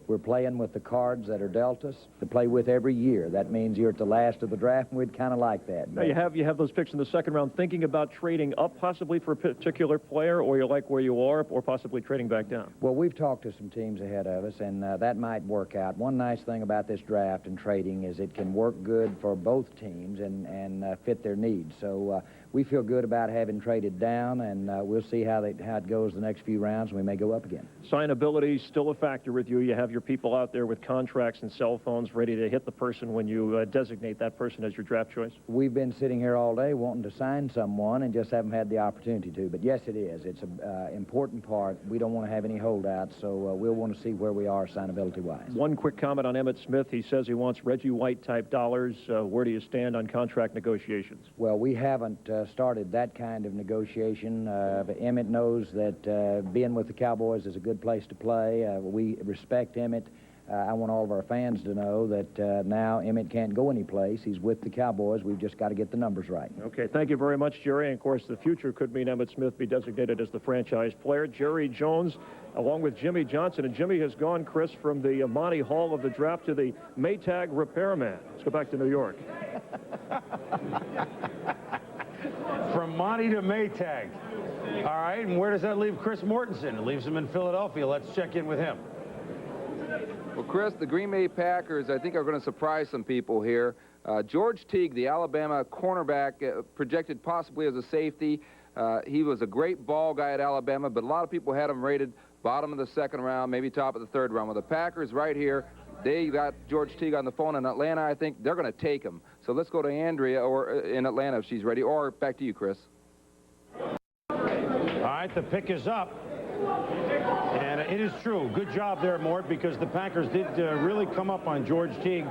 Speaker 16: we're playing with the cards that are dealt us to play with every year. That means you're at the last of the draft, and we'd kind of like that.
Speaker 12: Now, you have those picks in the second round. Thinking about trading up possibly for a particular player, or you like where you are, or possibly trading back down?
Speaker 16: Well, we've talked to some teams ahead of us, and that might work out. One nice thing about this draft and trading is it can work good for both teams and fit their needs. So we feel good about having traded down, and we'll see how it goes the next few rounds, and we may go up again.
Speaker 12: Signability still a factor with you. You have your people out there with contracts and cell phones ready to hit the person when you designate that person as your draft choice?
Speaker 16: We've been sitting here all day wanting to sign someone and just haven't had the opportunity to. But yes, it is. It's an important part. We don't want to have any holdouts, so we'll want to see where we are signability-wise.
Speaker 12: One quick comment on Emmitt Smith. He says he wants Reggie White-type dollars. Where do you stand on contract negotiations?
Speaker 16: Well, we haven't started that kind of negotiation. Emmitt knows that being with the Cowboys is a good place to play. We respect Emmitt. I want all of our fans to know that now Emmitt can't go anyplace. He's with the Cowboys. We've just got to get the numbers right.
Speaker 12: Okay, thank you very much, Jerry. And, of course, the future could mean Emmitt Smith be designated as the franchise player. Jerry Jones, along with Jimmy Johnson. And Jimmy has gone, Chris, from the Monty Hall of the draft to the Maytag repairman. Let's go back to New York.
Speaker 1: From Amani to Maytag. All right, and where does that leave Chris Mortensen? It leaves him in Philadelphia. Let's check in with him.
Speaker 14: Well, Chris, the Green Bay Packers, I think, are going to surprise some people here. George Teague, the Alabama cornerback, projected possibly as a safety. He was a great ball guy at Alabama, but a lot of people had him rated bottom of the second round, maybe top of the third round. Well, the Packers right here, they got George Teague on the phone in Atlanta. I think they're going to take him. So let's go to Andrea or in Atlanta if she's ready, or back to you, Chris.
Speaker 1: All right, the pick is up. And it is true. Good job there, Mort, because the Packers did really come up on George Teague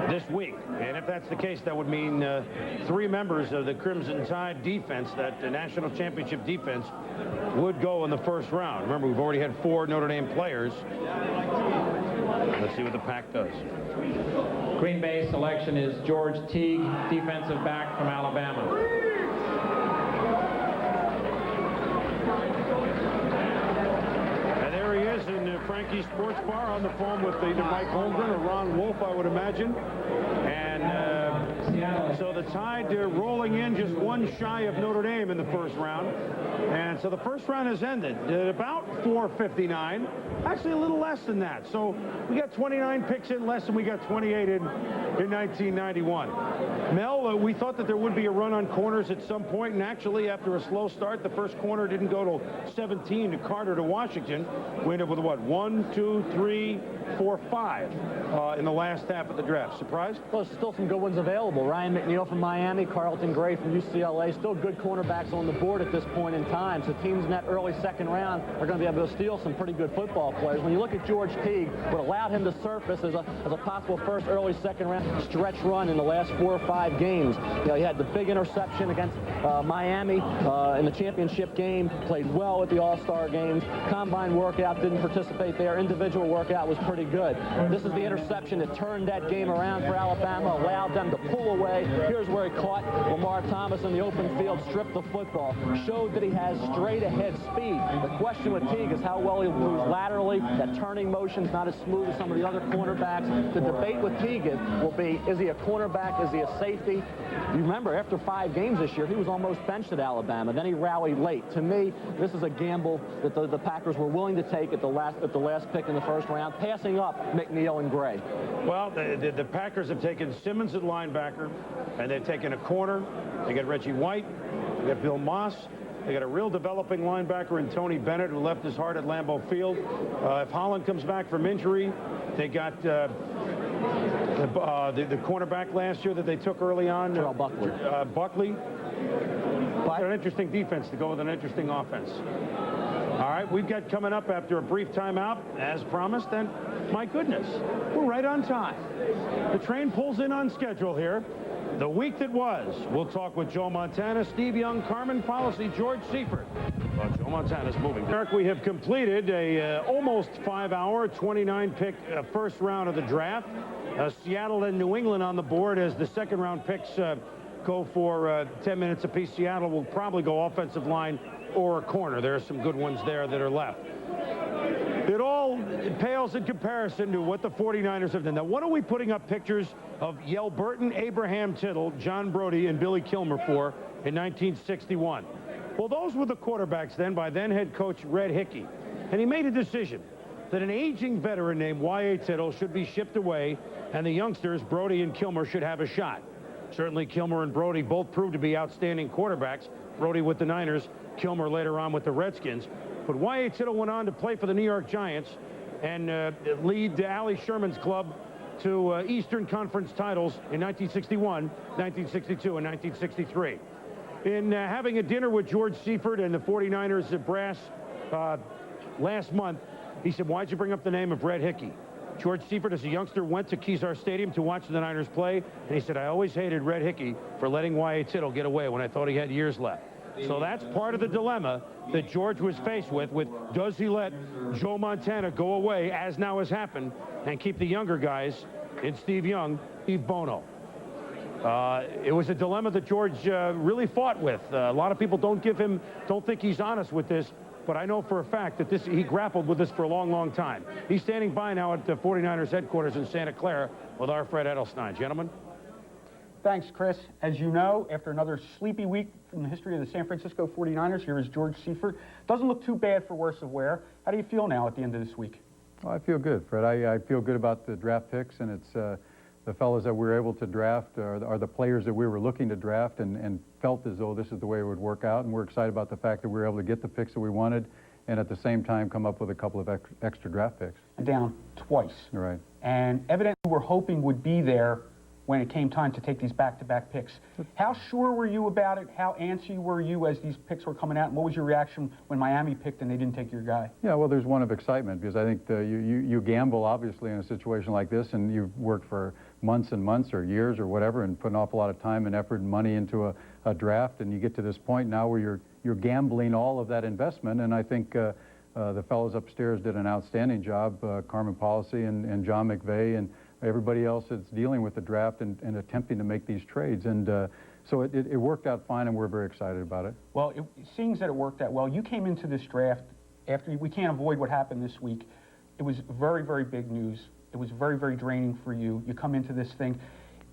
Speaker 1: this week. And if that's the case, that would mean 3 members of the Crimson Tide defense, that the national championship defense, would go in the first round. Remember, we've already had 4 Notre Dame players. Let's see what the Pack does.
Speaker 13: Green Bay selection is George Teague, defensive back from Alabama.
Speaker 1: In Frankie's Sports Bar on the phone with either Mike Holmgren or Ron Wolf, I would imagine. And so the Tide rolling in just 1 shy of Notre Dame in the first round. And so the first round has ended at about 4:59. Actually, a little less than that. So we got 29 picks in less than we got 28 in 1991. Mel, we thought that there would be a run on corners at some point, and actually, after a slow start, the first corner didn't go till 17 to Carter to Washington. We ended up with, what, 1, 2, 3, 4, 5 in the last half of the draft. Surprised?
Speaker 5: Well, there's still some good ones available. Ryan McNeil from Miami, Carlton Gray from UCLA, still good cornerbacks on the board at this point in time. So teams in that early second round are going to be able to steal some pretty good football players. When you look at George Teague, what allowed him to surface as a possible first early second round stretch run in the last 4 or 5 games. You know, he had the big interception against Miami in the championship game, played well at the All-Star games. Combine workout, didn't participate there. Individual workout was pretty good. This is the interception that turned that game around for Alabama, allowed them to pull away. Here's where he caught Lamar Thomas in the open field, stripped the football, showed that he has straight-ahead speed. The question with Teague is how well he moves laterally. That turning motion's not as smooth as some of the other cornerbacks. The debate with Teague will be, is he a cornerback? Is he a safety? You remember, after 5 games this year, he was almost benched at Alabama. Then he rallied late. To me, this is a gamble that the Packers were willing to take at the last pick in the first round, passing up McNeil and Gray.
Speaker 1: Well, the Packers have taken Simmons at linebacker, and they've taken a corner. They got Reggie White. They got Bill Moss. They got a real developing linebacker in Tony Bennett, who left his heart at Lambeau Field. If Holland comes back from injury, they got the cornerback last year that they took early on.
Speaker 5: Buckley.
Speaker 1: Buckley. Got an interesting defense to go with an interesting offense. All right, we've got coming up after a brief timeout, as promised, and my goodness, we're right on time. The train pulls in on schedule here. The week that was. We'll talk with Joe Montana, Steve Young, Carmen Policy, George Seifert. Well, Joe Montana's moving. Eric, we have completed a almost 5-hour, 29-pick first round of the draft. Seattle and New England on the board as the second-round picks go for 10 minutes apiece. Seattle will probably go offensive line or a corner. There are some good ones there that are left. It all pales in comparison to what the 49ers have done. Now, what are we putting up pictures of Yale Burton, Abraham Tittle, John Brody, and Billy Kilmer for in 1961? Well, those were the quarterbacks then by then head coach Red Hickey. And he made a decision that an aging veteran named Y.A. Tittle should be shipped away, and the youngsters, Brody and Kilmer, should have a shot. Certainly, Kilmer and Brody both proved to be outstanding quarterbacks. Brody with the Niners, Kilmer later on with the Redskins. But Y.A. Tittle went on to play for the New York Giants and lead Ali Sherman's club to Eastern Conference titles in 1961, 1962, and 1963. In having a dinner with George Seifert and the 49ers brass last month, he said, "Why'd you bring up the name of Red Hickey?" George Seifert, as a youngster, went to Kezar Stadium to watch the Niners play, and he said, "I always hated Red Hickey for letting Y.A. Tittle get away when I thought he had years left." So that's part of the dilemma that George was faced with does he let Joe Montana go away, as now has happened, and keep the younger guys in Steve Young, Steve Bono. It was a dilemma that George really fought with. A lot of people don't think he's honest with this, but I know for a fact that he grappled with this for a long, long time. He's standing by now at the 49ers headquarters in Santa Clara with our Fred Edelstein. Gentlemen?
Speaker 18: Thanks, Chris. As you know, after another sleepy week from the history of the San Francisco 49ers, here is George Seifert. Doesn't look too bad for worse of wear. How do you feel now at the end of this week?
Speaker 21: Well, I feel good, Fred. I feel good about the draft picks, and it's the fellows that we were able to draft are the players that we were looking to draft and felt as though this is the way it would work out, and we're excited about the fact that we were able to get the picks that we wanted and at the same time come up with a couple of extra draft picks.
Speaker 18: Down twice.
Speaker 21: Right.
Speaker 18: And evidently we're hoping would be there when it came time to take these back-to-back picks. How sure were you about it? How antsy were you as these picks were coming out? And what was your reaction when Miami picked and they didn't take your guy?
Speaker 21: Yeah, well, there's one of excitement because I think you gamble, obviously, in a situation like this, and you've worked for months and months or years or whatever and put an awful lot of time and effort and money into a draft, and you get to this point now where you're gambling all of that investment, and I think the fellows upstairs did an outstanding job, Carmen Policy and John McVay and everybody else that's dealing with the draft and attempting to make these trades. And so it worked out fine, and we're very excited about it.
Speaker 18: Well, seeing that it worked out well, you came into this draft after we can't avoid what happened this week. It was very, very big news. It was very, very draining for you. You come into this thing.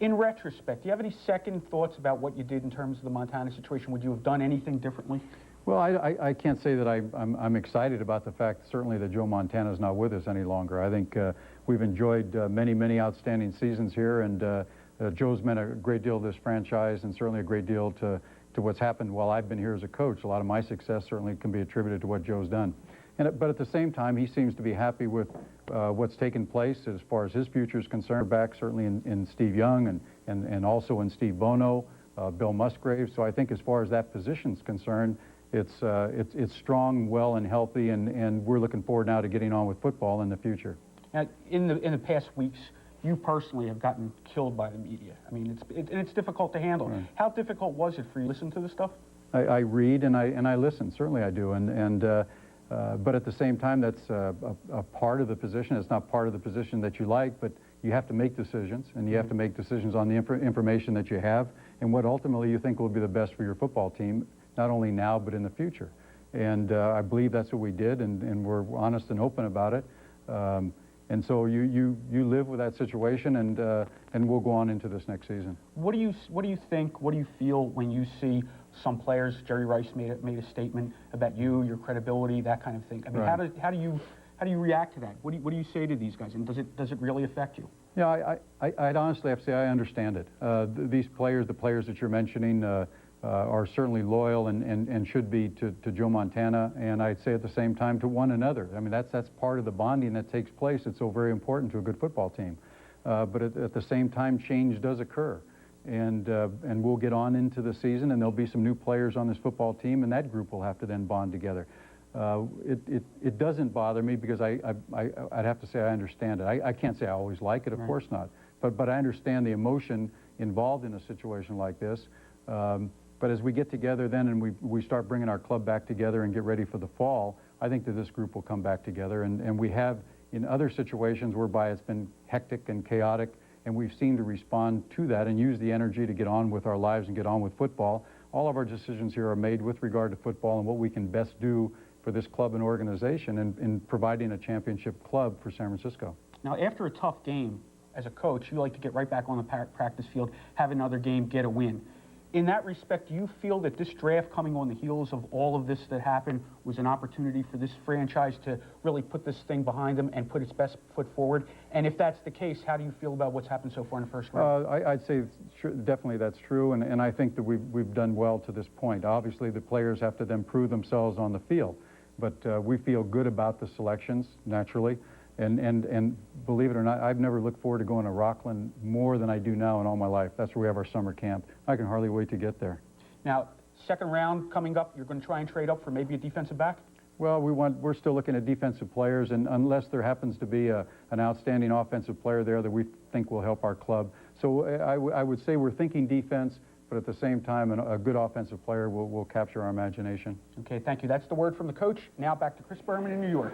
Speaker 18: In retrospect, do you have any second thoughts about what you did in terms of the Montana situation? Would you have done anything differently?
Speaker 21: Well, I can't say that I'm excited about the fact, certainly, that Joe Montana is not with us any longer. I think we've enjoyed many, many outstanding seasons here, and Joe's meant a great deal to this franchise and certainly a great deal to what's happened while I've been here as a coach. A lot of my success certainly can be attributed to what Joe's done. But at the same time, he seems to be happy with what's taken place as far as his future is concerned. Back certainly in Steve Young and also in Steve Bono, Bill Musgrave. So I think as far as that position's concerned, it's strong, well, and healthy, and we're looking forward now to getting on with football in the future.
Speaker 18: Now, in the past weeks, you personally have gotten killed by the media. I mean, it's difficult to handle. Right. How difficult was it for you to listen to the stuff?
Speaker 21: I read and I listen. Certainly I do, but at the same time, that's a part of the position. It's not part of the position that you like, but you have to make decisions, and you have to make decisions on the information that you have and what ultimately you think will be the best for your football team, not only now but in the future. And I believe that's what we did, and we're honest and open about it. And so you live with that situation, and we'll go on into this next season.
Speaker 18: What do you think? What do you feel when you see some players? Jerry Rice made a statement about you, your credibility, that kind of thing. I mean, right. How do you react to that? What do you say to these guys? And does it really affect you?
Speaker 21: Yeah, I'd honestly have to say I understand it. These players, the players that you're mentioning, are certainly loyal and should be to Joe Montana, and I'd say at the same time to one another. I mean, that's part of the bonding that takes place. It's so very important to a good football team. But at the same time, change does occur, and we'll get on into the season, and there'll be some new players on this football team, and that group will have to then bond together. It doesn't bother me because I'd have to say I understand it. I can't say I always like it, of course not, but I understand the emotion involved in a situation like this. But as we get together then and we start bringing our club back together and get ready for the fall, I think that this group will come back together. And we have in other situations whereby it's been hectic and chaotic, and we've seemed to respond to that and use the energy to get on with our lives and get on with football. All of our decisions here are made with regard to football and what we can best do for this club and organization in providing a championship club for San Francisco.
Speaker 18: Now, after a tough game, as a coach, you like to get right back on the practice field, have another game, get a win. In that respect, do you feel that this draft coming on the heels of all of this that happened was an opportunity for this franchise to really put this thing behind them and put its best foot forward? And if that's the case, how do you feel about what's happened so far in the first round?
Speaker 21: I'd say definitely that's true, and I think that we've done well to this point. Obviously, the players have to then prove themselves on the field, but we feel good about the selections, naturally. And believe it or not, I've never looked forward to going to Rockland more than I do now in all my life. That's where we have our summer camp. I can hardly wait to get there.
Speaker 18: Now, second round coming up, you're going to try and trade up for maybe a defensive back?
Speaker 21: Well, we're still looking at defensive players, and unless there happens to be an outstanding offensive player there that we think will help our club. So I would say we're thinking defense, but at the same time, a good offensive player will capture our imagination.
Speaker 18: Okay, thank you. That's the word from the coach. Now back to Chris Berman in New York.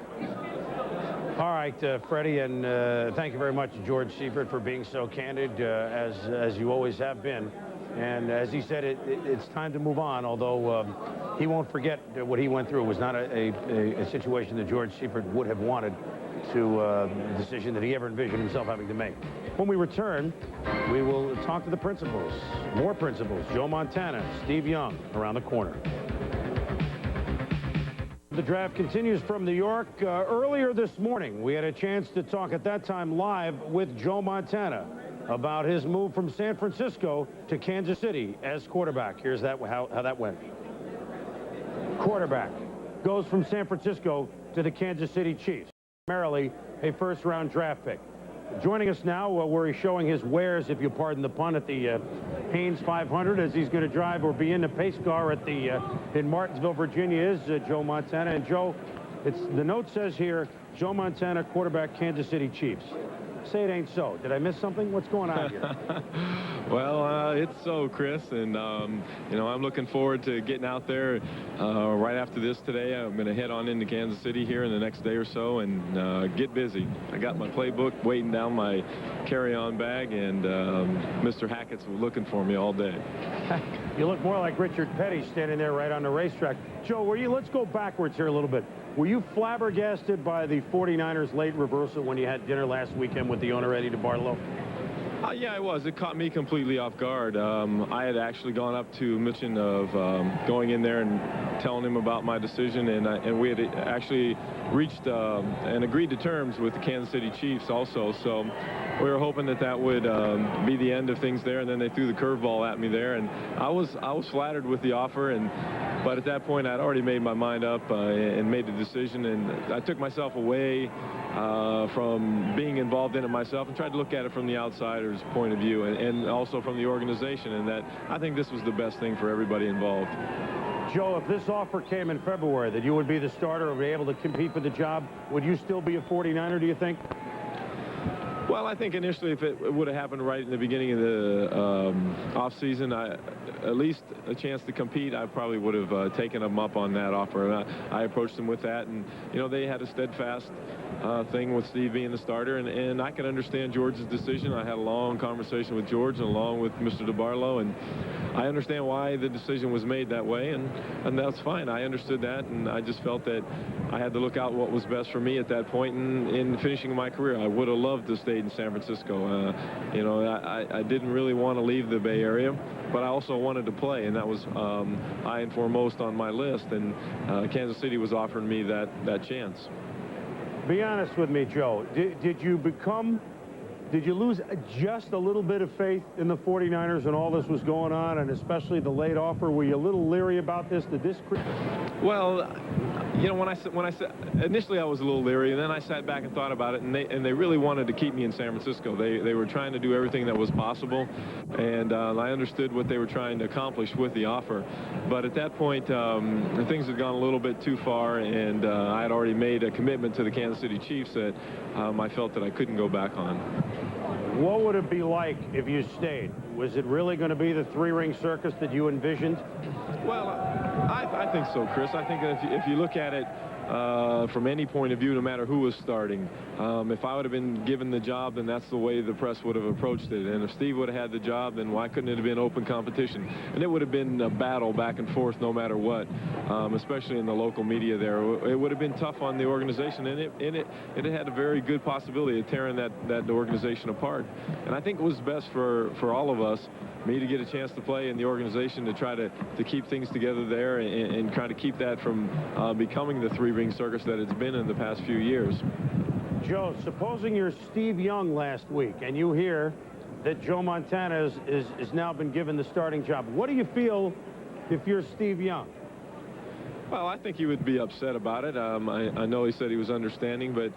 Speaker 1: All right, Freddie, and thank you very much, George Seifert, for being so candid, as you always have been. And as he said, it's time to move on, although he won't forget what he went through. It was not a situation that George Seifert would have wanted to a decision that he ever envisioned himself having to make. When we return, we will talk to the principals, more principals, Joe Montana, Steve Young, around the corner. The draft continues from New York. Earlier this morning, we had a chance to talk at that time live with Joe Montana about his move from San Francisco to Kansas City as quarterback. Here's how that went. Quarterback goes from San Francisco to the Kansas City Chiefs, primarily a first-round draft pick. Joining us now, where he's showing his wares, if you pardon the pun, at the Haynes 500, as he's going to drive or be in the pace car at the in Martinsville, Virginia, is Joe Montana. And Joe, the note says here, Joe Montana, quarterback, Kansas City Chiefs. Say it ain't so. Did I miss something? What's going on here?
Speaker 7: Well, it's so, Chris, and you know, I'm looking forward to getting out there right after this today. I'm going to head on into Kansas City here in the next day or so and get busy. I got my playbook waiting down my carry-on bag, and Mr. Hackett's looking for me all day.
Speaker 1: You look more like Richard Petty standing there right on the racetrack. Joe, let's go backwards here a little bit. Were you flabbergasted by the 49ers' late reversal when you had dinner last weekend with the owner, Eddie DeBartolo?
Speaker 7: Yeah, I was. It caught me completely off guard. I had actually gone up to Mitchin of going in there and telling him about my decision, and we had actually reached and agreed to terms with the Kansas City Chiefs also. So we were hoping that would be the end of things there, and then they threw the curveball at me there, and I was flattered with the offer, but at that point I'd already made my mind up and made the decision, and I took myself away from being involved in it myself and tried to look at it from the outsider's point of view and also from the organization, and that I think this was the best thing for everybody involved.
Speaker 1: Joe, if this offer came in February that you would be the starter or be able to compete for the job, would you still be a 49er, do you think?
Speaker 7: Well, I think initially if it would have happened right in the beginning of the off-season, at least a chance to compete, I probably would have taken them up on that offer. And I approached them with that, and, you know, they had a steadfast thing with Steve being the starter, and I can understand George's decision. I had a long conversation with George and along with Mr. DeBartolo, and I understand why the decision was made that way, and that's fine. I understood that, and I just felt that I had to look out what was best for me at that point in finishing my career. I would have loved to stay in San Francisco. You know, I didn't really want to leave the Bay Area, but I also wanted to play, and that was high and foremost on my list, and Kansas City was offering me that chance.
Speaker 1: Be honest with me, Joe. Did you lose just a little bit of faith in the 49ers when all this was going on, and especially the late offer? Were you a little leery about this? Did this...
Speaker 7: Well, you know, when I said initially I was a little leery, and then I sat back and thought about it, and they really wanted to keep me in San Francisco. They were trying to do everything that was possible, and I understood what they were trying to accomplish with the offer. But at that point, things had gone a little bit too far, and I had already made a commitment to the Kansas City Chiefs that I felt that I couldn't go back on.
Speaker 1: What would it be like if you stayed? Was it really going to be the three-ring circus that you envisioned?
Speaker 7: Well, I think so, Chris. I think if you look at it from any point of view, no matter who was starting, if I would have been given the job, then that's the way the press would have approached it. And if Steve would have had the job, then why couldn't it have been open competition? And it would have been a battle back and forth no matter what, especially in the local media there. It would have been tough on the organization, and it had a very good possibility of tearing that organization apart. And I think it was best for all of us, me to get a chance to play in the organization, to try to keep things together there and try to keep that from becoming the three-ring circus that it's been in the past few years.
Speaker 1: Joe, supposing you're Steve Young last week and you hear that Joe Montana is now been given the starting job, what do you feel if you're Steve Young?
Speaker 7: Well, I think he would be upset about it. I know he said he was understanding, but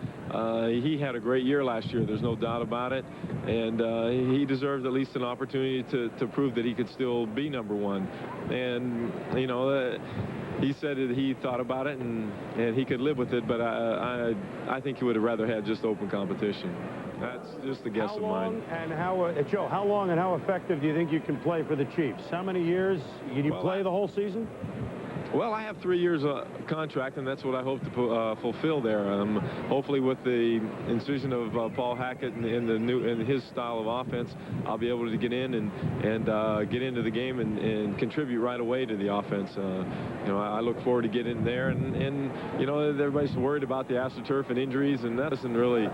Speaker 7: he had a great year last year. There's no doubt about it. And he deserved at least an opportunity to prove that he could still be number one. And, you know, he said that he thought about it and he could live with it, but I think he would have rather had just open competition. That's just a guess of mine.
Speaker 1: Joe, how long and how effective do you think you can play for the Chiefs? How many years? Can you play the whole season?
Speaker 7: Well, I have 3 years contract, and that's what I hope to fulfill there. Hopefully, with the incision of Paul Hackett in his style of offense, I'll be able to get in and get into the game and contribute right away to the offense. You know, I look forward to getting in there, and you know, everybody's worried about the AstroTurf and injuries, and that doesn't really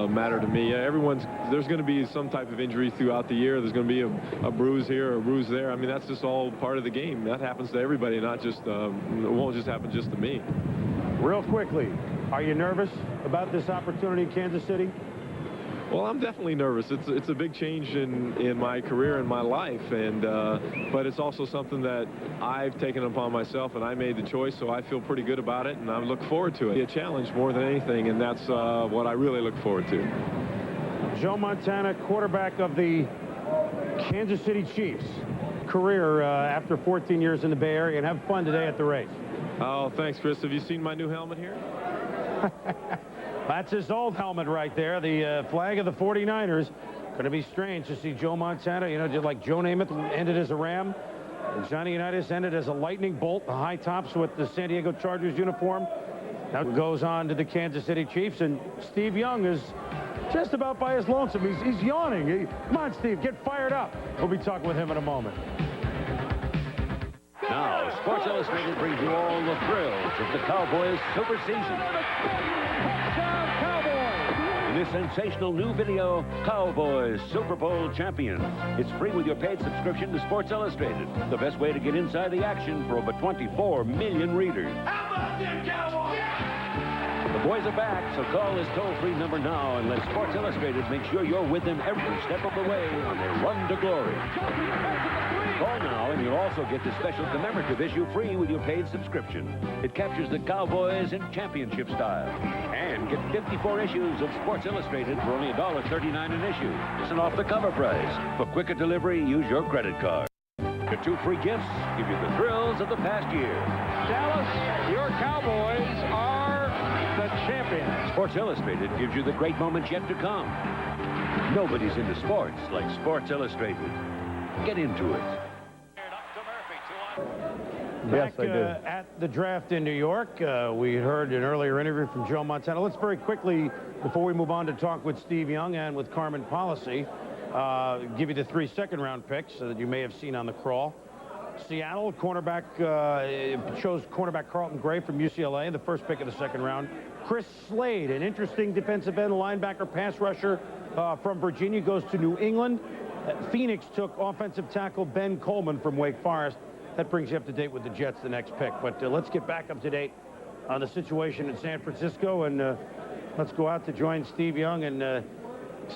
Speaker 7: matter to me. There's going to be some type of injury throughout the year. There's going to be a bruise here or a bruise there. I mean, that's just all part of the game. That happens to everybody, not just it won't just happen just to me.
Speaker 1: Real quickly, are you nervous about this opportunity in Kansas City?
Speaker 7: Well, I'm definitely nervous. It's a big change in my career and my life, and but it's also something that I've taken upon myself, and I made the choice, so I feel pretty good about it, and I look forward to it. It's a challenge more than anything, and that's what I really look forward to.
Speaker 1: Joe Montana, quarterback of the Kansas City Chiefs. Career after 14 years in the Bay Area, and have fun today at the race.
Speaker 7: Oh, thanks, Chris. Have you seen my new helmet here?
Speaker 1: That's his old helmet right there, the flag of the 49ers. Going to be strange to see Joe Montana, you know, just like Joe Namath ended as a Ram, and Johnny Unitas ended as a lightning bolt, the high tops with the San Diego Chargers uniform. Now goes on to the Kansas City Chiefs, and Steve Young is just about by his lonesome. He's yawning. Come on, Steve, get fired up. We'll be talking with him in a moment.
Speaker 8: Now, Sports Illustrated brings you all the thrills of the Cowboys' super season. In this sensational new video, Cowboys Super Bowl champions. It's free with your paid subscription to Sports Illustrated, the best way to get inside the action for over 24 million readers. How about them Cowboys? The boys are back, so call this toll-free number now and let Sports Illustrated make sure you're with them every step of the way on their run to glory. Call now and you'll also get the special commemorative issue free with your paid subscription. It captures the Cowboys in championship style. And get 54 issues of Sports Illustrated for only $1.39 an issue. It's an off-the-cover price. For quicker delivery, use your credit card. The 2 free gifts give you the thrills of the past year.
Speaker 20: Dallas, your Cowboys are the champions.
Speaker 8: Sports Illustrated gives you the great moments yet to come. Nobody's into sports like Sports Illustrated. Get into it.
Speaker 1: Back,
Speaker 21: yes, I do.
Speaker 1: At the draft in New York, we heard an earlier interview from Joe Montana. Let's very quickly, before we move on to talk with Steve Young and with Carmen Policy, give you the 3 second-round picks that you may have seen on the crawl. Seattle, cornerback, chose cornerback Carlton Gray from UCLA, the first pick of the second round. Chris Slade, an interesting defensive end, linebacker, pass rusher from Virginia, goes to New England. Phoenix took offensive tackle Ben Coleman from Wake Forest. That brings you up to date with the Jets, the next pick. But let's get back up to date on the situation in San Francisco, and let's go out to join Steve Young. And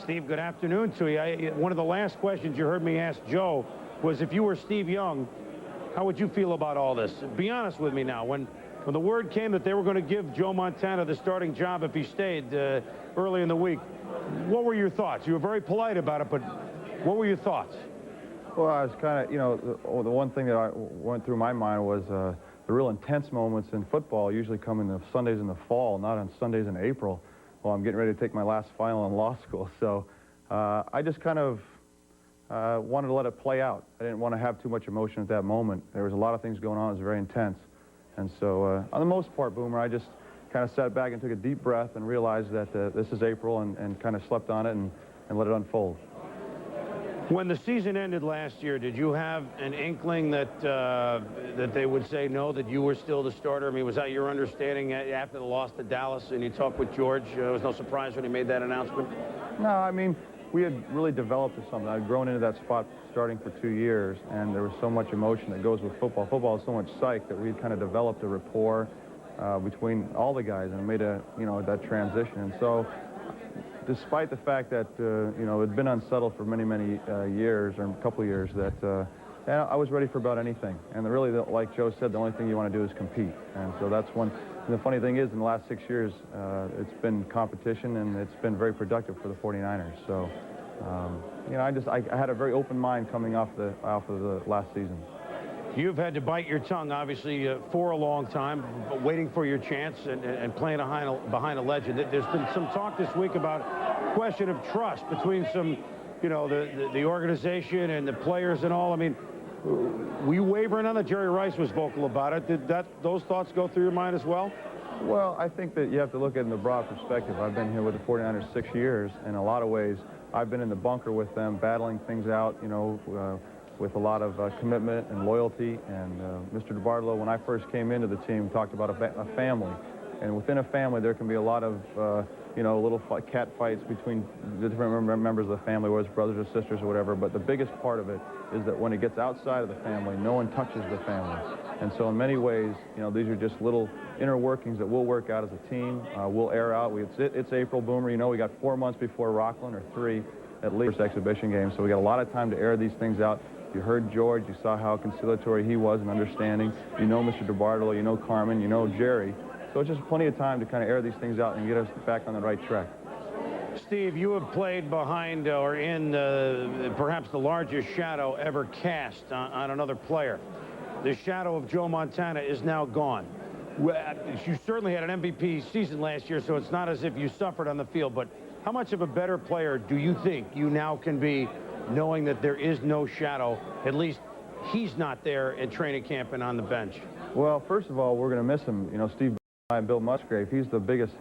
Speaker 1: Steve, good afternoon to you. One of the last questions you heard me ask Joe was, if you were Steve Young, how would you feel about all this? Be honest with me now. When the word came that they were going to give Joe Montana the starting job if he stayed early in the week, what were your thoughts? You were very polite about it, but what were your thoughts?
Speaker 10: Well, I was kind of, you know, the one thing that went through my mind was the real intense moments in football usually come in the Sundays in the fall, not on Sundays in April. Well, I'm getting ready to take my last final in law school, so I just kind of wanted to let it play out. I didn't want to have too much emotion at that moment. There was a lot of things going on. It was very intense. And so, on the most part, Boomer, I just kind of sat back and took a deep breath and realized that this is April and kind of slept on it and let it unfold.
Speaker 1: When the season ended last year, did you have an inkling that that they would say no, that you were still the starter? I mean, was that your understanding after the loss to Dallas and you talked with George? It was no surprise when he made that announcement?
Speaker 10: No, I mean, we had really developed something. I'd grown into that spot starting for 2 years, and there was so much emotion that goes with football. Football is so much psych that we had kind of developed a rapport between all the guys and made that transition. And so, despite the fact that, you know, it had been unsettled for many, many years, or a couple of years, that I was ready for about anything. And really, like Joe said, the only thing you want to do is compete. And so that's one. And the funny thing is, in the last 6 years, it's been competition, and it's been very productive for the 49ers. So, you know, I had a very open mind coming off of the last season.
Speaker 1: You've had to bite your tongue, obviously, for a long time, but waiting for your chance and playing behind a legend. There's been some talk this week about question of trust between some, you know, the organization and the players and all. I mean, Were you wavering on that? Jerry Rice was vocal about it. Did those thoughts go through your mind as well?
Speaker 10: Well, I think that you have to look at it in the broad perspective. I've been here with the 49ers 6 years. In a lot of ways, I've been in the bunker with them, battling things out, you know, with a lot of commitment and loyalty. And Mr. DeBartolo, when I first came into the team, talked about a family. And within a family, there can be a lot of, you know, little cat fights between the different members of the family, whether it's brothers or sisters or whatever. But the biggest part of it is that when it gets outside of the family, no one touches the family. And so in many ways, you know, these are just little inner workings that we'll work out as a team. We'll air out. It's April, Boomer. You know, we got 4 months before Rockland, or 3 at least, exhibition games. So we got a lot of time to air these things out. You heard George. You saw how conciliatory he was and understanding. You know Mr. DeBartolo. You know Carmen. You know Jerry. So it's just plenty of time to kind of air these things out and get us back on the right track.
Speaker 1: Steve, you have played behind or in perhaps the largest shadow ever cast on another player. The shadow of Joe Montana is now gone. You certainly had an MVP season last year, so it's not as if you suffered on the field, but how much of a better player do you think you now can be knowing that there is no shadow, at least he's not there at training camp and on the bench?
Speaker 10: Well, first of all, we're going to miss him. You know, Steve and Bill Musgrave, he's the biggest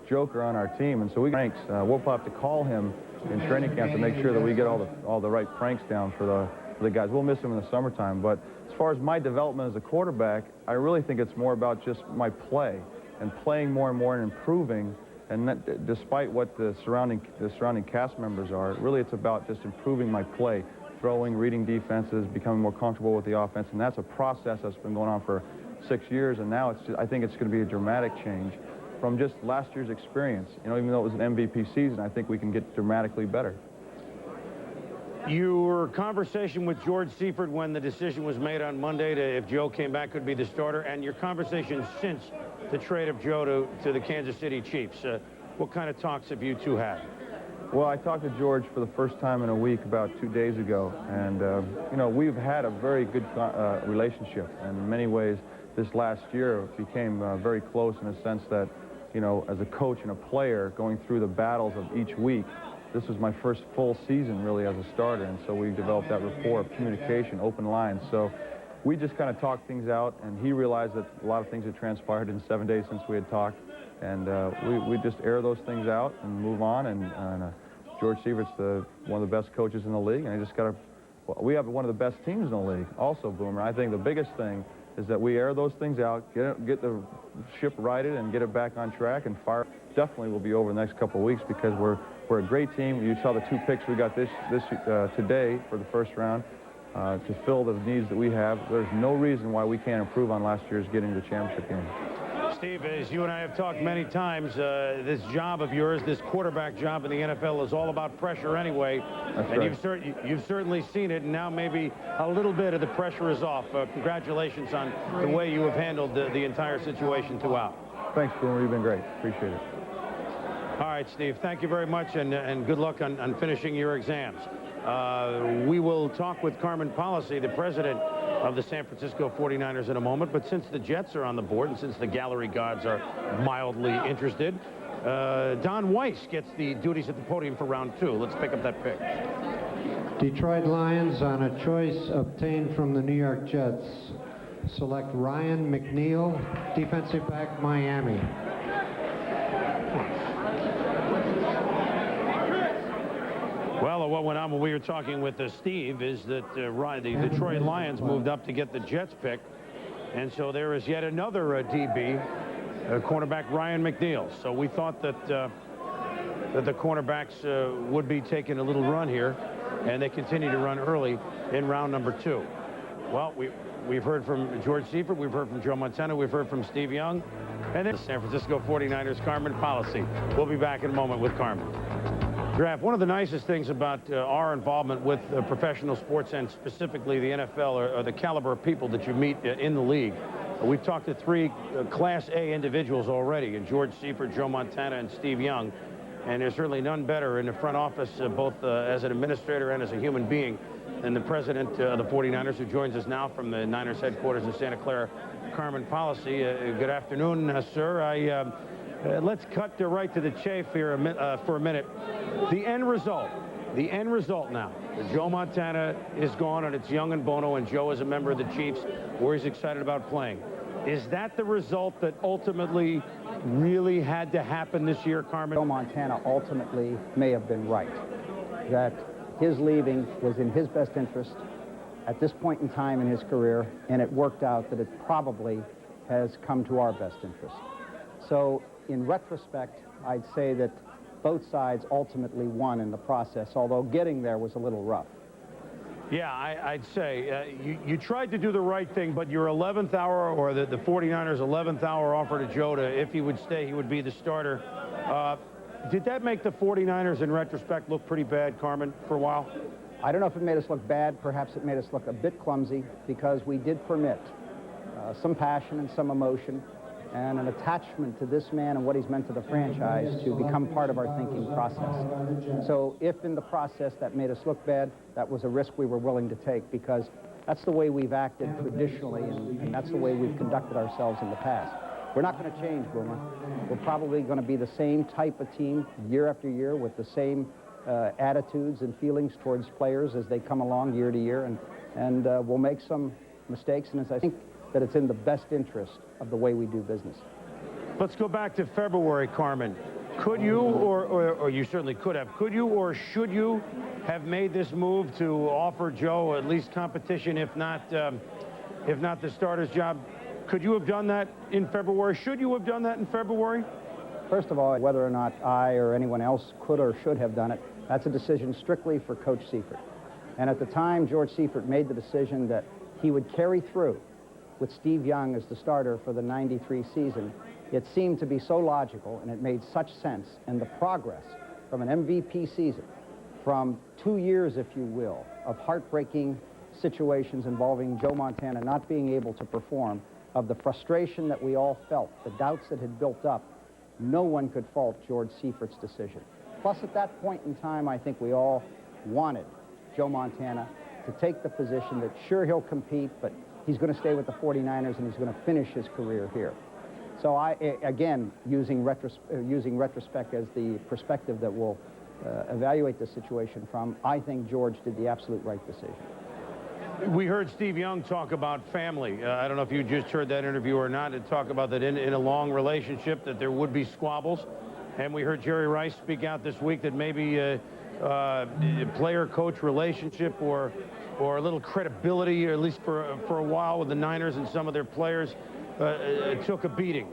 Speaker 10: joker on our team, and so we'll have to call him in training camp to make sure that we get all the right pranks down for the guys. We'll miss him in the summertime, but as far as my development as a quarterback, I really think it's more about just my play and playing more and more and improving. And that, despite what the surrounding cast members are, really it's about just improving my play, throwing, reading defenses, becoming more comfortable with the offense, and that's a process that's been going on for 6 years, and now I think it's going to be a dramatic change from just last year's experience. You know, even though it was an MVP season, I think we can get dramatically better.
Speaker 1: Your conversation with George Seifert when the decision was made on Monday to if Joe came back could be the starter, and your conversation since the trade of Joe to the Kansas City Chiefs, what kind of talks have you two had?
Speaker 10: Well, I talked to George for the first time in a week about 2 days ago, and you know, we've had a very good relationship, and in many ways this last year became very close in a sense that, you know, as a coach and a player going through the battles of each week, this was my first full season really as a starter, and so we developed that rapport of communication, open lines. So we just kind of talked things out, and he realized that a lot of things had transpired in 7 days since we had talked, and we just air those things out and move on. And George Seifert's one of the best coaches in the league, and I just got to. Well, we have one of the best teams in the league, also, Boomer. I think the biggest thing is that we air those things out, get the ship righted, and get it back on track. And fire definitely will be over the next couple of weeks because we're a great team. You saw the 2 picks we got today for the first round to fill the needs that we have. There's no reason why we can't improve on last year's getting to the championship game.
Speaker 1: Steve, as you and I have talked many times, this job of yours, this quarterback job in the NFL, is all about pressure anyway.
Speaker 10: That's
Speaker 1: and
Speaker 10: right.
Speaker 1: you've certainly seen it, and now maybe a little bit of the pressure is off. Congratulations on the way you have handled the entire situation throughout.
Speaker 10: Thanks, Boomer. You've been great. Appreciate it.
Speaker 1: All right, Steve, thank you very much, and good luck on finishing your exams. We will talk with Carmen Policy, the president of the San Francisco 49ers, in a moment, but since the Jets are on the board and since the gallery gods are mildly interested, Don Weiss gets the duties at the podium for round 2. Let's pick up that pick.
Speaker 6: Detroit Lions, on a choice obtained from the New York Jets, select Ryan McNeil, defensive back, Miami.
Speaker 1: Well, what went on when we were talking with Steve is that the Detroit Lions moved up to get the Jets pick, and so there is yet another DB, cornerback Ryan McNeil. So we thought that the cornerbacks would be taking a little run here, and they continue to run early in round number 2. Well, we've heard from George Seifert, we've heard from Joe Montana, we've heard from Steve Young, and then the San Francisco 49ers, Carmen Policy. We'll be back in a moment with Carmen. Draft, one of the nicest things about our involvement with professional sports, and specifically the NFL, are the caliber of people that you meet in the league. We've talked to 3 Class A individuals already, and George Seifert, Joe Montana, and Steve Young. And there's certainly none better in the front office, both as an administrator and as a human being, than the president of the 49ers, who joins us now from the Niners headquarters in Santa Clara, Carmen Policy. Good afternoon, sir. Let's cut right to the chase here for a minute. The end result, The end result now, Joe Montana is gone, and it's Young and Bono, and Joe is a member of the Chiefs, where he's excited about playing. Is that the result that ultimately really had to happen this year, Carmen?
Speaker 11: Joe Montana ultimately may have been right, that his leaving was in his best interest at this point in time in his career, and it worked out that it probably has come to our best interest. So in retrospect, I'd say that both sides ultimately won in the process, although getting there was a little rough.
Speaker 1: Yeah, I'd say you tried to do the right thing, but your 11th hour, or the 49ers' 11th hour offer to Joe, if he would stay, he would be the starter. Did that make the 49ers, in retrospect, look pretty bad, Carmen, for a while?
Speaker 11: I don't know if it made us look bad. Perhaps it made us look a bit clumsy, because we did permit some passion and some emotion and an attachment to this man and what he's meant to the franchise to become part of our thinking process. So if in the process that made us look bad, that was a risk we were willing to take, because that's the way we've acted traditionally, and that's the way we've conducted ourselves in the past. We're not going to change, Boomer. We're probably going to be the same type of team year after year, with the same attitudes and feelings towards players as they come along year to year, and we'll make some mistakes, and as I think that it's in the best interest of the way we do business.
Speaker 1: Let's go back to February, Carmen. Could you, or you certainly could have, could you or should you have made this move to offer Joe at least competition, if not the starter's job? Could you have done that in February? Should you have done that in February?
Speaker 11: First of all, whether or not I or anyone else could or should have done it, that's a decision strictly for Coach Seifert. And at the time, George Seifert made the decision that he would carry through with Steve Young as the starter for the '93 season. It seemed to be so logical, and it made such sense. And the progress from an MVP season, from 2 years, if you will, of heartbreaking situations involving Joe Montana not being able to perform, of the frustration that we all felt, the doubts that had built up, no one could fault George Seifert's decision. Plus, at that point in time, I think we all wanted Joe Montana to take the position that, sure, he'll compete, but he's going to stay with the 49ers, and he's going to finish his career here. So I, again, using retrospect as the perspective that we'll evaluate the situation from, I think George did the absolute right decision.
Speaker 1: We heard Steve Young talk about family. I don't know if you just heard that interview or not, to talk about that in a long relationship that there would be squabbles. And we heard Jerry Rice speak out this week that maybe a player-coach relationship or a little credibility, or at least for a while, with the Niners and some of their players took a beating.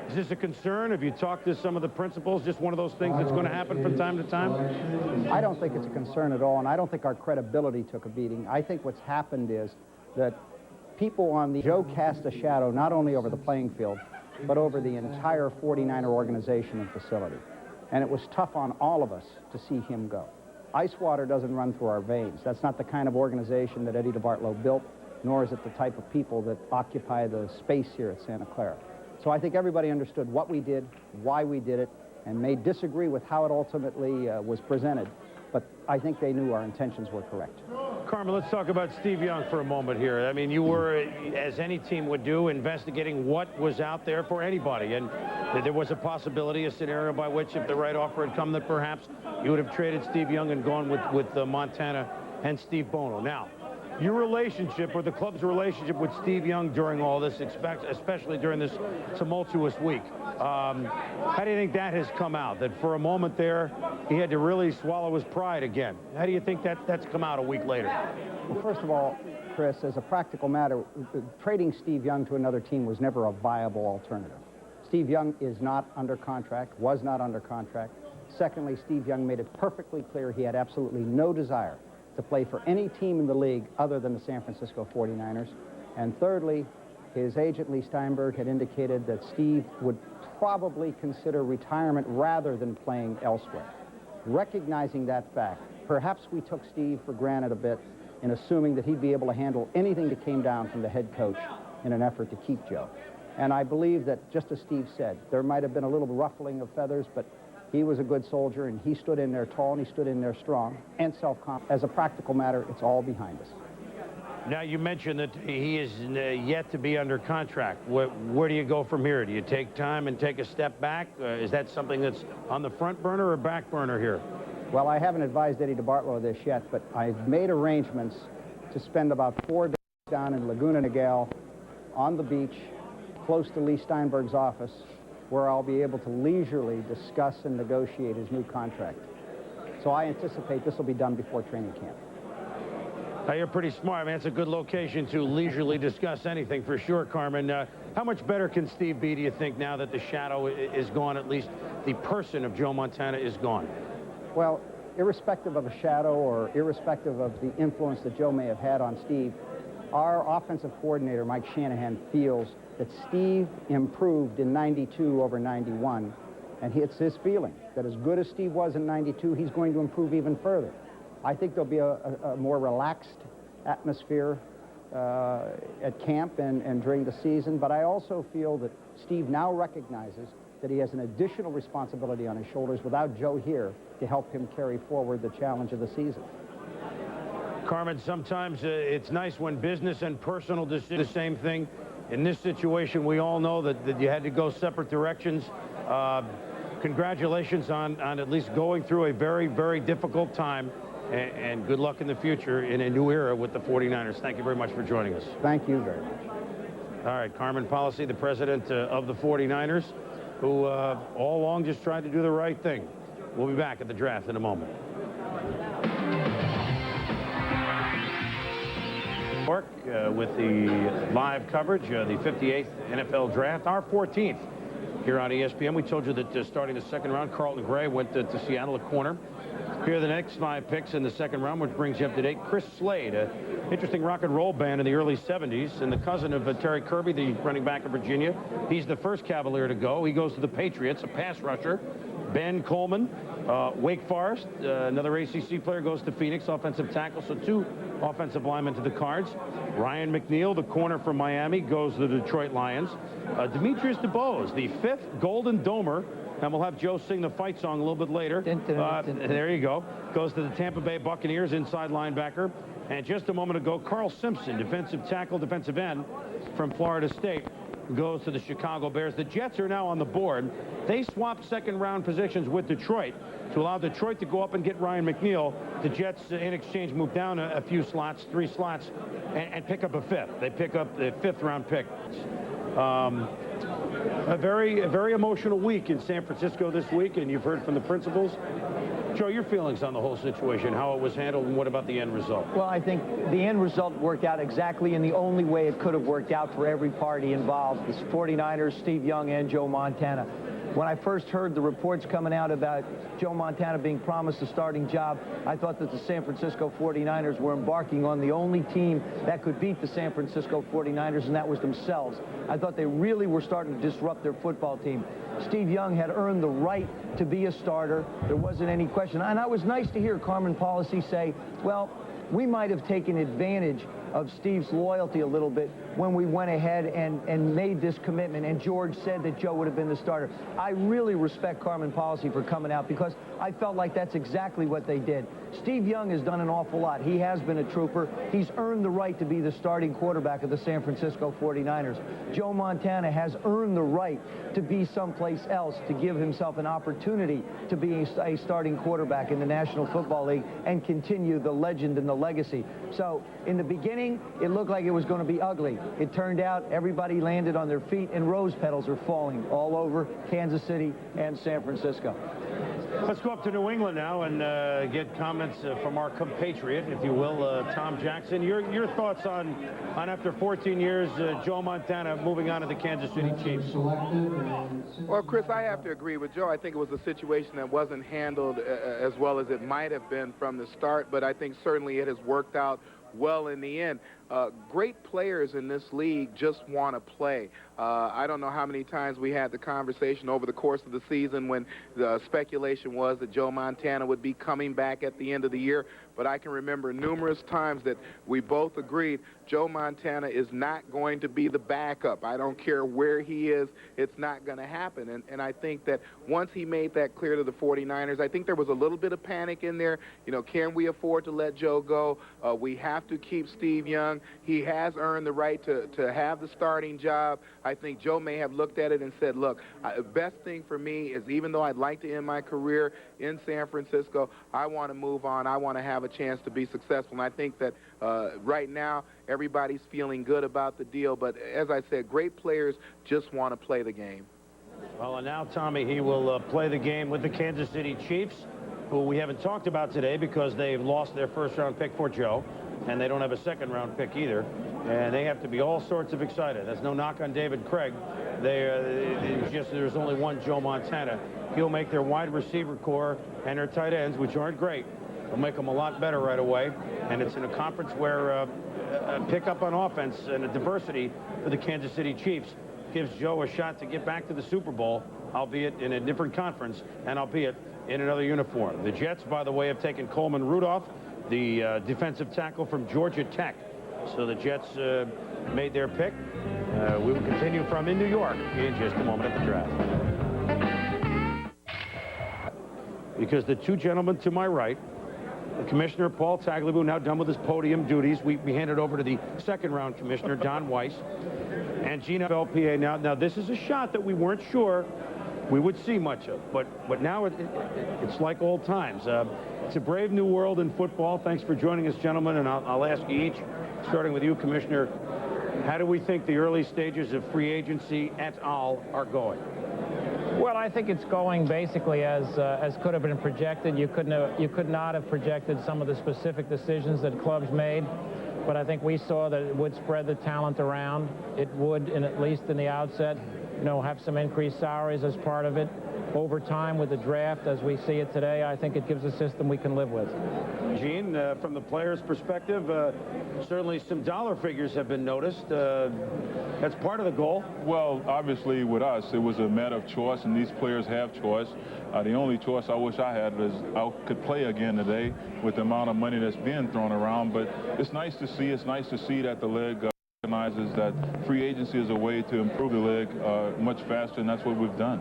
Speaker 1: Is this a concern? Have you talked to some of the principals? Just one of those things that's going to happen from time to time?
Speaker 11: I don't think it's a concern at all, and I don't think our credibility took a beating. I think what's happened is that people on the Joe cast a shadow not only over the playing field, but over the entire 49er organization and facility. And it was tough on all of us to see him go. Ice water doesn't run through our veins. That's not the kind of organization that Eddie DeBartolo built, nor is it the type of people that occupy the space here at Santa Clara. So I think everybody understood what we did, why we did it, and may disagree with how it ultimately was presented. But I think they knew our intentions were correct.
Speaker 1: Carmen, let's talk about Steve Young for a moment here. I mean, you were, as any team would do, investigating what was out there for anybody. And there was a possibility, a scenario by which, if the right offer had come, that perhaps you would have traded Steve Young and gone with Montana and Steve Bono. Now, your relationship, or the club's relationship with Steve Young during all this, especially during this tumultuous week, how do you think that has come out? That for a moment there, he had to really swallow his pride again. How do you think that's come out a week later?
Speaker 11: Well, first of all, Chris, as a practical matter, trading Steve Young to another team was never a viable alternative. Steve Young is not under contract, was not under contract. Secondly, Steve Young made it perfectly clear he had absolutely no desire to play for any team in the league other than the San Francisco 49ers. And thirdly, his agent, Lee Steinberg, had indicated that Steve would probably consider retirement rather than playing elsewhere. Recognizing that fact, perhaps we took Steve for granted a bit in assuming that he'd be able to handle anything that came down from the head coach in an effort to keep Joe. And I believe that, just as Steve said, there might have been a little ruffling of feathers, but he was a good soldier, and he stood in there tall, and he stood in there strong and self-confident. As a practical matter, it's all behind us.
Speaker 1: Now, you mentioned that he is yet to be under contract. Where do you go from here? Do you take time and take a step back? Is that something that's on the front burner or back burner here?
Speaker 11: Well, I haven't advised Eddie DeBartolo of this yet, but I've made arrangements to spend about 4 days down in Laguna Niguel on the beach, close to Lee Steinberg's office, where I'll be able to leisurely discuss and negotiate his new contract. So I anticipate this will be done before training camp.
Speaker 1: Now, you're pretty smart. I mean, it's a good location to leisurely discuss anything for sure, Carmen. How much better can Steve be, do you think, now that the shadow is gone, at least the person of Joe Montana is gone?
Speaker 11: Well, irrespective of a shadow or irrespective of the influence that Joe may have had on Steve, our offensive coordinator, Mike Shanahan, feels that Steve improved in 92 over 91, and it's his feeling that as good as Steve was in 92, he's going to improve even further. I think there'll be a more relaxed atmosphere at camp and during the season, but I also feel that Steve now recognizes that he has an additional responsibility on his shoulders without Joe here to help him carry forward the challenge of the season.
Speaker 1: Carmen, sometimes it's nice when business and personal decisions, the same thing. In this situation, we all know that you had to go separate directions. Congratulations on at least going through a very, very difficult time, and good luck in the future in a new era with the 49ers. Thank you very much for joining us.
Speaker 11: Thank you very much.
Speaker 1: All right, Carmen Policy, the president of the 49ers, who all along just tried to do the right thing. We'll be back at the draft in a moment. With the live coverage, the 58th NFL Draft, our 14th here on ESPN. We told you that starting the second round, Carlton Gray went to Seattle, a corner. Here are the next 5 picks in the second round, which brings you up to date. Chris Slade, an interesting rock and roll band in the early 70s, and the cousin of Terry Kirby, the running back of Virginia. He's the first Cavalier to go. He goes to the Patriots, a pass rusher. Ben Coleman, Wake Forest, another ACC player, goes to Phoenix, offensive tackle. So 2 offensive linemen to the Cards. Ryan McNeil, the corner from Miami, goes to the Detroit Lions. Demetrius DeBose, the 5th Golden Domer, and we'll have Joe sing the fight song a little bit later. There you go. Goes to the Tampa Bay Buccaneers, inside linebacker. And just a moment ago, Carl Simpson, defensive tackle, defensive end from Florida State, goes to the Chicago Bears. The Jets are now on the board. They swapped second-round positions with Detroit to allow Detroit to go up and get Ryan McNeil. The Jets, in exchange, move down a few slots, 3 slots, and pick up a 5th. They pick up the 5th-round pick. A very emotional week in San Francisco this week, and you've heard from the principals. Joe, your feelings on the whole situation, how it was handled, and what about the end result?
Speaker 9: Well, I think the end result worked out exactly in the only way it could have worked out for every party involved, the 49ers, Steve Young, and Joe Montana. When I first heard the reports coming out about Joe Montana being promised a starting job, I thought that the San Francisco 49ers were embarking on the only team that could beat the San Francisco 49ers, and that was themselves. I thought they really were starting to disrupt their football team. Steve Young had earned the right to be a starter. There wasn't any question. And it was nice to hear Carmen Policy say, well, we might have taken advantage of Steve's loyalty a little bit when we went ahead and made this commitment, and George said that Joe would have been the starter. I really respect Carmen Policy for coming out, because I felt like that's exactly what they did. Steve Young has done an awful lot. He has been a trooper. He's earned the right to be the starting quarterback of the San Francisco 49ers. Joe Montana has earned the right to be someplace else, to give himself an opportunity to be a starting quarterback in the National Football League and continue the legend and the legacy. So in the beginning, it looked like it was going to be ugly. It turned out everybody landed on their feet, and rose petals are falling all over Kansas City and San Francisco.
Speaker 1: Let's go up to New England now and get comments from our compatriot, if you will, Tom Jackson. Your thoughts on after 14 years, Joe Montana moving on to the Kansas City Chiefs?
Speaker 2: Well, Chris, I have to agree with Joe. I think it was a situation that wasn't handled as well as it might have been from the start, but I think certainly it has worked out well in the end. Great players in this league just want to play. I don't know how many times we had the conversation over the course of the season when the speculation was that Joe Montana would be coming back at the end of the year, but I can remember numerous times that we both agreed Joe Montana is not going to be the backup. I don't care where he is, it's not going to happen. And I think that once he made that clear to the 49ers, I think there was a little bit of panic in there. You know, can we afford to let Joe go? We have to keep Steve Young. one. He has earned the right to have the starting job. I think Joe may have looked at it and said, look, the best thing for me is, even though I'd like to end my career in San Francisco, I want to move on. I want to have a chance to be successful. And I think that right now everybody's feeling good about the deal. But as I said, great players just want to play the game.
Speaker 1: Well, and now, Tommy, he will play the game with the Kansas City Chiefs, who we haven't talked about today because they've lost their first-round pick for Joe, and they don't have a second-round pick either. And they have to be all sorts of excited. That's no knock on David Craig. There's only one Joe Montana. He'll make their wide receiver core and their tight ends, which aren't great. He'll make them a lot better right away. And it's in a conference where a pickup on offense and a diversity for the Kansas City Chiefs gives Joe a shot to get back to the Super Bowl, albeit in a different conference, and albeit in another uniform. The Jets, by the way, have taken Coleman Rudolph, the defensive tackle from Georgia Tech. So the Jets made their pick. We will continue from in New York in just a moment at the draft. Because the two gentlemen to my right, the Commissioner Paul Tagliabue, now done with his podium duties, we hand it over to the second-round Commissioner Don Weiss, and Gina LPA. Now this is a shot that we weren't sure we would see much of, but now it's like old times. It's a brave new world in football. Thanks for joining us, gentlemen, and I'll ask you each, starting with you, Commissioner, how do we think the early stages of free agency et al. Are going?
Speaker 13: Well, I think it's going basically as could have been projected. You could not have projected some of the specific decisions that clubs made, but I think we saw that it would spread the talent around. It would, at least in the outset, have some increased salaries as part of it. Over time with the draft, as we see it today, I think it gives a system we can live with.
Speaker 1: Gene, from the players' perspective, certainly some dollar figures have been noticed. That's part of the goal.
Speaker 3: Well, obviously with us, it was a matter of choice, and these players have choice. The only choice I wish I had was I could play again today with the amount of money that's being thrown around. But it's nice to see. It's nice to see that the league recognizes that free agency is a way to improve the league much faster, and that's what we've done.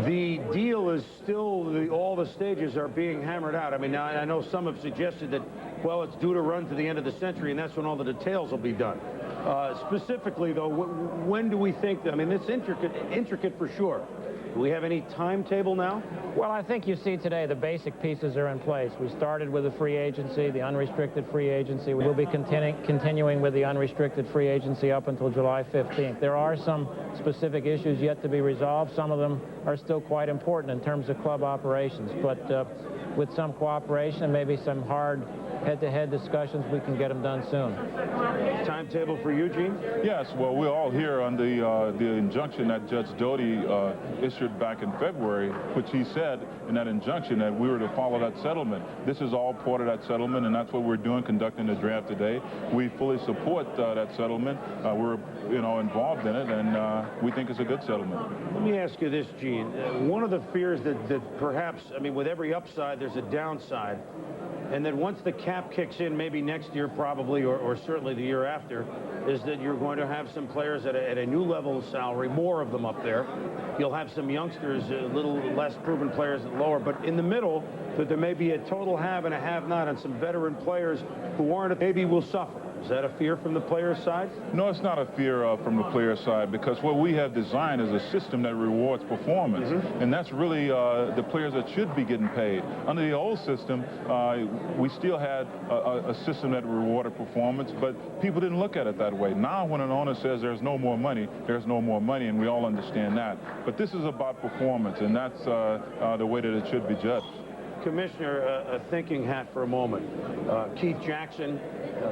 Speaker 1: The deal is still, all the stages are being hammered out. I mean, now I know some have suggested that, well, it's due to run to the end of the century, and that's when all the details will be done. Specifically, though, when do we think that? I mean, it's intricate for sure. Do we have any timetable now?
Speaker 13: Well, I think you see today the basic pieces are in place. We started with the free agency, the unrestricted free agency. We'll be continuing with the unrestricted free agency up until July 15th. There are some specific issues yet to be resolved. Some of them are still quite important in terms of club operations. But with some cooperation and maybe some hard head-to-head discussions, we can get them done soon.
Speaker 1: Timetable for Eugene?
Speaker 3: Yes, well, we're all here on the injunction that Judge Doty issued back in February, which he said in that injunction that we were to follow that settlement. This is all part of that settlement, and that's what we're doing, conducting the draft today. We fully support that settlement. We're involved in it, and we think it's a good settlement.
Speaker 1: Let me ask you this, Gene. One of the fears that perhaps, I mean, with every upside, there's a downside. And then once the cap kicks in, maybe next year probably, or certainly the year after, is that you're going to have some players at a new level of salary, more of them up there. You'll have some youngsters, a little less proven players at lower. But in the middle, that there may be a total have and a have-not, and some veteran players who aren't, maybe will suffer. Is that a fear from the player's side?
Speaker 3: No, it's not a fear from the player's side, because what we have designed is a system that rewards performance. And that's really the players that should be getting paid. Under the old system, we still had a system that rewarded performance, but people didn't look at it that way. Now, when an owner says there's no more money, there's no more money, and we all understand that. But this is about performance, and that's the way that it should be judged.
Speaker 1: Commissioner, a thinking hat for a moment. Keith Jackson,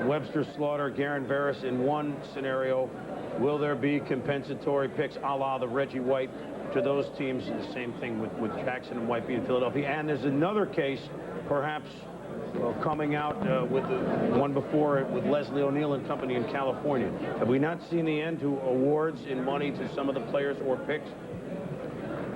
Speaker 1: Webster Slaughter, Garen Veras in one scenario. Will there be compensatory picks a la the Reggie White to those teams? The same thing with Jackson and White being Philadelphia. And there's another case, perhaps, coming out with the one before it with Leslie O'Neill and company in California. Have we not seen the end to awards in money to some of the players or picks?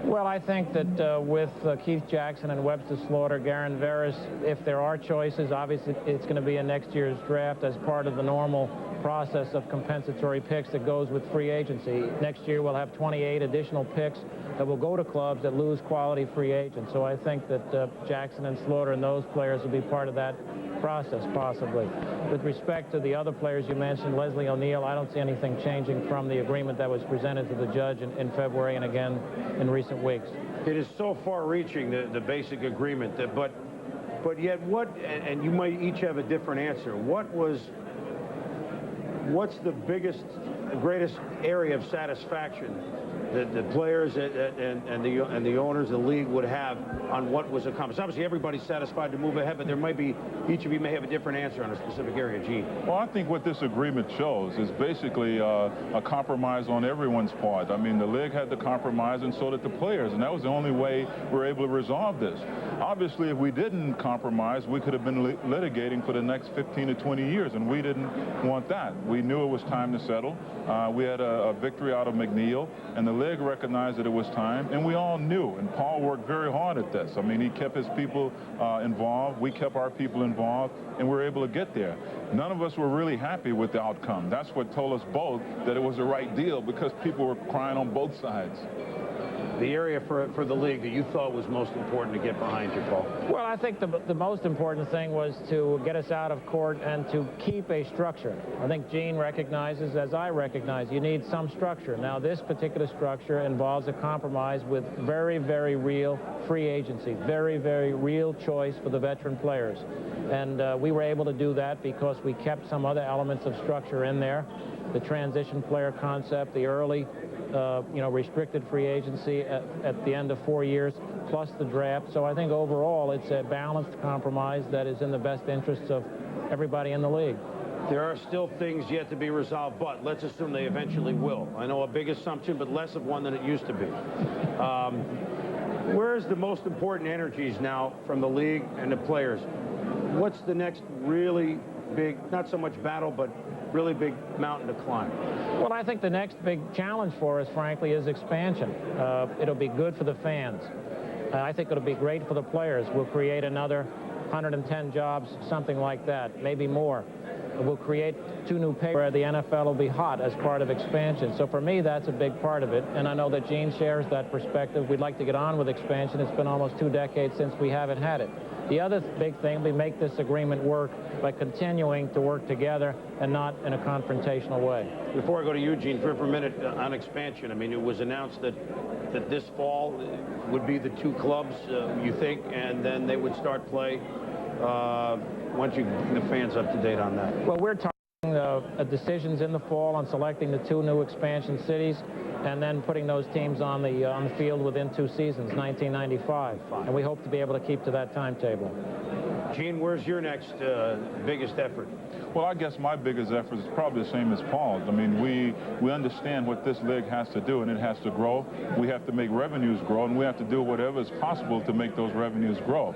Speaker 13: Well, I think that with Keith Jackson and Webster Slaughter, Garen Veras, if there are choices, obviously it's going to be in next year's draft as part of the normal process of compensatory picks that goes with free agency. Next year we'll have 28 additional picks that will go to clubs that lose quality free agents. So I think that Jackson and Slaughter and those players will be part of that process, possibly. With respect to the other players you mentioned, Leslie O'Neal, I don't see anything changing from the agreement that was presented to the judge in February and again in recent weeks.
Speaker 1: It is so far-reaching, the basic agreement, but yet what, and you might each have a different answer, what's the greatest area of satisfaction that the players and the owners of the league would have on what was accomplished? Obviously, everybody's satisfied to move ahead, but there might be, each of you may have a different answer on a specific area. Gene?
Speaker 3: Well, I think what this agreement shows is basically a compromise on everyone's part. I mean, the league had to compromise, and so did the players, and that was the only way we were able to resolve this. Obviously, if we didn't compromise, we could have been litigating for the next 15 to 20 years, and we didn't want that. We knew it was time to settle. We had a victory out of McNeil, and the league recognized that it was time, and we all knew, and Paul worked very hard at this. I mean, he kept his people involved, we kept our people involved, and we were able to get there. None of us were really happy with the outcome. That's what told us both that it was the right deal, because people were crying on both sides.
Speaker 1: The area for the league that you thought was most important to get behind you, Paul?
Speaker 13: Well, I think the most important thing was to get us out of court and to keep a structure. I think Gene recognizes, as I recognize, you need some structure. Now, this particular structure involves a compromise with very, very real free agency, very, very real choice for the veteran players. And we were able to do that because we kept some other elements of structure in there. The transition player concept, the early restricted free agency at the end of 4 years, plus the draft. So I think overall it's a balanced compromise that is in the best interests of everybody in the league.
Speaker 1: There are still things yet to be resolved, but let's assume they eventually will. I know a big assumption, but less of one than it used to be. Where's the most important energies now from the league and the players? What's the next really big, not so much battle, but really big mountain to climb?
Speaker 13: Well, I think the next big challenge for us, frankly, is expansion. It'll be good for the fans. I think it'll be great for the players. We'll create another 110 jobs, something like that, maybe more. We'll create 2 new papers where the NFL will be hot as part of expansion. So for me, that's a big part of it. And I know that Gene shares that perspective. We'd like to get on with expansion. It's been almost 2 decades since we haven't had it. The other big thing, we make this agreement work by continuing to work together and not in a confrontational way.
Speaker 1: Before I go to Eugene for a minute on expansion, I mean, it was announced that this fall would be the 2 clubs, you think, and then they would start play. Why don't you bring the fans up to date on that?
Speaker 13: Well, we're targeting decisions in the fall on selecting the 2 new expansion cities and then putting those teams on the field within 2 seasons, 1995. And we hope to be able to keep to that timetable.
Speaker 1: Gene, where's your next biggest effort?
Speaker 3: Well, I guess my biggest effort is probably the same as Paul's. I mean, we understand what this league has to do, and it has to grow. We have to make revenues grow, and we have to do whatever is possible to make those revenues grow.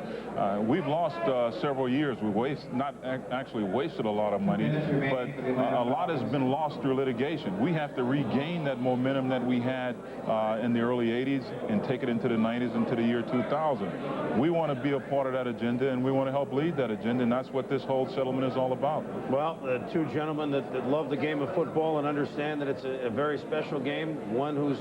Speaker 3: We've lost several years. We not actually wasted a lot of money, but a lot has been lost through litigation. We have to regain that momentum that we had in the early 80s and take it into the 90s, into the year 2000. We want to be a part of that agenda, and we want to help lead that agenda, and that's what this whole settlement is all about.
Speaker 1: Well, 2 gentlemen that love the game of football and understand that it's a very special game. One who's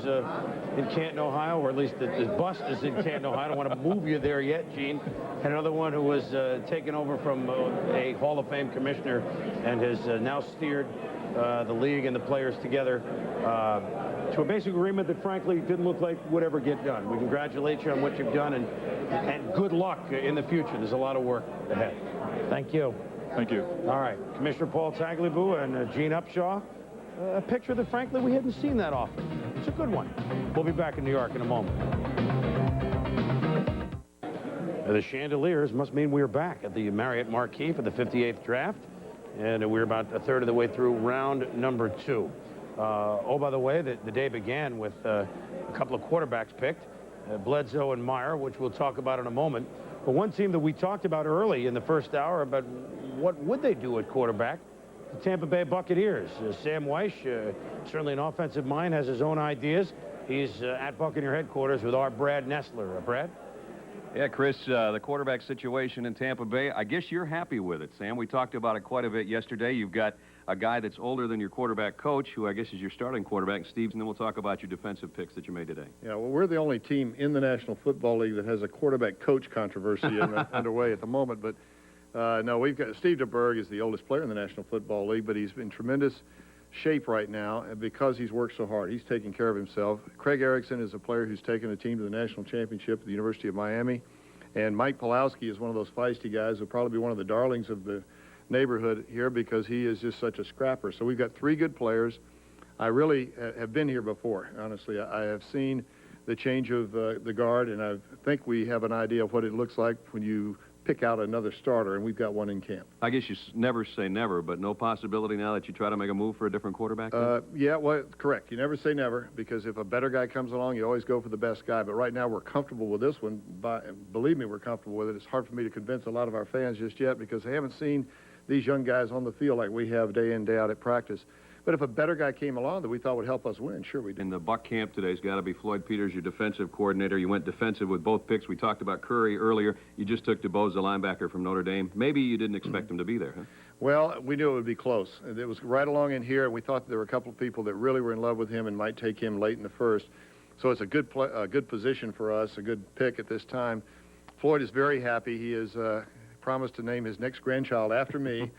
Speaker 1: in Canton, Ohio, or at least the bus is in Canton, Ohio. I don't want to move you there yet, Gene. And another one who was taken over from a Hall of Fame commissioner and has now steered the league and the players together to a basic agreement that, frankly, didn't look like would ever get done. We congratulate you on what you've done, and good luck in the future. There's a lot of work ahead.
Speaker 13: Thank you.
Speaker 3: Thank you.
Speaker 1: All right. Commissioner Paul Tagliabue and Gene Upshaw. A picture that, frankly, we hadn't seen that often. It's a good one. We'll be back in New York in a moment. The chandeliers must mean we're back at the Marriott Marquis for the 58th draft. And we're about a third of the way through round number 2. Oh, by the way, the day began with a couple of quarterbacks picked, Bledsoe and Meyer, which we'll talk about in a moment. But one team that we talked about early in the first hour about what would they do at quarterback, the Tampa Bay Buccaneers. Sam Weish, certainly an offensive mind, has his own ideas. He's at Buccaneer headquarters with our Brad Nessler. Brad?
Speaker 19: Yeah, Chris, the quarterback situation in Tampa Bay, I guess you're happy with it, Sam. We talked about it quite a bit yesterday. You've got a guy that's older than your quarterback coach, who I guess is your starting quarterback, Steve, and then we'll talk about your defensive picks that you made today.
Speaker 15: Yeah, well, we're the only team in the National Football League that has a quarterback-coach controversy underway at the moment. But no, we've got Steve DeBerg is the oldest player in the National Football League, but he's in tremendous shape right now because he's worked so hard. He's taking care of himself. Craig Erickson is a player who's taken a team to the national championship at the University of Miami. And Mike Pawlowski is one of those feisty guys who'll probably be one of the darlings of the neighborhood here because he is just such a scrapper. So we've got 3 good players. I really have been here before, honestly. I have seen the change of the guard, and I think we have an idea of what it looks like when you pick out another starter, and we've got one in camp.
Speaker 19: I guess you never say never, but no possibility now that you try to make a move for a different quarterback?
Speaker 15: Yeah, well, correct. You never say never, because if a better guy comes along, you always go for the best guy. But right now we're comfortable with this one. Believe me, we're comfortable with it. It's hard for me to convince a lot of our fans just yet because they haven't seen these young guys on the field like we have day in, day out at practice. But if a better guy came along that we thought would help us win, sure we do.
Speaker 19: In the Buck camp today's got to be Floyd Peters, your defensive coordinator. You went defensive with both picks. We talked about Curry earlier. You just took DeBose, the linebacker from Notre Dame. Maybe you didn't expect him to be there, huh?
Speaker 15: Well, we knew it would be close. It was right along in here, and we thought there were a couple of people that really were in love with him and might take him late in the first. So it's a good position for us, a good pick at this time. Floyd is very happy. He has promised to name his next grandchild after me,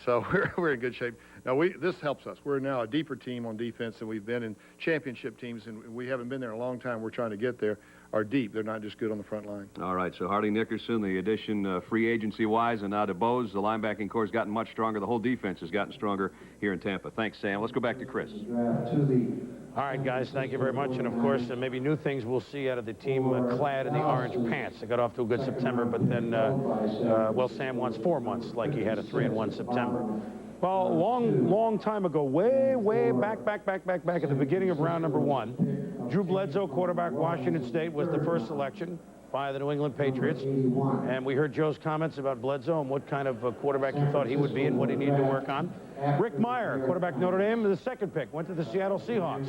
Speaker 15: so we're in good shape. Now, this helps us. We're now a deeper team on defense than we've been in championship teams, and we haven't been there a long time. We're trying to get there. Are deep. They're not just good on the front line.
Speaker 19: All right, so Hardy Nickerson, the addition free agency-wise, and now DeBose, the linebacking core has gotten much stronger. The whole defense has gotten stronger here in Tampa. Thanks, Sam. Let's go back to Chris.
Speaker 1: All right, guys, thank you very much. And, of course, maybe new things we'll see out of the team clad in the orange pants. They got off to a good September, but then, well, Sam wants 4 months like he had a 3-1 September. Well, a long time ago, way back at the beginning of round number 1, Drew Bledsoe, quarterback, Washington State, was the first selection by the New England Patriots. And we heard Joe's comments about Bledsoe and what kind of quarterback he thought he would be and what he needed to work on. Rick Meyer, quarterback Notre Dame, the second pick, went to the Seattle Seahawks.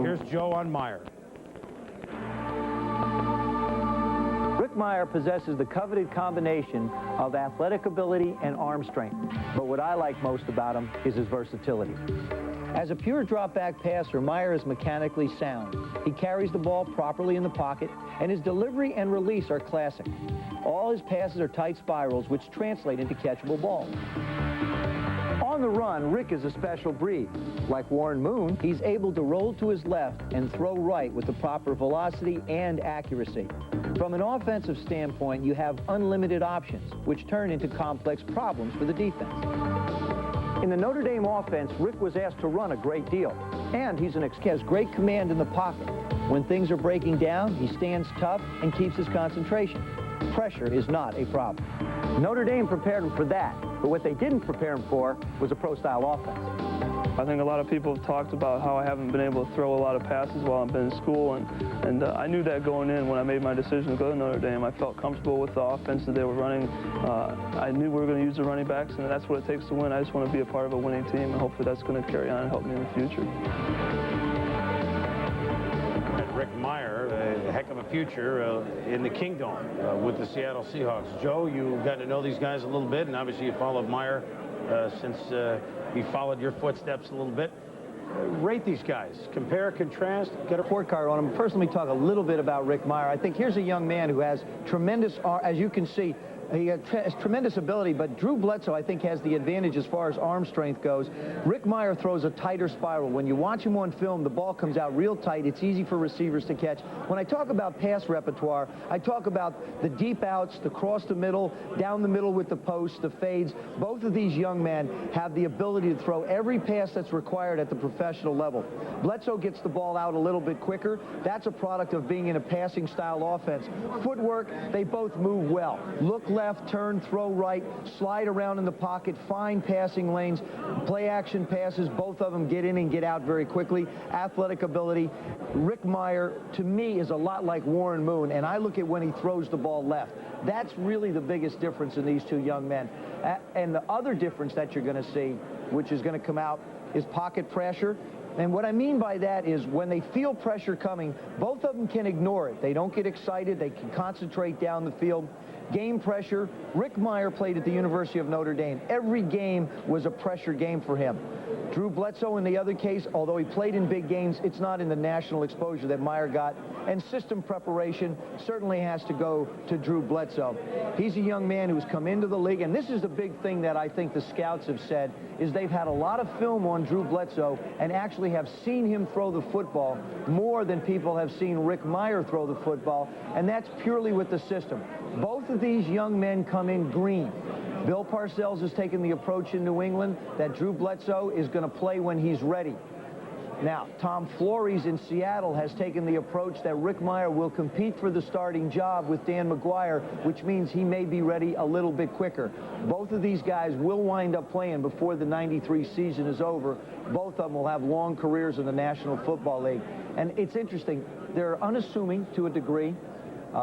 Speaker 1: Here's Joe on Meyer.
Speaker 9: Rick Meyer possesses the coveted combination of athletic ability and arm strength. But what I like most about him is his versatility. As a pure drop-back passer, Meyer is mechanically sound. He carries the ball properly in the pocket, and his delivery and release are classic. All his passes are tight spirals, which translate into catchable balls. On the run, Rick is a special breed. Like Warren Moon, he's able to roll to his left and throw right with the proper velocity and accuracy. From an offensive standpoint, you have unlimited options, which turn into complex problems for the defense. In the Notre Dame offense, Rick was asked to run a great deal, and he has great command in the pocket. When things are breaking down, he stands tough and keeps his concentration. Pressure is not a problem. Notre Dame prepared him for that, but what they didn't prepare him for was a pro-style offense.
Speaker 22: I think a lot of people have talked about how I haven't been able to throw a lot of passes while I've been in school, and I knew that going in when I made my decision to go to Notre Dame. I felt comfortable with the offense that they were running. I knew we were going to use the running backs, and that's what it takes to win. I just want to be a part of a winning team, and hopefully that's going to carry on and help me in the future.
Speaker 1: Rick Meyer, a heck of a future in the Kingdom with the Seattle Seahawks. Joe, you got to know these guys a little bit, and obviously you followed Meyer since he followed your footsteps a little bit. Rate these guys. Compare, contrast, get a
Speaker 9: report card on him. First, let me talk a little bit about Rick Meyer. I think here's a young man who has tremendous, as you can see, he has tremendous ability, but Drew Bledsoe, I think, has the advantage as far as arm strength goes. Rick Meyer throws a tighter spiral. When you watch him on film, the ball comes out real tight. It's easy for receivers to catch. When I talk about pass repertoire, I talk about the deep outs, the cross the middle, down the middle with the post, the fades. Both of these young men have the ability to throw every pass that's required at the professional level. Bledsoe gets the ball out a little bit quicker. That's a product of being in a passing style offense. Footwork, they both move well. Look left, turn, throw right, slide around in the pocket, find passing lanes, play action passes. Both of them get in and get out very quickly. Athletic ability. Rick Meyer, to me, is a lot like Warren Moon, and I look at when he throws the ball left. That's really the biggest difference in these two young men. And the other difference that you're going to see, which is going to come out, is pocket pressure. And what I mean by that is when they feel pressure coming, both of them can ignore it. They don't get excited. They can concentrate down the field. Game pressure. Rick Meyer played at the University of Notre Dame. Every game was a pressure game for him. Drew Bledsoe, in the other case, although he played in big games, it's not in the national exposure that Meyer got. And system preparation certainly has to go to Drew Bledsoe. He's a young man who's come into the league, and this is the big thing that I think the scouts have said, is they've had a lot of film on Drew Bledsoe and actually have seen him throw the football more than people have seen Rick Meyer throw the football, and that's purely with the system. Both of these young men come in green. Bill Parcells has taken the approach in New England that Drew Bledsoe is going to play when he's ready. Now, Tom Flores in Seattle has taken the approach that Rick Meyer will compete for the starting job with Dan McGuire, which means he may be ready a little bit quicker. Both of these guys will wind up playing before the '93 season is over. Both of them will have long careers in the National Football League. And it's interesting, they're unassuming to a degree.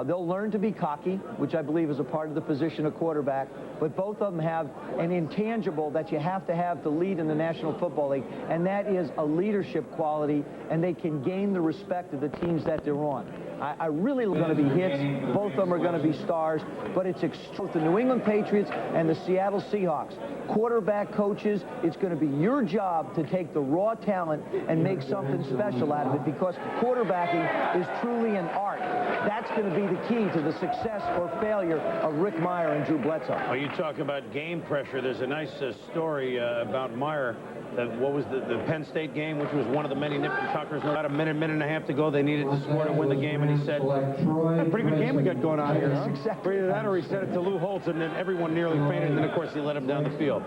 Speaker 9: They'll learn to be cocky, which I believe is a part of the position of quarterback, but both of them have an intangible that you have to lead in the National Football League, and that is a leadership quality, and they can gain the respect of the teams that they're on. I really going to be hits. Both of them are going to be stars, but it's the New England Patriots and the Seattle Seahawks. Quarterback coaches, it's going to be your job to take the raw talent and make something special out of it, because quarterbacking is truly an art. That's going to be the key to the success or failure of Rick Meyer and Drew Bledsoe.
Speaker 1: Well, you talk about game pressure. There's a nice story about Meyer. What was the Penn State game, which was one of the many nip and tuckers. About a minute and a half to go. They needed to score to win the game, and he said, "A pretty good game we got going on here, huh?"
Speaker 9: Exactly.
Speaker 1: Either that or he said it to Lou Holtz, and then everyone nearly fainted, and then, of course, he let him down the field.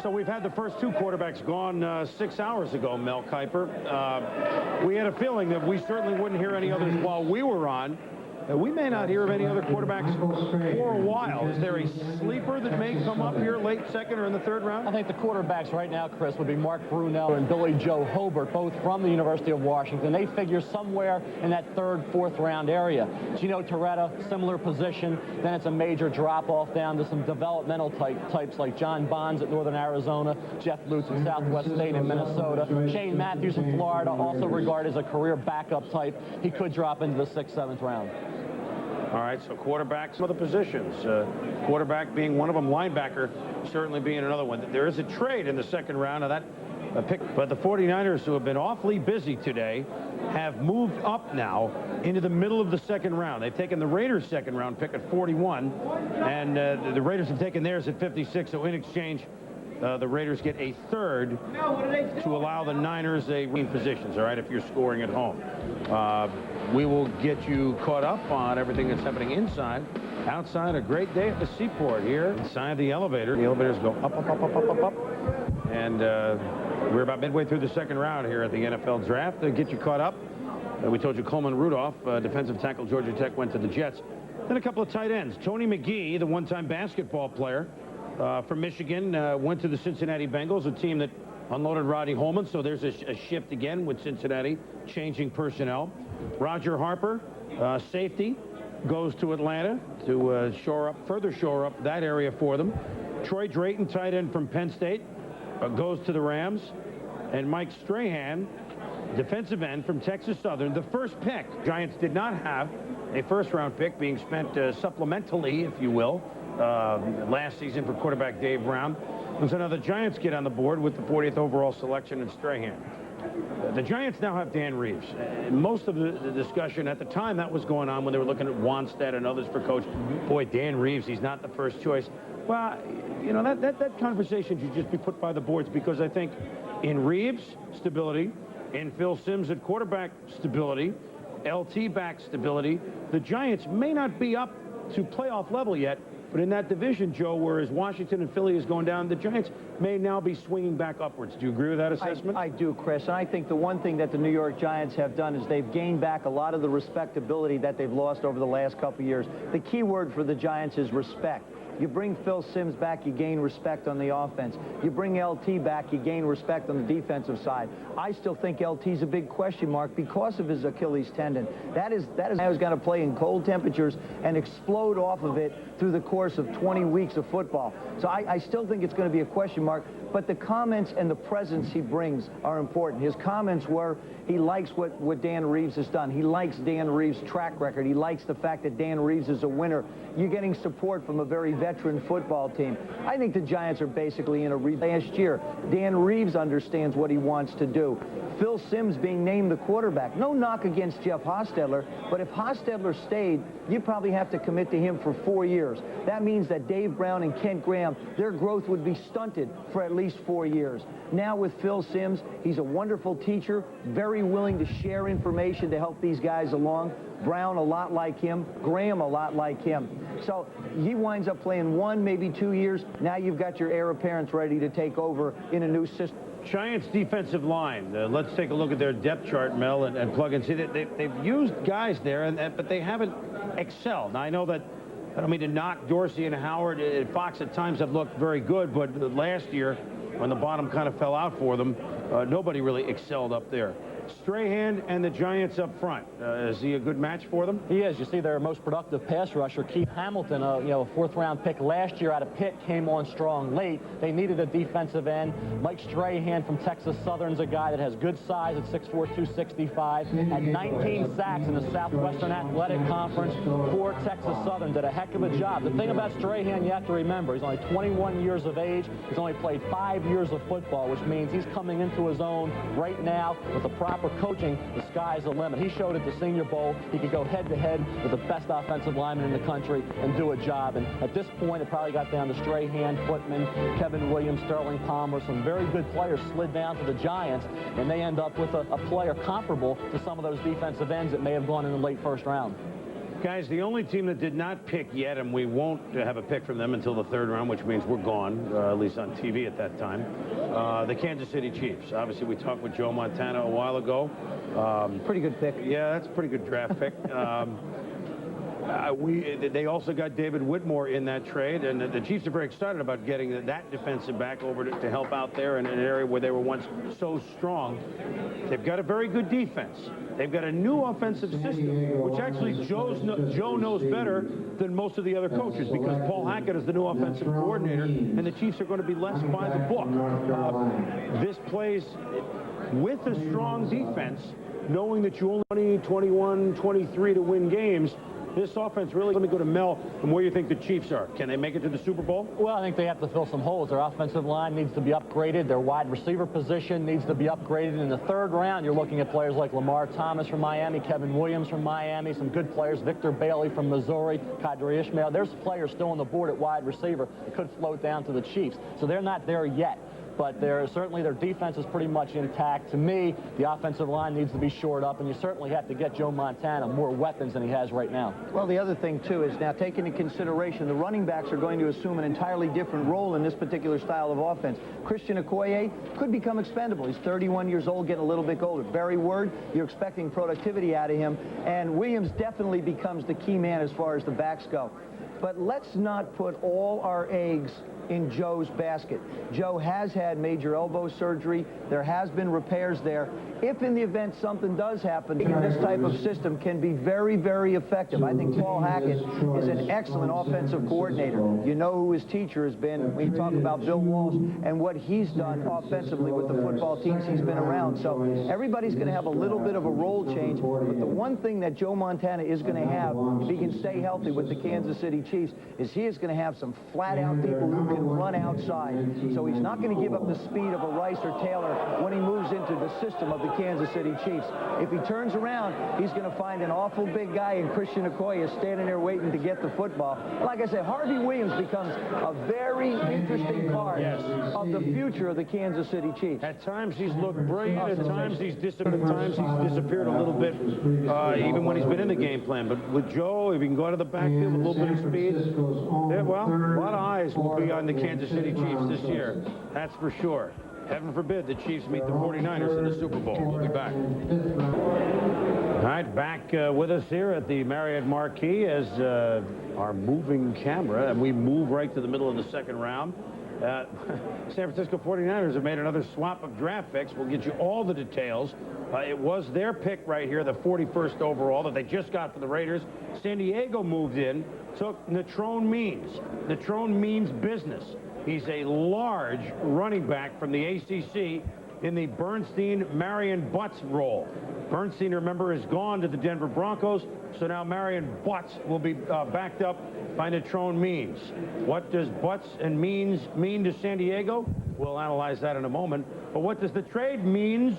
Speaker 1: So we've had the first two quarterbacks gone 6 hours ago, Mel Kiper. We had a feeling that we certainly wouldn't hear any others while we were on. We may not hear of any other quarterbacks for a while. Is there a sleeper that may come up here late second or in the third round?
Speaker 5: I think the quarterbacks right now, Chris, would be Mark Brunell and Billy Joe Hobart, both from the University of Washington. They figure somewhere in that third, fourth round area. Gino Torretta, similar position. Then it's a major drop-off down to some developmental types like John Bonds at Northern Arizona, Jeff Lutz at Southwest State in Minnesota, Shane Matthews in Florida, also regarded as a career backup type. He could drop into the 6th, 7th round.
Speaker 1: All right, so quarterbacks, some of the positions. Quarterback being one of them, linebacker certainly being another one. There is a trade in the second round of that pick, but the 49ers, who have been awfully busy today, have moved up now into the middle of the second round. They've taken the Raiders' second round pick at 41, and the Raiders have taken theirs at 56, so in exchange, the Raiders get a third to allow the Niners a win positions, all right, if you're scoring at home. We will get you caught up on everything that's happening inside. Outside, a great day at the Seaport here. Inside the elevator. The elevators go up, up, up, up, up, up, up. And we're about midway through the second round here at the NFL Draft. To get you caught up, we told you Coleman Rudolph, defensive tackle, Georgia Tech, went to the Jets. Then a couple of tight ends. Tony McGee, the one-time basketball player from Michigan, went to the Cincinnati Bengals, a team that unloaded Rodney Holman, so there's a shift again with Cincinnati, changing personnel. Roger Harper, safety, goes to Atlanta to further shore up that area for them. Troy Drayton, tight end from Penn State, goes to the Rams. And Mike Strahan, defensive end from Texas Southern, the first pick. Giants did not have a first-round pick being spent supplementally, if you will, last season for quarterback Dave Brown. And so now the Giants get on the board with the 40th overall selection in Strahan. The Giants now have Dan Reeves. Most of the discussion at the time that was going on when they were looking at Wanstead and others for coach. Boy, Dan Reeves, he's not the first choice. Well, you know, that conversation should just be put by the boards, because I think in Reeves, stability, in Phil Simms at quarterback, stability, LT back stability, the Giants may not be up to playoff level yet, but in that division, Joe, whereas Washington and Philly is going down, the Giants may now be swinging back upwards. Do you agree with that assessment?
Speaker 9: I do, Chris. And I think the one thing that the New York Giants have done is they've gained back a lot of the respectability that they've lost over the last couple of years. The key word for the Giants is respect. You bring Phil Simms back, you gain respect on the offense. You bring LT back, you gain respect on the defensive side. I still think LT's a big question mark because of his Achilles tendon. That is how he's going to play in cold temperatures and explode off of it through the course of 20 weeks of football. So I still think it's going to be a question mark, but the comments and the presence he brings are important. His comments were he likes what Dan Reeves has done. He likes Dan Reeves' track record. He likes the fact that Dan Reeves is a winner. You're getting support from a very veteran veteran football team. I think the Giants are basically in a last year. Dan Reeves understands what he wants to do. Phil Simms being named the quarterback. No knock against Jeff Hostetler, but if Hostetler stayed, you probably have to commit to him for 4 years. That means that Dave Brown and Kent Graham, their growth would be stunted for at least 4 years. Now with Phil Simms, he's a wonderful teacher, very willing to share information to help these guys along. Brown a lot like him, Graham a lot like him. So he winds up playing 1, maybe 2 years. Now you've got your heir apparents ready to take over in a new system.
Speaker 1: Giants defensive line. Let's take a look at their depth chart, Mel, and plug and see that they've used guys there, but they haven't excelled. Now, I know that I don't mean to knock Dorsey and Howard. Fox at times have looked very good, but last year, when the bottom kind of fell out for them, nobody really excelled up there. Strahan and the Giants up front. Is he a good match for them?
Speaker 5: He is. You see their most productive pass rusher, Keith Hamilton, a fourth-round pick last year out of Pitt, came on strong late. They needed a defensive end. Mike Strahan from Texas Southern's a guy that has good size at 6'4", 265. Had 19 sacks in the Southwestern Athletic Conference for Texas Southern. Did a heck of a job. The thing about Strahan, you have to remember, he's only 21 years of age. He's only played 5 years of football, which means he's coming into his own right now with the proper coaching. The sky's the limit. He showed at the Senior Bowl he could go head-to-head with the best offensive lineman in the country and do a job. And at this point, it probably got down to Strahan, Footman, Kevin Williams, Sterling Palmer. Some very good players slid down to the Giants, and they end up with a player comparable to some of those defensive ends that may have gone in the late first round.
Speaker 1: Guys, the only team that did not pick yet, and we won't have a pick from them until the third round, which means we're gone, at least on TV at that time, the Kansas City Chiefs. Obviously, we talked with Joe Montana a while ago.
Speaker 9: Pretty good pick.
Speaker 1: Yeah, that's a pretty good draft pick. They also got David Whitmore in that trade, and the Chiefs are very excited about getting that defensive back over to help out there in an area where they were once so strong. They've got a very good defense. They've got a new offensive system, which actually Joe knows better than most of the other coaches, because Paul Hackett is the new offensive coordinator, and the Chiefs are going to be less by the book. This plays with a strong defense, knowing that you only 20, 21, 23 to win games. This offense really, let me go to Mel, and where you think the Chiefs are. Can they make it to the Super Bowl?
Speaker 5: Well, I think they have to fill some holes. Their offensive line needs to be upgraded. Their wide receiver position needs to be upgraded. In the third round, you're looking at players like Lamar Thomas from Miami, Kevin Williams from Miami, some good players, Victor Bailey from Missouri, Kadri Ishmael. There's players still on the board at wide receiver that could float down to the Chiefs. So they're not there yet. But certainly their defense is pretty much intact. To me, the offensive line needs to be shored up, and you certainly have to get Joe Montana more weapons than he has right now.
Speaker 9: Well, the other thing, too, is now taking into consideration the running backs are going to assume an entirely different role in this particular style of offense. Christian Okoye could become expendable. He's 31 years old, getting a little bit older. Barry Word, you're expecting productivity out of him. And Williams definitely becomes the key man as far as the backs go. But let's not put all our eggs in Joe's basket. Joe has had major elbow surgery. There has been repairs there. If in the event something does happen, this type of system can be very, very effective. I think Paul Hackett is an excellent offensive coordinator. You know who his teacher has been. We talk about Bill Walsh and what he's done offensively with the football teams he's been around. So everybody's going to have a little bit of a role change. But the one thing that Joe Montana is going to have, if he can stay healthy with the Kansas City Chiefs, is he is going to have some flat-out people who can run outside. So he's not going to give up the speed of a Rice or Taylor when he moves into the system of the Kansas City Chiefs. If he turns around, he's going to find an awful big guy in Christian Okoye standing there waiting to get the football. Like I said, Harvey Williams becomes a very interesting part of the future of the Kansas City Chiefs.
Speaker 1: At times he's looked brilliant, at times he's disappeared, a little bit, even when he's been in the game plan. But with Joe, if he can go out of the backfield with a little bit of speed, well, a lot of eyes will be on the Kansas City Chiefs this year. That's for sure. Heaven forbid the Chiefs meet the 49ers in the Super Bowl. We'll be back. All right, back with us here at the Marriott Marquis as our moving camera, and we move right to the middle of the second round. San Francisco 49ers have made another swap of draft picks. We'll get you all the details. It was their pick right here, the 41st overall that they just got for the Raiders. San Diego moved in, took Natrone Means. Natrone means business. He's a large running back from the ACC, in the Bernstein-Marion Butts role. Bernstein, remember, is gone to the Denver Broncos, so now Marion Butts will be backed up by Natrone Means. what does Butts and Means mean to San Diego? We'll analyze that in a moment. But what does the trade means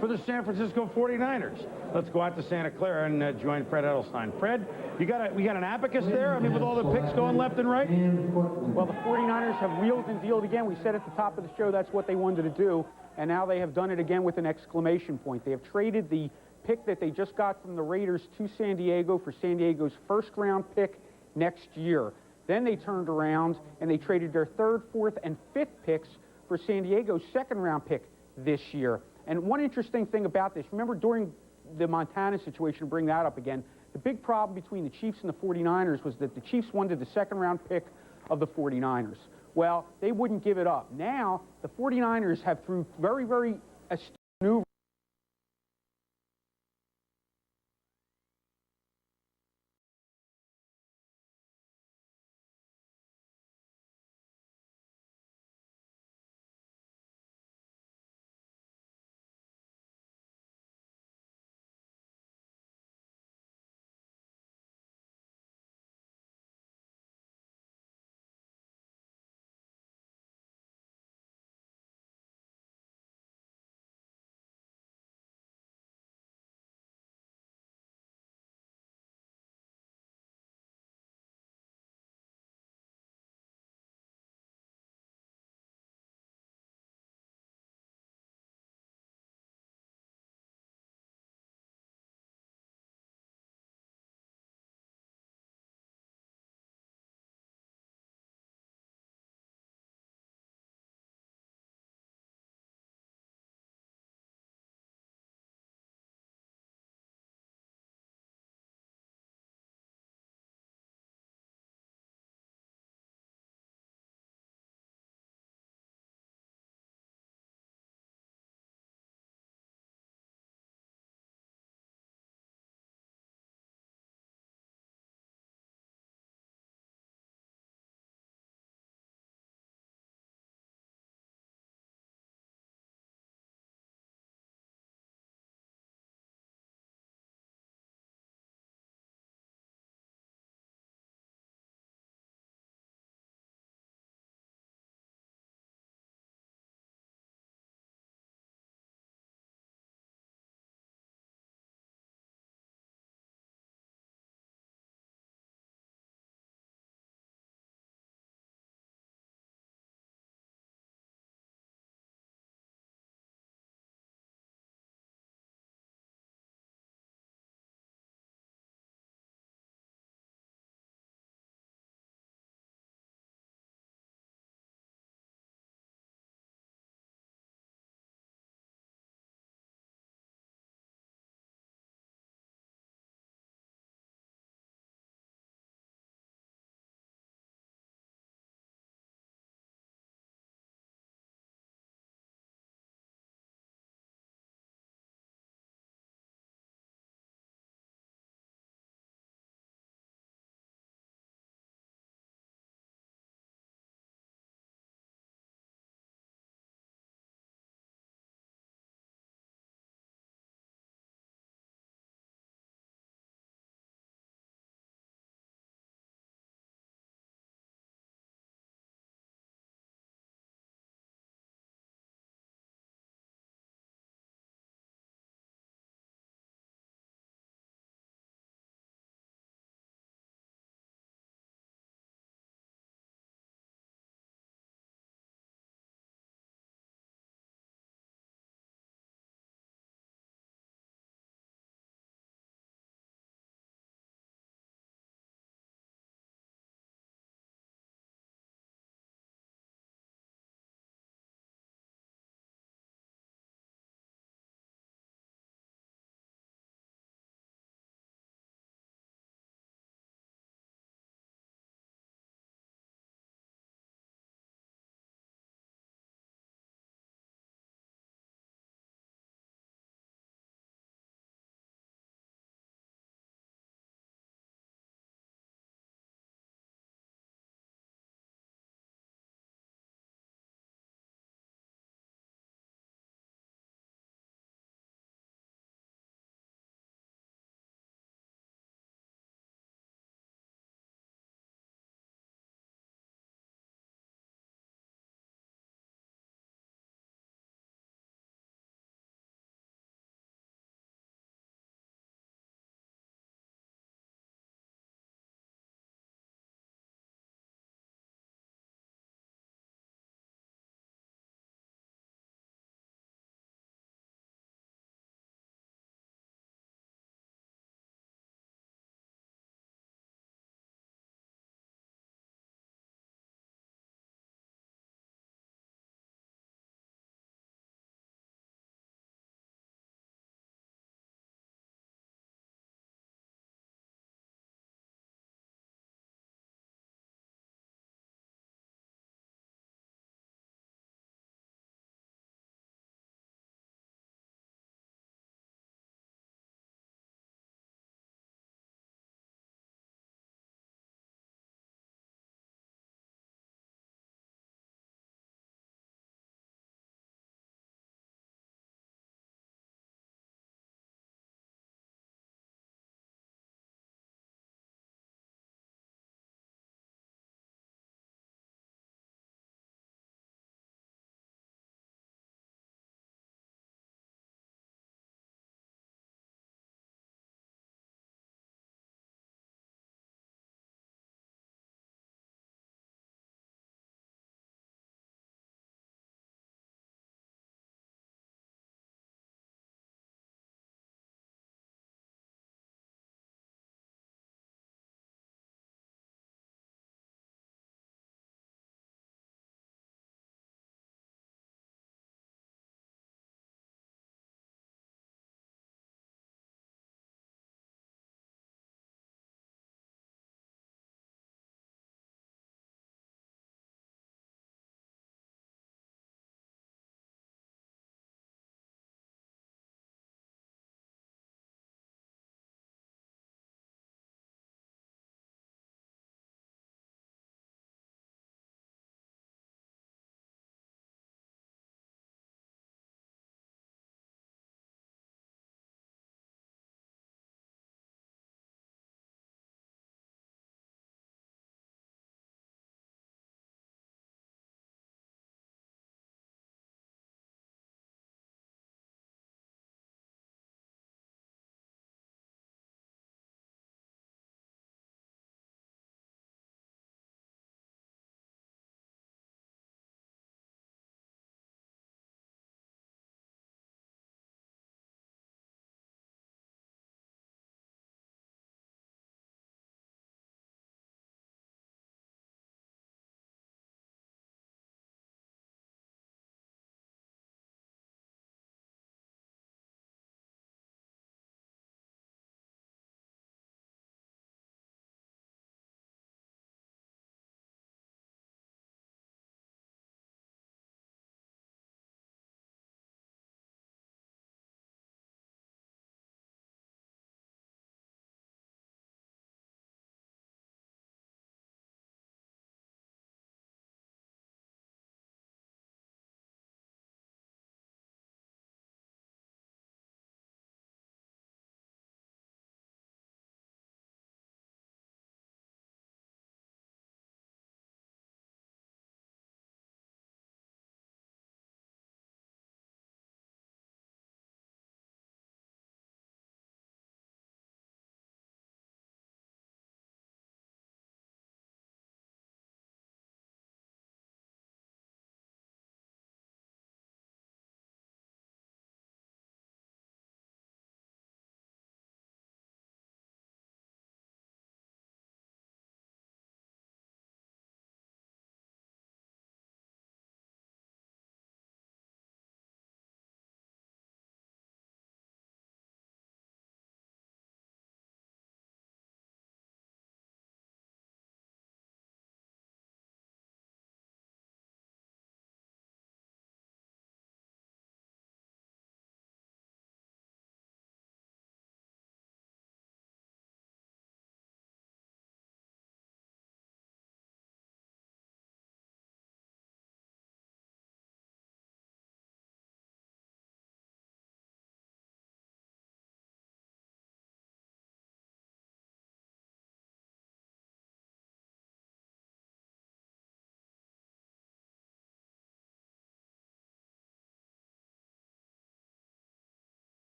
Speaker 1: for the San Francisco 49ers? Let's go out to Santa Clara and join Fred Edelstein. Fred, we got an abacus there? I mean, with all the picks going left and right?
Speaker 18: Well, the 49ers have wheeled and dealed again. We said at the top of the show that's what they wanted to do, and now they have done it again with an exclamation point. They have traded the pick that they just got from the Raiders to San Diego for San Diego's first-round pick next year. Then they turned around and they traded their third, fourth, and fifth picks for San Diego's second-round pick this year. And one interesting thing about this, remember during the Montana situation, bring that up again, the big problem between the Chiefs and the 49ers was that the Chiefs wanted the second-round pick of the 49ers. Well, they wouldn't give it up. Now, the 49ers have, through very, very astute maneuvers,